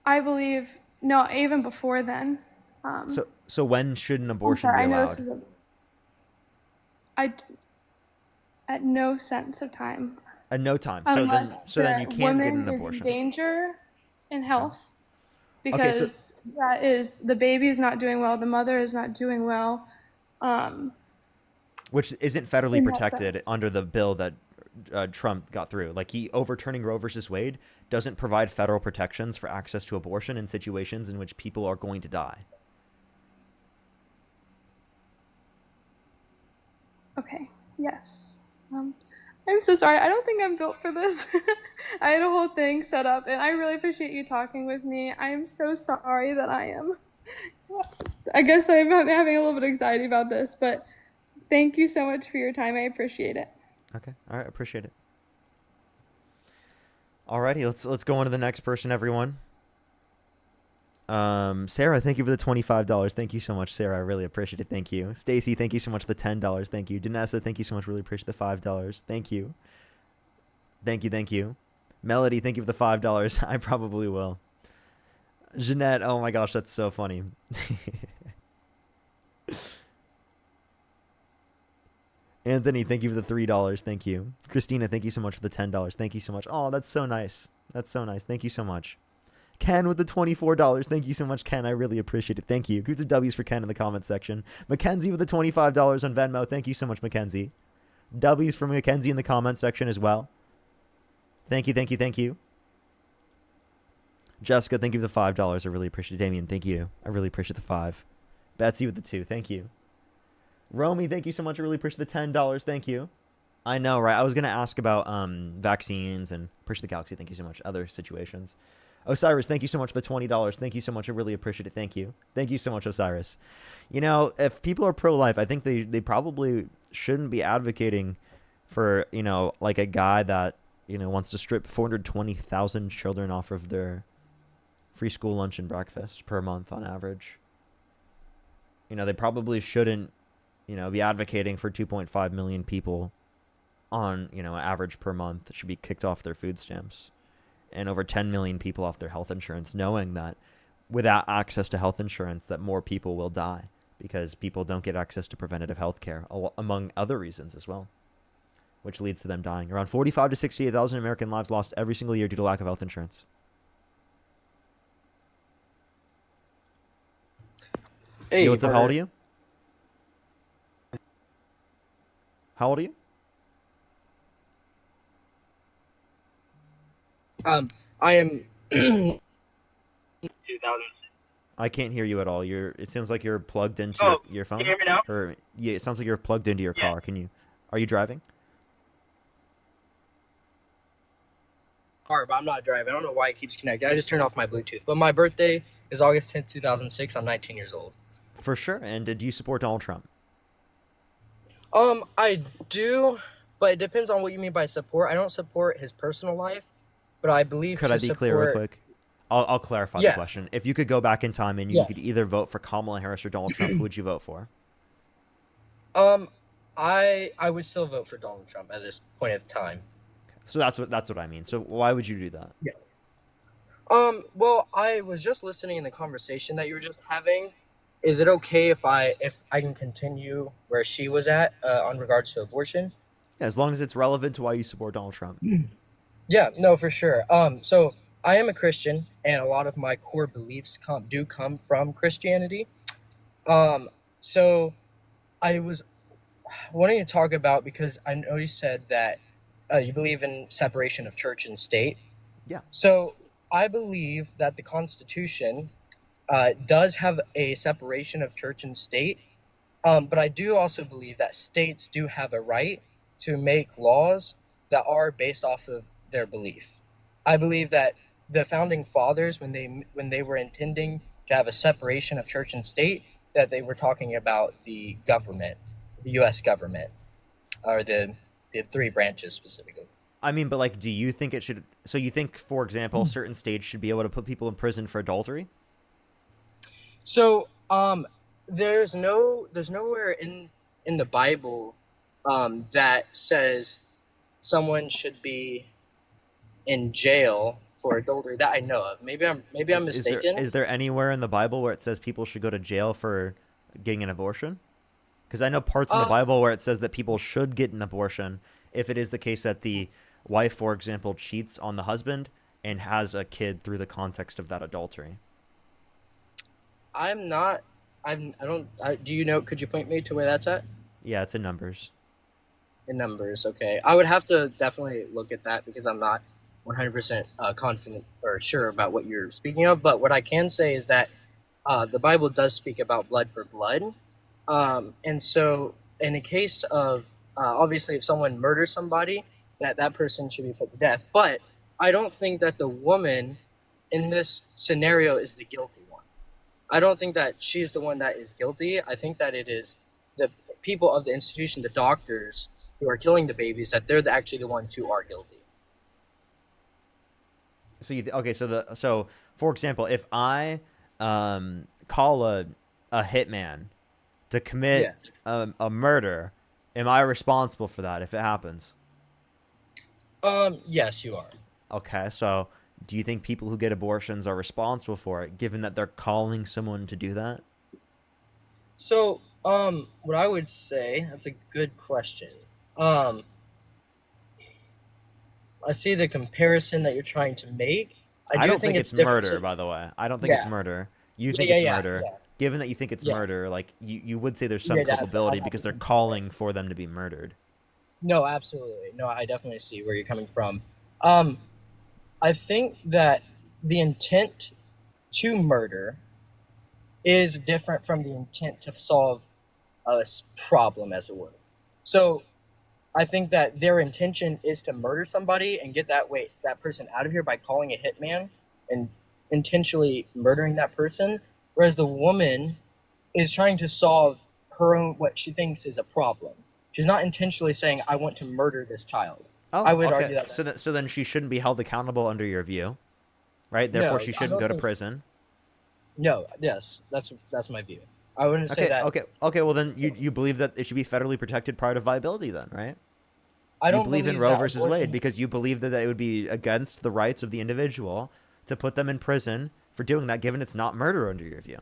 I believe, no, even before then. So when should an abortion sorry, be I know allowed? this is at no sense of time. At no time. Unless So then you the can get an woman is in abortion. danger in health, Okay, because so that is, the baby is not doing well, the mother is not doing well. which isn't federally In that protected sense. under the bill that Trump got through. Like, he overturning Roe versus Wade doesn't provide federal protections for access to abortion in situations in which people are going to die. Okay, yes. I'm so sorry. I don't think I'm built for this. I had a whole thing set up, and I really appreciate you talking with me. I am so sorry that I am. I guess I'm having a little bit of anxiety about this, but thank you so much for your time. I appreciate it. Okay. All right. Appreciate it. Alrighty. Let's go on to the next person, everyone. Sarah, thank you for the $25. Thank you so much, Sarah. I really appreciate it. Thank you. Stacy, thank you so much for the $10. Thank you. Danessa, thank you so much. Really appreciate the $5. Thank you. Thank you. Thank you. Melody, thank you for the $5. I probably will. Jeanette, oh my gosh, that's so funny. Anthony, thank you for the $3. Thank you. Christina, thank you so much for the $10. Thank you so much. Oh, that's so nice. That's so nice. Thank you so much. Ken with the $24. Thank you so much, Ken. I really appreciate it. Thank you. Groups of W's for Ken in the comment section. Mackenzie with the $25 on Venmo. Thank you so much, Mackenzie. W's for Mackenzie in the comment section as well. Thank you, thank you, thank you. Jessica, thank you for the $5. I really appreciate it. Damien, thank you. I really appreciate the 5. Betsy with the 2. Thank you. Romy, thank you so much. I really appreciate the $10. Thank you. I know, right? I was going to ask about vaccines and Push the Galaxy. Thank you so much. Other situations. Osiris, thank you so much for the $20. Thank you so much. I really appreciate it. Thank you. Thank you so much, Osiris. You know, if people are pro-life, I think they probably shouldn't be advocating for, you know, like a guy that, you know, wants to strip 420,000 children off of their free school lunch and breakfast per month on average. You know, they probably shouldn't, you know, be advocating for 2.5 million people on, you know, average per month that should be kicked off their food stamps. And over 10 million people off their health insurance, knowing that without access to health insurance, that more people will die because people don't get access to preventative health care, among other reasons as well, which leads to them dying. Around 45 to 68,000 American lives lost every single year due to lack of health insurance. Hey, Yo, what's up? How old are Parker. you? How old are you? I am 2000. I can't hear you at all. It sounds like you're plugged into Oh, your phone. can you hear me now? Or yeah, it sounds like you're plugged into your car. Are you driving? But I'm not driving. I don't know why it keeps connecting. I just turned off my Bluetooth. But my birthday is August 10th, 2006. I'm 19 years old. For sure. And do you support Donald Trump? I do, but it depends on what you mean by support. I don't support his personal life, but I believe Could to I be clear real support- quick? I'll clarify the Yeah. question. If you could go back in time and you Yeah. could either vote for Kamala Harris or Donald Trump, who would you vote for? I would still vote for Donald Trump at this point of time. So that's what I mean. So why would you do that? Yeah. Well, I was just listening in the conversation that you were just having. Is it okay if I can continue where she was at on regards to abortion? Yeah, as long as it's relevant to why you support Donald Trump. Yeah, no, for sure. So I am a Christian, and a lot of my core beliefs do come from Christianity. So I was wanting to talk about, because I know you said that you believe in separation of church and state. Yeah. So I believe that the Constitution does have a separation of church and state, but I do also believe that states do have a right to make laws that are based off of their belief. I believe that the founding fathers, when they were intending to have a separation of church and state, that they were talking about the government, the U.S. government, or the three branches specifically. I mean, but like, do you think it should? So you think, for example, certain states should be able to put people in prison for adultery? So there's nowhere in the Bible that says someone should be in jail for adultery that I know of. Maybe I'm mistaken. Is there anywhere in the Bible where it says people should go to jail for getting an abortion? Because I know parts in the Bible where it says that people should get an abortion if it is the case that the wife, for example, cheats on the husband and has a kid through the context of that adultery? I'm not. Do you know? Could you point me to where that's at? Yeah, it's in numbers. In numbers, okay. I would have to definitely look at that because I'm not 100% confident or sure about what you're speaking of. But what I can say is that the Bible does speak about blood for blood. And so in a case of, obviously, if someone murders somebody, that person should be put to death. But I don't think that the woman in this scenario is the guilty one. I don't think that she is the one that is guilty. I think that it is the people of the institution, the doctors who are killing the babies, that they're actually the ones who are guilty. So so for example, if I call a hitman to commit a murder, am I responsible for that if it happens? Yes, you are. Okay, so do you think people who get abortions are responsible for it, given that they're calling someone to do that? So, what I would say, that's a good question. I see the comparison that you're trying to make. I do don't think it's different. murder, by the way. I don't think it's murder. You think it's murder. Given that you think it's murder, like you would say there's some culpability because they're calling for them to be murdered. No, absolutely. No, I definitely see where you're coming from. I think that the intent to murder is different from the intent to solve a problem, as it were. So I think that their intention is to murder somebody and get that person out of here by calling a hitman and intentionally murdering that person, whereas the woman is trying to solve her own, what she thinks is a problem. She's not intentionally saying, I want to murder this child. Oh, I would okay. argue that. So then she shouldn't be held accountable under your view, right? Therefore, she shouldn't go to prison. No, yes, that's my view. I wouldn't say that. Okay. Well, then you believe that it should be federally protected prior to viability, then, right? I don't believe in that Roe versus abortion- Wade because you believe that it would be against the rights of the individual to put them in prison for doing that, given it's not murder under your view.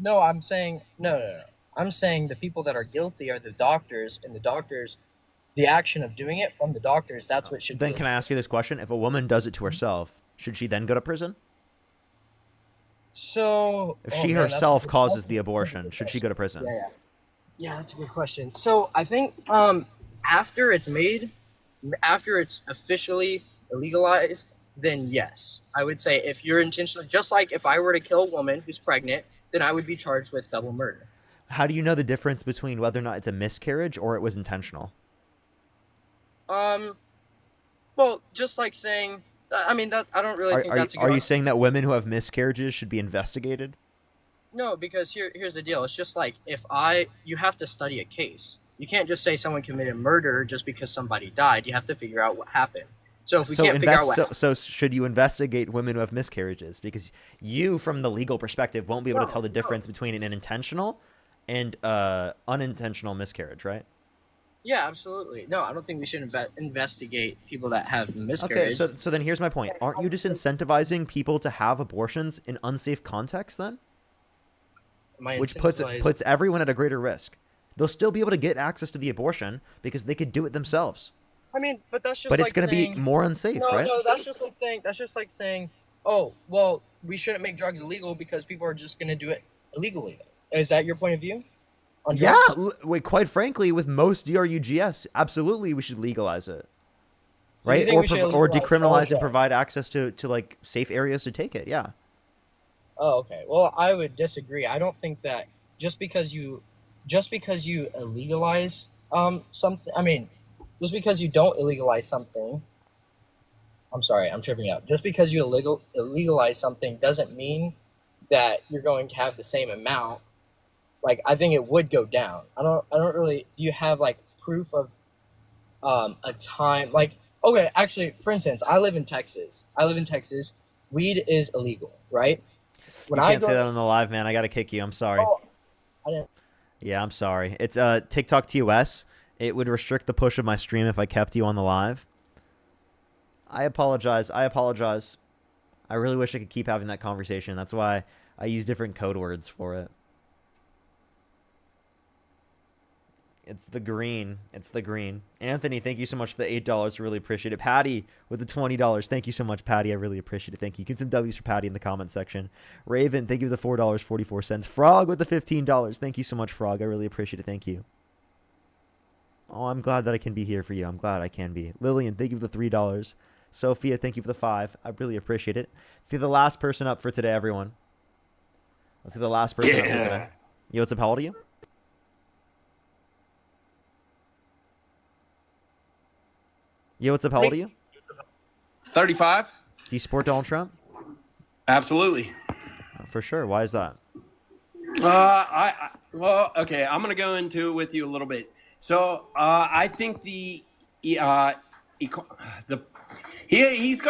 No, I'm saying no. I'm saying the people that are guilty are the doctors, and the action of doing it from the doctors, that's what should Then be. can I ask you this question? If a woman does it to herself, should she then go to prison? So If she herself causes the abortion, should she go to prison? Yeah, that's a good question. So I think after it's officially legalized, then yes, I would say if you're intentionally, just like if I were to kill a woman who's pregnant, then I would be charged with double murder. How do you know the difference between whether or not it's a miscarriage or it was intentional? Well, just like saying, I mean, that I don't really think that's a good. Are you saying that women who have miscarriages should be investigated? No, because here's the deal. It's just like you have to study a case. You can't just say someone committed murder just because somebody died. You have to figure out what happened. So if we can't figure out what so should you investigate women who have miscarriages? Because you, from the legal perspective, won't be able to tell the difference between an intentional and unintentional miscarriage, right? Yeah, absolutely. No, I don't think we should investigate people that have miscarriage. Okay, so then here's my point. Aren't you just incentivizing people to have abortions in unsafe contexts then? Which puts everyone at a greater risk. They'll still be able to get access to the abortion because they could do it themselves. I mean, but that's just But like it's going to be more unsafe, right? No, that's just like saying, oh, well, we shouldn't make drugs illegal because people are just going to do it illegally. Is that your point of view? Yeah, wait, quite frankly, with most DRUGS, absolutely we should legalize it. Right? Or decriminalize and provide access to like safe areas to take it. Yeah. Oh, okay. Well, I would disagree. I don't think that just because you illegalize something, I mean, just because you don't illegalize something, I'm sorry, I'm tripping out. Just because you illegalize something doesn't mean that you're going to have the same amount. Like, I think it would go down. I don't really. Do you have like proof of a time? Like, okay, actually, for instance, I live in Texas. Weed is illegal, right? When you can't say that on the live, man. I gotta kick you. I'm sorry. Oh, I didn't. Yeah, I'm sorry. It's TikTok TOS. It would restrict the push of my stream if I kept you on the live. I apologize. I really wish I could keep having that conversation. That's why I use different code words for it. It's the green. It's the green. Anthony, thank you so much for the $8. Really appreciate it. Patty with the $20. Thank you so much, Patty. I really appreciate it. Thank you. Get some W's for Patty in the comment section. Raven, thank you for the $4.44. Frog with the $15. Thank you so much, Frog. I really appreciate it. Thank you. Oh, I'm glad that I can be here for you. I'm glad I can be. Lillian, thank you for the $3. Sophia, thank you for the 5. I really appreciate it. Let's see the last person up for today, everyone. Let's see the last person up for today. Yo, what's up? How old are you? Yo, what's up? How old are you? 35. Do you support Donald Trump? Absolutely. For sure. Why is that? Well, okay. I'm gonna go into it with you a little bit. So I think he's got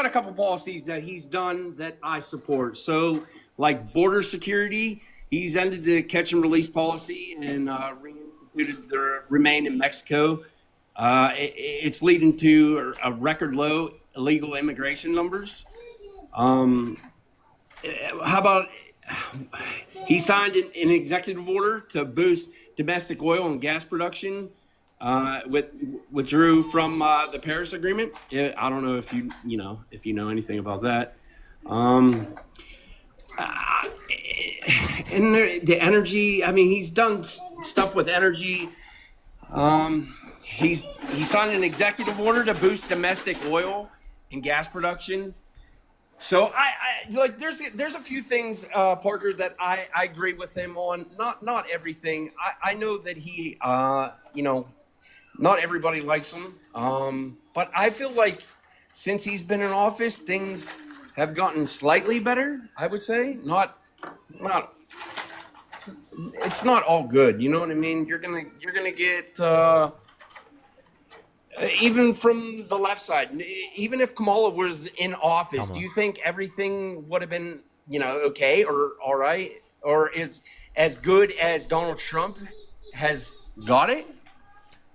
a couple policies that he's done that I support. So like border security, he's ended the catch and release policy and reinstituted the remain in Mexico. It's leading to a record low illegal immigration numbers. How about he signed an executive order to boost domestic oil and gas production, withdrew from the Paris Agreement. I don't know if you know anything about that. And the energy, I mean, he's done stuff with energy. He signed an executive order to boost domestic oil and gas production. So I like there's a few things, Parker, that I agree with him on. Not everything. I know that he not everybody likes him. But I feel like since he's been in office, things have gotten slightly better, I would say. Not it's not all good, you know what I mean? You're gonna get even from the left side, even if Kamala was in office, do you think everything would have been, okay or all right? Or is as good as Donald Trump has got it?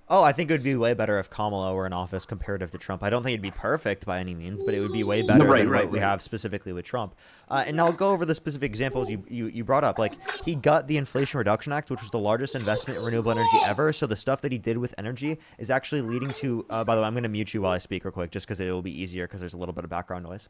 Oh, I think it would be way better if Kamala were in office comparative to Trump. I don't think it'd be perfect by any means, but it would be way better than what we have specifically with Trump. And I'll go over the specific examples you brought up. Like, he got the Inflation Reduction Act, which was the largest investment in renewable energy ever. So the stuff that he did with energy is actually leading to, by the way, I'm going to mute you while I speak real quick, just because it will be easier because there's a little bit of background noise.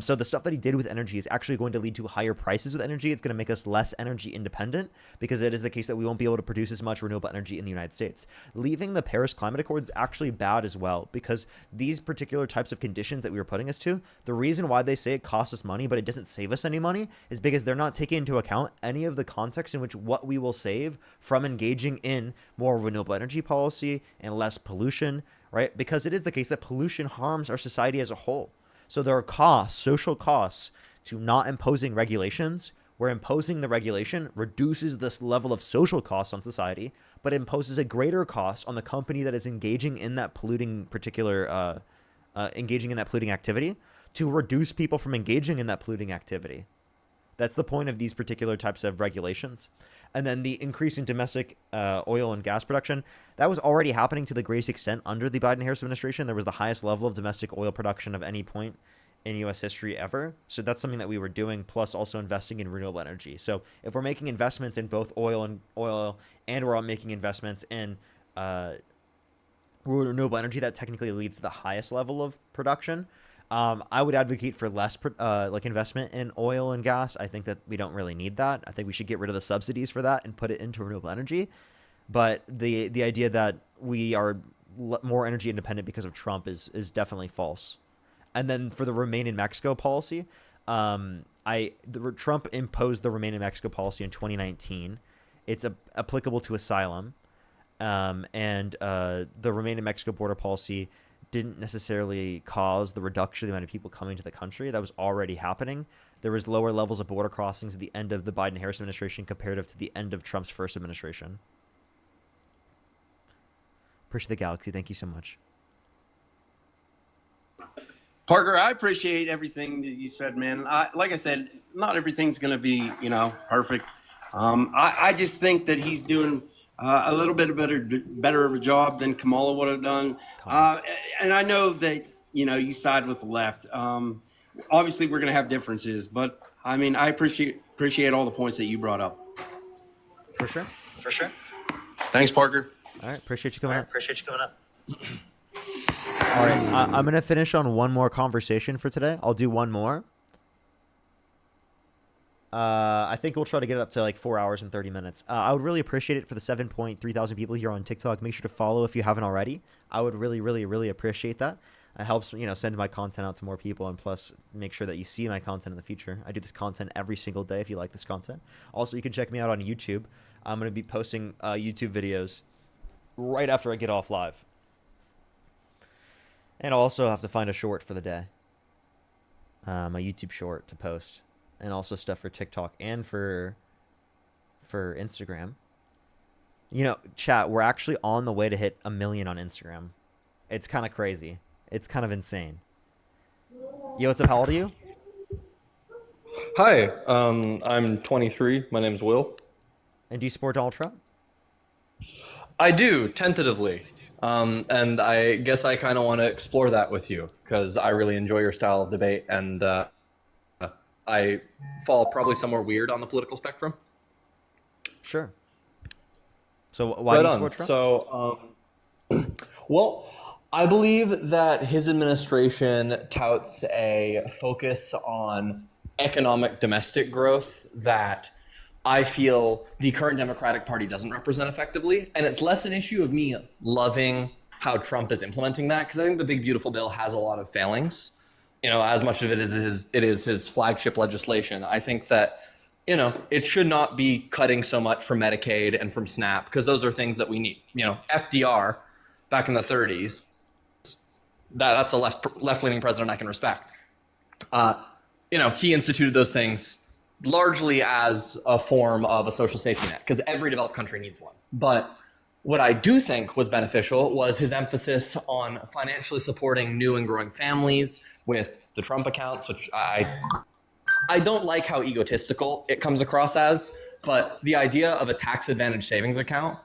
So the stuff that he did with energy is actually going to lead to higher prices with energy. It's going to make us less energy independent because it is the case that we won't be able to produce as much renewable energy in the United States. Leaving the Paris Climate Accords is actually bad as well, because these particular types of conditions that we were putting us to, the reason why they say it costs us money but it doesn't save us any money is because they're not taking into account any of the context in which what we will save from engaging in more renewable energy policy and less pollution, right? Because it is the case that pollution harms our society as a whole. So there are costs, social costs, to not imposing regulations, where imposing the regulation reduces this level of social costs on society, but imposes a greater cost on the company that is engaging in that polluting activity to reduce people from engaging in that polluting activity. That's the point of these particular types of regulations. And then the increase in domestic oil and gas production, that was already happening to the greatest extent under the Biden-Harris administration. There was the highest level of domestic oil production of any point in U.S. history ever. So that's something that we were doing, plus also investing in renewable energy. So if we're making investments in both oil and we're making investments in renewable energy, that technically leads to the highest level of production. I would advocate for less investment in oil and gas. I think that we don't really need that. I think we should get rid of the subsidies for that and put it into renewable energy. But the idea that we are more energy independent because of Trump is definitely false. And then for the Remain in Mexico policy, Trump imposed the Remain in Mexico policy in 2019. It's applicable to asylum, and the Remain in Mexico border policy didn't necessarily cause the reduction of the amount of people coming to the country. That was already happening. There was lower levels of border crossings at the end of the Biden-Harris administration comparative to the end of Trump's first administration. Appreciate the Galaxy. Thank you so much. Parker, I appreciate everything that you said, man. Like I said, not everything's going to be, perfect. I just think that he's doing a little bit better of a job than Kamala would have done. And I know that, you side with the left. Obviously, we're going to have differences, but I mean, I appreciate all the points that you brought up. For sure. Thanks, Parker. All right, appreciate you coming up. All right, I'm gonna finish on one more conversation for today. I'll do one more. I think we'll try to get it up to like 4 hours and 30 minutes. I would really appreciate it for the 7.3 thousand people here on TikTok. Make sure to follow if you haven't already. I would really, really, really appreciate that. It helps, send my content out to more people, and plus make sure that you see my content in the future. I do this content every single day if you like this content. Also, you can check me out on YouTube. I'm going to be posting YouTube videos right after I get off live. And I'll also have to find a short for the day. My YouTube short to post. And also stuff for TikTok and for Instagram. Chat, we're actually on the way to hit 1 million on Instagram. It's kind of crazy. It's kind of insane. Yo, what's up? How old are you? Hi, I'm 23. My name's Will. And do you support Donald Trump? I do, tentatively. And I guess I kind of want to explore that with you because I really enjoy your style of debate, and I fall probably somewhere weird on the political spectrum. Sure. So why do you support Trump? So, well, I believe that his administration touts a focus on economic domestic growth that I feel the current Democratic Party doesn't represent effectively. And it's less an issue of me loving how Trump is implementing that, because I think the Big Beautiful Bill has a lot of failings. As much of it is his flagship legislation. I think that, it should not be cutting so much from Medicaid and from SNAP, because those are things that we need. FDR back in the 30s, that's a left-leaning president I can respect. He instituted those things largely as a form of a social safety net, because every developed country needs one. But what I do think was beneficial was his emphasis on financially supporting new and growing families with the Trump accounts, which I don't like how egotistical it comes across as, but the idea of a tax advantage savings account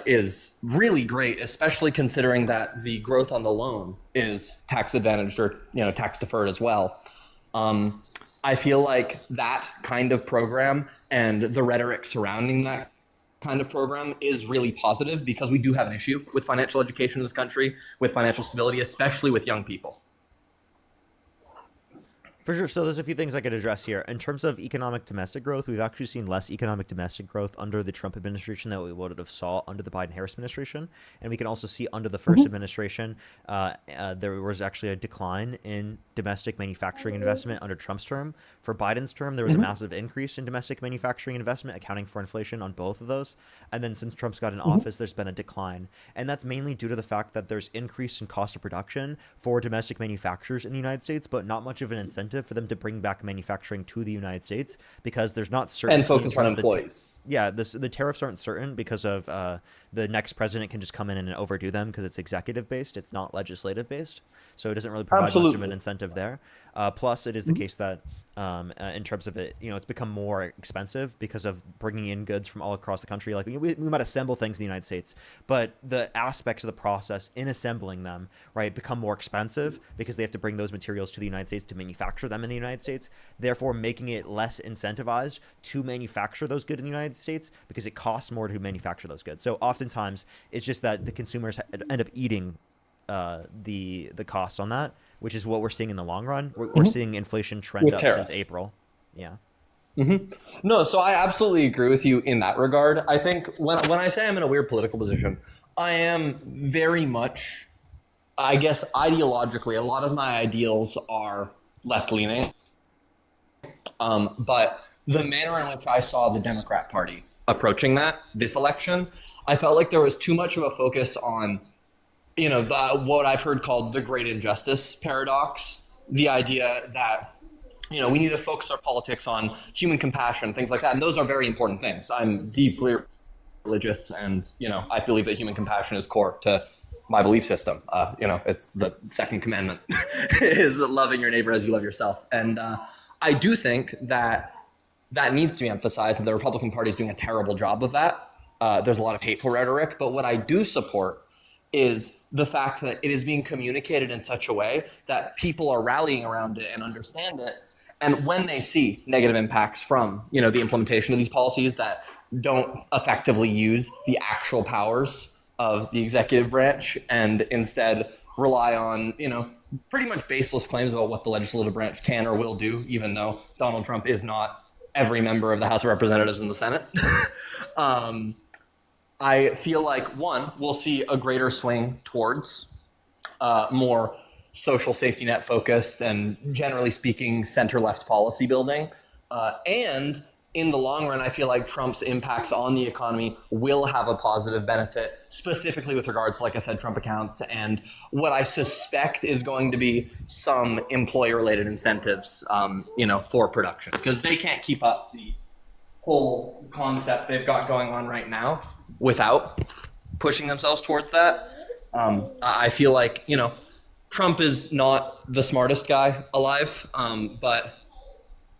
is really great, especially considering that the growth on the loan is tax advantaged or tax deferred as well. I feel like that kind of program and the rhetoric surrounding that kind of program is really positive, because we do have an issue with financial education in this country, with financial stability, especially with young people. For sure. So there's a few things I could address here. In terms of economic domestic growth, we've actually seen less economic domestic growth under the Trump administration than we would have saw under the Biden-Harris administration. And we can also see under the first administration, there was actually a decline in domestic manufacturing investment under Trump's term. For Biden's term, there was a massive increase in domestic manufacturing investment, accounting for inflation on both of those. And then since Trump's got in office, there's been a decline. And that's mainly due to the fact that there's increase in cost of production for domestic manufacturers in the United States, but not much of an incentive for them to bring back manufacturing to the United States, because there's not certain and focus on employees. The tariffs aren't certain because of the next president can just come in and overdo them because it's executive based. It's not legislative based. So it doesn't really provide much of an incentive there. Plus, it is the case that in terms of it, it's become more expensive because of bringing in goods from all across the country. Like we might assemble things in the United States, but the aspects of the process in assembling them, right, become more expensive because they have to bring those materials to the United States to manufacture them in the United States, therefore making it less incentivized to manufacture those goods in the United States because it costs more to manufacture those goods. So oftentimes it's just that the consumers end up eating the costs on that, which is what we're seeing in the long run. We're seeing inflation trend With up tariffs. since April. Yeah. No, so I absolutely agree with you in that regard. I think when I say I'm in a weird political position, I am very much, I guess, ideologically, a lot of my ideals are left-leaning. But the manner in which I saw the Democrat Party approaching this election, I felt like there was too much of a focus on, what I've heard called the great injustice paradox, the idea that, we need to focus our politics on human compassion, things like that. And those are very important things. I'm deeply religious, and, I believe that human compassion is core to my belief system. It's the second commandment is loving your neighbor as you love yourself. And I do think that needs to be emphasized, and the Republican Party is doing a terrible job of that. There's a lot of hateful rhetoric, but what I do support is the fact that it is being communicated in such a way that people are rallying around it and understand it. And when they see negative impacts from, the implementation of these policies that don't effectively use the actual powers of the executive branch and instead rely on, pretty much baseless claims about what the legislative branch can or will do, even though Donald Trump is not every member of the House of Representatives and the Senate. I feel like, one, we'll see a greater swing towards more social safety net focused and, generally speaking, center-left policy building. And in the long run, I feel like Trump's impacts on the economy will have a positive benefit, specifically with regards, like I said, Trump accounts and what I suspect is going to be some employer-related incentives, for production, because they can't keep up the whole concept they've got going on right now without pushing themselves towards that. I feel like, Trump is not the smartest guy alive, but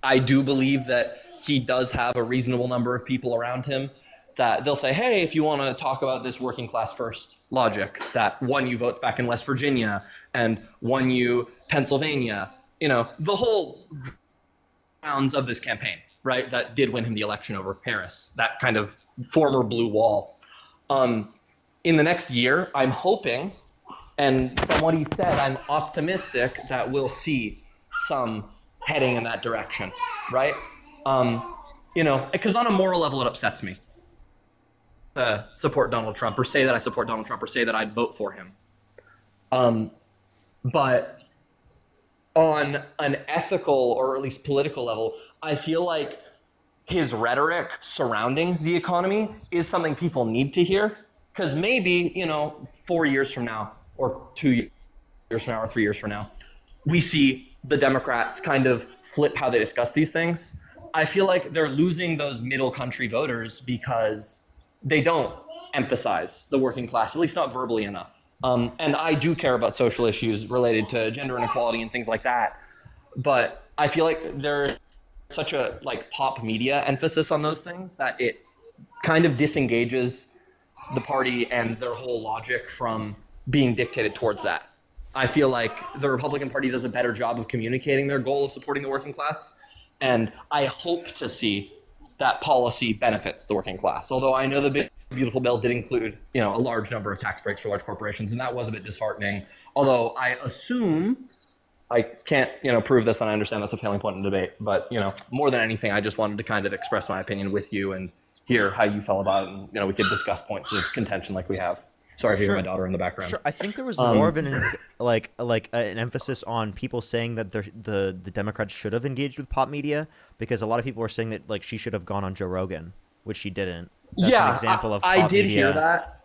I do believe that he does have a reasonable number of people around him that they'll say, hey, if you want to talk about this working class first logic that won you votes back in West Virginia and won you Pennsylvania, the whole rounds of this campaign, right, that did win him the election over Harris, that kind of former blue wall. In the next year, I'm hoping, and from what he said, I'm optimistic that we'll see some heading in that direction, right? Because on a moral level, it upsets me to support Donald Trump or say that I support Donald Trump or say that I'd vote for him. But on an ethical or at least political level, I feel like his rhetoric surrounding the economy is something people need to hear. Because maybe, 4 years from now or 2 years from now or 3 years from now, we see the Democrats kind of flip how they discuss these things. I feel like they're losing those middle country voters because they don't emphasize the working class, at least not verbally enough. And I do care about social issues related to gender inequality and things like that. But I feel like there's such a pop media emphasis on those things that it kind of disengages the party and their whole logic from being dictated towards that. I feel like the Republican Party does a better job of communicating their goal of supporting the working class. And I hope to see that policy benefits the working class. Although I know the big beautiful bill did include, a large number of tax breaks for large corporations, and that was a bit disheartening. Although I assume, I can't, prove this, and I understand that's a failing point in debate. But, more than anything, I just wanted to kind of express my opinion with you and hear how you felt about it. And, we could discuss points of contention like we have. Sorry if you hear my daughter in the background. Sure. I think there was more of an an emphasis on people saying that the Democrats should have engaged with pop media, because a lot of people were saying that she should have gone on Joe Rogan, which she didn't. That's an example of I pop did media. hear that.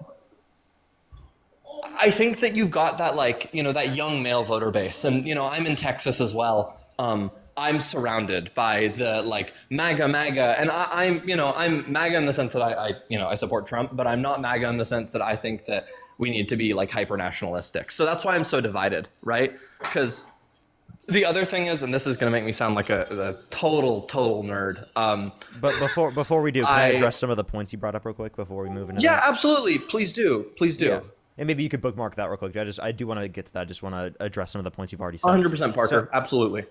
I think that you've got that that young male voter base, and I'm in Texas as well. I'm surrounded by the MAGA, and I'm MAGA in the sense that I support Trump, but I'm not MAGA in the sense that I think that we need to be hyper nationalistic. So that's why I'm so divided, right? Because the other thing is, and this is going to make me sound like a total nerd. But before we do, can I address some of the points you brought up real quick before we move into Yeah, that? absolutely. Please do. Yeah. And maybe you could bookmark that real quick. I do want to get to that. I just want to address some of the points you've already said. 100%, Parker. Absolutely.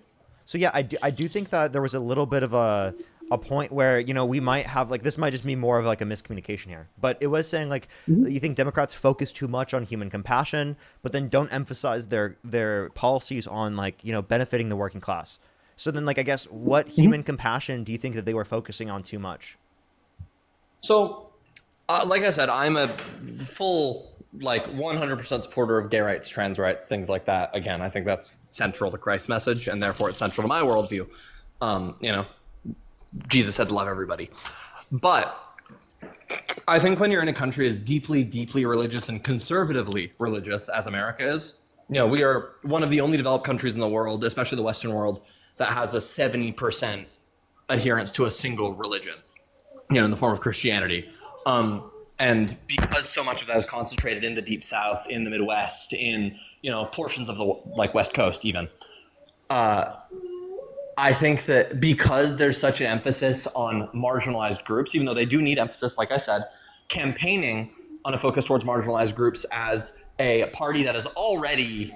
So yeah, I do think that there was a little bit of a point where we might have this might just be more of a miscommunication here, but it was saying you think Democrats focus too much on human compassion, but then don't emphasize their policies on benefiting the working class. So then I guess what human compassion do you think that they were focusing on too much? So, like I said, I'm a full 100% supporter of gay rights, trans rights, things like that. Again, I think that's central to Christ's message, and therefore it's central to my worldview. Jesus said to love everybody. But I think when you're in a country as deeply, deeply religious and conservatively religious as America is, we are one of the only developed countries in the world, especially the Western world, that has a 70% adherence to a single religion, in the form of Christianity. And because so much of that is concentrated in the Deep South, in the Midwest, in portions of the West Coast even, I think that because there's such an emphasis on marginalized groups, even though they do need emphasis, like I said, campaigning on a focus towards marginalized groups as a party that has already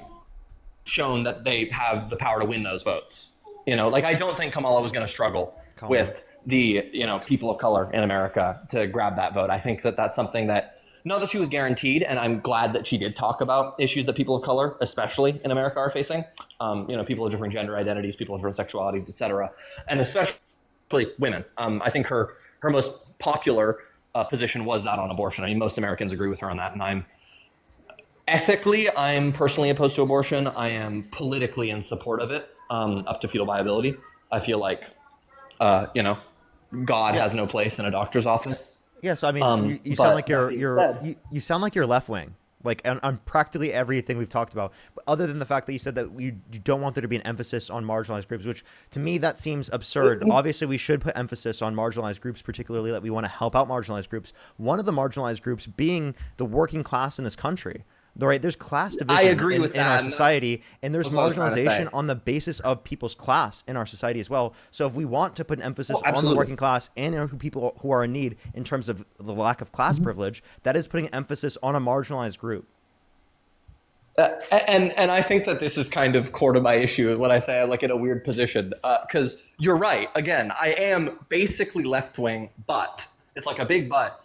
shown that they have the power to win those votes. I don't think Kamala was going to struggle with the people of color in America to grab that vote. I think that that's something that not that she was guaranteed, and I'm glad that she did talk about issues that people of color, especially in America, are facing. People of different gender identities, people of different sexualities, etc., and especially women. I think her most popular position was that on abortion. I mean, most Americans agree with her on that, and I'm personally opposed to abortion. I am politically in support of it, up to fetal viability. I feel like, God has no place in a doctor's office. Yeah, so I mean, you sound like you sound like you're left wing, like on practically everything we've talked about. But other than the fact that you said that you don't want there to be an emphasis on marginalized groups, which to me that seems absurd. Obviously, we should put emphasis on marginalized groups, particularly that we want to help out marginalized groups. One of the marginalized groups being the working class in this country. Right, there's class division in our society, and there's marginalization on the basis of people's class in our society as well. So if we want to put an emphasis on the working class and people who are in need in terms of the lack of class privilege, that is putting emphasis on a marginalized group. And I think that this is kind of core to my issue when I say I'm like in a weird position, because you're right. Again, I am basically left wing, but it's like a big but.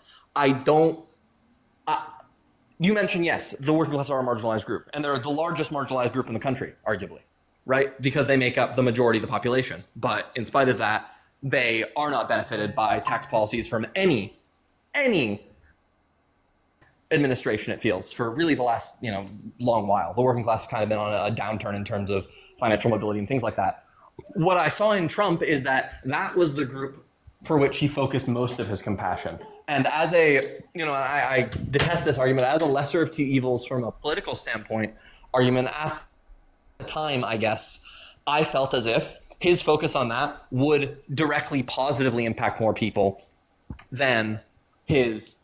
You mentioned, yes, the working class are a marginalized group, and they're the largest marginalized group in the country, arguably, right? Because they make up the majority of the population. But in spite of that, they are not benefited by tax policies from any administration, it feels, for really the last, long while. The working class has kind of been on a downturn in terms of financial mobility and things like that. What I saw in Trump is that was the group for which he focused most of his compassion. And as I detest this argument, as a lesser of two evils from a political standpoint argument, at the time, I guess, I felt as if his focus on that would directly positively impact more people than his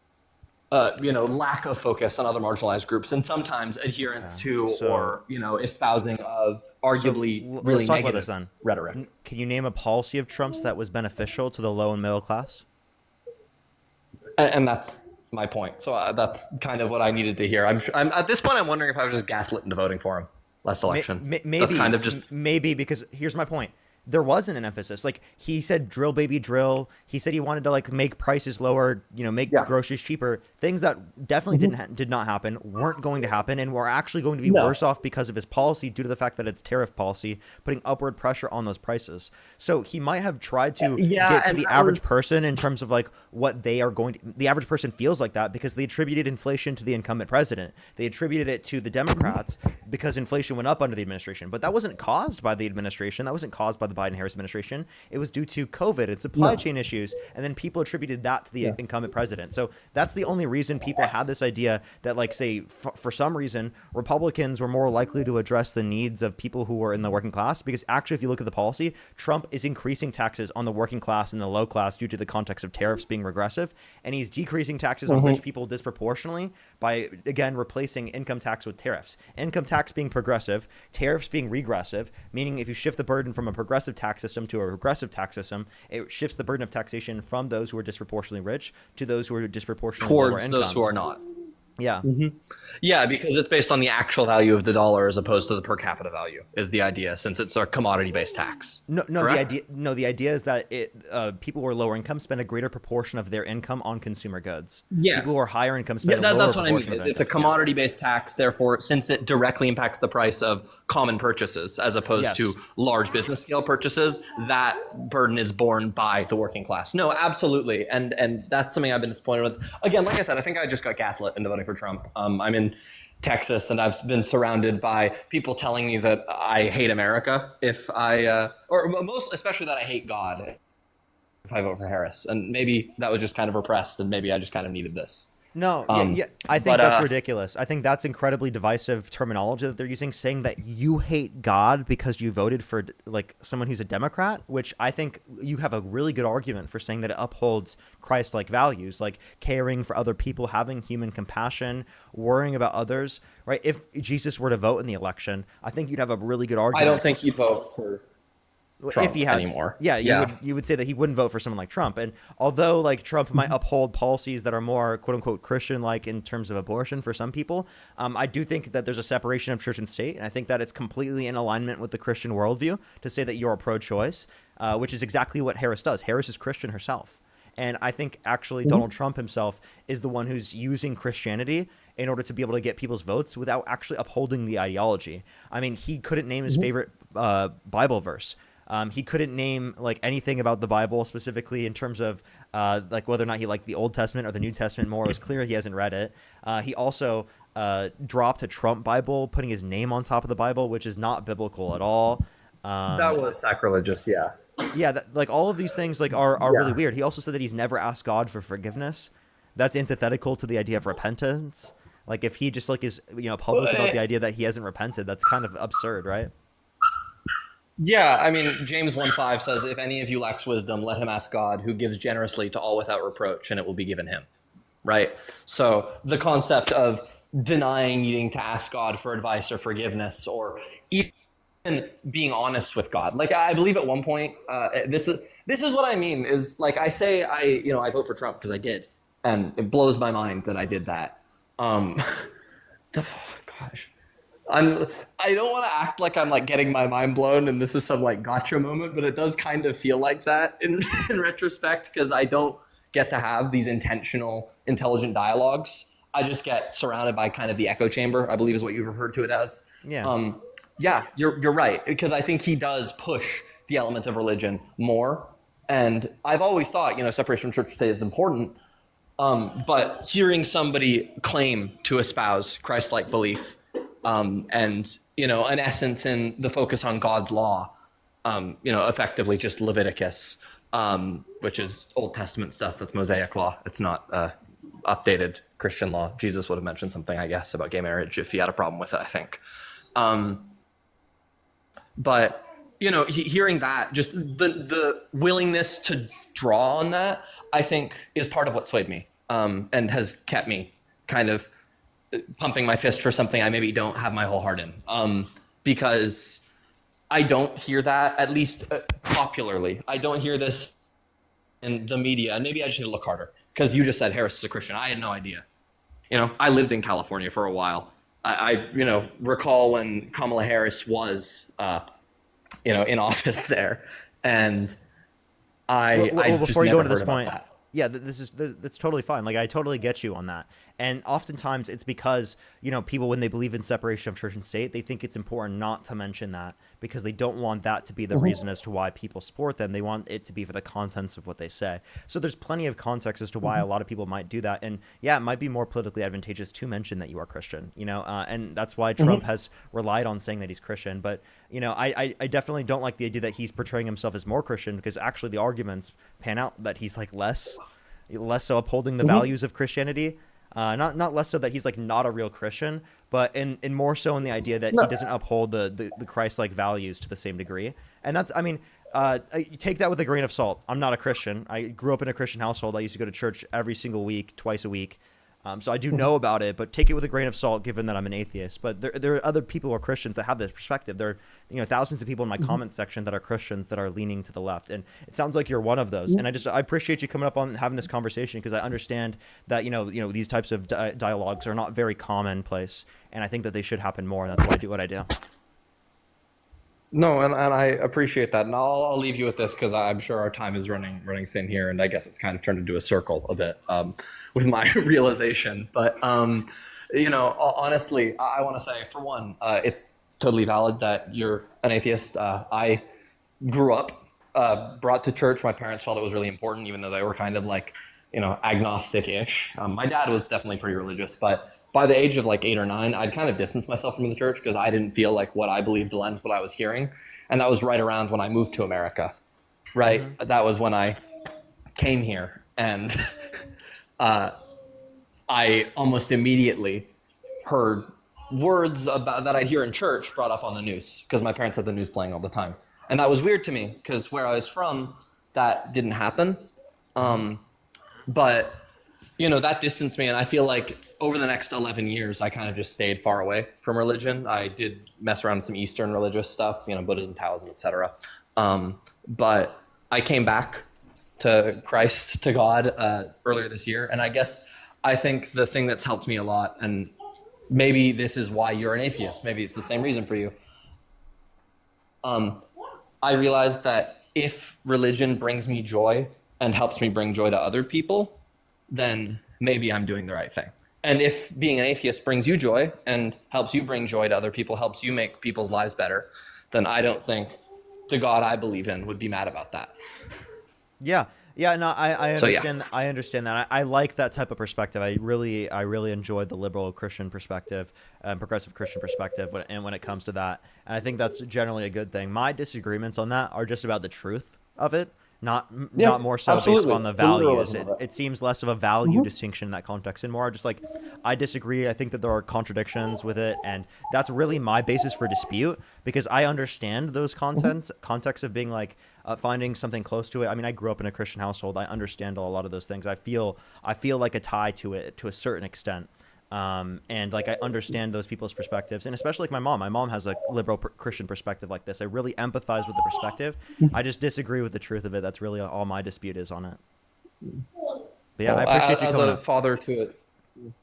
lack of focus on other marginalized groups, and sometimes adherence to or espousing of arguably really negative rhetoric. Can you name a policy of Trump's that was beneficial to the low and middle class? And that's my point. So that's kind of what I needed to hear. I'm at this point, I'm wondering if I was just gaslit into voting for him last election. Maybe that's kind of just because here's my point. There wasn't an emphasis. Like he said, drill baby drill. He said he wanted to make prices lower, make groceries cheaper. Things that definitely did not happen, weren't going to happen, and were actually going to be worse off because of his policy due to the fact that it's tariff policy, putting upward pressure on those prices. So he might have tried to get to the average person in terms of what they are going to. The average person feels like that because they attributed inflation to the incumbent president. They attributed it to the Democrats because inflation went up under the administration. But that wasn't caused by the administration. That wasn't caused by the Biden-Harris administration. It was due to COVID and supply chain issues, and then people attributed that to the incumbent president. So that's the only reason people had this idea that, for some reason, Republicans were more likely to address the needs of people who were in the working class, because actually, if you look at the policy, Trump is increasing taxes on the working class and the low class due to the context of tariffs being regressive, and he's decreasing taxes on rich people disproportionately by, again, replacing income tax with tariffs. Income tax being progressive, tariffs being regressive, meaning if you shift the burden from a progressive tax system to a regressive tax system, it shifts the burden of taxation from those who are disproportionately rich to those who are disproportionately lower income. Those who are not. Yeah. Yeah, because it's based on the actual value of the dollar as opposed to the per capita value is the idea, since it's a commodity-based tax. The idea is that people who are lower income spend a greater proportion of their income on consumer goods. Yeah. People who are higher income spend a lower that's what I proportion mean. of It's a commodity-based tax, therefore, since it directly impacts the price of common purchases as opposed to large business scale purchases, that burden is borne by the working class. No, absolutely. And that's something I've been disappointed with. Again, like I said, I think I just got gaslit into voting for Trump. I'm in Texas, and I've been surrounded by people telling me that I hate America especially that I hate God if I vote for Harris. And maybe that was just kind of repressed, and maybe I just kind of needed this. No, I think that's ridiculous. I think that's incredibly divisive terminology that they're using, saying that you hate God because you voted for someone who's a Democrat, which I think you have a really good argument for saying that it upholds Christ-like values, like caring for other people, having human compassion, worrying about others, right? If Jesus were to vote in the election, I think you'd have a really good argument. I don't think he'd vote for Trump if he had anymore. You would say that he wouldn't vote for someone like Trump. And although Trump might uphold policies that are more quote unquote Christian like in terms of abortion for some people, I do think that there's a separation of church and state, and I think that it's completely in alignment with the Christian worldview to say that you're pro-choice, which is exactly what Harris does. Harris is Christian herself. And I think actually Mhm. Donald Trump himself is the one who's using Christianity in order to be able to get people's votes without actually upholding the ideology. I mean, he couldn't name his Mhm. favorite Bible verse. He couldn't name like anything about the Bible specifically in terms of like whether or not he liked the Old Testament or the New Testament more. It was clear he hasn't read it. He also dropped a Trump Bible, putting his name on top of the Bible, which is not biblical at all. That was sacrilegious, yeah. Yeah, like all of these things like are really Yeah. weird. He also said that he's never asked God for forgiveness. That's antithetical to the idea of repentance. Like if he just like is public about the idea that he hasn't repented, that's kind of absurd, right? Yeah, I mean, James 1:5 says, if any of you lacks wisdom, let him ask God, who gives generously to all without reproach, and it will be given him. Right? So the concept of denying needing to ask God for advice or forgiveness, or even being honest with God. Like I believe at one point, this is what I mean is like I say I vote for Trump because I did, and it blows my mind that I did that. Gosh. I don't want to act like I'm like getting my mind blown and this is some like gotcha moment, but it does kind of feel like that in retrospect because I don't get to have these intentional, intelligent dialogues. I just get surrounded by kind of the echo chamber, I believe is what you've referred to it as. Yeah. Yeah, you're right because I think he does push the element of religion more, and I've always thought separation from church and state is important. But hearing somebody claim to espouse Christ-like belief. And an essence in the focus on God's law, effectively just Leviticus, which is Old Testament stuff. That's Mosaic law. It's not updated Christian law. Jesus would have mentioned something, I guess, about gay marriage if he had a problem with it, I think. But hearing that, just the willingness to draw on that, I think, is part of what swayed me, and has kept me kind of pumping my fist for something I maybe don't have my whole heart in, because I don't hear that, at least popularly. I don't hear this in the media, and maybe I just need to look harder, because you just said Harris is a Christian. I had no idea. I lived in California for a while. I recall when Kamala Harris was, in office there, and I just before you go never into this heard about point, that. yeah, that's totally fine. Like I totally get you on that. And oftentimes it's because, people, when they believe in separation of church and state, they think it's important not to mention that because they don't want that to be the reason as to why people support them. They want it to be for the contents of what they say. So there's plenty of context as to why a lot of people might do that. And yeah, it might be more politically advantageous to mention that you are Christian, and that's why Trump has relied on saying that he's Christian. But, I definitely don't like the idea that he's portraying himself as more Christian because actually the arguments pan out that he's like less so upholding the values of Christianity. Not less so that he's like not a real Christian, but in more so in the idea that he doesn't uphold the Christ-like values to the same degree. And that's, you take that with a grain of salt. I'm not a Christian. I grew up in a Christian household. I used to go to church every single week, twice a week. So I do know about it, but take it with a grain of salt, given that I'm an atheist. But there are other people who are Christians that have this perspective. There are, thousands of people in my comment section that are Christians that are leaning to the left, and it sounds like you're one of those. And I appreciate you coming up on having this conversation because I understand that these types of dialogues are not very commonplace, and I think that they should happen more. And that's why I do what I do. No, and I appreciate that, and I'll leave you with this because I'm sure our time is running thin here, and I guess it's kind of turned into a circle a bit with my realization. But honestly, I want to say, for one, it's totally valid that you're an atheist. I grew up brought to church. My parents felt it was really important, even though they were kind of like agnostic-ish. My dad was definitely pretty religious, but by the age of like 8 or 9, I'd kind of distanced myself from the church because I didn't feel like what I believed aligned with what I was hearing. And that was right around when I moved to America, right? Mm-hmm. That was when I came here. And I almost immediately heard words about that I'd hear in church brought up on the news because my parents had the news playing all the time. And that was weird to me because where I was from, that didn't happen. But that distanced me, and I feel like over the next 11 years, I kind of just stayed far away from religion. I did mess around with some Eastern religious stuff, Buddhism, Taoism, etc. But I came back to Christ, to God, earlier this year, and I think the thing that's helped me a lot, and maybe this is why you're an atheist, maybe it's the same reason for you. I realized that if religion brings me joy and helps me bring joy to other people, then maybe I'm doing the right thing. And if being an atheist brings you joy and helps you bring joy to other people, helps you make people's lives better, then I don't think the God I believe in would be mad about that. Yeah. Yeah, no, I So, yeah. understand. I understand that. I like that type of perspective. I really enjoy the liberal Christian perspective, progressive Christian perspective, when it comes to that. And I think that's generally a good thing. My disagreements on that are just about the truth of it, not more so absolutely. based on the The literalism values. of it. It seems less of a value distinction in that context, and more just like I disagree. I think that there are contradictions with it, and that's really my basis for dispute, because I understand those contexts of being like finding something close to it. I mean, I grew up in a Christian household. I understand a lot of those things. I feel like a tie to it to a certain extent. And like I understand those people's perspectives, and especially like my mom. My mom has a liberal Christian perspective like this. I really empathize with the perspective. I just disagree with the truth of it. That's really all my dispute is on it. But yeah, I appreciate you as coming a up. father to it.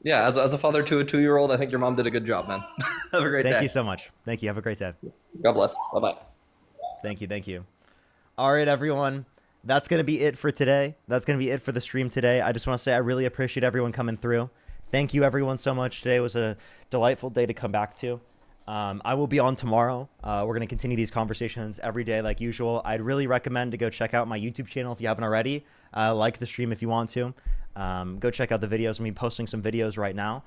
Yeah, as a father to a 2-year-old, I think your mom did a good job, man. Have a great day. Thank you so much. Thank you. Have a great day. God bless. Bye-bye. Thank you. Thank you. All right, everyone. That's going to be it for today. That's going to be it for the stream today. I just want to say I really appreciate everyone coming through. Thank you, everyone, so much. Today was a delightful day to come back to. I will be on tomorrow. We're going to continue these conversations every day like usual. I'd really recommend to go check out my YouTube channel if you haven't already. Like the stream if you want to. Go check out the videos. I'm posting some videos right now.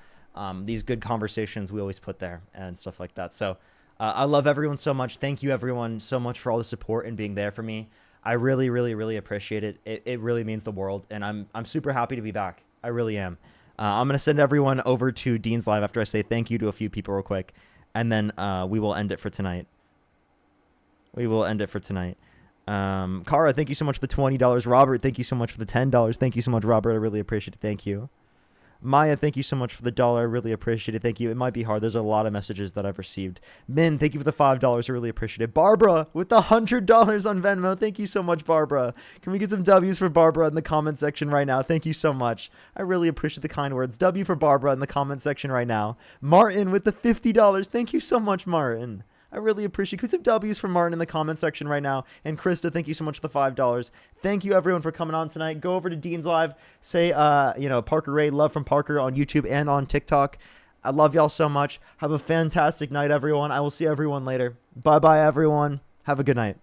These good conversations we always put there and stuff like that. So I love everyone so much. Thank you, everyone, so much for all the support and being there for me. I really, really, really appreciate it. It really means the world, and I'm super happy to be back. I really am. I'm going to send everyone over to Dean's Live after I say thank you to a few people real quick, and then we will end it for tonight. Kara, thank you so much for the $20. Robert, thank you so much for the $10. Thank you so much, Robert. I really appreciate it. Thank you. Maya, thank you so much for the $1. I really appreciate it. Thank you. It might be hard. There's a lot of messages that I've received. Min, thank you for the $5. I really appreciate it. Barbara with the $100 on Venmo. Thank you so much, Barbara. Can we get some W's for Barbara in the comment section right now? Thank you so much. I really appreciate the kind words. W for Barbara in the comment section right now. Martin with the $50. Thank you so much, Martin. I really appreciate it. Put some W's for Martin in the comment section right now. And Krista, thank you so much for the $5. Thank you, everyone, for coming on tonight. Go over to Dean's Live. Say, Parker Ray, love from Parker on YouTube and on TikTok. I love y'all so much. Have a fantastic night, everyone. I will see everyone later. Bye-bye, everyone. Have a good night.